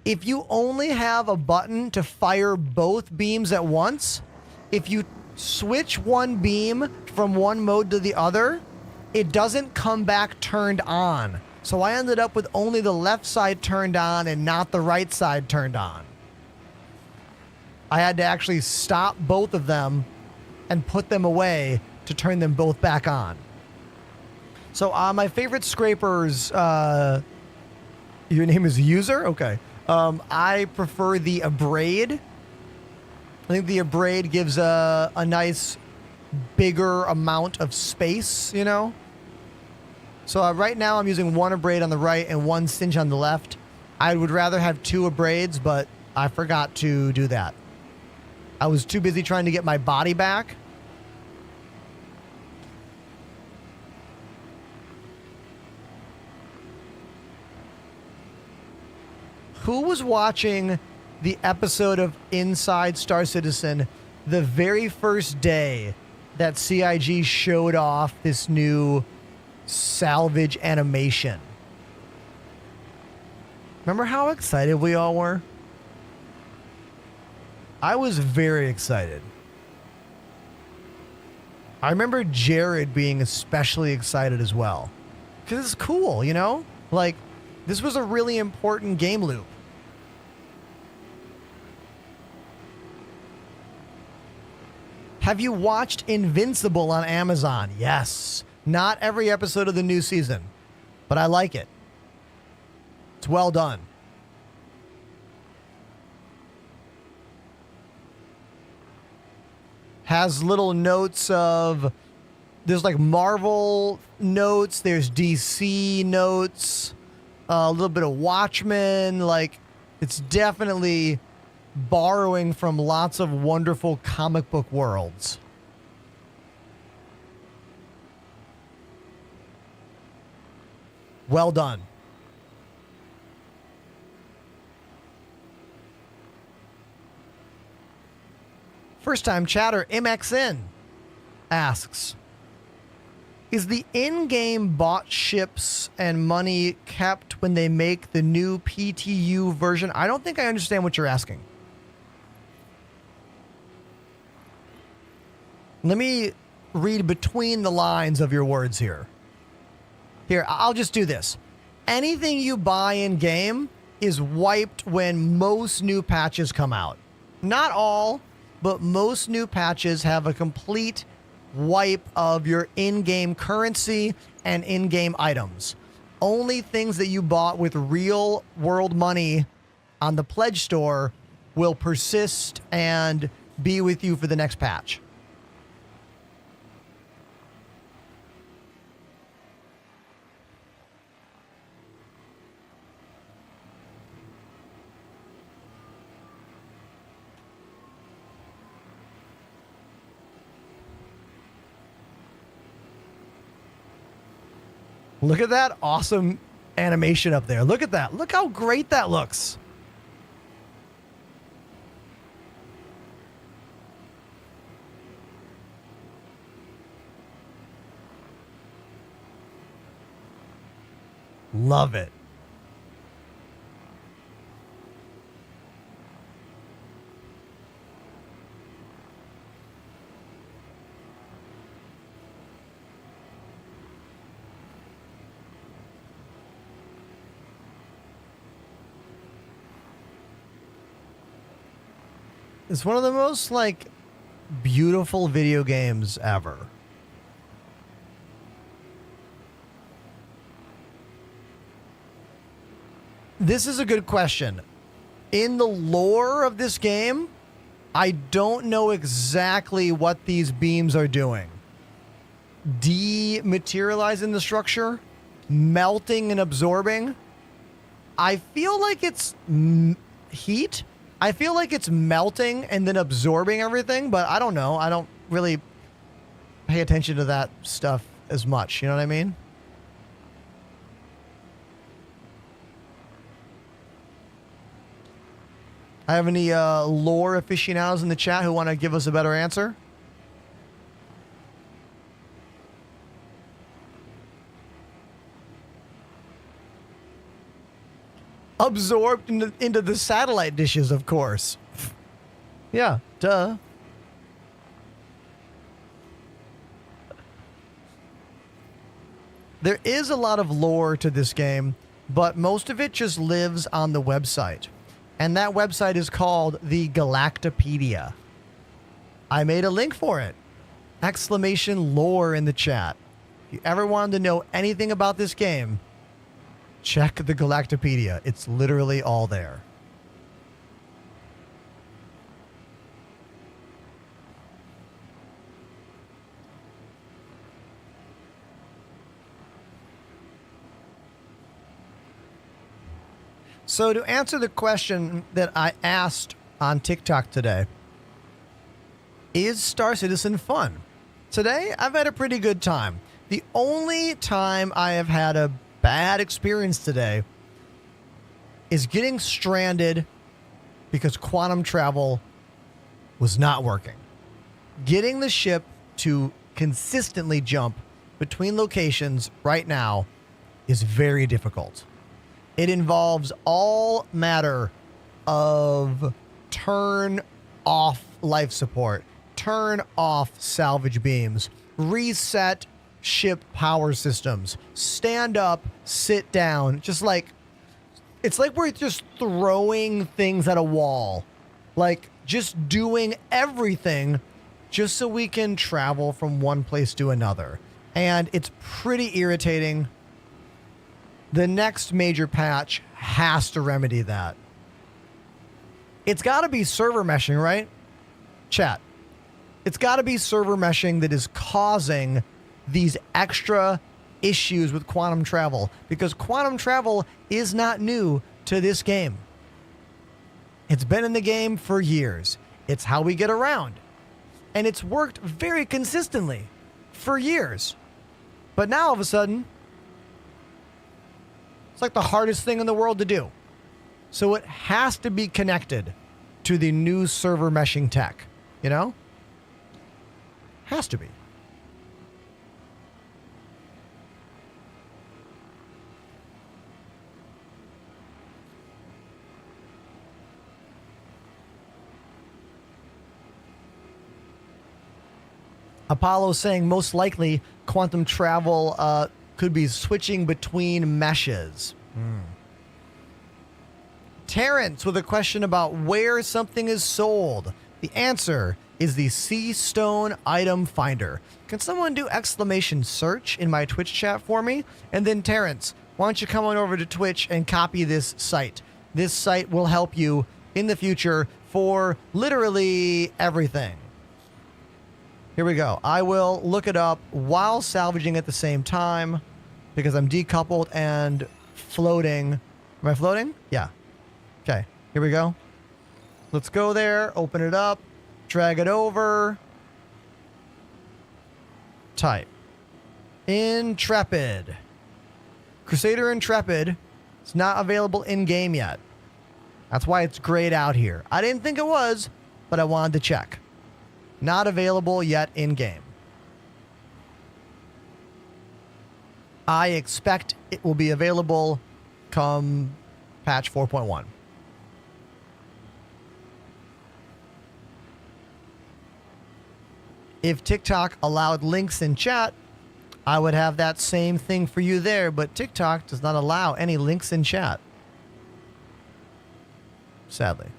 If you only have a button to fire both beams at once, if you switch one beam from one mode to the other, it doesn't come back turned on. So I ended up with only the left side turned on and not the right side turned on. I had to actually stop both of them and put them away to turn them both back on. So my favorite scrapers, your name is User? Okay. I prefer the Abrade. I think the Abrade gives a nice bigger amount of space, you know? So right now I'm using one Abrade on the right and one Cinch on the left. I would rather have two Abrades, but I forgot to do that. I was too busy trying to get my body back. Who was watching the episode of Inside Star Citizen the very first day that CIG showed off this new salvage animation? Remember how excited we all were? I was very excited. I remember Jared being especially excited as well. Because it's cool, you know? Like, this was a really important game loop. Have you watched Invincible on Amazon? Yes. Not every episode of the new season, but I like it. It's well done. Has little notes of, there's like Marvel notes, there's DC notes, a little bit of Watchmen. Like, it's definitely borrowing from lots of wonderful comic book worlds. Well done. First time chatter, MXN asks, is the in-game bought ships and money kept when they make the new PTU version? I don't think I understand what you're asking. Let me read between the lines of your words here. Here, I'll just do this. Anything you buy in game is wiped when most new patches come out. Not all, but most new patches have a complete wipe of your in-game currency and in-game items. Only things that you bought with real world money on the pledge store will persist and be with you for the next patch. Look at that awesome animation up there. Look at that. Look how great that looks. Love it. It's one of the most, like, beautiful video games ever. This is a good question. In the lore of this game, I don't know exactly what these beams are doing. Dematerializing the structure, melting and absorbing. I feel like it's heat. I feel like it's melting and then absorbing everything, but I don't know. I don't really pay attention to that stuff as much. You know what I mean? I have any lore aficionados in the chat who want to give us a better answer? Absorbed into the satellite dishes, of course. Yeah, duh. There is a lot of lore to this game, but most of it just lives on the website. And that website is called the Galactopedia. I made a link for it. Exclamation lore in the chat. If you ever wanted to know anything about this game, check the Galactopedia. It's literally all there. So to answer the question that I asked on TikTok today, is Star Citizen fun? Today, I've had a pretty good time. The only time I have had a bad experience today is getting stranded because quantum travel was not working. Getting the ship to consistently jump between locations right now is very difficult. It involves all matter of turn off life support, turn off salvage beams, reset ship power systems, stand up, sit down, just like, it's like we're just throwing things at a wall, like just doing everything just so we can travel from one place to another. And it's pretty irritating. The next major patch has to remedy that. It's got to be server meshing, right? Chat. It's got to be server meshing that is causing these extra issues with quantum travel, because quantum travel is not new to this game. It's been in the game for years. It's how we get around. And it's worked very consistently for years. But now all of a sudden, it's like the hardest thing in the world to do. So it has to be connected to the new server meshing tech, you know? Has to be. Apollo saying most likely quantum travel could be switching between meshes. Terrence with a question about where something is sold. The answer is the Sea Stone item finder. Can someone do exclamation search in my Twitch chat for me? And then Terrence, why don't you come on over to Twitch and copy this site? This site will help you in the future for literally everything. Here we go. I will look it up while salvaging at the same time because I'm decoupled and floating. Am I floating? Yeah. Okay, here we go. Let's go there, open it up, drag it over, type. Intrepid. Crusader Intrepid is not available in-game yet. That's why it's grayed out here. I didn't think it was, but I wanted to check. Not available yet in-game. I expect it will be available come patch 4.1. If TikTok allowed links in chat, I would have that same thing for you there, but TikTok does not allow any links in chat. Sadly.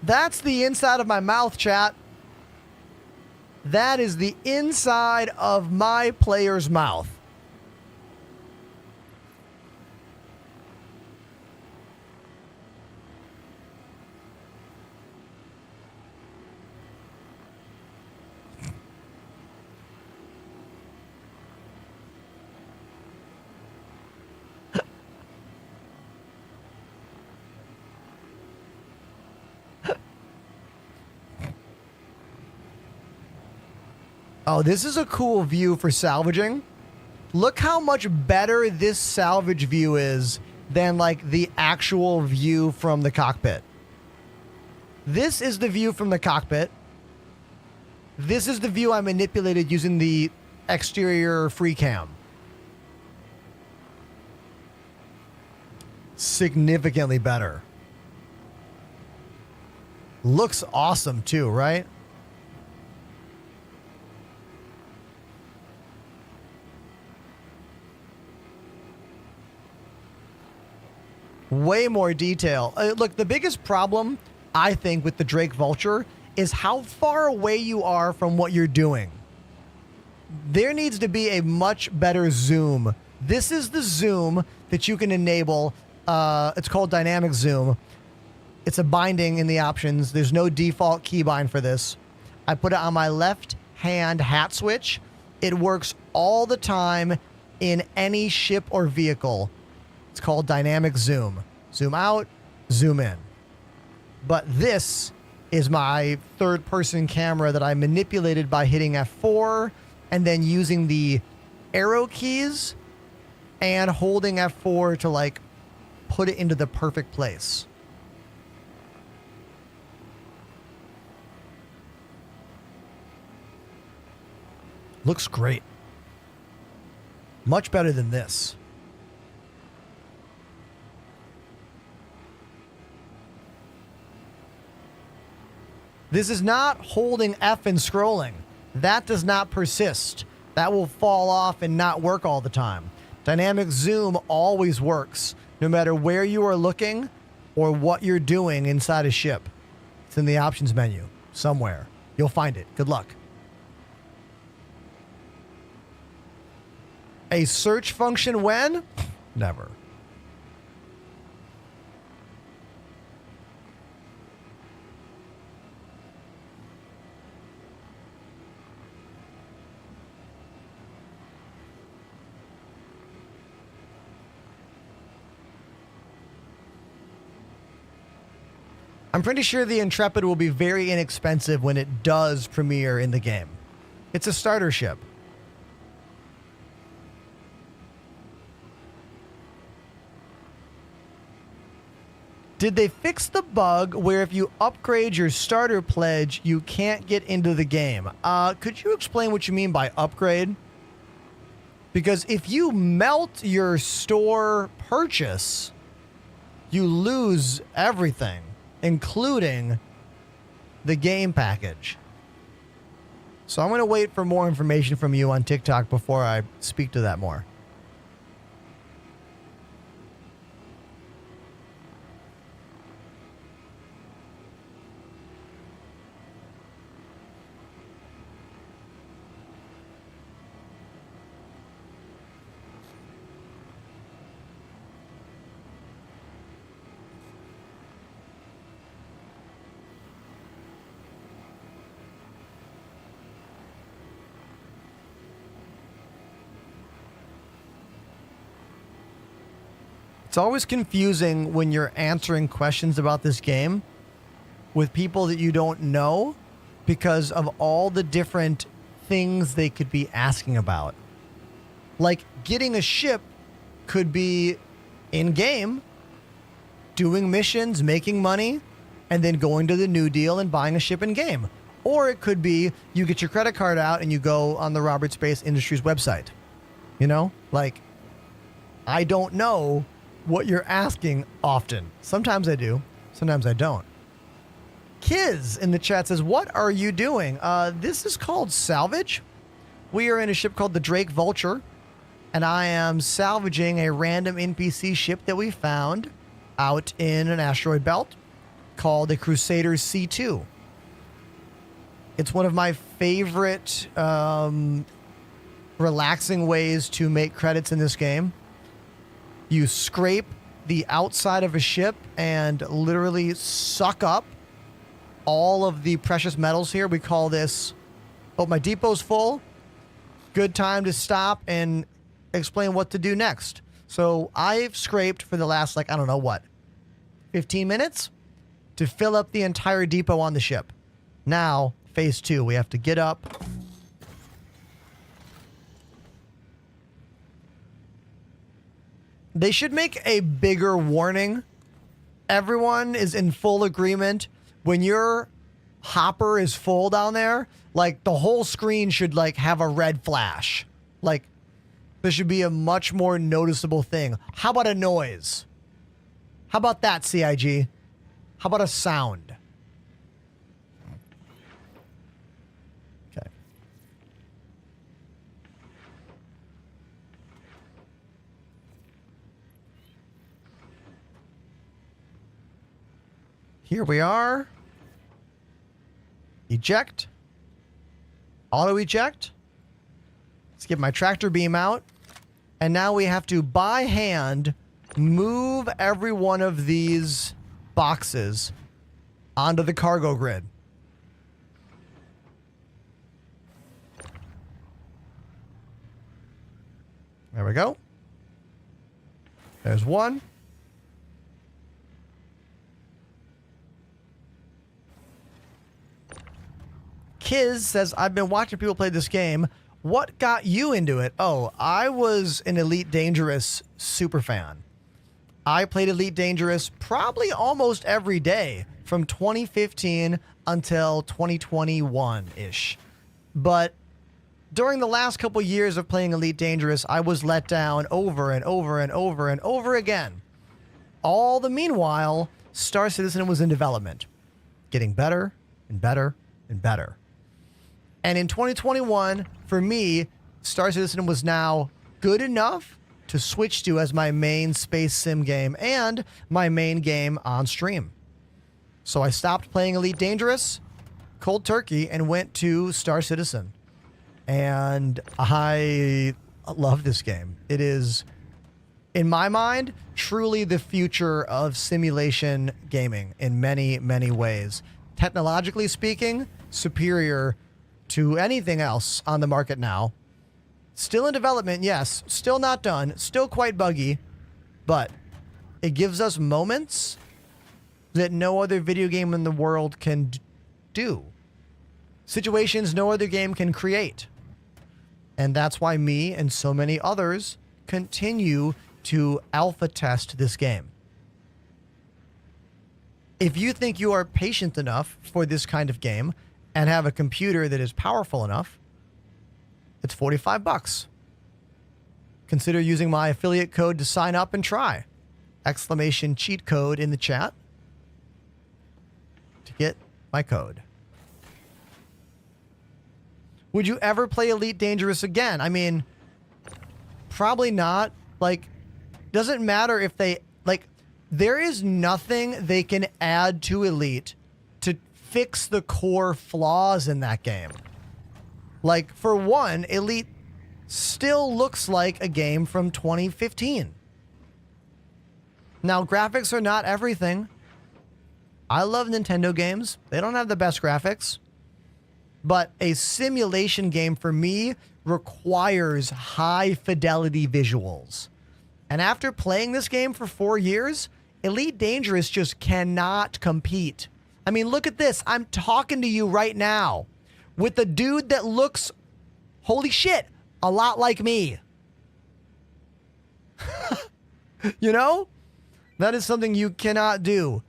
That's the inside of my mouth, chat. That is the inside of my player's mouth. Oh, this is a cool view for salvaging. Look how much better this salvage view is than like the actual view from the cockpit. This is the view from the cockpit. This is the view I manipulated using the exterior free cam. Significantly better. Looks awesome too, right? Way more detail. Look, the biggest problem, I think, with the Drake Vulture is how far away you are from what you're doing. There needs to be a much better zoom. This is the zoom that you can enable. It's called dynamic zoom. It's a binding in the options. There's no default keybind for this. I put it on my left hand hat switch. It works all the time in any ship or vehicle. It's called dynamic zoom. Zoom out, zoom in. But this is my third person camera that I manipulated by hitting F4 and then using the arrow keys and holding F4 to like put it into the perfect place. Looks great. Much better than this. This is not holding F and scrolling. That does not persist. That will fall off and not work all the time. Dynamic zoom always works, no matter where you are looking or what you're doing inside a ship. It's in the options menu somewhere. You'll find it. Good luck. A search function when? Never. I'm pretty sure the Intrepid will be very inexpensive when it does premiere in the game. It's a starter ship. Did they fix the bug where if you upgrade your starter pledge, you can't get into the game? Could you explain what you mean by upgrade? Because if you melt your store purchase, you lose everything, including the game package. So I'm going to wait for more information from you on TikTok before I speak to that more. It's always confusing when you're answering questions about this game with people that you don't know because of all the different things they could be asking about. Like getting a ship could be in-game, doing missions, making money, and then going to the new deal and buying a ship in-game. Or it could be you get your credit card out and you go on the Robert Space Industries website. You know? Like, I don't know what you're asking often. Sometimes I do. Sometimes I don't. Kiz in the chat says, what are you doing? This is called salvage. We are in a ship called the Drake Vulture, and I am salvaging a random NPC ship that we found out in an asteroid belt. called a Crusader C2. It's one of my favorite relaxing ways to make credits in this game. You scrape the outside of a ship and literally suck up all of the precious metals here. We call this, oh, my depot's full. Good time to stop and explain what to do next. So I've scraped for the last, like, I don't know what, 15 minutes to fill up the entire depot on the ship. Now, phase 2, we have to get up. They should make a bigger warning. Everyone is in full agreement. When your hopper is full down there, like, the whole screen should, like, have a red flash. Like, this should be a much more noticeable thing. How about a noise? How about that, CIG? How about a sound? Okay. Here we are. Eject. Auto eject. Let's get my tractor beam out. And now we have to, by hand, move every one of these boxes onto the cargo grid. There we go. There's one. Kiz says, I've been watching people play this game. What got you into it? Oh, I was an Elite Dangerous super fan. I played Elite Dangerous probably almost every day from 2015 until 2021-ish. But during the last couple years of playing Elite Dangerous, I was let down over and over and over and over again. All the meanwhile, Star Citizen was in development, getting better and better and better. And in 2021, for me, Star Citizen was now good enough to switch to as my main space sim game and my main game on stream. So I stopped playing Elite Dangerous, cold turkey, and went to Star Citizen. And I love this game. It is, in my mind, truly the future of simulation gaming in many, many ways. Technologically speaking, superior to anything else on the market now. Still in development, yes. Still not done. Still quite buggy. But it gives us moments that no other video game in the world can do. Situations no other game can create. And that's why me and so many others continue to alpha test this game. If you think you are patient enough for this kind of game and have a computer that is powerful enough, it's $45. Consider using my affiliate code to sign up and try. Exclamation cheat code in the chat to get my code. Would you ever play Elite Dangerous again? I mean, probably not. Like, doesn't matter if they, like, there is nothing they can add to Elite to fix the core flaws in that game. Like, for one, Elite still looks like a game from 2015. Now, graphics are not everything. I love Nintendo games. They don't have the best graphics. But a simulation game, for me, requires high fidelity visuals. And after playing this game for 4 years, Elite Dangerous just cannot compete. I mean, look at this. I'm talking to you right now with a dude that looks, holy shit, a lot like me. You know? That is something you cannot do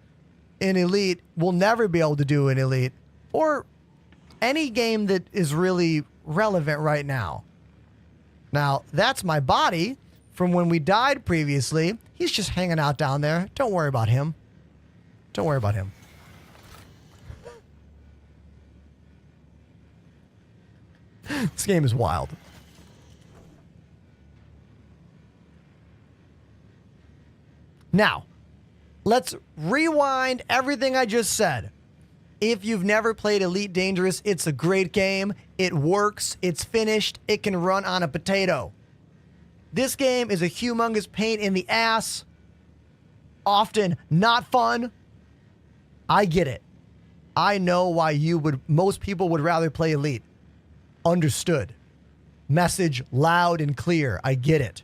in Elite, will never be able to do in Elite, or any game that is really relevant right now. Now, that's my body from when we died previously. He's just hanging out down there. Don't worry about him. Don't worry about him. This game is wild. Now, let's rewind everything I just said. If you've never played Elite Dangerous, it's a great game. It works. It's finished. It can run on a potato. This game is a humongous pain in the ass. Often not fun. I get it. I know why most people would rather play Elite. Understood. Message loud and clear. I get it.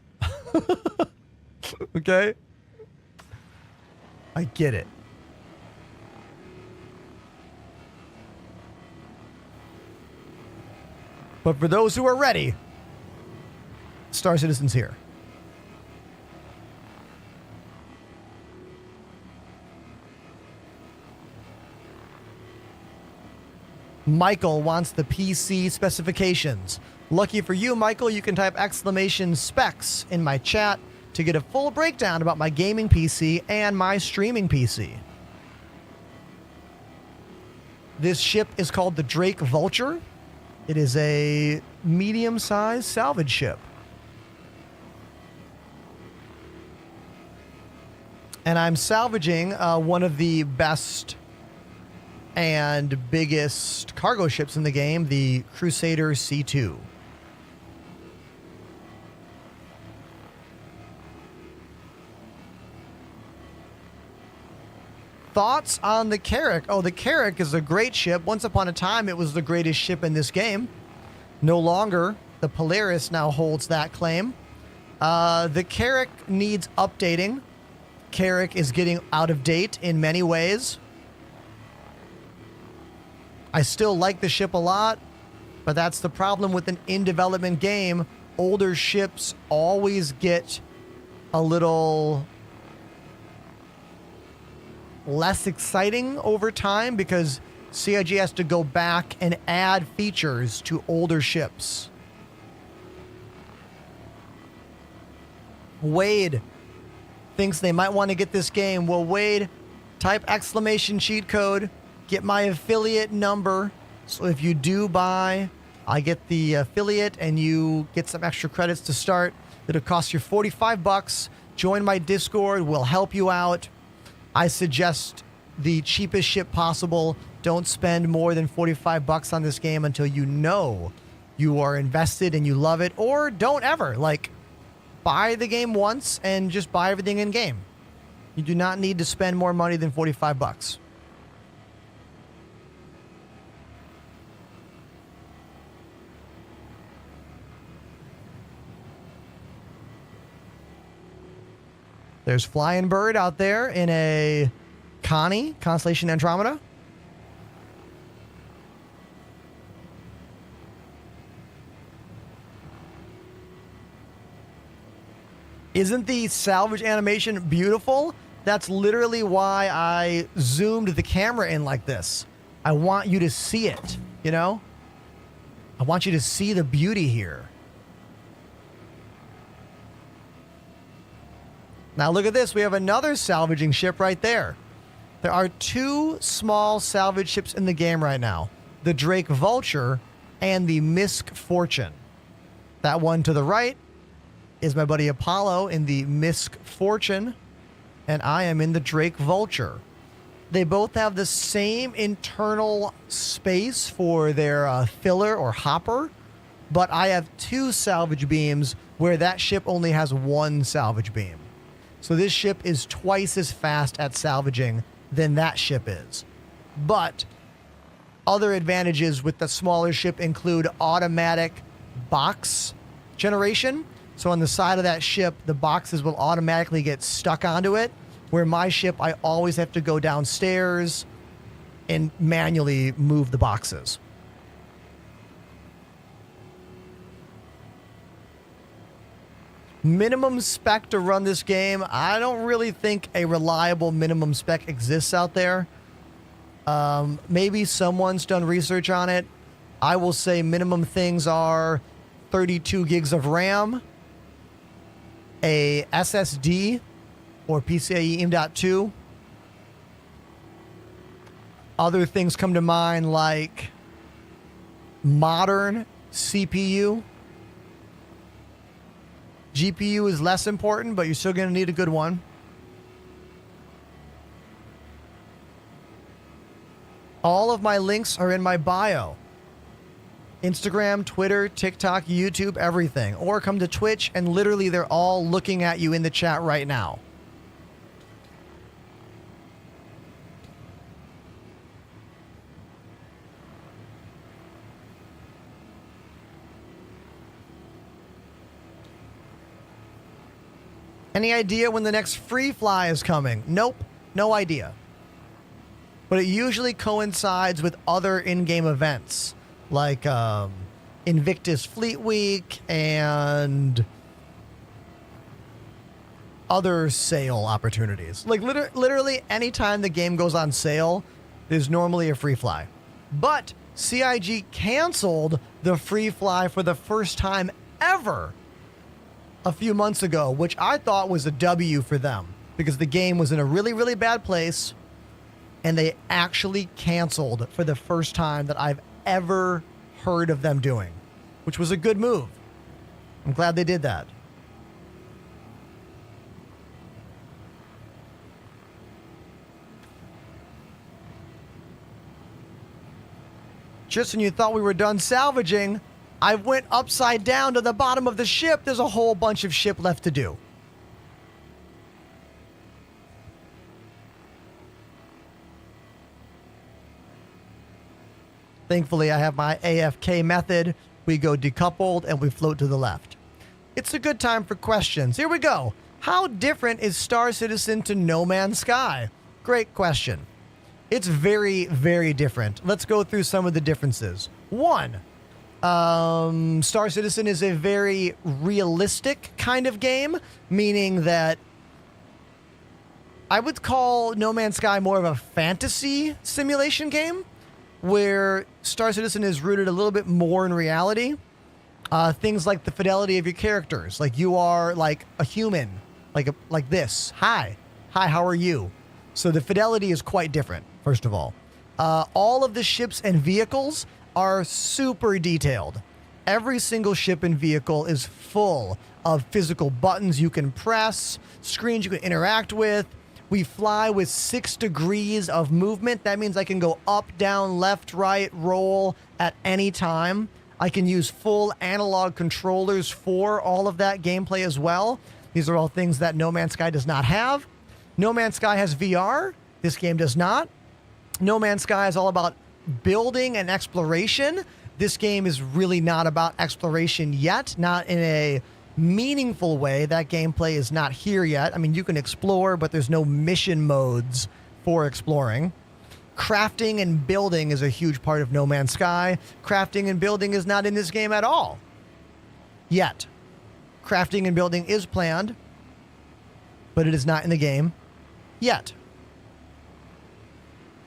Okay? I get it. But for those who are ready, Star Citizen's here. Michael wants the PC specifications. Lucky for you, Michael, you can type !specs in my chat to get a full breakdown about my gaming PC and my streaming PC. This ship is called the Drake Vulture. It is a medium-sized salvage ship. And I'm salvaging one of the best and biggest cargo ships in the game, the Crusader C2. Thoughts on the Carrack? Oh, the Carrack is a great ship. Once upon a time, it was the greatest ship in this game. No longer. The Polaris now holds that claim. The Carrack needs updating. Carrack is getting out of date in many ways. I still like the ship a lot, but that's the problem with an in-development game. Older ships always get a little less exciting over time because CIG has to go back and add features to older ships. Wade thinks they might want to get this game. Well, Wade, type !cheat code, get my affiliate number. So if you do buy, I get the affiliate and you get some extra credits to start. It'll cost you $45. Join my Discord. We'll help you out. I suggest the cheapest ship possible. Don't spend more than $45 on this game until you know you are invested and you love it, or don't ever. Like, buy the game once and just buy everything in game. You do not need to spend more money than $45. There's Flying Bird out there in a Connie, Constellation Andromeda. Isn't the salvage animation beautiful? That's literally why I zoomed the camera in like this. I want you to see it, you know? I want you to see the beauty here. Now look at this. We have another salvaging ship right there. There are two small salvage ships in the game right now. The Drake Vulture and the Misk Fortune. That one to the right is my buddy Apollo in the Misk Fortune, and I am in the Drake Vulture. They both have the same internal space for their filler or hopper, but I have two salvage beams where that ship only has one salvage beam. So this ship is twice as fast at salvaging than that ship is. But other advantages with the smaller ship include automatic box generation. So on the side of that ship, the boxes will automatically get stuck onto it. Where my ship, I always have to go downstairs and manually move the boxes. Minimum spec to run this game. I don't really think a reliable minimum spec exists out there. Maybe someone's done research on it. I will say minimum things are 32 gigs of RAM, a SSD or PCIe M.2. Other things come to mind like modern CPU. GPU is less important, but you're still going to need a good one. All of my links are in my bio. Instagram, Twitter, TikTok, YouTube, everything. Or come to Twitch and literally they're all looking at you in the chat right now. Any idea when the next free fly is coming? Nope, no idea. But it usually coincides with other in-game events, like Invictus Fleet Week and other sale opportunities. Like literally anytime the game goes on sale, there's normally a free fly. But CIG canceled the free fly for the first time ever a few months ago, which I thought was a W for them because the game was in a really, really bad place and they actually canceled for the first time that I've ever heard of them doing, which was a good move. I'm glad they did that. Just when you thought we were done salvaging, I went upside down to the bottom of the ship. There's a whole bunch of ship left to do. Thankfully, I have my AFK method. We go decoupled and we float to the left. It's a good time for questions. Here we go. How different is Star Citizen to No Man's Sky? Great question. It's very, very different. Let's go through some of the differences. One, Star Citizen is a very realistic kind of game, meaning that I would call No Man's Sky more of a fantasy simulation game, where Star Citizen is rooted a little bit more in reality. Things like the fidelity of your characters, like you are like a human, like this. Hi, how are you? So the fidelity is quite different, first of all. All of the ships and vehicles are super detailed. Every single ship and vehicle is full of physical buttons you can press, screens you can interact with. We fly with 6 degrees of movement. That means I can go up, down, left, right, roll at any time. I can use full analog controllers for all of that gameplay as well. These are all things that No Man's Sky does not have. No Man's Sky has VR. This game does not. No Man's Sky is all about building and exploration. This game is really not about exploration yet, not in a meaningful way. That gameplay is not here yet. I mean, you can explore, but there's no mission modes for exploring. Crafting and building is a huge part of No Man's Sky. Crafting and building is not in this game at all. Yet. Crafting and building is planned, but it is not in the game yet.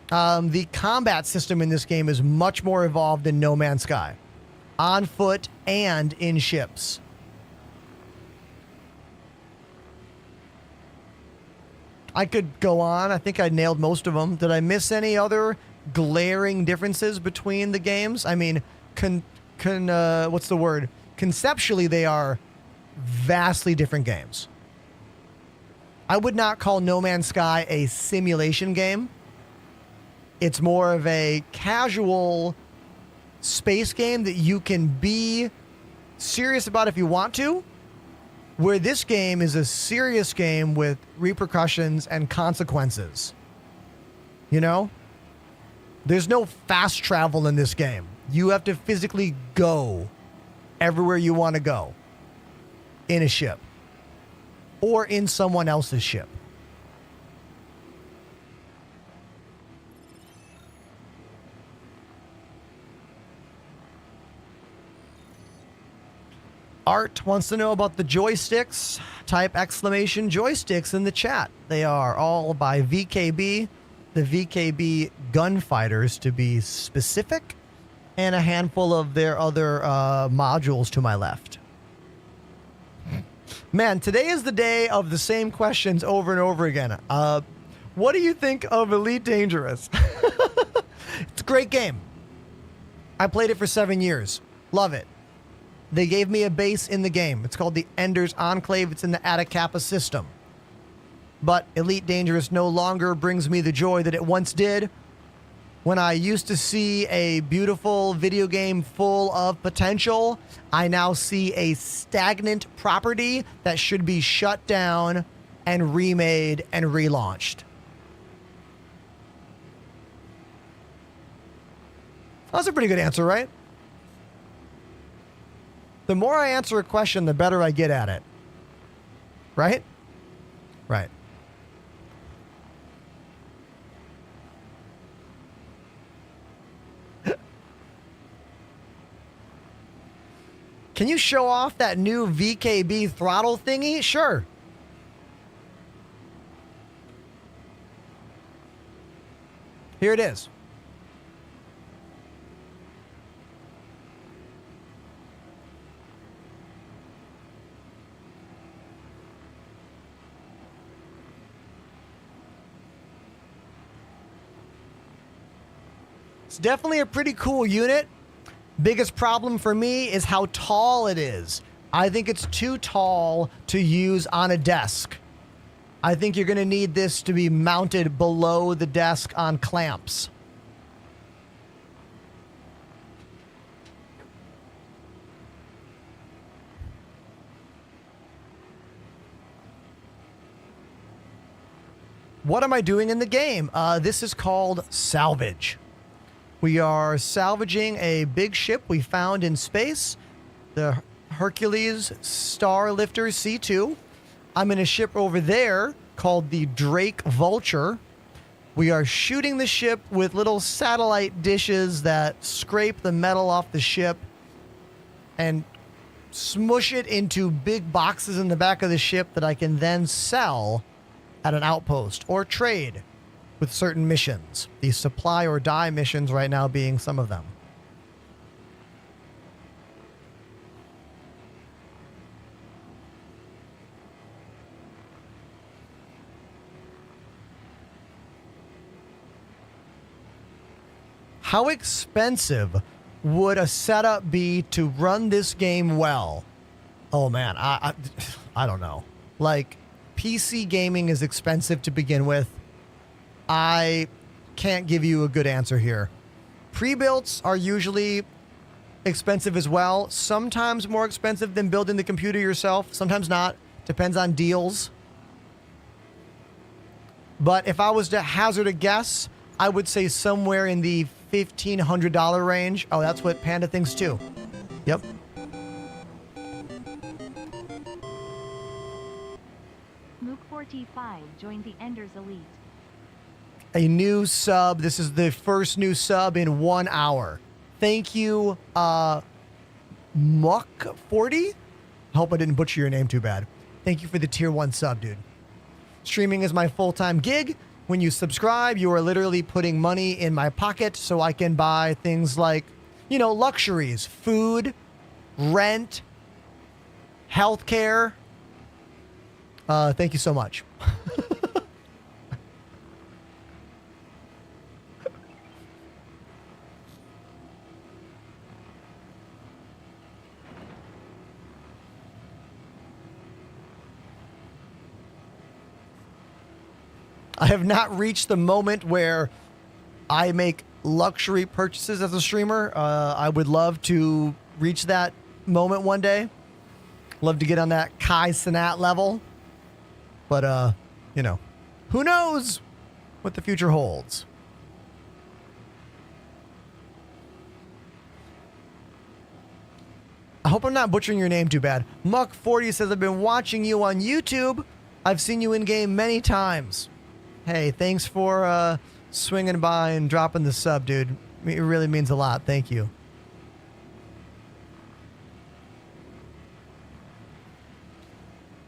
The combat system in this game is much more evolved than No Man's Sky, on foot and in ships. I could go on. I think I nailed most of them. Did I miss any other glaring differences between the games? I mean, what's the word? Conceptually, they are vastly different games. I would not call No Man's Sky a simulation game. It's more of a casual space game that you can be serious about if you want to, where this game is a serious game with repercussions and consequences. You know? There's no fast travel in this game. You have to physically go everywhere you want to go in a ship or in someone else's ship. Art wants to know about the joysticks. Type exclamation joysticks in the chat. They are all by VKB, the VKB Gunfighters to be specific, and a handful of their other modules to my left. Man, today is the day of the same questions over and over again. What do you think of Elite Dangerous? It's a great game. I played it for 7 years. Love it. They gave me a base in the game. It's called the Ender's Enclave. It's in the Atacapa system. But Elite Dangerous no longer brings me the joy that it once did. When I used to see a beautiful video game full of potential, I now see a stagnant property that should be shut down and remade and relaunched. That's a pretty good answer, right? The more I answer a question, the better I get at it. Right? Right. Can you show off that new VKB throttle thingy? Sure. Here it is. It's definitely a pretty cool unit. Biggest problem for me is how tall it is. I think it's too tall to use on a desk. I think you're going to need this to be mounted below the desk on clamps. What am I doing in the game? This is called salvage. We are salvaging a big ship we found in space, the Hercules Star Lifter C2. I'm in a ship over there called the Drake Vulture. We are shooting the ship with little satellite dishes that scrape the metal off the ship and smush it into big boxes in the back of the ship that I can then sell at an outpost or trade with certain missions. The supply or die missions right now being some of them. How expensive would a setup be to run this game well? Oh man, I don't know. Like, PC gaming is expensive to begin with. I can't give you a good answer here. Pre-builts are usually expensive as well. Sometimes more expensive than building the computer yourself. Sometimes not. Depends on deals. But if I was to hazard a guess, I would say somewhere in the $1,500 range. Oh, that's what Panda thinks too. Yep. Mook45 joined the Enders Elite. A new sub. This is the first new sub in 1 hour. Thank you, Muck40. Hope I didn't butcher your name too bad. Thank you for the tier 1 sub, dude. Streaming is my full-time gig. When you subscribe, you are literally putting money in my pocket so I can buy things like, you know, luxuries, food, rent, healthcare. Thank you so much. I have not reached the moment where I make luxury purchases as a streamer. I would love to reach that moment one day. Love to get on that Kai Cenat level. But, you know, who knows what the future holds. I hope I'm not butchering your name too bad. Muck40 says, I've been watching you on YouTube. I've seen you in game many times. Hey, thanks for swinging by and dropping the sub, dude. It really means a lot. Thank you.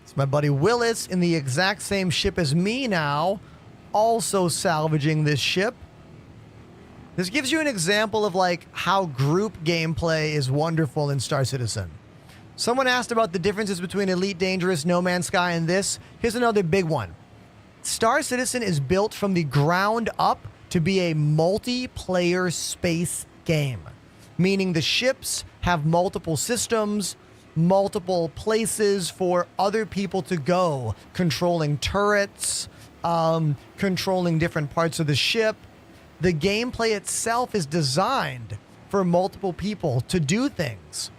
It's my buddy Willis in the exact same ship as me now, also salvaging this ship. This gives you an example of like how group gameplay is wonderful in Star Citizen. Someone asked about the differences between Elite Dangerous, No Man's Sky, and this. Here's another big one. Star Citizen is built from the ground up to be a multiplayer space game, meaning the ships have multiple systems, multiple places for other people to go, controlling turrets, controlling different parts of the ship. The gameplay itself is designed for multiple people to do things.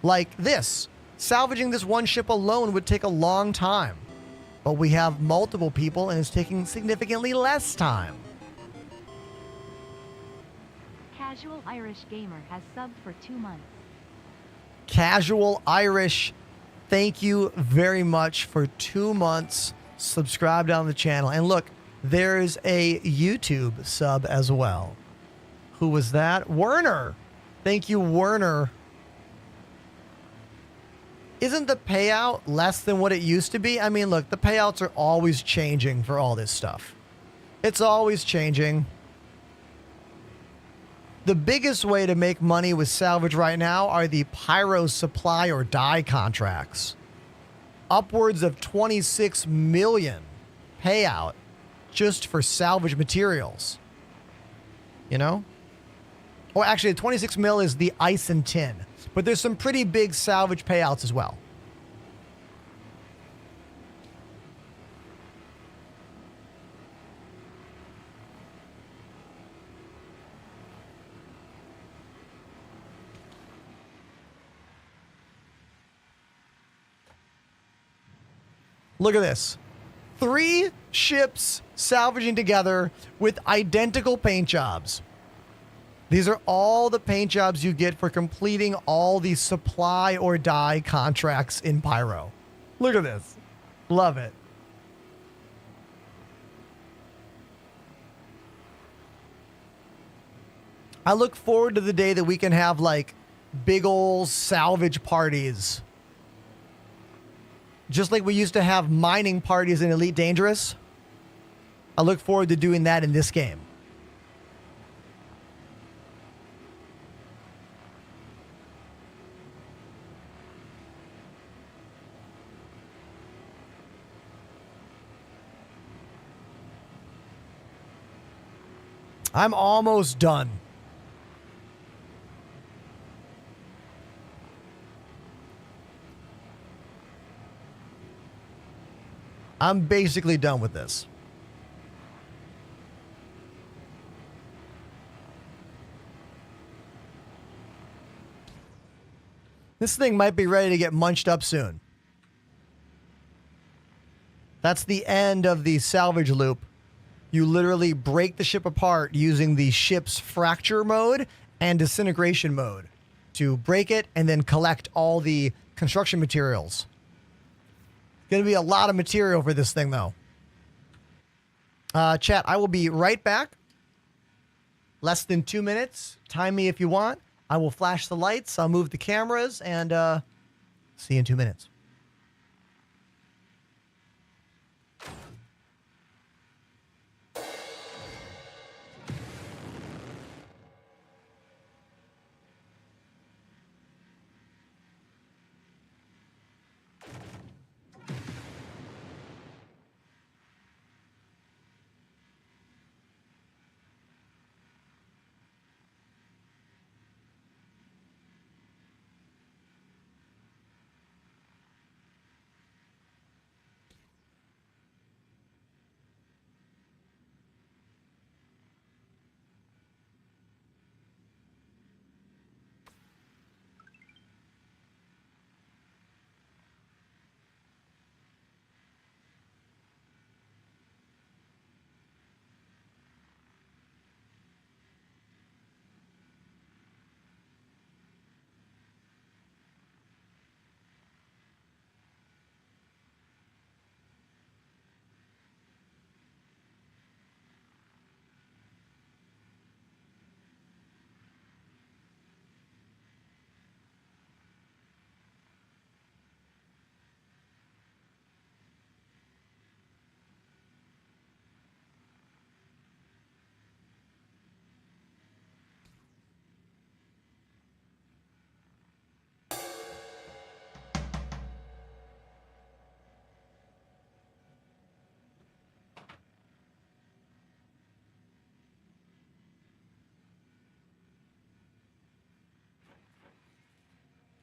Like this. Salvaging this one ship alone would take a long time. But we have multiple people and it's taking significantly less time. Casual Irish Gamer has subbed for 2 months. Casual Irish, thank you very much for 2 months. Subscribe down the channel. And look, there's a YouTube sub as well. Who was that? Werner. Thank you, Werner. Isn't the payout less than what it used to be? I mean, look, the payouts are always changing for all this stuff. It's always changing. The biggest way to make money with salvage right now are the pyro supply or die contracts. Upwards of 26 million payout just for salvage materials. You know? Or actually, 26 mil is the ice and tin. But there's some pretty big salvage payouts as well. Look at this. 3 ships salvaging together with identical paint jobs. These are all the paint jobs you get for completing all the supply or die contracts in Pyro. Look at this. Love it. I look forward to the day that we can have like big old salvage parties. Just like we used to have mining parties in Elite Dangerous. I look forward to doing that in this game. I'm almost done. I'm basically done with this. This thing might be ready to get munched up soon. That's the end of the salvage loop. You literally break the ship apart using the ship's fracture mode and disintegration mode to break it and then collect all the construction materials. Going to be a lot of material for this thing, though. Chat, I will be right back. Less than 2 minutes. Time me if you want. I will flash the lights. I'll move the cameras and see you in 2 minutes.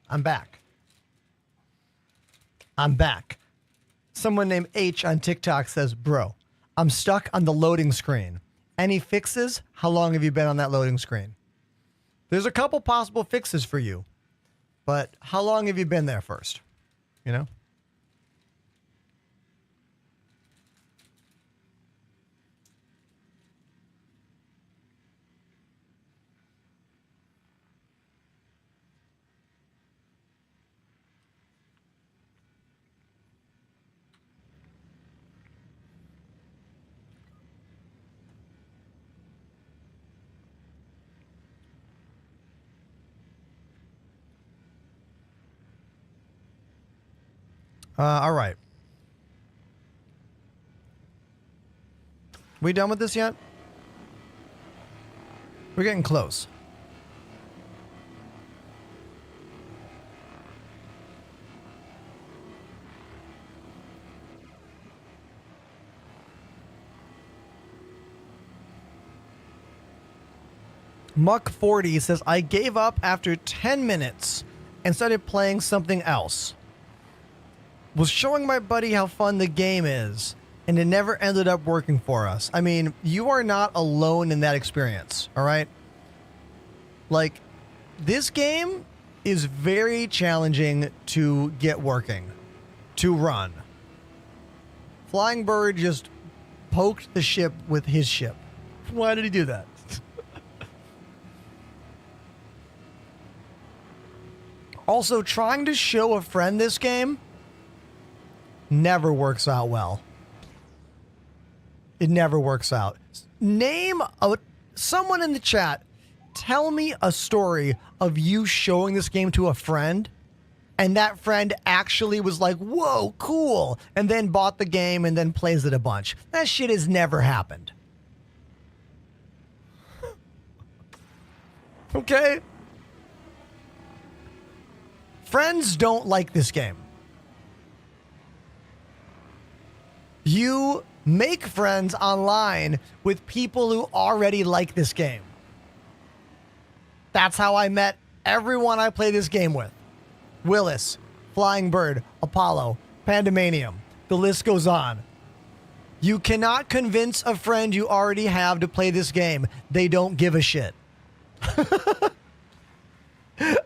I'm back. I'm back. Someone named H on TikTok says, bro, I'm stuck on the loading screen. Any fixes? How long have you been on that loading screen? There's a couple possible fixes for you, but how long have you been there first? You know? All right. We done with this yet? We're getting close. Muck40 says, I gave up after 10 minutes and started playing something else. Was showing my buddy how fun the game is, and it never ended up working for us. I mean, you are not alone in that experience, all right? Like, this game is very challenging to get working, to run. Flying Bird just poked the ship with his ship. Why did he do that? Also, trying to show a friend this game never works out well. It never works out. Name someone in the chat. Tell me a story of you showing this game to a friend, and that friend actually was like, whoa, cool, and then bought the game and then plays it a bunch. That shit has never happened. Okay? Friends don't like this game. You make friends online with people who already like this game. That's how I met everyone I play this game with. Willis, Flying Bird, Apollo, Pandemanium. The list goes on. You cannot convince a friend you already have to play this game. They don't give a shit.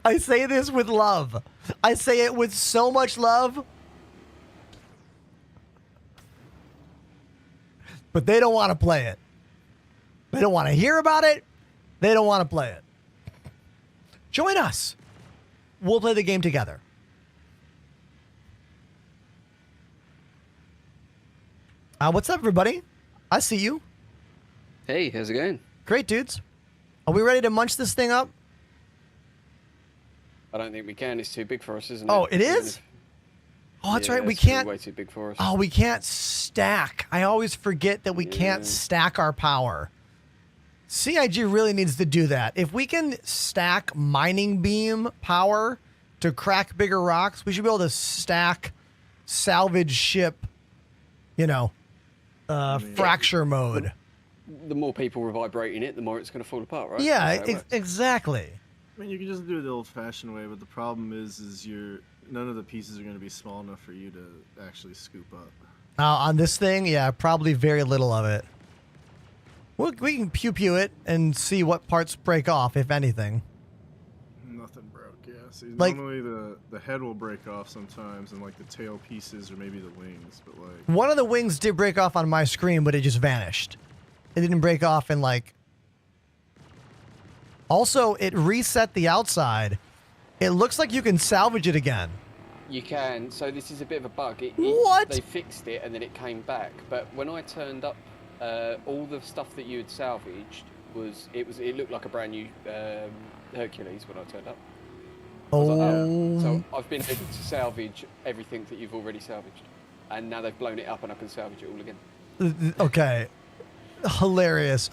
I say this with love. I say it with so much love. But they don't want to play it. They don't want to hear about it. They don't want to play it. Join us. We'll play the game together. What's up, everybody? I see you. Hey, how's it going? Great, dudes. Are we ready to munch this thing up? I don't think we can. It's too big for us, isn't it? Oh, it is? Oh, that's right. We it's can't. way too big for us. Oh, we can't stack. I always forget that we can't stack our power. CIG really needs to do that. If we can stack mining beam power to crack bigger rocks, we should be able to stack salvage ship, fracture mode. The more people are vibrating it, the more it's going to fall apart, right? Yeah, exactly. I mean, you can just do it the old-fashioned way, but the problem is none of the pieces are going to be small enough for you to actually scoop up. On this thing, yeah, probably very little of it. We can pew it and see what parts break off, if anything. Nothing broke, yeah. See, like, normally the head will break off sometimes, and like the tail pieces or maybe the wings, but like... One of the wings did break off on my screen, but it just vanished. It didn't break off in like... Also, it reset the outside. It looks like you can salvage it again. You can. So this is a bit of a bug. What? They fixed it and then it came back. But when I turned up, all the stuff that you had salvaged it looked like a brand new Hercules when I turned up. So I've been able to salvage everything that you've already salvaged, and now they've blown it up and I can salvage it all again. Okay. Hilarious.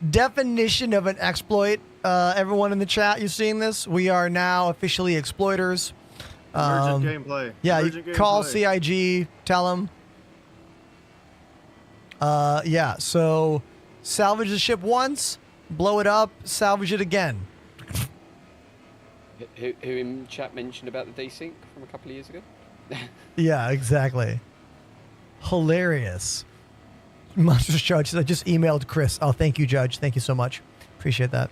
Definition of an exploit. Everyone in the chat, you seeing this? We are now officially exploiters. Emergent gameplay. Yeah, Emergent you call gameplay. CIG, tell them. Yeah, so salvage the ship once, blow it up, salvage it again. Who in chat mentioned about the desync from a couple of years ago? Yeah, exactly. Hilarious. Monsters Judge said, I just emailed Chris. Oh, thank you, Judge. Thank you so much. Appreciate that.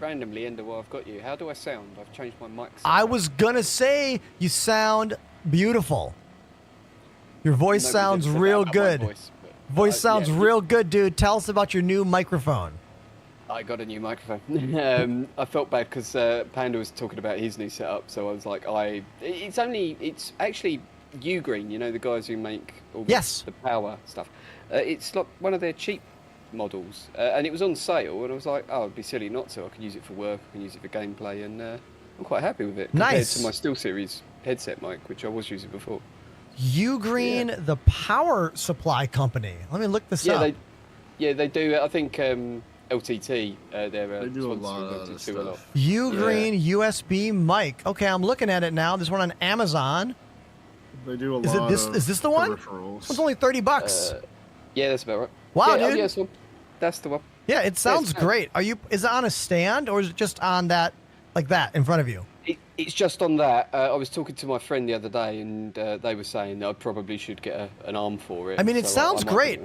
Randomly, Ender, while I've got you, how do I sound? I've changed my mic. I was going to say you sound beautiful. Your voice sounds real good. Voice sounds real good, dude. Tell us about your new microphone. I got a new microphone. I felt bad because Panda was talking about his new setup, so I was like, it's actually Ugreen, you know, the guys who make all the power stuff. It's like one of their cheap models, and it was on sale, and I was like, oh, it'd be silly not to. I can use it for work, I can use it for gameplay, and I'm quite happy with it compared to my SteelSeries headset mic, which I was using before. Ugreen, the power supply company. Let me look this up. They do. I think LTT, they do a lot of stuff. Ugreen USB mic. Okay, I'm looking at it now. This one on Amazon. They do a lot. Is this the one? Peripherals. It's only $30. Yeah, that's about right. Wow, yeah, dude. Yeah, that's the one. Yeah, it sounds great. Is it on a stand or is it just on that, like that, in front of you? It's just on that. I was talking to my friend the other day, and they were saying that I probably should get an arm for it. I mean, it sounds great.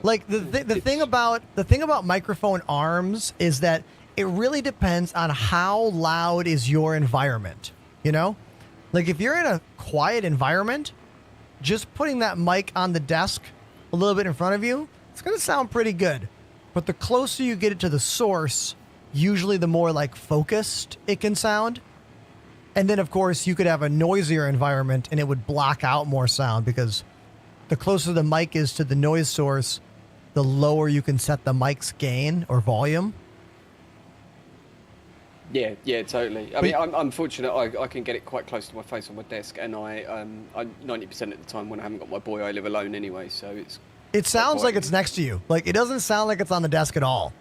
Like the thing about microphone arms is that it really depends on how loud is your environment. You know, like if you're in a quiet environment, just putting that mic on the desk a little bit in front of you, it's gonna sound pretty good. But the closer you get it to the source, usually the more like focused it can sound. And then, of course, you could have a noisier environment and it would block out more sound because the closer the mic is to the noise source, the lower you can set the mic's gain or volume. Yeah, totally. I mean, I'm fortunate I can get it quite close to my face on my desk, and I 90% of the time when I haven't got my boy, I live alone anyway, so it's... It sounds like it's next to you. Like, it doesn't sound like it's on the desk at all.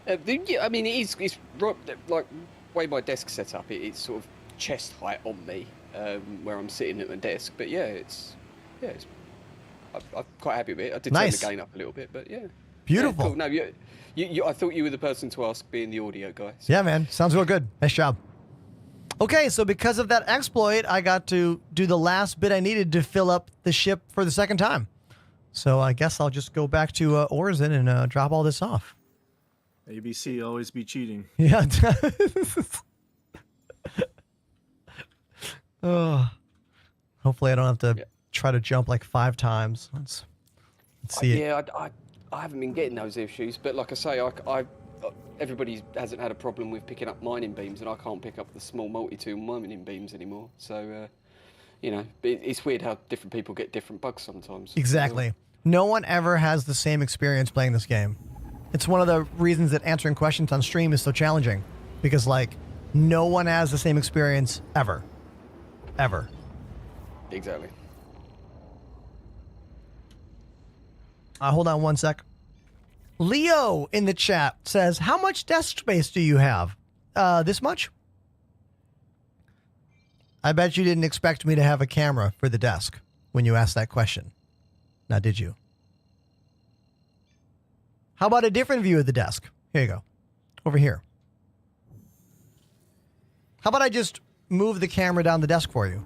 I mean, it's right, like, way my desk set up, it's sort of chest height on me, where I'm sitting at my desk. But I'm quite happy with it. I did turn the gain up a little bit, but yeah. Beautiful. Yeah, cool. No, I thought you were the person to ask, being the audio guy. So. Yeah, man. Sounds real good. Nice job. Okay, so because of that exploit, I got to do the last bit I needed to fill up the ship for the second time. So I guess I'll just go back to Orzen and drop all this off. ABC always be cheating. Yeah. Hopefully I don't have to try to jump like 5 times. Let's see it. Yeah, I haven't been getting those issues, but like I say, everybody hasn't had a problem with picking up mining beams, and I can't pick up the small multi-tool mining beams anymore. So, it's weird how different people get different bugs sometimes. Exactly. No one ever has the same experience playing this game. It's one of the reasons that answering questions on stream is so challenging, because like no one has the same experience ever. Ever. Exactly. Hold on one sec. Leo in the chat says, how much desk space do you have? This much? I bet you didn't expect me to have a camera for the desk when you asked that question. Now, did you? How about a different view of the desk? Here you go. Over here. How about I just move the camera down the desk for you?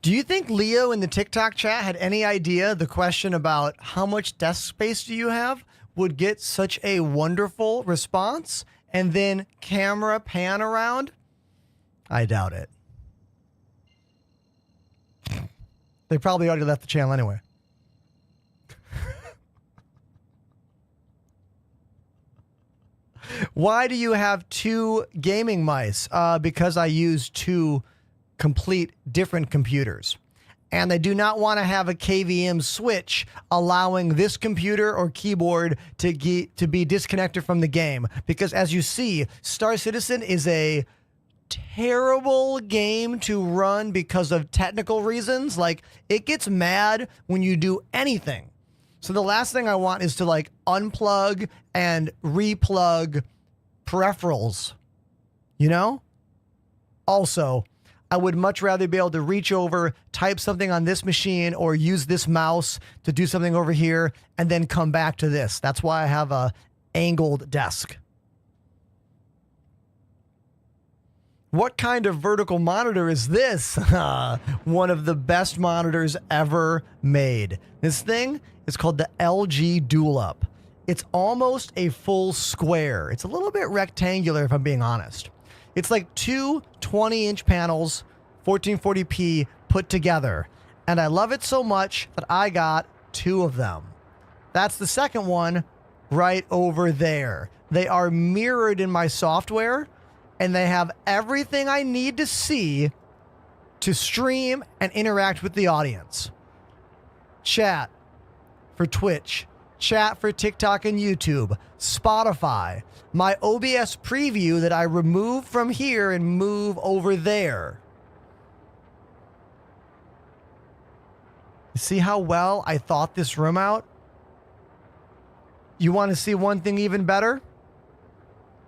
Do you think Leo in the TikTok chat had any idea the question about how much desk space do you have would get such a wonderful response and then camera pan around? I doubt it. They probably already left the channel anyway. Why do you have two gaming mice? Because I use two complete different computers. And I do not want to have a KVM switch allowing this computer or keyboard to be disconnected from the game. Because as you see, Star Citizen is a terrible game to run because of technical reasons. Like, it gets mad when you do anything. So the last thing I want is to like unplug and replug peripherals, you know? Also, I would much rather be able to reach over, type something on this machine, or use this mouse to do something over here and then come back to this. That's why I have a angled desk. What kind of vertical monitor is this? One of the best monitors ever made. This thing is called the LG Dual Up. It's almost a full square. It's a little bit rectangular if I'm being honest. It's like two 20-inch panels, 1440p put together. And I love it so much that I got two of them. That's the second one right over there. They are mirrored in my software, and they have everything I need to see to stream and interact with the audience. Chat for Twitch, chat for TikTok and YouTube, Spotify, my OBS preview that I remove from here and move over there. See how well I thought this room out? You want to see one thing even better?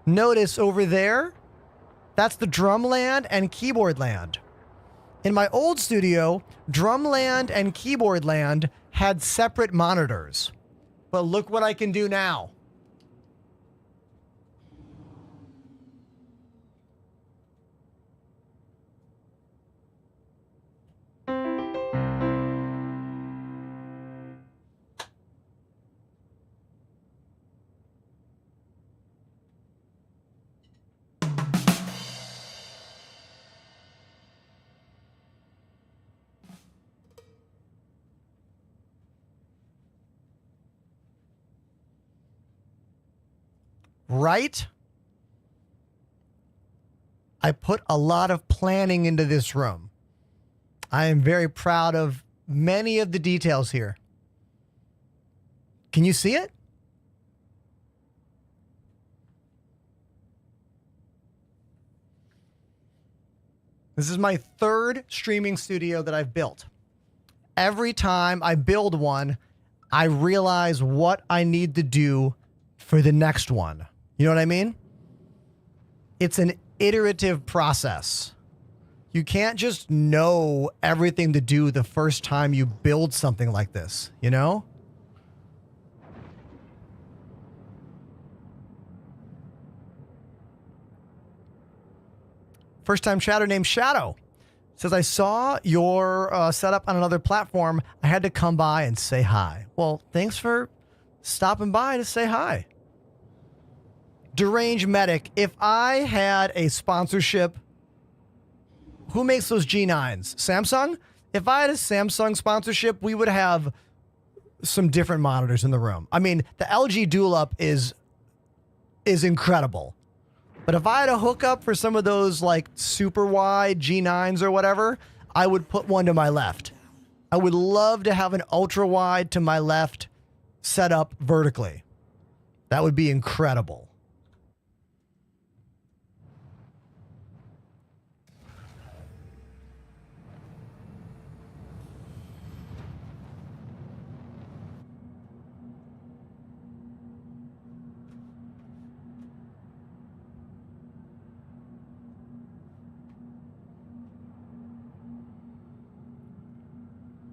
Notice over there, that's the drumland and keyboard land. In my old studio, drumland and keyboard land had separate monitors. But look what I can do now. Right? I put a lot of planning into this room. I am very proud of many of the details here. Can you see it? This is my third streaming studio that I've built. Every time I build one, I realize what I need to do for the next one. You know what I mean? It's an iterative process. You can't just know everything to do the first time you build something like this, you know? First time chatter named Shadow says, I saw your setup on another platform. I had to come by and say hi. Well, thanks for stopping by to say hi. Deranged Medic, if I had a sponsorship, who makes those G9s? Samsung? If I had a Samsung sponsorship, we would have some different monitors in the room. I mean, the LG Dual Up is incredible. But if I had a hookup for some of those like super wide G9s or whatever, I would put one to my left. I would love to have an ultra wide to my left set up vertically. That would be incredible.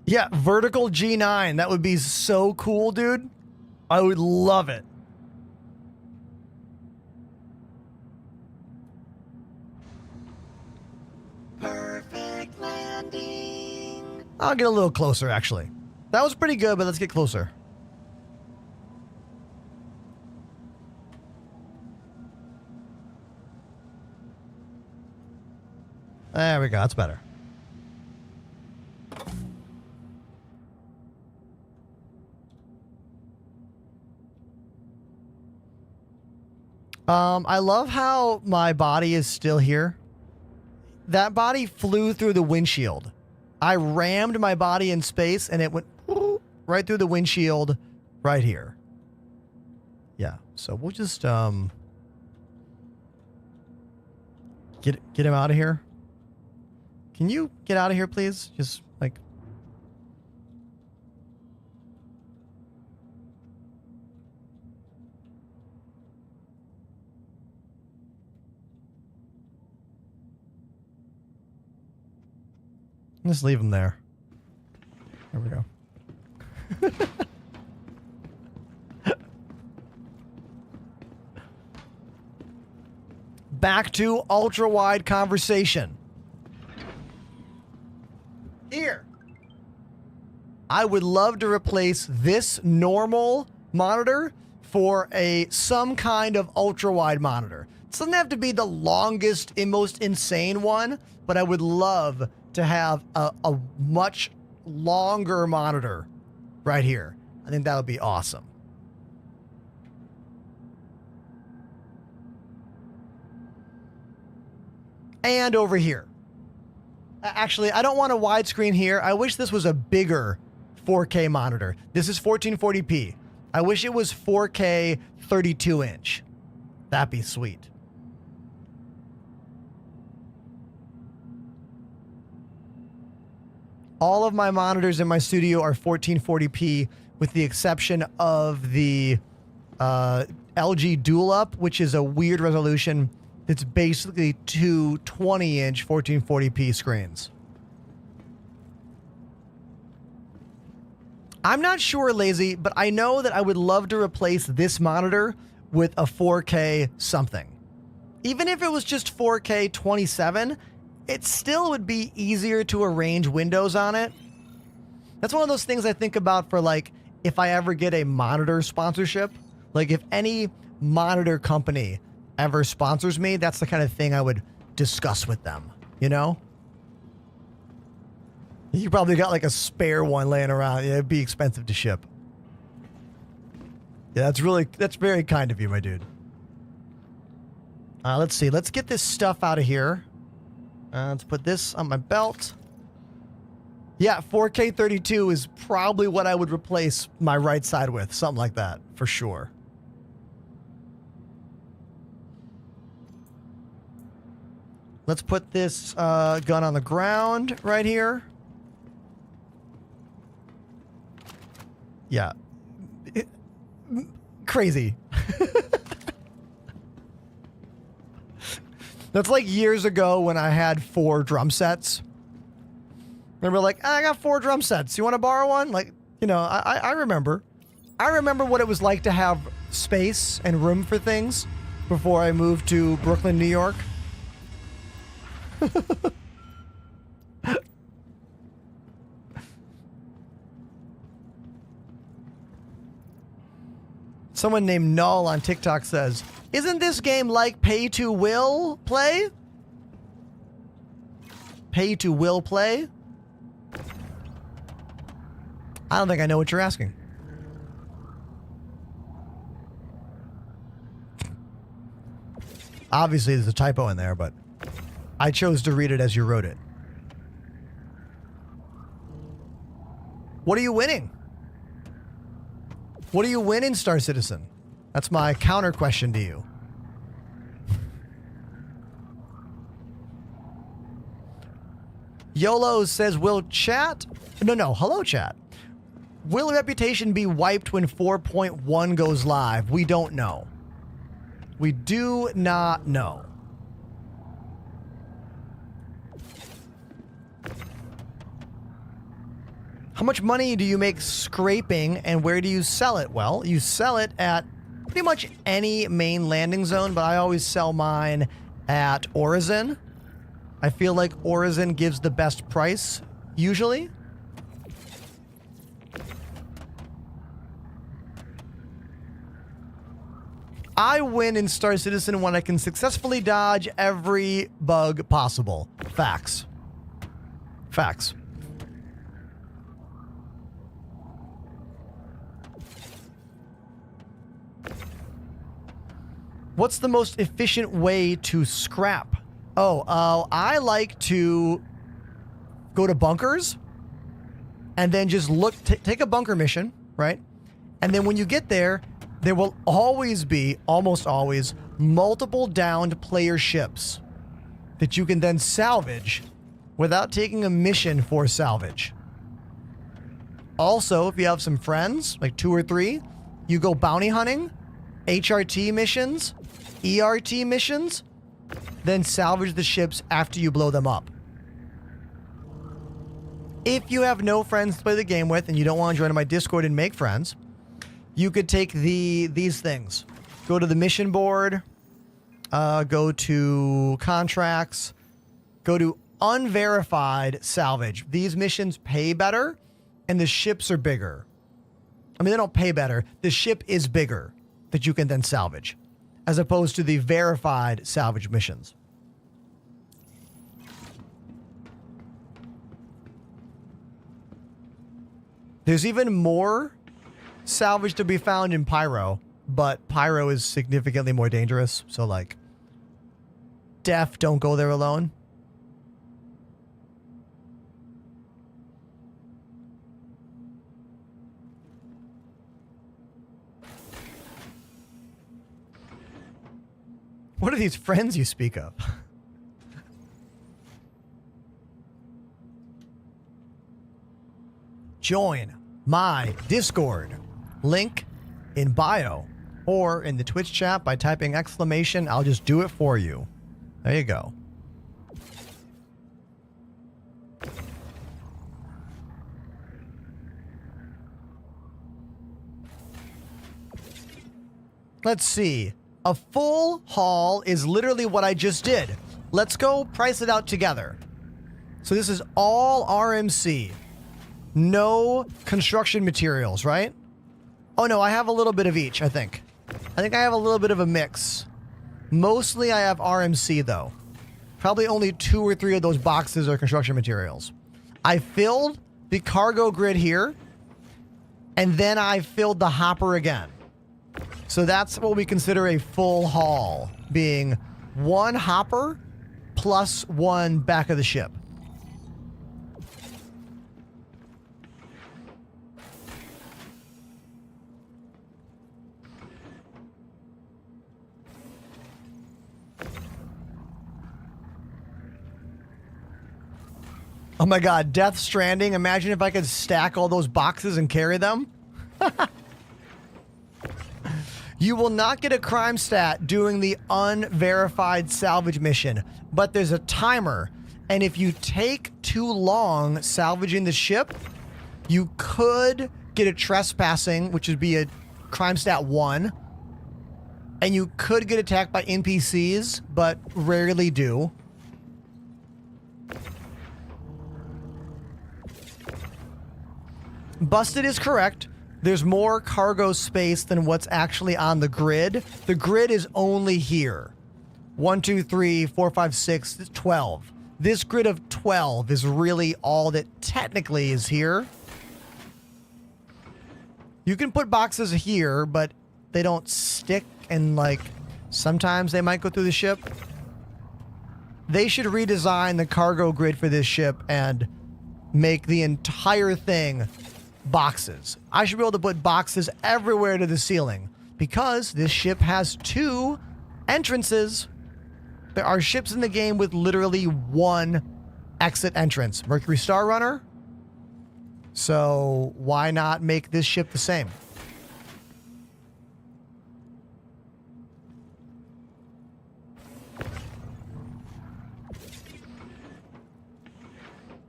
Yeah, vertical G9. That would be so cool, dude. I would love it. Perfect landing. I'll get a little closer, actually. That was pretty good, but let's get closer. There we go. That's better. I love how my body is still here. That body flew through the windshield. I rammed my body in space and it went right through the windshield right here. Yeah, so we'll just get him out of here. Can you get out of here, please? Just like just leave him there. There we go. Back to ultra-wide conversation. Here. I would love to replace this normal monitor for some kind of ultra-wide monitor. It doesn't have to be the longest and most insane one, but I would love to have a much longer monitor right here. I think that would be awesome. And over here. Actually, I don't want a widescreen here. I wish this was a bigger 4K monitor. This is 1440p. I wish it was 4K 32-inch. That'd be sweet. All of my monitors in my studio are 1440p with the exception of the LG Dual Up, which is a weird resolution. It's basically two 20-inch 1440p screens. I'm not sure, Lazy, but I know that I would love to replace this monitor with a 4K something. Even if it was just 4K 27, it still would be easier to arrange windows on it. That's one of those things I think about for like, if I ever get a monitor sponsorship, like if any monitor company ever sponsors me, that's the kind of thing I would discuss with them, you know? You probably got like a spare one laying around. Yeah, it'd be expensive to ship. Yeah, that's very kind of you, my dude. Let's see. Let's get this stuff out of here. Let's put this on my belt. Yeah, 4K 32 is probably what I would replace my right side with. Something like that, for sure. Let's put this gun on the ground right here. Yeah. Crazy. That's like years ago when I had 4 drum sets. Remember, like, I got 4 drum sets. You want to borrow one? Like, you know, I remember. I remember what it was like to have space and room for things before I moved to Brooklyn, New York. Someone named Null on TikTok says, "Isn't this game like Pay to Will Play?" Pay to Will Play? I don't think I know what you're asking. Obviously, there's a typo in there, but I chose to read it as you wrote it. What are you winning? What are you winning, Star Citizen? That's my counter question to you. YOLO says, will chat... No, hello chat. Will Reputation be wiped when 4.1 goes live? We don't know. We do not know. How much money do you make scraping and where do you sell it? Well, you sell it at pretty much any main landing zone, but I always sell mine at Orizon. I feel like Orizon gives the best price, usually. I win in Star Citizen when I can successfully dodge every bug possible. Facts. Facts. What's the most efficient way to scrap? I like to go to bunkers and then just take a bunker mission, right? And then when you get there, there will always be, almost always, multiple downed player ships that you can then salvage without taking a mission for salvage. Also, if you have some friends, like 2 or 3, you go bounty hunting, HRT missions, ERT missions, then salvage the ships after you blow them up. If you have no friends to play the game with and you don't want to join my Discord and make friends, you could take these things. Go to the mission board, go to contracts, go to unverified salvage. These missions pay better and the ships are bigger. I mean, they don't pay better. The ship is bigger that you can then salvage, as opposed to the verified salvage missions. There's even more salvage to be found in Pyro, but Pyro is significantly more dangerous. So, like, don't go there alone. What are these friends you speak of? Join my Discord. Link in bio or in the Twitch chat by typing exclamation. I'll just do it for you. There you go. Let's see. A full haul is literally what I just did. Let's go price it out together. So this is all RMC. No construction materials, right? Oh no, I have a little bit of each, I think. I think I have a little bit of a mix. Mostly I have RMC though. Probably only 2 or 3 of those boxes are construction materials. I filled the cargo grid here, and then I filled the hopper again. So that's what we consider a full haul, being 1 hopper plus 1 back of the ship. Oh my god, Death Stranding. Imagine if I could stack all those boxes and carry them. You will not get a crime stat doing the unverified salvage mission, but there's a timer. And if you take too long salvaging the ship, you could get a trespassing, which would be a crime stat 1. And you could get attacked by NPCs, but rarely do. Busted is correct. There's more cargo space than what's actually on the grid. The grid is only here. 1, 2, 3, 4, 5, 6, 12. This grid of 12 is really all that technically is here. You can put boxes here, but they don't stick, and like sometimes they might go through the ship. They should redesign the cargo grid for this ship and make the entire thing boxes. I should be able to put boxes everywhere to the ceiling because this ship has 2 entrances. There are ships in the game with literally 1 exit entrance. Mercury Star Runner. So why not make this ship the same?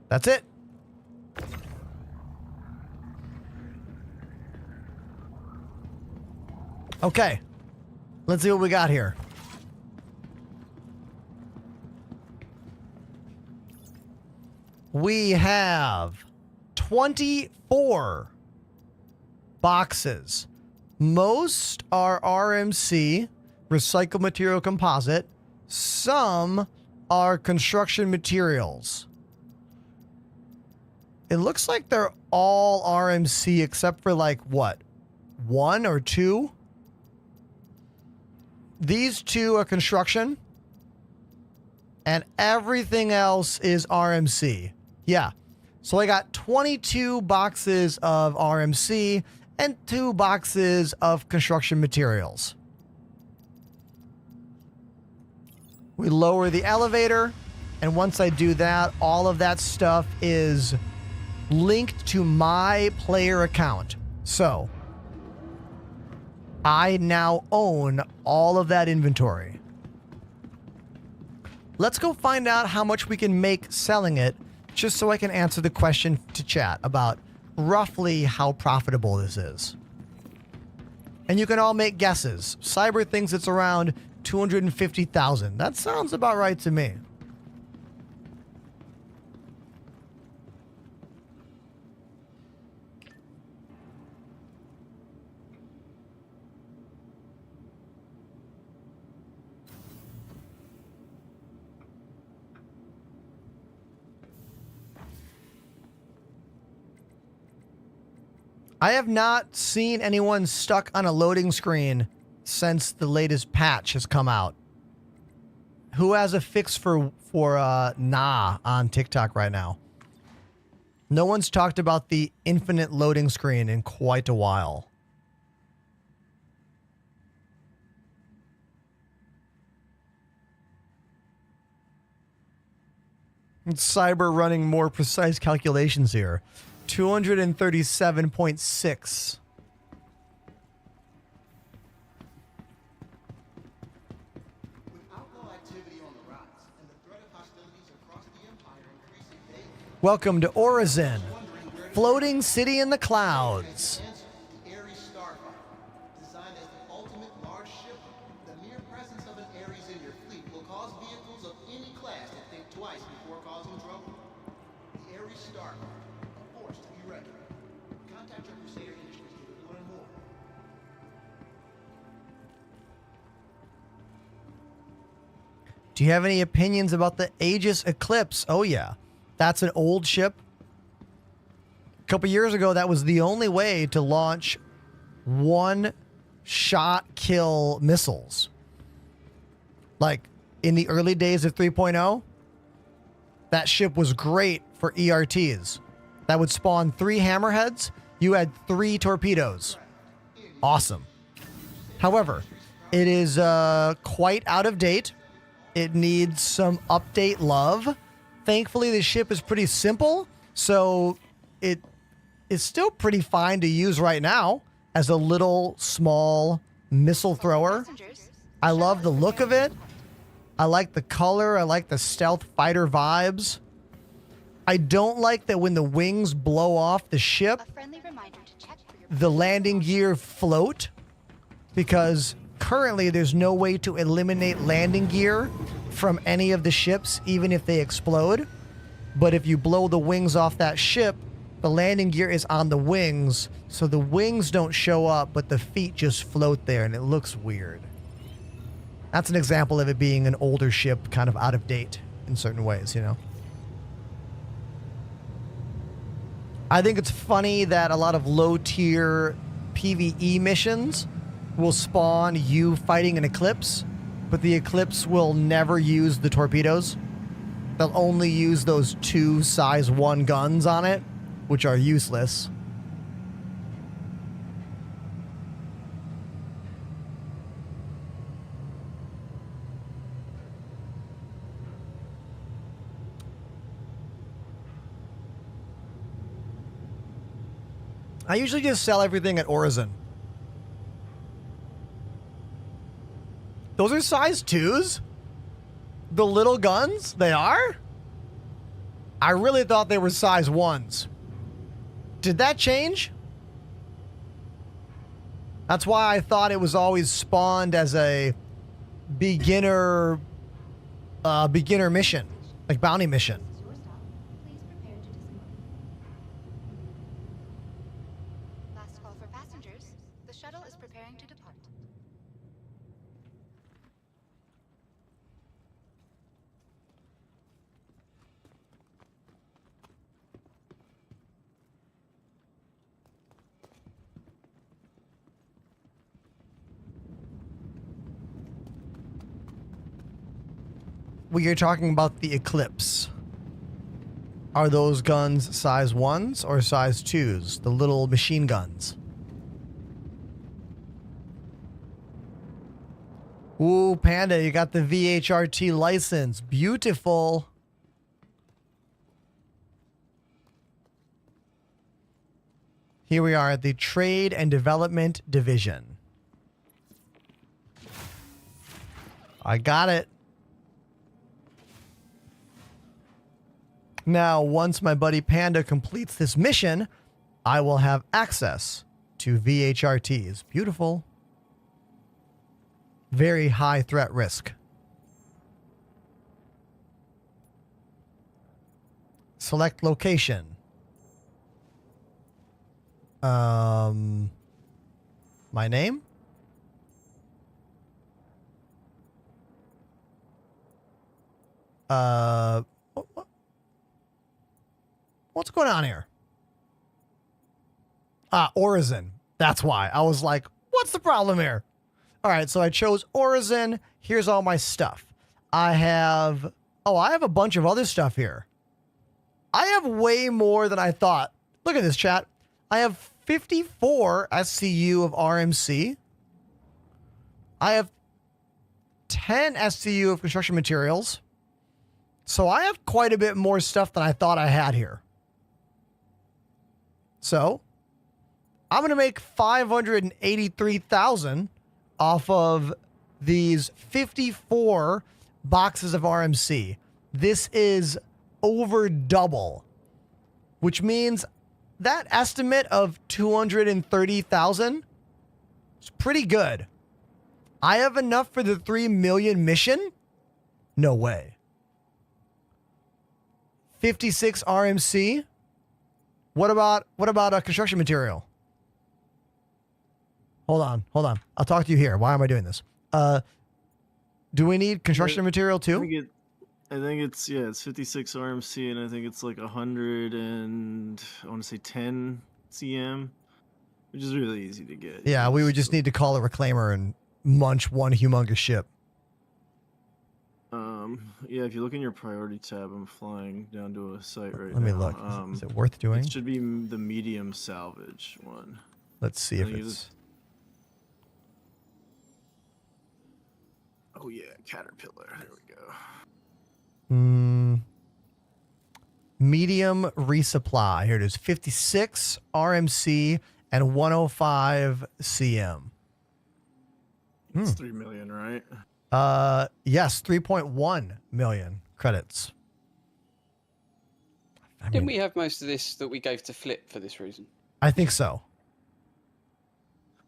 That's it. Okay, let's see what we got here. We have 24 boxes. Most are RMC. recycled material composite. Some are construction materials. It looks like they're all RMC except for like what? 1 or 2? These 2 are construction. And everything else is RMC. Yeah. So I got 22 boxes of RMC and 2 boxes of construction materials. We lower the elevator, and once I do that, all of that stuff is linked to my player account. So I now own all of that inventory. Let's go find out how much we can make selling it, just so I can answer the question to chat about roughly how profitable this is. And you can all make guesses. Cyber thinks it's around 250,000. That sounds about right to me. I have not seen anyone stuck on a loading screen since the latest patch has come out. Who has a fix for nah on TikTok right now? No one's talked about the infinite loading screen in quite a while. It's Cyber running more precise calculations here. 237.6. Welcome to Orizon, floating city in the clouds. Designed as the ultimate large ship, the mere presence of an Ares in your fleet will cause vehicles of any class to think twice before causing trouble. The Ares Starfire, a force to be reckoned with. Contact your Crusader Industries to learn more. Do you have any opinions about the Aegis Eclipse? Oh yeah, that's an old ship. A couple years ago, that was the only way to launch one-shot kill missiles. Like in the early days of 3.0, that ship was great for ERTs. That would spawn 3 hammerheads. You had 3 torpedoes. Awesome. However, it is quite out of date. It needs some update love. Thankfully, the ship is pretty simple, so it is still pretty fine to use right now as a little small missile thrower. I love the look of it. I like the color. I like the stealth fighter vibes. I don't like that when the wings blow off the ship, the landing gear float, because currently there's no way to eliminate landing gear from any of the ships, even if they explode. But if you blow the wings off that ship, the landing gear is on the wings, so the wings don't show up, but the feet just float there, and it looks weird. That's an example of it being an older ship, kind of out of date in certain ways, you know? I think it's funny that a lot of low-tier PvE missions will spawn you fighting an Eclipse, but the Eclipse will never use the torpedoes. They'll only use those 2 size 1 guns on it, which are useless. I usually just sell everything at Orizon. Those are size 2s? The little guns? They are? I really thought they were size 1s. Did that change? That's why I thought it was always spawned as a beginner mission, like bounty mission. Last call for passengers. The shuttle is preparing to depart. we are talking about the Eclipse. Are those guns size 1s or size 2s? The little machine guns. Ooh, Panda, you got the VHRT license. Beautiful. Here we are at the Trade and Development Division. I got it. Now, once my buddy Panda completes this mission, I will have access to VHRTs. Beautiful. Very high threat risk. Select location. My name? What's going on here? Origin. That's why. I was like, what's the problem here? All right, so I chose Origin. Here's all my stuff. I have a bunch of other stuff here. I have way more than I thought. Look at this, chat. I have 54 SCU of RMC. I have 10 SCU of construction materials. So I have quite a bit more stuff than I thought I had here. So I'm going to make 583,000 off of these 54 boxes of RMC. This is over double, which means that estimate of 230,000 is pretty good. I have enough for the 3 million mission? No way. 56 RMC. What about a construction material? Hold on. I'll talk to you here. Why am I doing this? Do we need construction material too? I think it's 56 RMC, and I think it's like 100 and I want to say 10 CM, which is really easy to get. Yeah, we would just need to call a reclaimer and munch one humongous ship. Yeah, if you look in your priority tab, I'm flying down to a site right now. Let me look. Is it worth doing? It should be the medium salvage one. Let's see if it's... Oh yeah, Caterpillar. There we go. Medium resupply. Here it is. 56 RMC and 105 CM. It's 3 million, right? Yes, 3.1 million credits. Didn't we have most of this that we gave to Flip for this reason? I think so.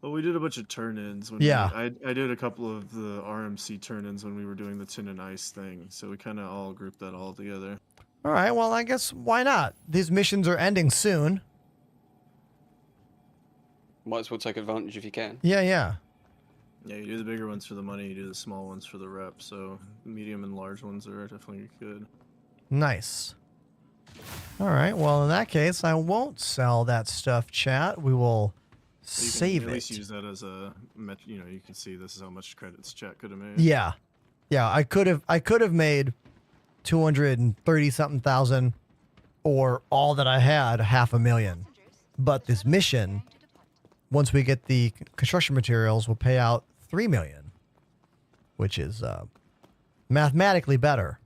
Well, we did a bunch of turn-ins. I did a couple of the RMC turn-ins when we were doing the tin and ice thing, so we kind of all grouped that all together. All right, well, I guess why not? These missions are ending soon. Might as well take advantage if you can. Yeah. Yeah, you do the bigger ones for the money, you do the small ones for the rep, so the medium and large ones are definitely good. Nice. All right, well, in that case, I won't sell that stuff, chat. We will save it. At least use that as a, you can see this is how much credits chat could have made. Yeah. I could have made 230 something thousand, or all that I had, 500,000. But this mission, once we get the construction materials, will pay out 3 million, which is mathematically better.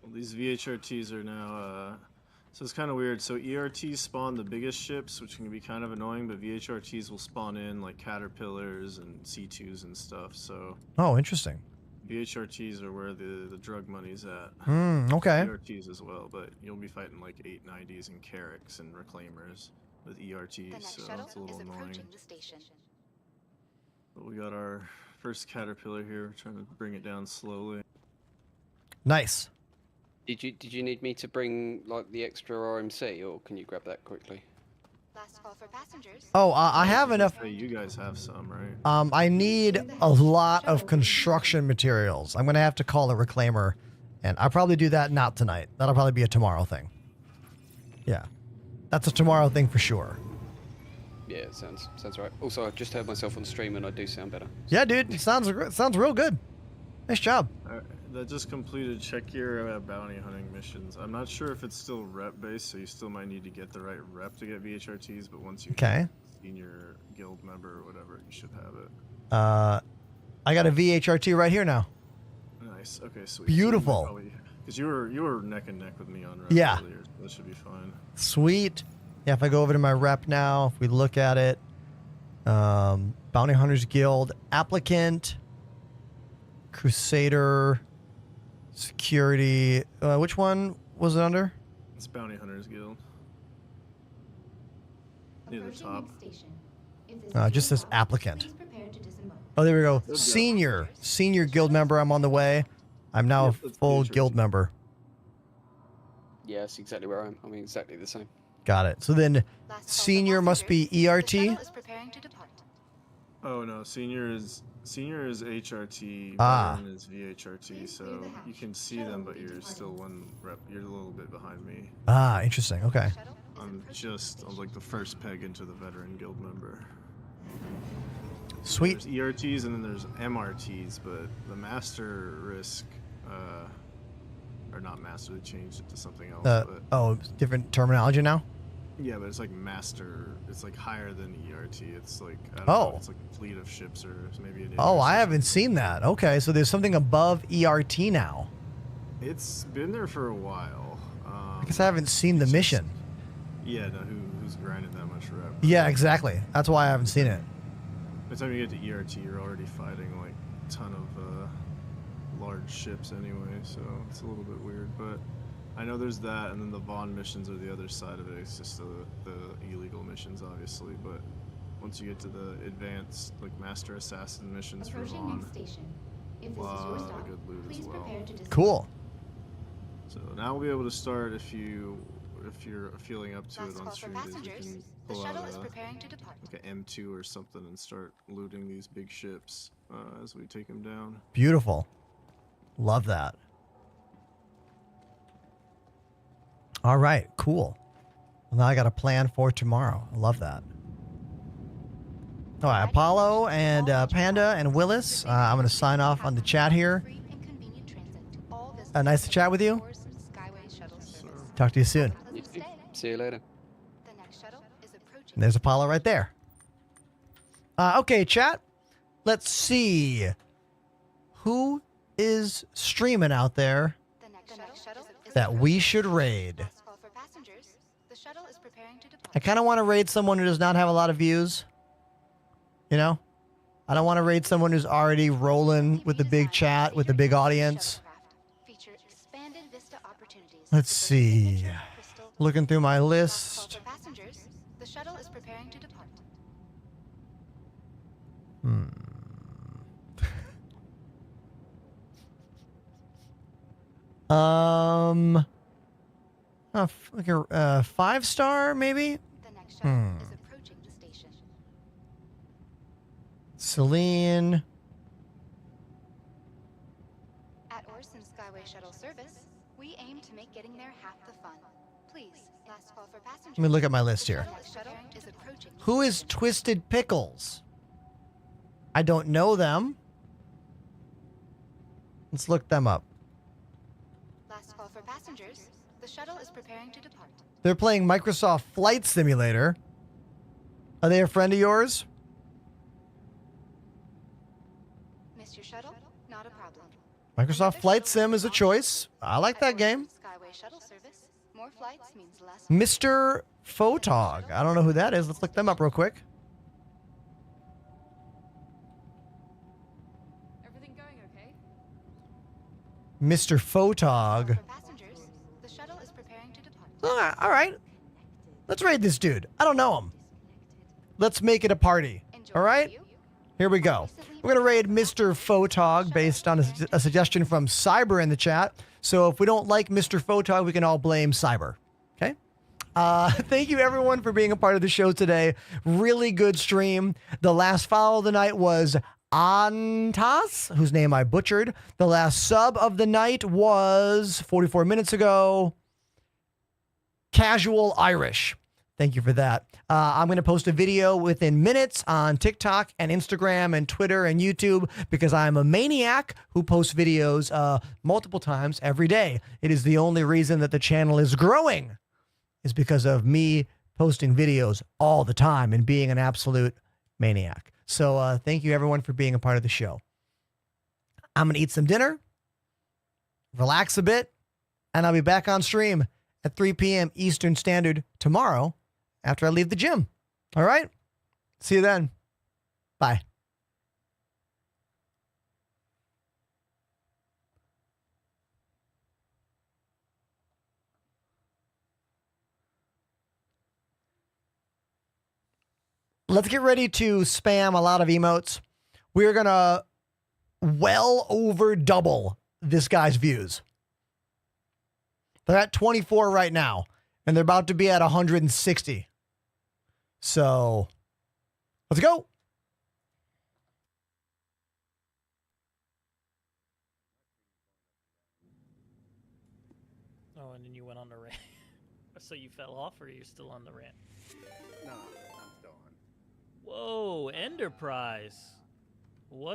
Well, these VHRTs are now, so it's kind of weird. So ERTs spawn the biggest ships, which can be kind of annoying, but VHRTs will spawn in like Caterpillars and C2s and stuff. So. Oh, interesting. VHRTs are where the drug money's at. Okay. ERTs as well, but you'll be fighting like 890s and Carracks and Reclaimers with ERTs, so it's a little annoying. But we got our first Caterpillar here. We're trying to bring it down slowly. Nice. Did you need me to bring like the extra RMC, or can you grab that quickly? Last call for passengers. Oh, I have enough. Hey, you guys have some, right? I need a lot of construction materials. I'm gonna have to call a reclaimer, and I'll probably do that not tonight. That'll probably be a tomorrow thing. Yeah, that's a tomorrow thing for sure. Yeah, sounds right. Also, I just heard myself on stream, and I do sound better. Yeah, dude, it sounds real good. Nice job. That just completed. Check your bounty hunting missions. I'm not sure if it's still rep based, so you still might need to get the right rep to get VHRTs. But once you Okay. hit senior guild member or whatever, you should have it. I got a VHRT right here now. Nice. Okay, sweet. Beautiful. Because you were neck and neck with me on rep Yeah. earlier. So that should be fine. Sweet. Yeah, if I go over to my rep now, if we look at it, Bounty Hunters Guild, applicant, Crusader, security. Which one was it under? It's Bounty Hunters Guild. Near the top. It just says applicant. Oh, there we go. Senior guild member. I'm on the way. I'm now a full guild member. Yeah, that's exactly where I am. I mean, exactly the same. Got it. So then senior must be ERT. Oh no, senior is HRT, veteran is VHRT, so you can see them, but you're still one rep. You're a little bit behind me. Interesting. Okay. I'm like the first peg into the veteran guild member. Sweet. There's ERTs and then there's MRTs, but the master risk, or not master, they changed it to something else. Different terminology now. Yeah, but it's like master. It's like higher than ERT. It's like I don't know, it's like a fleet of ships or maybe an. I haven't seen that. Okay, so there's something above ERT now. It's been there for a while. I guess I haven't seen the mission. Yeah, no, who's grinding that much rep? Yeah, exactly. That's why I haven't seen it. By the time you get to ERT, you're already fighting like a ton of large ships anyway, so it's a little bit weird, but. I know there's that, and then the Vaughn missions are the other side of it. It's just the illegal missions, obviously. But once you get to the advanced, like Master Assassin missions for Vaughn, a lot of good loot as well. Cool. So now we'll be able to start if you're feeling up to it on stream. You can pull out like an M2 or something and start looting these big ships as we take them down. Beautiful. Love that. All right, cool. Well, now I got a plan for tomorrow. I love that. All right, Apollo and Panda and Willis, I'm going to sign off on the chat here. Nice to chat with you. Talk to you soon. See you later. And there's Apollo right there. Okay, chat. Let's see. Who is streaming out there that we should raid? I kind of want to raid someone who does not have a lot of views. You know? I don't want to raid someone who's already rolling with the big chat, with the big audience. Let's see. Looking through my list. Like a 5-star maybe. Celine. At Orson Skyway Shuttle Service, we aim to make getting there half the fun. Please, last call for passengers. Let me look at my list here. Who is Twisted Pickles? I don't know them. Let's look them up. Last call for passengers. The shuttle is preparing to depart. They're playing Microsoft Flight Simulator. Are they a friend of yours? Missed your shuttle? Not a problem. Microsoft Flight Sim is a choice. I like that game. Skyway Shuttle Service. More flights means less. Mr. Photog. I don't know who that is. Let's look them up real quick. Everything going okay? Mr. Photog. All right. Let's raid this dude. I don't know him. Let's make it a party. All right? Here we go. We're going to raid Mr. Photog based on a suggestion from Cyber in the chat. So if we don't like Mr. Photog, we can all blame Cyber. Okay? Thank you, everyone, for being a part of the show today. Really good stream. The last follow of the night was Antas, whose name I butchered. The last sub of the night was 44 minutes ago. Casual Irish. Thank you for that. I'm going to post a video within minutes on TikTok and Instagram and Twitter and YouTube because I'm a maniac who posts videos multiple times every day. It is the only reason that the channel is growing is because of me posting videos all the time and being an absolute maniac. So thank you everyone for being a part of the show. I'm going to eat some dinner, relax a bit, and I'll be back on stream at 3 p.m. Eastern Standard tomorrow after I leave the gym. All right? See you then. Bye. Let's get ready to spam a lot of emotes. We're going to well over double this guy's views. They're at 24 right now, and they're about to be at 160. So, let's go. Oh, and then you went on the rant. So you fell off, or you're still on the rant? No, I'm still on. Whoa, Enterprise. What?